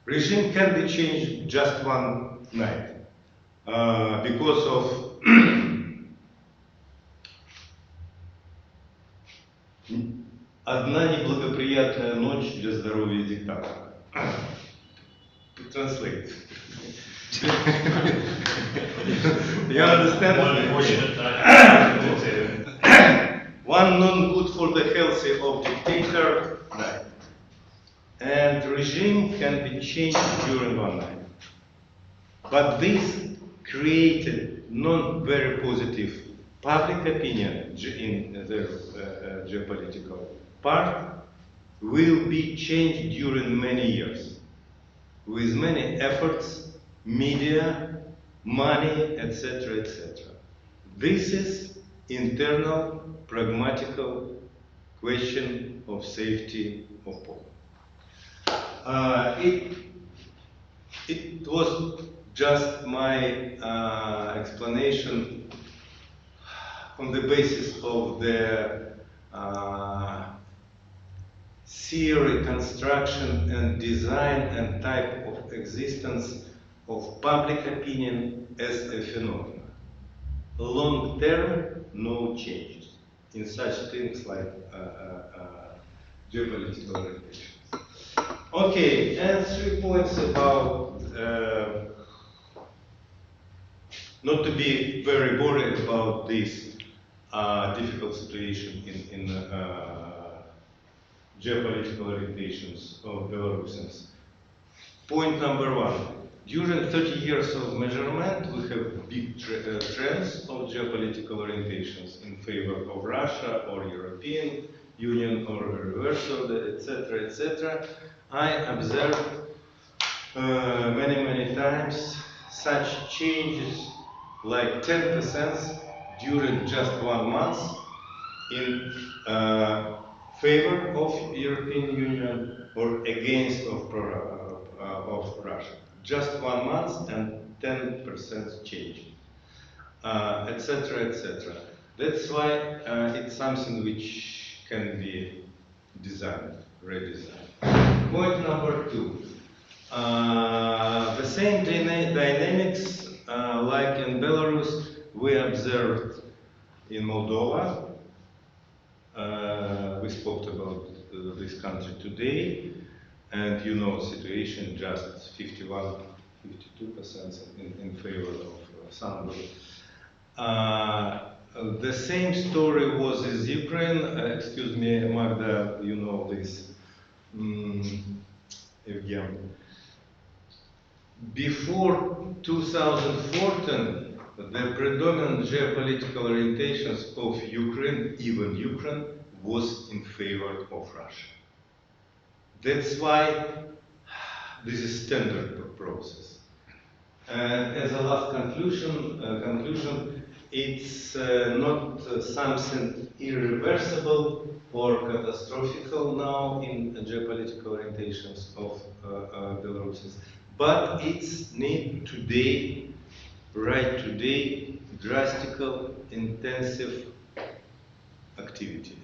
Regime can be changed just one night because of одна неблагоприятная ночь для здоровья диктатора. Translate. You understand? One not good for the health of dictator night. And regime can be changed during one night. But this created not very positive public opinion in the geopolitical part will be changed during many years with many efforts, media, money, etc., etc. This is internal, pragmatical question of safety of Poland. It was just my explanation on the basis of the theory, construction and design and type of existence of public opinion as a phenomenon. Long term, no changes in such things like geopolitical relations. Okay, and 3 points about not to be very worried about this difficult situation in geopolitical orientations of Belarusians. Point number 1. During 30 years of measurement, we have big trends of geopolitical orientations in favor of Russia or European Union or reversal, etc., etc. I observed many times such changes like 10% during just 1 month in favor of European Union or against of Russia. Just 1 month and 10% change, etc., etc. That's why it's something which can be designed, redesigned. Point number 2. The same dynamics like in Belarus we observed in Moldova. We spoke about this country today, and you know situation just 52% in favor of somebody. The same story was in Ukraine. Excuse me, Magda, you know this. Evgen. Before 2014, the predominant geopolitical orientations of Ukraine, even Ukraine, was in favor of Russia. That's why this is standard process. And as a last conclusion, it's not something irreversible or catastrophical now in geopolitical orientations of Belarusians, but it's need today, right today, drastical, intensive activity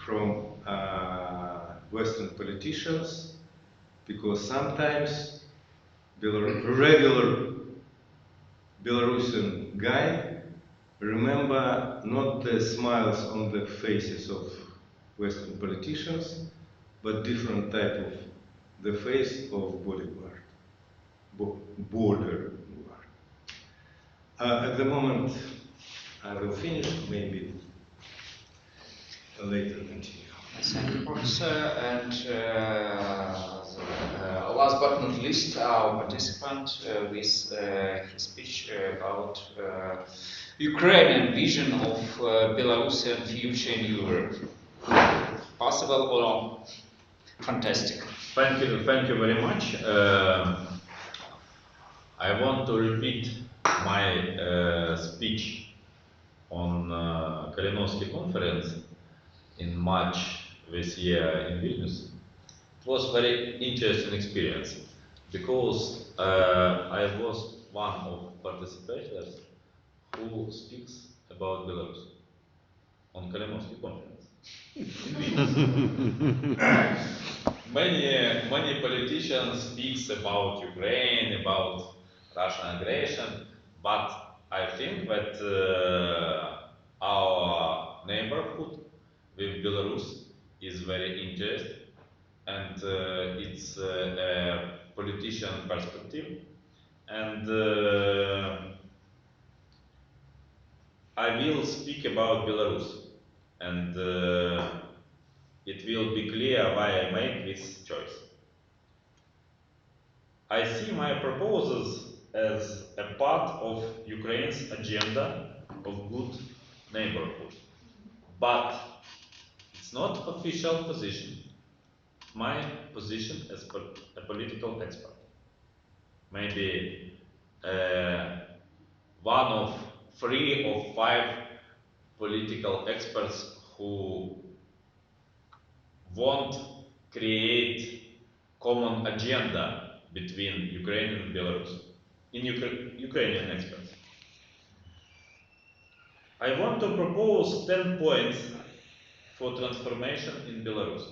from Western politicians, because sometimes regular Belarusian guy remember not the smiles on the faces of Western politicians, but different type of the face of bodyguard, border guard. At the moment, I will finish, maybe later continue. Thank you, Professor. And last but not least, our participant with his speech about Ukrainian vision of Belarusian future in Europe. Possible or not? Fantastic. Thank you very much. I want to repeat my speech on Kalinowski conference in March this year in Vilnius. It was very interesting experience because I was one of participators who speaks about Belarus on Kalinowski conference. Many politicians speaks about Ukraine, about Russian aggression, but I think that our neighborhood with Belarus is very interesting, and it's a politician perspective, and I will speak about Belarus, and it will be clear why I made this choice. I see my proposals as a part of Ukraine's agenda of good neighborhood, but it's not official position. My position as a political expert. Maybe one of 3 or 5 political experts who won't create common agenda between Ukraine and Belarus, in Ukrainian experts. I want to propose 10 points for transformation in Belarus,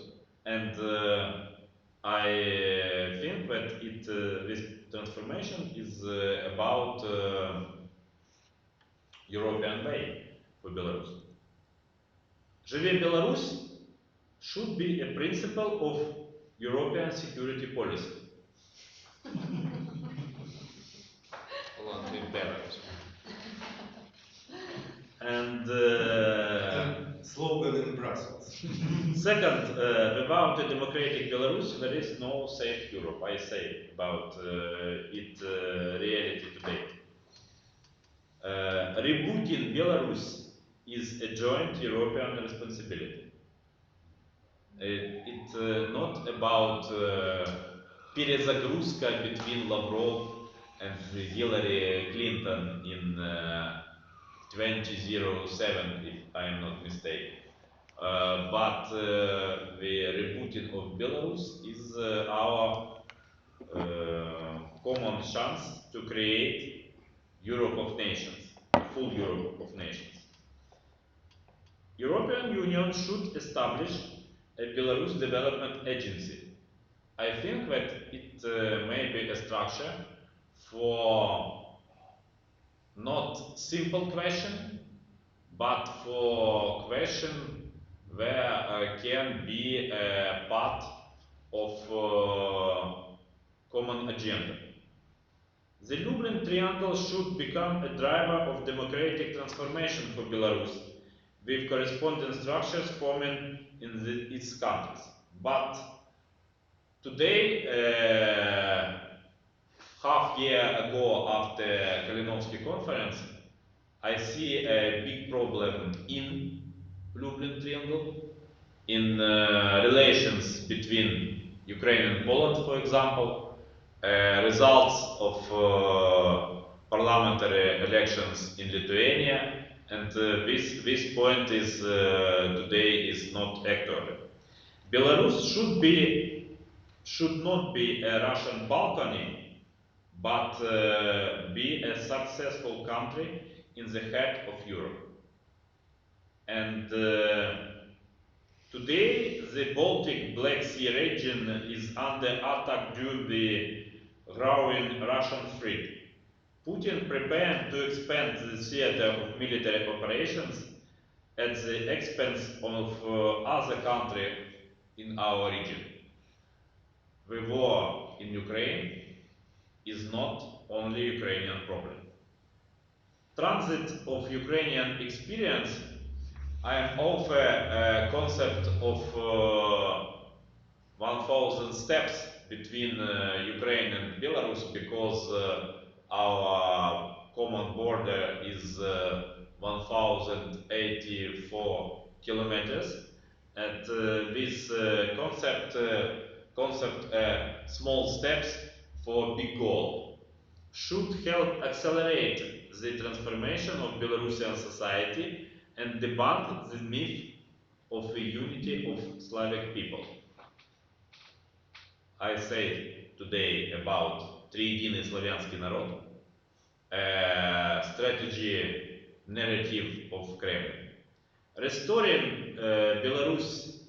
and I think that this transformation is about European way for Belarus. Живе Belarus should be a principle of European security policy. And slogan in Brussels. Second, without a democratic Belarus, there is no safe Europe. I say about it reality today. Rebooting Belarus is a joint European responsibility. It's not about перезагрузка between Lavrov and Hillary Clinton in 2007, if I am not mistaken. But the rebooting of Belarus is our common chance to create Europe of nations, a full Europe of nations. European Union should establish a Belarus Development Agency. I think that it may be a structure for not simple question, but for question where can be a part of common agenda. The Lublin Triangle should become a driver of democratic transformation for Belarus, with corresponding structures forming in its countries. But today, half year ago after Kalinowski conference, I see a big problem in Lublin Triangle, in relations between Ukraine and Poland, for example, results of parliamentary elections in Lithuania, and this point is today is not actual. Belarus should not be a Russian Balkany, but be a successful country in the heart of Europe. And today the Baltic Black Sea region is under attack due to the growing Russian threat. Putin prepared to expand the theater of military operations at the expense of other countries in our region. The war in Ukraine is not only Ukrainian problem. Transit of Ukrainian experience, I am offer a concept of 1,000 steps between Ukraine and Belarus, because our common border is 1,084 kilometers, and this concept concept small steps for big goal should help accelerate the transformation of Belarusian society and debunk the myth of the unity of Slavic people. I say today about Триединый славянский народ, strategy narrative of Kremlin. Restoring Belarus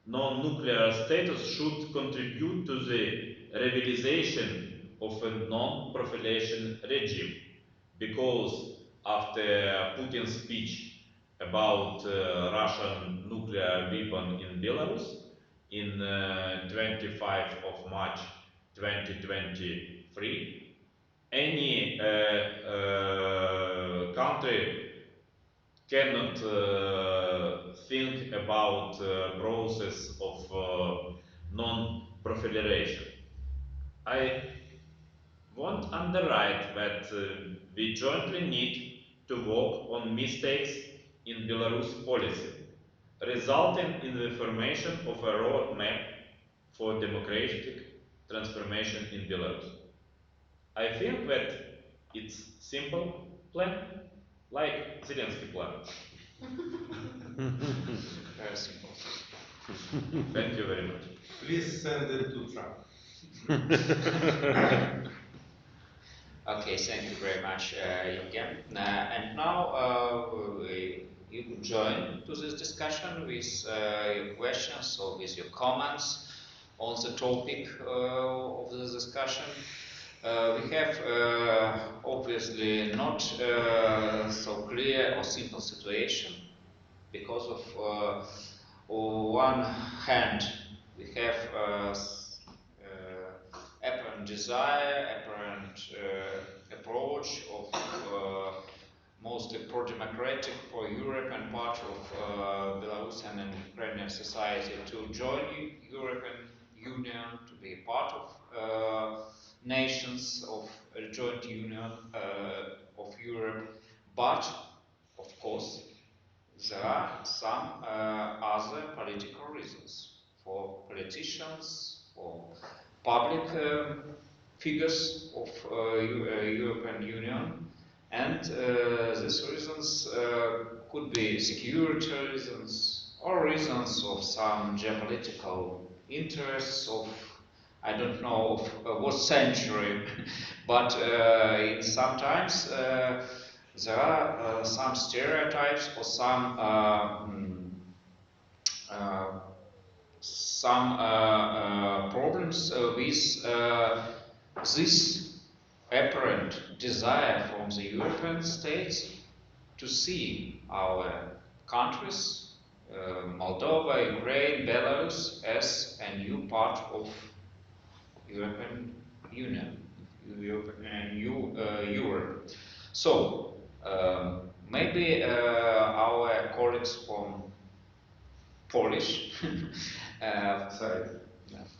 non-nuclear status should contribute to the realization of a non-proliferation regime, because after Putin's speech about Russian nuclear weapon in Belarus in 25 of March 2023, any country cannot think about process of non-proliferation. I want underwrite that we jointly need to work on mistakes in Belarus policy, resulting in the formation of a roadmap for democratic transformation in Belarus. I think that it's simple plan, like Zelensky plan. Very simple. Thank you very much. Please send it to Trump. Okay, thank you very much, Evgen. And now you could join to this discussion with your questions or with your comments on the topic of the discussion. We have obviously not so clear or simple situation, because of on one hand we have apparent desire, apparent approach of mostly pro-democratic, pro-Europe and part of Belarusian and Ukrainian society to join European Union, to be a part of nations of a joint union of Europe, but of course there are some other political reasons for politicians, for public figures of European Union, and these reasons could be security reasons or reasons of some geopolitical interests of, I don't know of what century, but in sometimes there are some stereotypes or some problems with this apparent desire from the European states to see our countries, Moldova, Ukraine, Belarus, as a new part of European Union, Europe. So maybe our colleagues from Polish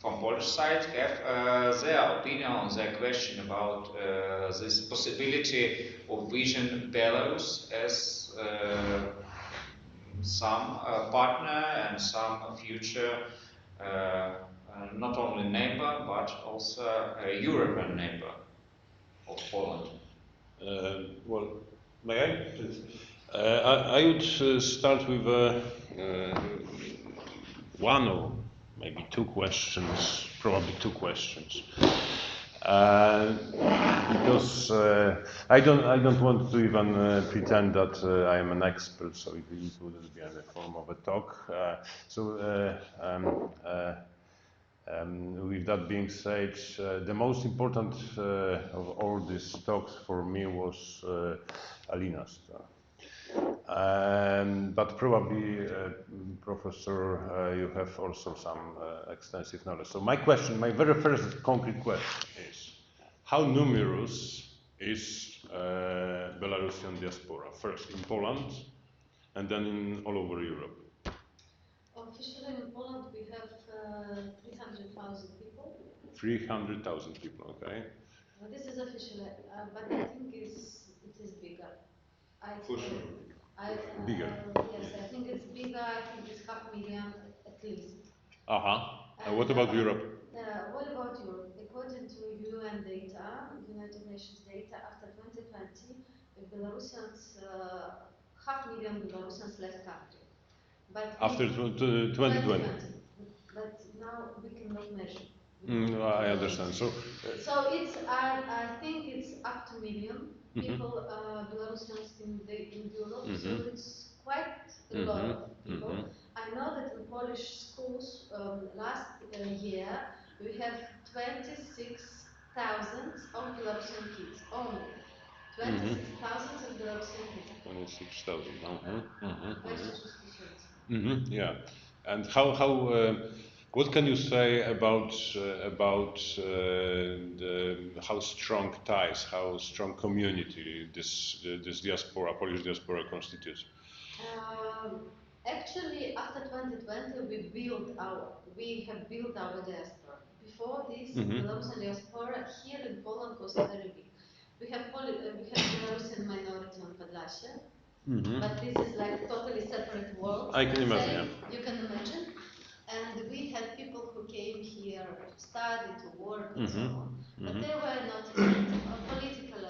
from Polish side have their opinion on their question about this possibility of vision Belarus as some partner and some future not only neighbor but also a European neighbor of Poland. Well, may I? Please. I would start with one or maybe two questions, probably two questions, because I don't want to even pretend that I am an expert, so it wouldn't be in the form of a talk. With that being said, the most important of all these talks for me was Alina's talk. But probably, Professor, you have also some extensive knowledge. So my question, my very first concrete question is, how numerous is Belarusian diaspora? First in Poland, and then in all over Europe? Officially in Poland we have 300,000 people. 300,000 people, okay. This is officially, but I think it is bigger. For sure. Bigger? Yes, I think it's bigger. I think it's 500,000 at least. What about Europe? What about Europe? According to UN data, United Nations data, after 2020, Belarusians, 500,000 Belarusians left country. But After 2020. But now we cannot measure. I understand. So it's I think it's up to million people, Belarusians in Europe. So it's quite a lot of people. I know that in Polish schools last year we have 26,000 of Belarusian kids only. 26,000 of Belarusian kids. 26,000. Yeah. And what can you say about how strong ties, how strong community this diaspora, Polish diaspora constitutes? Actually, after 2020, we have built our diaspora. Before this, Belarusian diaspora here in Poland was very big. We have Belarusian minority on Podlasie, but this is like totally separate world. I can imagine. Yeah. You can imagine. And we had people who came here to study, to work, and so on. But they were not political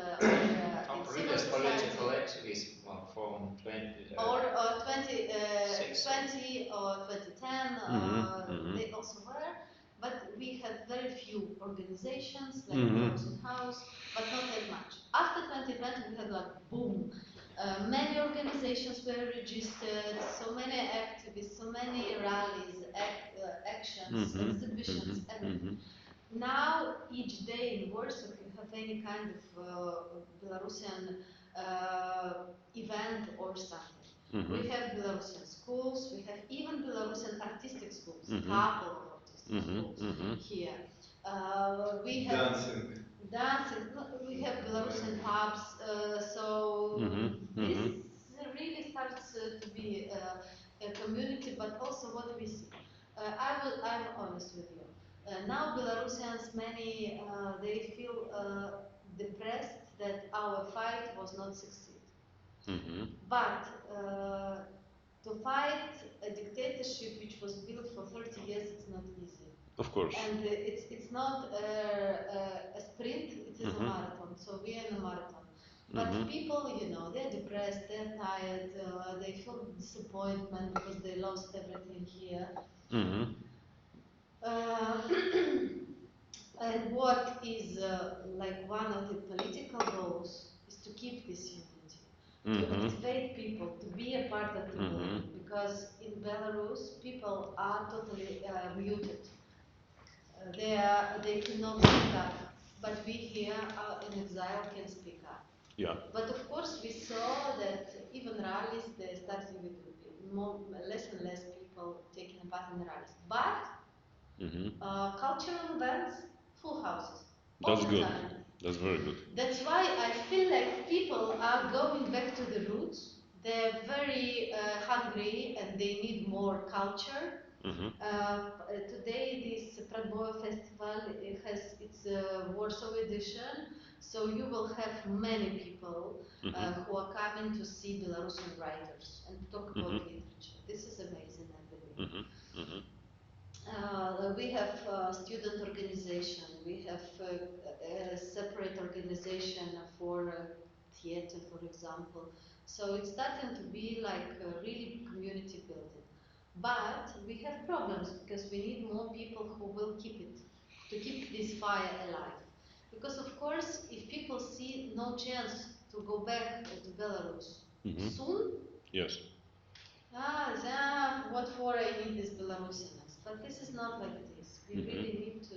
previous political activism from 20 or 2020 or 2010. They also were. But we had very few organizations like Belarusian House, but not that much. After 2020, we had like boom. Many organizations were registered, so many activists, so many rallies, actions, exhibitions, everything. Now, each day in Warsaw, if you have any kind of Belarusian event or something. We have Belarusian schools, we have even Belarusian artistic schools, couple of artistic schools here. We have dancing, we have Belarusian pubs, so this really starts to be a community, but also what we see. I'm honest with you. Now Belarusians, many, they feel depressed that our fight was not succeed. But to fight a dictatorship which was built for 30 years, it's not easy. Of course. And it's not a sprint, it is a marathon. So we are in a marathon. But people, you know, they're depressed, they're tired, they feel disappointment because they lost everything here. And what is like one of the political goals is to keep this unity, to activate people, to be a part of the movement, because in Belarus people are totally muted. They cannot speak up, but we here in exile can speak up. Yeah. But of course we saw that even rallies, they started with less and less people taking part in the rallies. But cultural events, full houses. That's good. That's very good. That's why I feel like people are going back to the roots. They're very hungry and they need more culture. Today this Pradboy Festival has its Warsaw edition, so you will have many people who are coming to see Belarusian writers and talk about literature. This is amazing, I believe. We have student organization, we have a separate organization for theater, for example. So it's starting to be like really community building. But we have problems because we need more people who will keep it, to keep this fire alive. Because of course, if people see no chance to go back to Belarus soon, yes. What for I need this Belarusians? But this is not like this. We really need to,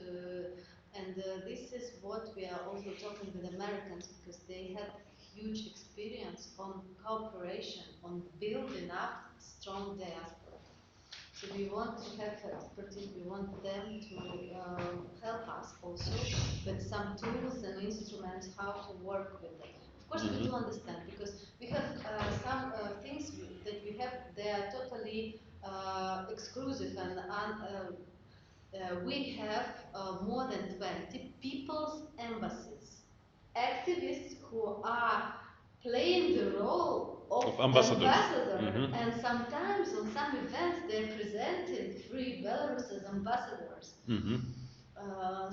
and this is what we are also talking with Americans, because they have huge experience on cooperation, on building up strong diaspora. So we want to have expertise, we want them to help us also with some tools and instruments how to work with them. Of course, we do understand, because we have some things that we have, they are totally exclusive, and we have more than 20 people's embassies, activists who are playing the role of ambassador, and sometimes on some events they're presenting free Belarus as ambassadors. And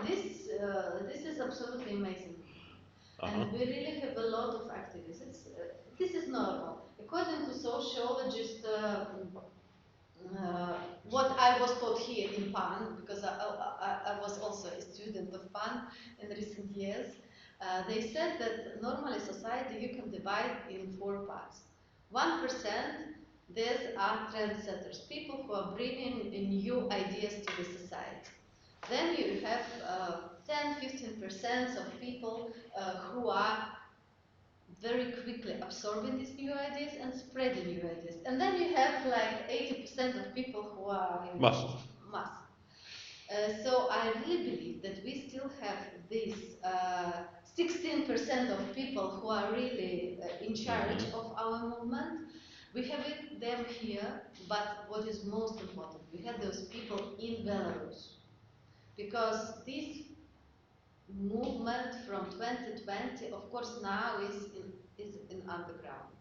this is absolutely amazing. And we really have a lot of activists. This is normal. According to sociologists, what I was taught here in PAN, because I was also a student of PAN in recent years, they said that normally society you can divide in 4 parts. 1%, these are trendsetters, people who are bringing new ideas to the society. Then you have 10-15% of people who are very quickly absorbing these new ideas and spreading new ideas. And then you have like 80% of people who are in mass. So I really believe that we still have this 16% of people who are really in charge of our movement. We have them here, but what is most important, we have those people in Belarus. Because this movement from 2020, of course, now is in underground.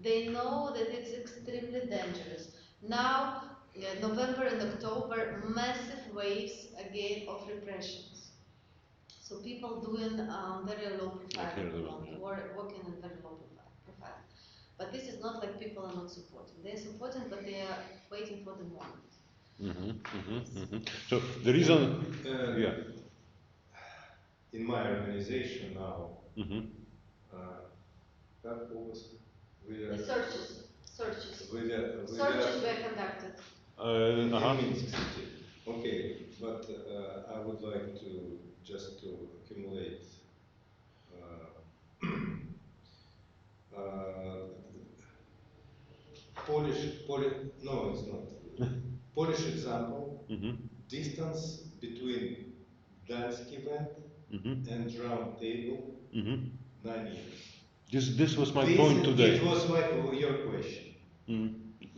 They know that it's extremely dangerous. Now, November and October, massive waves again of repressions. So people doing very low profile, working on very low profile. But this is not like people are not supporting. They're supporting, but they are waiting for the moment. So the reason, in my organization now, searches were conducted. In Minsk City. Okay, but I would like to just to accumulate no, it's not. Polish example, distance between Gdańsk event and round table, 9 years. This was my point today. It was your question.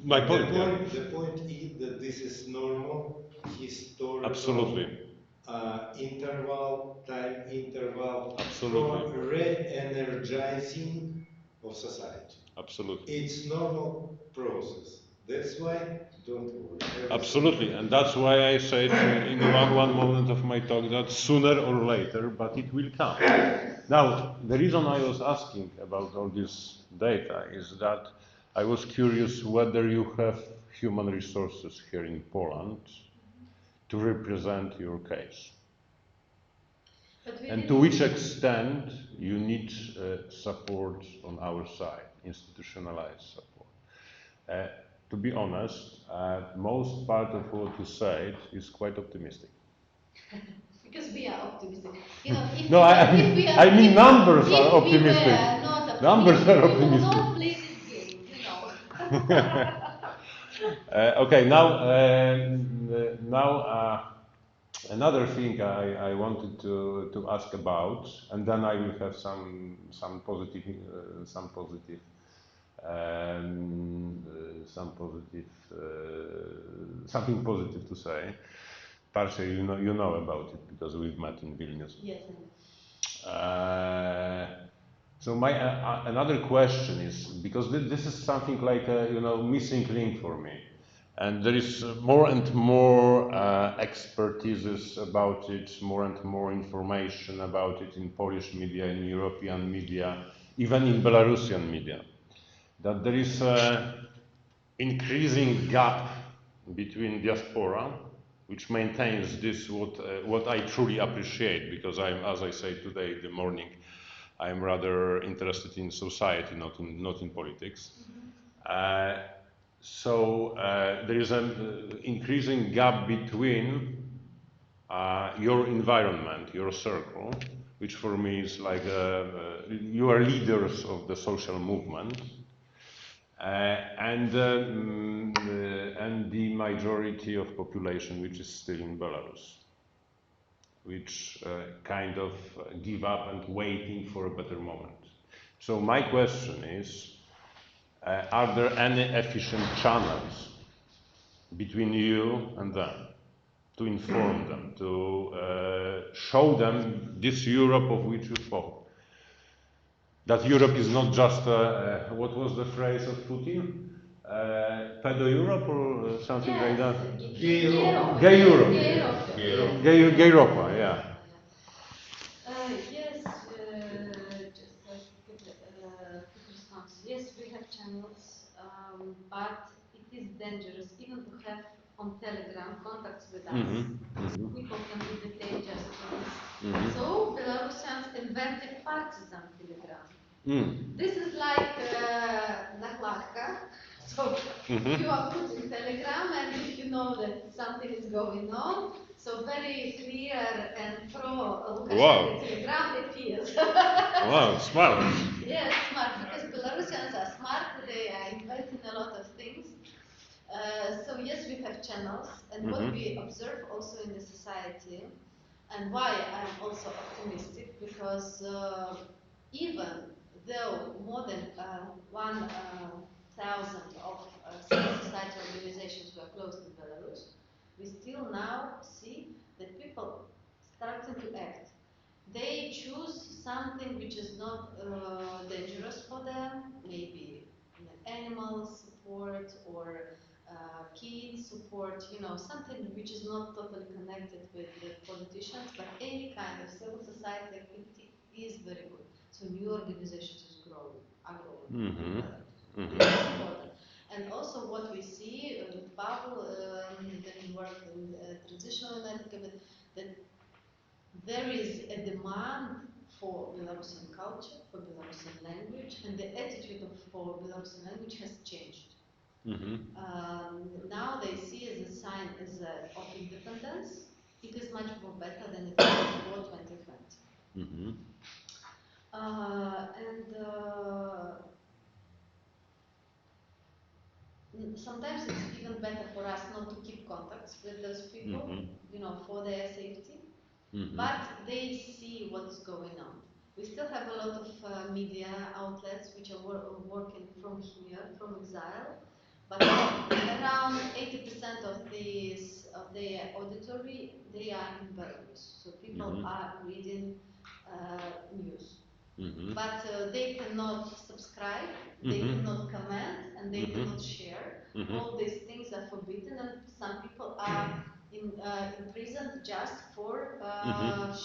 My point. The point is that this is normal, historical. Absolutely. Time interval. Absolutely. For re-energizing of society. Absolutely. It's normal process. That's why don't worry. Absolutely, and that's why I said in one moment of my talk that sooner or later, but it will come. Now, the reason I was asking about all this data is that I was curious whether you have human resources here in Poland to represent your case. And to which extent you need support on our side, institutionalized support. To be honest, most part of what you said is quite optimistic. Because we are optimistic. You know, no, I mean numbers are optimistic. Numbers are optimistic. We will not play this game, you know. Okay, now another thing I wanted to ask about, and then I will have something positive to say. Partially, you know about it because we've met in Vilnius. Yes. So my another question is, because this is something like a missing link for me, and there is more and more expertise about it, more and more information about it in Polish media, in European media, even in Belarusian media, that there is an increasing gap between diaspora, which maintains this what I truly appreciate, because as I say today in the morning, I'm rather interested in society, not in politics. So there is an increasing gap between your environment, your circle, which for me is like you are leaders of the social movement, and the majority of population which is still in Belarus, which kind of give up and waiting for a better moment. So my question is, are there any efficient channels between you and them to inform them, to show them this Europe of which you spoke? That Europe is not just, what was the phrase of Putin? Pedo Europe or something like that? Gay Europe. Gay Europe. Gay Europe, yeah. Yes, just a quick response. Yes, we have channels, but it is dangerous even to have on Telegram contacts with us. People can be detained just for this. So Belarusians invented partisan Telegram. This is like nakladka. So you are put in Telegram, and if you know that something is going on, so very clear and pro-Lukashenko Telegram appears. Wow, smart. Yes, smart, because Belarusians are smart, they are inventing a lot of things. So yes, we have channels, and what we observe also in the society, and why I'm also optimistic, because even though more than 1,000 of civil society organizations were closed in Belarus, we still now see that people starting to act. They choose something which is not dangerous for them, maybe animal support or kids support, you know, something which is not totally connected with the politicians, but any kind of civil society activity is very good. So new organizations are growing. That's important. And also what we see with Pavel, that we work in transitional United Cabinet, that there is a demand for Belarusian culture, for Belarusian language, and the attitude for Belarusian language has changed. Now they see as a sign of independence. It is much more better than it was before 2020. Sometimes it's even better for us not to keep contacts with those people, you know, for their safety. But they see what is going on. We still have a lot of media outlets which are working from here, from exile. But around 80% of the auditory, they are in Belarus. So people are reading news. But they cannot subscribe, they cannot comment, and they cannot share. All these things are forbidden, and some people are in prison just for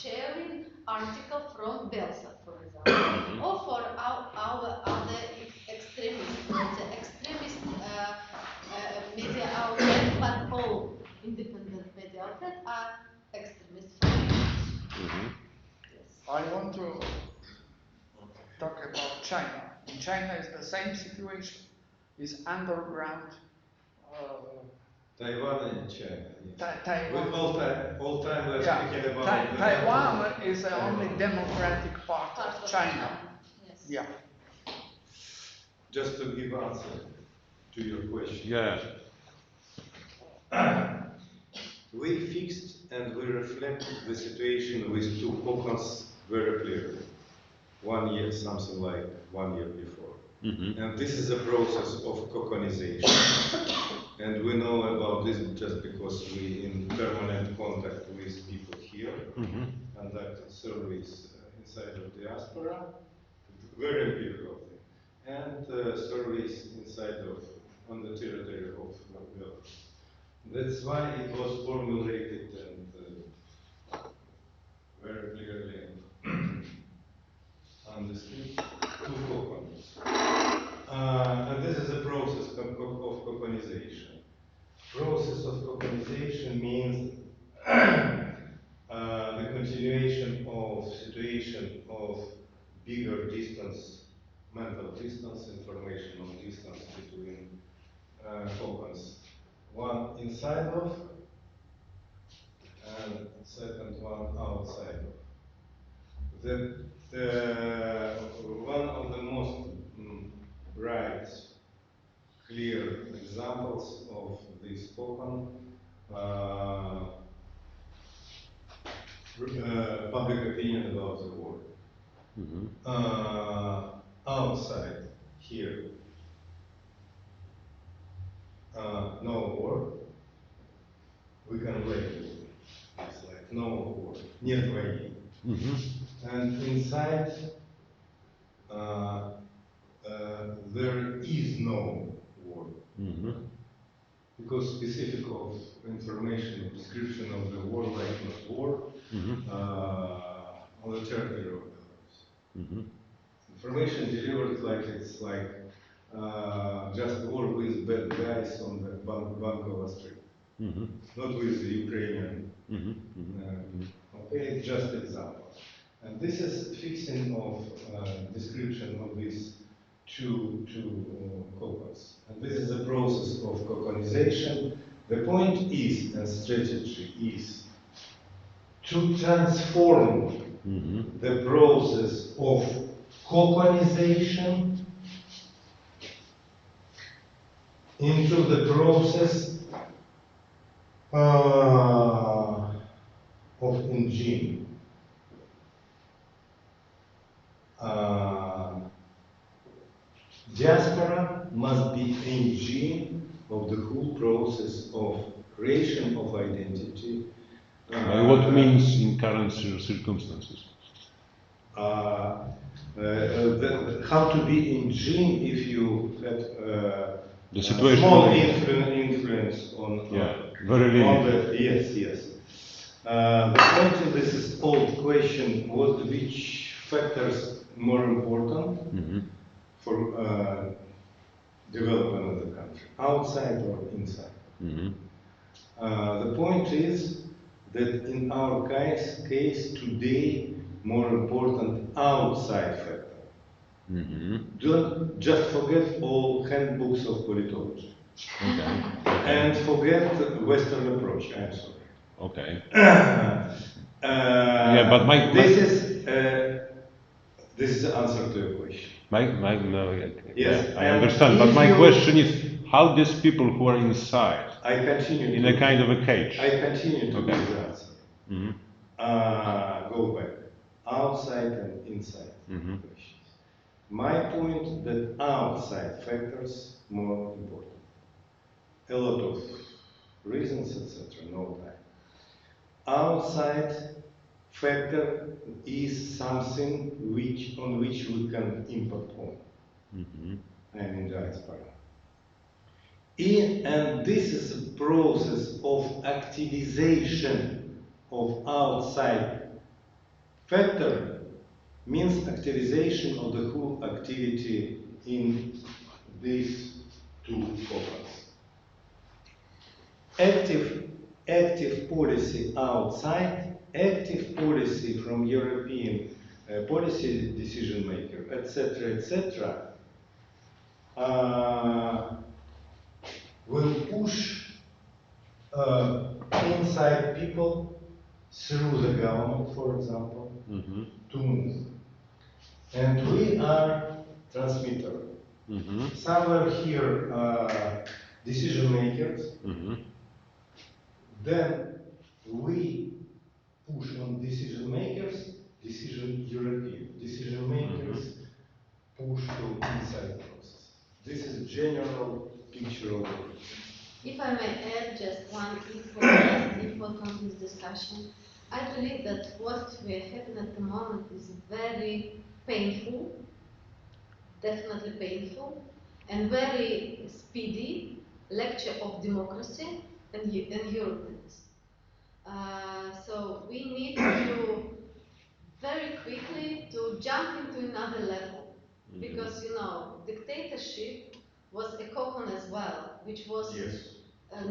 sharing article from Belsa, for example, or for our other extremists. The extremist media outlet, but all independent media outlets are extremist. Yes. I want to talk about China. In China, it's the same situation. It's underground. Taiwan and China. Taiwan. All time we're speaking about Taiwan is the only democratic part of China. Yes. Yeah. Just to give answer to your question. Yeah. We fixed and we reflected the situation with two Kokons very clearly. 1 year, something like 1 year before. And this is a process of Kokonization. And we know about this just because we in permanent contact with people here, conducted surveys inside of diaspora, very empirical thing, and surveys inside of, on the territory of Belarus. That's why it was formulated and very clearly understood two Kokons. And this is a process of Kokonization. Process of Kokonization means the continuation of situation of bigger distance, mental distance, informational distance between Kokons. One inside of, and second one outside of. One of the most bright, clear examples of this Kokon public opinion about the war. Outside here, no war. We can label it's like no war, нет войны. And inside, there is no war. Because specific of information, description of the war like not war, on the territory of Belarus. Information delivered like it's like just war with bad guys on the Bankova Street, not with the Ukrainian. Okay, it's just example. And this is fixing of description of these two cocons. And this is the process of coconization. The point is, and strategy is, to transform the process of coconization into the process of engine. Diaspora must be engine of the whole process of creation of identity. What means in current circumstances? How to be engine if you had the situation small influence on very limited. Yes. The point of this is old question: which factors more important for development of the country, outside or inside? The point is that in our case today, more important outside factor. Don't just forget all handbooks of politology. And forget Western approach. I'm sorry. Okay. But this is the answer to your question. Yes, I understand. But my question is, how these people who are inside, I continue in a kind of a cage. I continue to give the answer. Go back. Outside and inside questions. My point that outside factors more important. A lot of reasons, etc. No time. Outside factor is something on which we can impact on. I'm in diaspora. And this is a process of activization of outside factor, means activization of the whole activity in these two focus. Active policy outside, active policy from European policy decision maker, etc., will push inside people through the government, for example, to move. And we are transmitter. Somewhere here decision makers. Then we push on decision makers, European decision makers push to inside process. This is general picture of it. If I may add just one input on this discussion, I believe that what we are having at the moment is very painful, definitely painful, and very speedy lecture of democracy and Europeans. So we need to very quickly to jump into another level, because dictatorship was a cocon as well, which was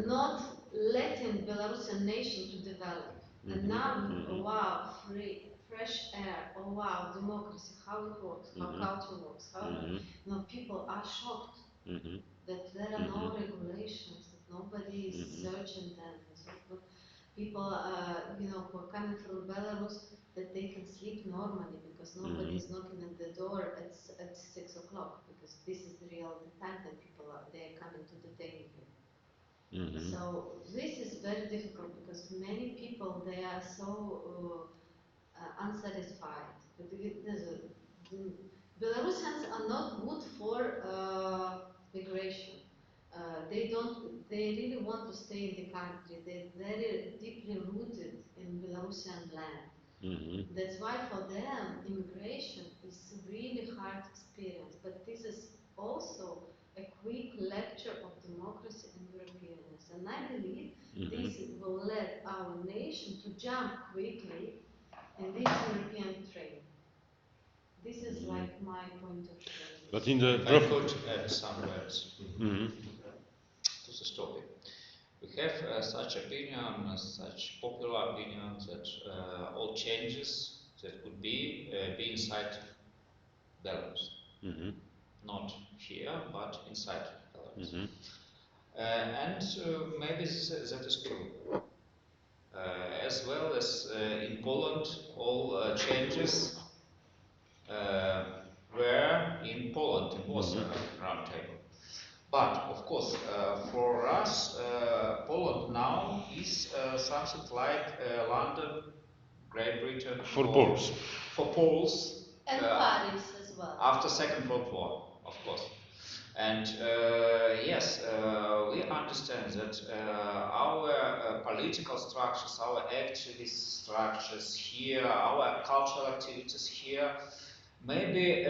not letting Belarusian nation to develop. And now, wow, fresh air, oh wow, democracy, how it works, how culture works, how people are shocked that there are no regulations, that nobody is searching them. So people, who are coming from Belarus, that they can sleep normally because nobody is knocking at the door at 6 o'clock, because this is the real time that people they are coming to detain you. So this is very difficult because many people they are so unsatisfied. Belarusians are not good for migration. They really want to stay in the country. They're very deeply rooted in Belarusian land. That's why for them immigration is really hard experience. But this is also a quick lecture of democracy. And I believe this will let our nation to jump quickly in this European trade. This is like my point of view. But in the If I could add some words to this topic. We have such opinion, such popular opinion that all changes that could be inside Belarus. Not here, but inside Belarus. And maybe that is true. As well as in Poland, all changes were in Poland. It was a round table. But of course, for us, Poland now is something like London, Great Britain. For Poles. For Poles. And Paris as well. After Second World War, of course. And yes, we understand that our political structures, our activist structures here, our cultural activities here, maybe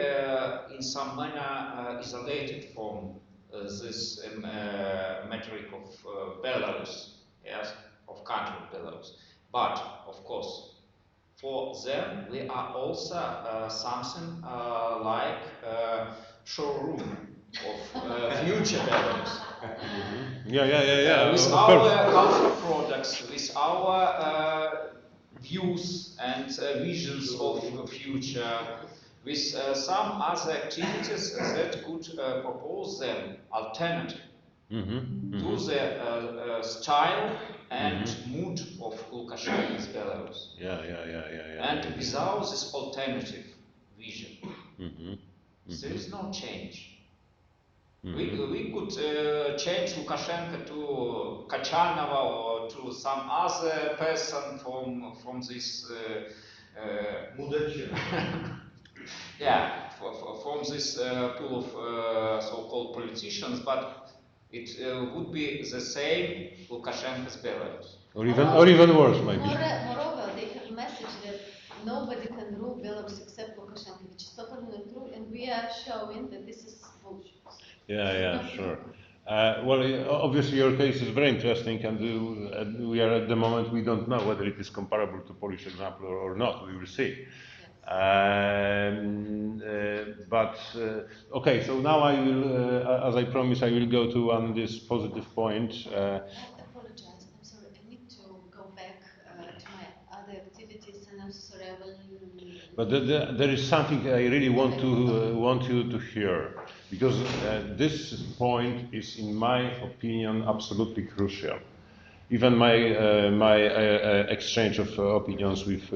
in some manner isolated from this metric of Belarus, yes, of country Belarus. But of course, for them, we are also something like showroom of future Belarus. Yeah. With our cultural products, with our views and visions of the future, with some other activities that could propose them alternative to the style and mood of Lukashenko's Belarus. And without this alternative vision, there is no change. We could change Lukashenko to Kachanova or to some other person from this from this pool of so-called politicians, but it would be the same Lukashenko's Belarus. Or even worse, maybe. Moreover, they have a message that nobody can rule Belarus except Lukashenko, which is totally not true, and we are showing that this is bullshit. Sure. Well, obviously your case is very interesting, and we are at the moment, we don't know whether it is comparable to Polish example or not. We will see. Okay, so now I will, as I promised, I will go to on this positive point. I apologize. I'm sorry. I need to go back to my other activities, and I'm sorry. I will. But there is something I really want you to hear, because this point is, in my opinion, absolutely crucial. Even my exchange of opinions with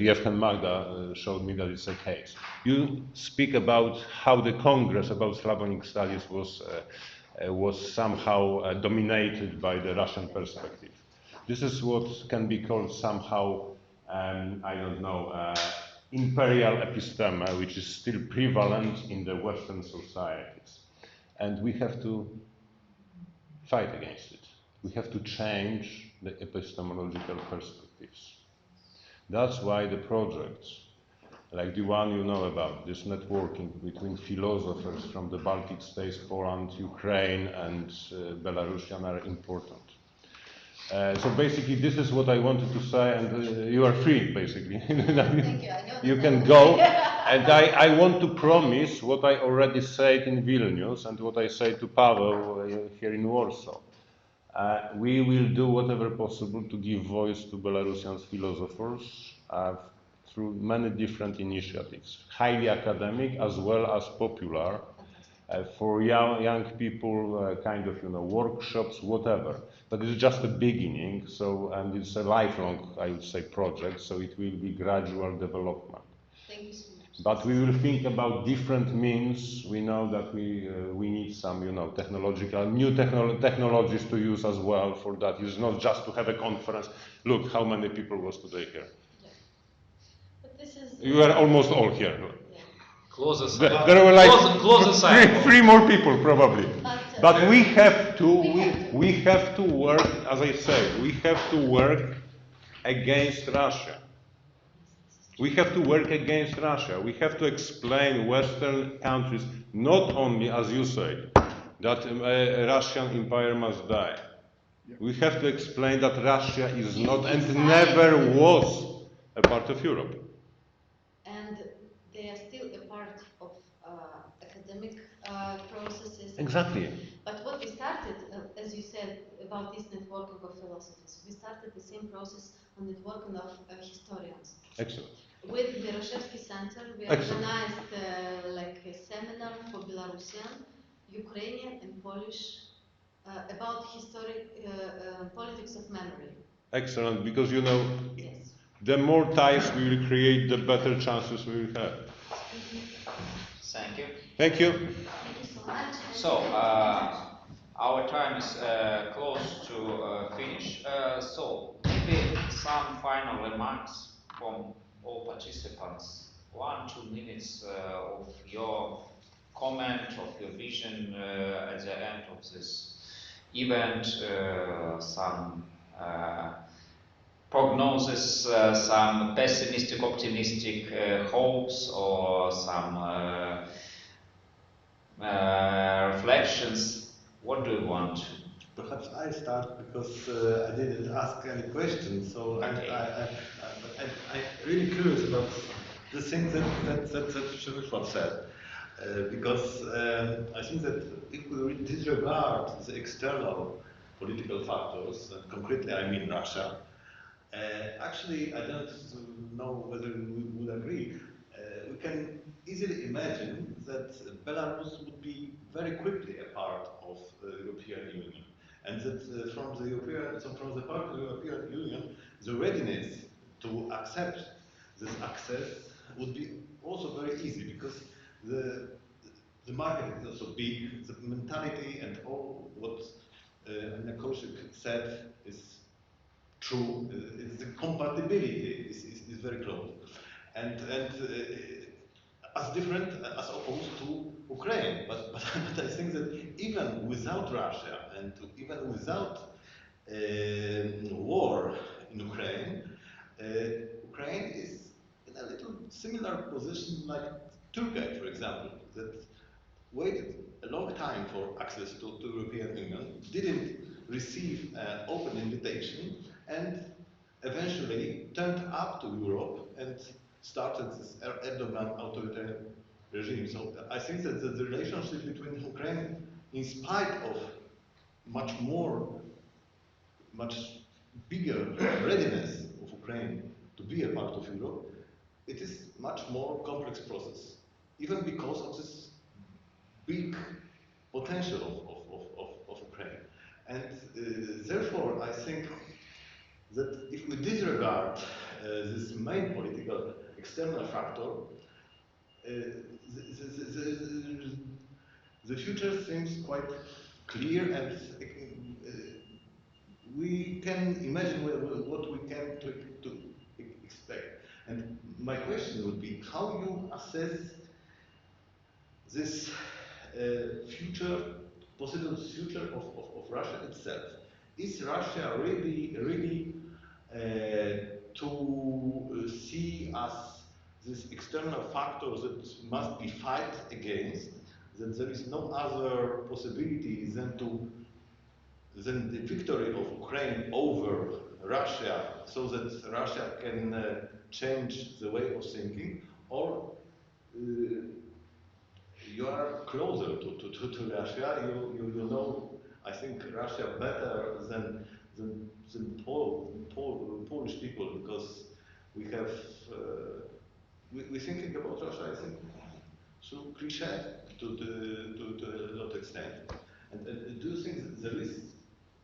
Jeff and Magda showed me that it's the case. You speak about how the Congress about Slavonic studies was somehow dominated by the Russian perspective. This is what can be called somehow, I don't know, imperial episteme, which is still prevalent in the Western societies. And we have to fight against it. We have to change the epistemological perspectives. That's why the projects, like the one you know about, this networking between philosophers from the Baltic states, Poland, Ukraine, and Belarusian are important. So basically, this is what I wanted to say, and you are free, basically. Thank you. You can go, and I want to promise what I already said in Vilnius and what I say to Pavel here in Warsaw. We will do whatever possible to give voice to Belarusian philosophers through many different initiatives, highly academic as well as popular, for young people, kind of, workshops, whatever. But it's just a beginning, and it's a lifelong, I would say, project, so it will be gradual development. Thank you so much. But we will think about different means. We know that we need some, new technologies to use as well for that. It's not just to have a conference. Look how many people was today here. Yeah. But this is. You are almost all here. Close aside. There were like close aside. three more people probably. But we have to work, as I say, we have to work against Russia. We have to work against Russia. We have to explain Western countries, not only, as you say, that Russian empire must die. We have to explain that Russia is not and never was a part of Europe. And they are still a part of academic processes. Exactly. But what we started, as you said, about this networking of philosophers, we started the same process on networking of historians. Excellent. With the Belarus Center, we Excellent. organized like a seminar for Belarusian, Ukrainian, and Polish about politics of memory. Excellent, because you know, yes, the more ties we will create, the better chances we will have. Thank you. Thank you. Thank you so much. So, our time is close to finish. So, maybe some final remarks from all participants. 1-2 minutes of your comment, of your vision at the end of this event, some prognosis, some pessimistic, optimistic hopes, or some reflections. What do you want? Perhaps I start because I didn't ask any questions, so Okay. I'm really curious about the things that Przemysław said. Because I think that if we disregard the external political factors, and concretely I mean Russia, actually I don't know whether we would agree, we can easily imagine that Belarus would be very quickly a part of the European Union. And that from the part of the European Union, the readiness to accept this access would be also very easy, because the market is also big, the mentality and all what Ania Kosik said is true. The compatibility is very close. And as different as opposed to Ukraine. But I think that even without Russia and even without war in Ukraine, Ukraine is in a little similar position like Turkey, for example, that waited a long time for access to European Union, didn't receive an open invitation, and eventually turned up to Europe and started this Erdogan authoritarian regime. So I think that the relationship between Ukraine, in spite of much bigger readiness of Ukraine to be a part of Europe, it is much more complex process, even because of this big potential of Ukraine. And therefore, I think that if we disregard this main political external factor, the future seems quite clear, and we can imagine what we can to expect. And my question would be, how you assess this possible future of Russia itself? Is Russia really to see as this external factor that must be fight against, that there is no other possibility than the victory of Ukraine over Russia, so that Russia can change the way of thinking, or you are closer to Russia, you know, I think, Russia better than Polish people, because we have, we're thinking about Russia, I think, through cliché to a lot of extent. And do you think that there is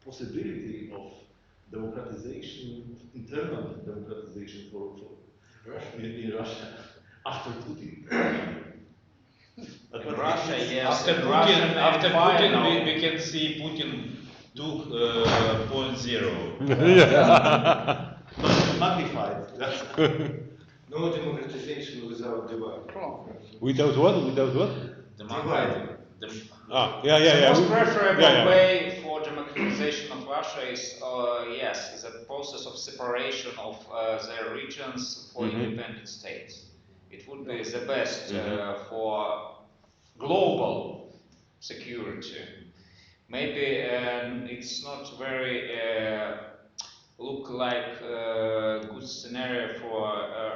possibility of democratization, internal democratization for in Russia after Putin? Russia, yes. After Putin, we can see Putin 2.0. Yeah. Magnified. No democratization without divide. Without what? Without what? Divide. Yeah. The most preferable way for democratization of Russia is, yes, the process of separation of their regions for independent states. It would be the best for global security. maybe it's not very look like a good scenario for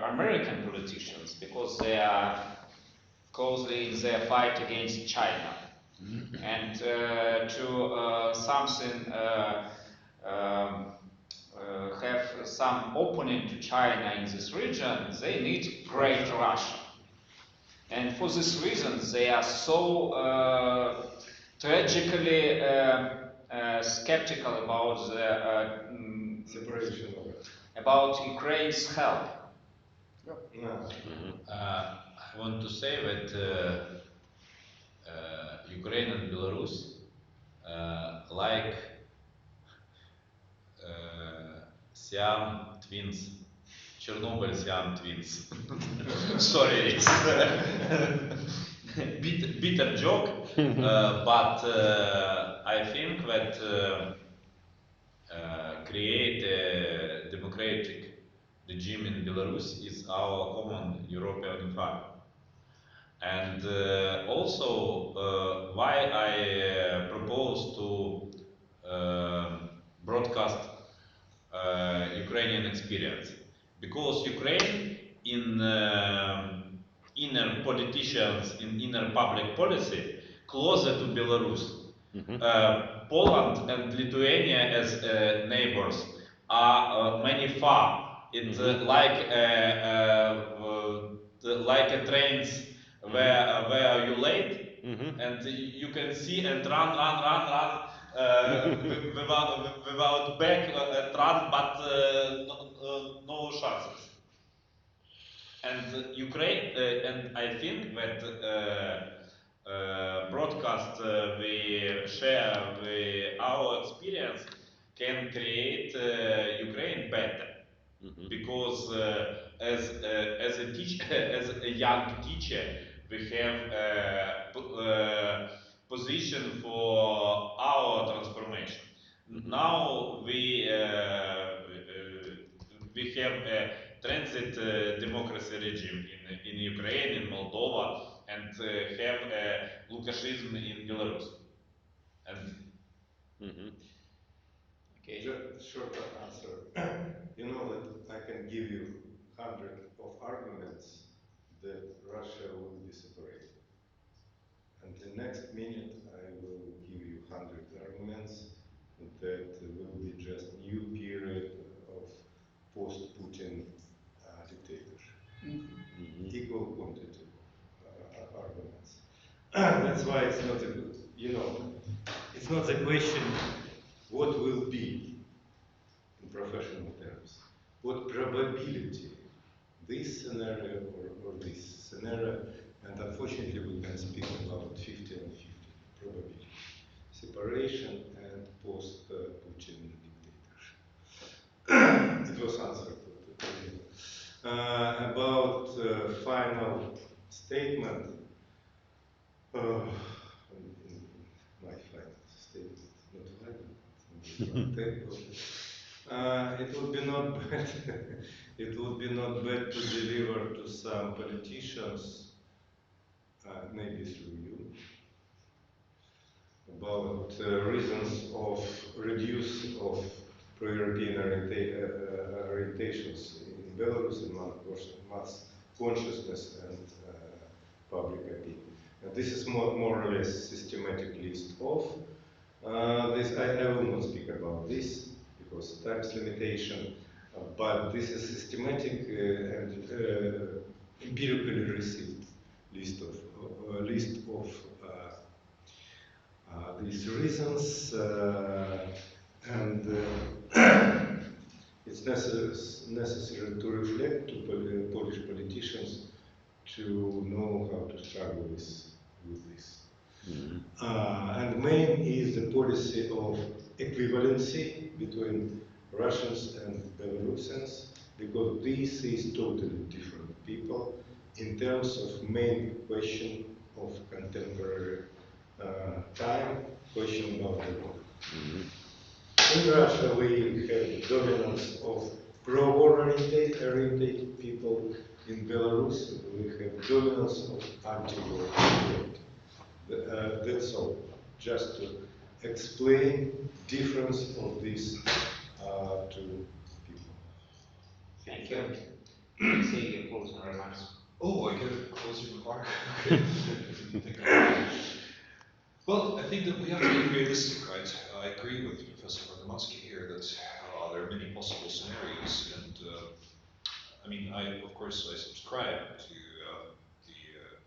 American politicians because they are closely in their fight against China. And to something have some opponent to China in this region, they need great Russia. And for this reason, they are so tragically skeptical about the separation about Ukraine's help. I want to say that Ukraine and Belarus, like Siam twins, Chernobyl Siam twins. Sorry, it's bitter joke, but I think that create a democratic regime in Belarus is our common European fight. And also why I propose to broadcast Ukrainian experience, because Ukraine in inner politicians, in inner public policy, closer to Belarus. Poland and Lithuania as neighbors are many far. It's like a trains where you late and you can see and run without back and run, but no chances. And Ukraine, and I think that broadcast we share our experience can create Ukraine better. Because as a teacher, as a young teacher, we have position for our transformation. Now we have a transit democracy regime in Ukraine, in Moldova, and have Lukashism in Belarus. And okay. Just short answer. You know that I can give you 100 of arguments that Russia will be separated. And the next minute I will give you 100 arguments that will be just new period of post-Putin dictatorship. Equal quantity of arguments. That's why it's not a good, it's not the question what will be in professional terms, what probability this scenario or this scenario, and unfortunately we can speak about 50 and 50 probability, separation and post-Putin dictatorship. It was answered to you. About final statement, my final statement, not final, it would be not bad. It would be not bad to deliver to some politicians, maybe through you, about reasons of reduce of pro-European orientations in Belarus and mass consciousness and public opinion. And this is more or less systematic list of this. I will not speak about this because time's limitation, but this is systematic and empirically received list of these reasons, and it's necessary to reflect to Polish politicians to know how to struggle with this. And main is the policy of equivalency between Russians and Belarusians, because this is totally different people in terms of main question of contemporary time, question about the war. In Russia, we have dominance of pro-war oriented people. In Belarus, we have dominance of anti-war oriented. That's all. Just to explain difference of these two people. Thank you. Say your closing remarks. Oh, I get a closing remark. Okay. Think about it. Well, I think that we have to be realistic, right? I agree with Professor Barkouski here that there are many possible scenarios, and I mean, of course, I subscribe to the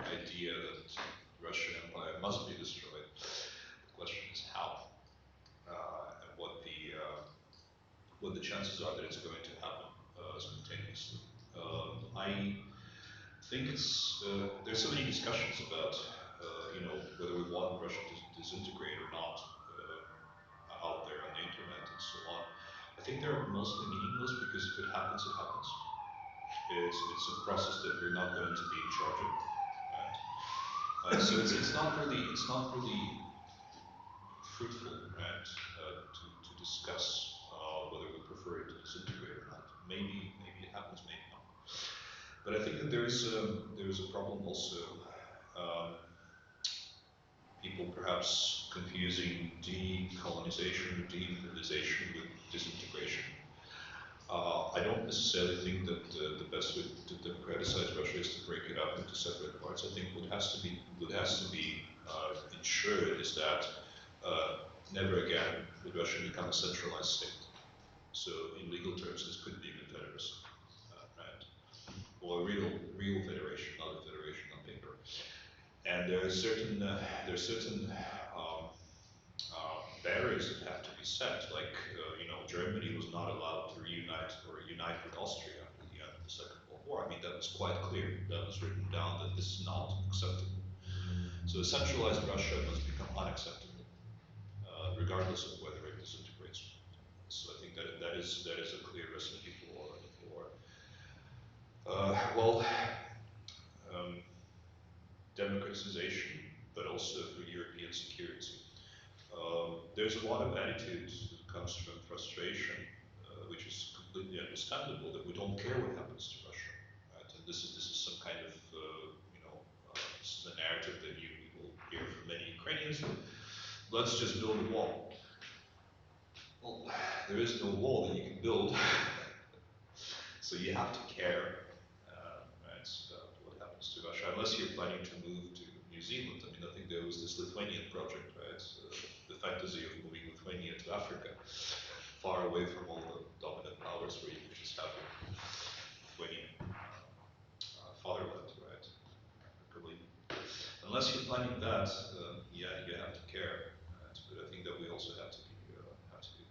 idea that the Russian Empire must be destroyed. The question is how, and what the chances are that it's going to happen spontaneously. I think there's so many discussions about whether we want Russia to disintegrate or not out there on the internet and so on. I think they're mostly meaningless because if it happens, it happens. It's a process that we're not going to be in charge of. Right? So it's not really fruitful, right, to discuss whether we prefer it to disintegrate or not. Maybe it happens, maybe not. But I think that there is a problem also. People perhaps confusing decolonization or demilitarization with disintegration. I don't necessarily think that the best way to democratize Russia is to break it up into separate parts. I think what has to be ensured is that never again would Russia become a centralized state. So in legal terms, this could be a confederacy, right? Or a real federation, not a federation on paper. And there are certain barriers that have to be set, like Germany was not allowed to reunite or unite with Austria after the end of the Second World War. I mean, that was quite clear. That was written down that this is not acceptable. So a centralized Russia must become unacceptable, regardless of whether it disintegrates. So I think that is a clear recipe for democratization, but also for European security. There's a lot of attitude that comes from frustration, which is completely understandable, that we don't care what happens to Russia, right? And this is some kind of this is a narrative that you will hear from many Ukrainians. Let's just build a wall. Well, there is no wall that you can build, so you have to care, right, about what happens to Russia, unless you're planning to move to New Zealand. I mean, I think there was this Lithuanian project, right? The fantasy of moving Lithuania to Africa, far away from all the dominant powers, where you could just have Lithuanian fatherland, right? Unless you're planning that, yeah, you have to care. Right? But I think that we also have to be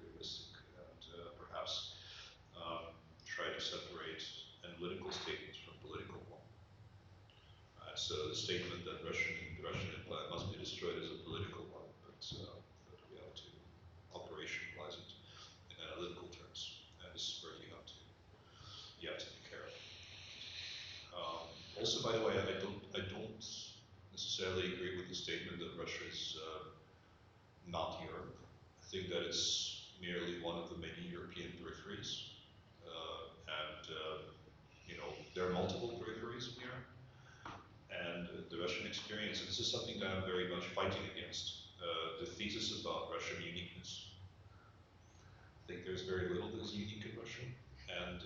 realistic and perhaps try to separate analytical statements from political one. So the statement that the Russian Empire must be destroyed is a political one, but we have to operationalize it in analytical terms, and this is where you have to be careful. Also, by the way, I don't necessarily agree with the statement that Russia is not Europe. I think that it's merely one of the many European peripheries, there are multiple peripheries in Europe. And the Russian experience, and this is something that I'm very much fighting against, the thesis about Russian uniqueness. I think there's very little that is unique in Russia, and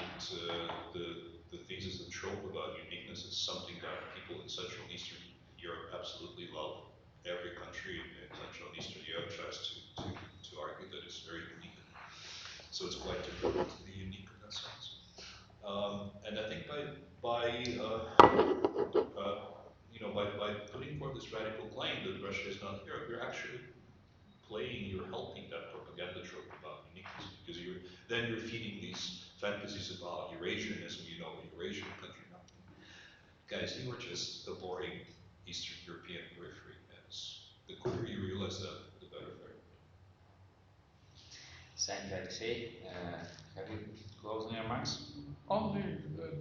the thesis and trope about uniqueness is something that people in Central and Eastern Europe absolutely love. Every country in Central and Eastern Europe tries to argue that it's very unique. So it's quite difficult to be unique in that sense. And I think by putting forth this radical claim that Russia is not Europe, you're actually you're helping that propaganda trope about uniqueness, because then you're feeding these fantasies about Eurasianism, Eurasian country. No. Guys, you are just a boring Eastern European periphery, and the quicker you realize that, the better for everybody. Thank you, Alexei. Have you closing remarks? Only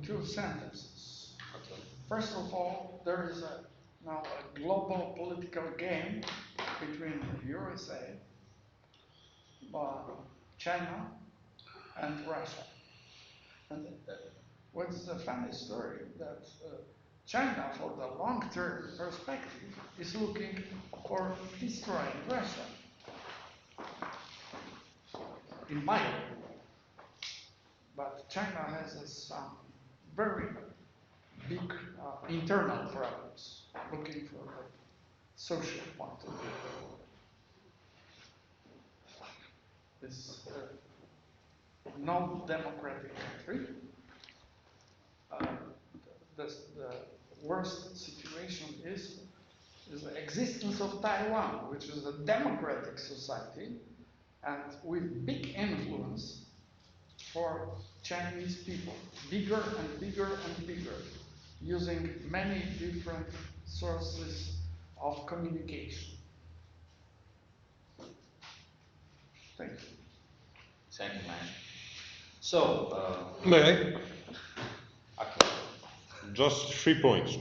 two sentences. Okay. First of all, there is now a global political game between the USA, China, and Russia. And what's the funny story that China, for the long-term perspective, is looking for destroying Russia. in my opinion. But China has some very big internal problems, looking for the social point of view. This non-democratic country. The worst situation is the existence of Taiwan, which is a democratic society and with big influence for Chinese people, bigger and bigger and bigger, using many different sources of communication. Thank you. Thank you, man. So, may I? Okay. Just 3 points.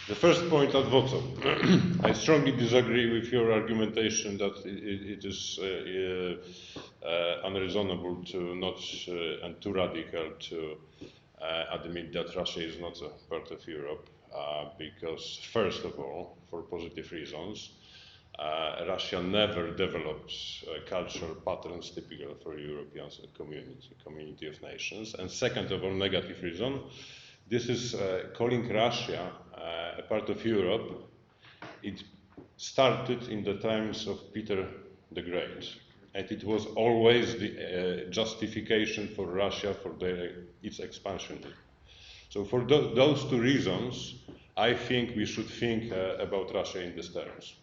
The first point ad votum. I strongly disagree with your argumentation that it is unreasonable to not and too radical to admit that Russia is not a part of Europe, because first of all, for positive reasons, Russia never developed cultural patterns typical for European community of nations, and second of all, negative reason. This is calling Russia a part of Europe. It started in the times of Peter the Great, and it was always the justification for Russia for its expansion. So for those two reasons, I think we should think about Russia in these terms.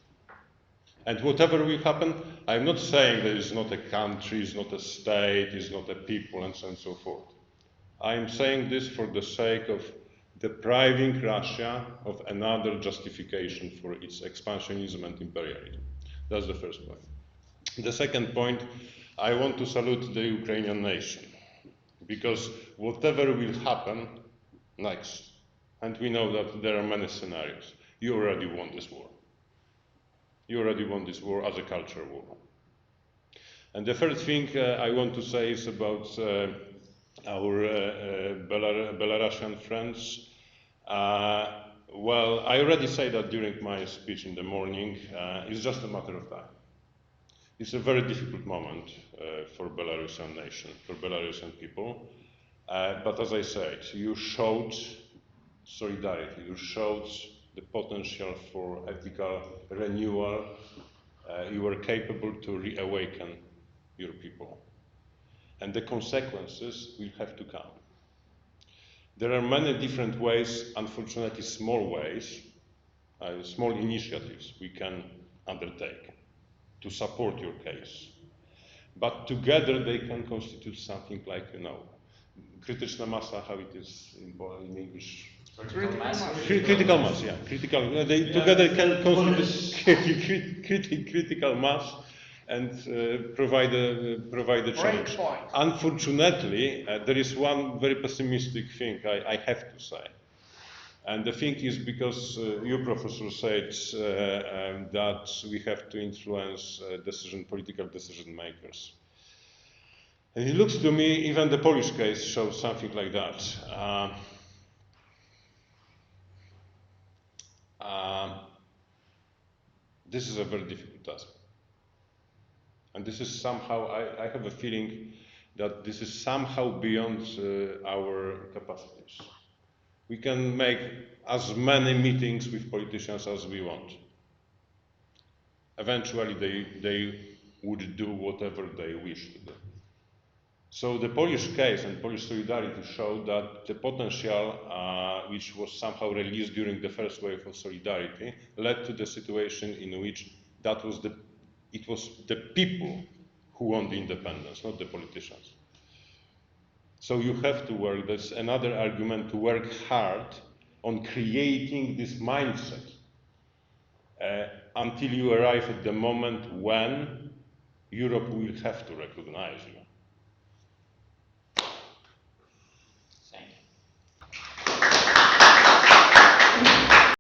And whatever will happen, I'm not saying that it's not a country, it's not a state, it's not a people, and so on and so forth. I'm saying this for the sake of depriving Russia of another justification for its expansionism and imperialism. That's the first point. The second point, I want to salute the Ukrainian nation, because whatever will happen next, and we know that there are many scenarios, you already won this war. You already won this war as a culture war. And the third thing I want to say is about our Belarusian friends. Well, I already said that during my speech in the morning. It's just a matter of time. It's a very difficult moment for Belarusian nation, for Belarusian people. But as I said, you showed solidarity. You showed the potential for ethical renewal. You were capable to reawaken your people. And the consequences will have to come. There are many different ways, unfortunately small ways, small initiatives we can undertake to support your case. But together they can constitute something like, krytyczna masa, how it is in English? Critical mass. Critical mass, yeah. They together can constitute critical mass and provide a change. Unfortunately, there is one very pessimistic thing I have to say. And the thing is because you, Professor, said that we have to influence political decision makers. And it looks to me, even the Polish case shows something like that. This is a very difficult task. And this is somehow, I have a feeling that this is somehow beyond our capacities. We can make as many meetings with politicians as we want. Eventually they would do whatever they wish to do. So the Polish case and Polish solidarity showed that the potential which was somehow released during the first wave of solidarity led to the situation in which it was the people who won the independence, not the politicians. So you have to work, that's another argument, to work hard on creating this mindset until you arrive at the moment when Europe will have to recognize you.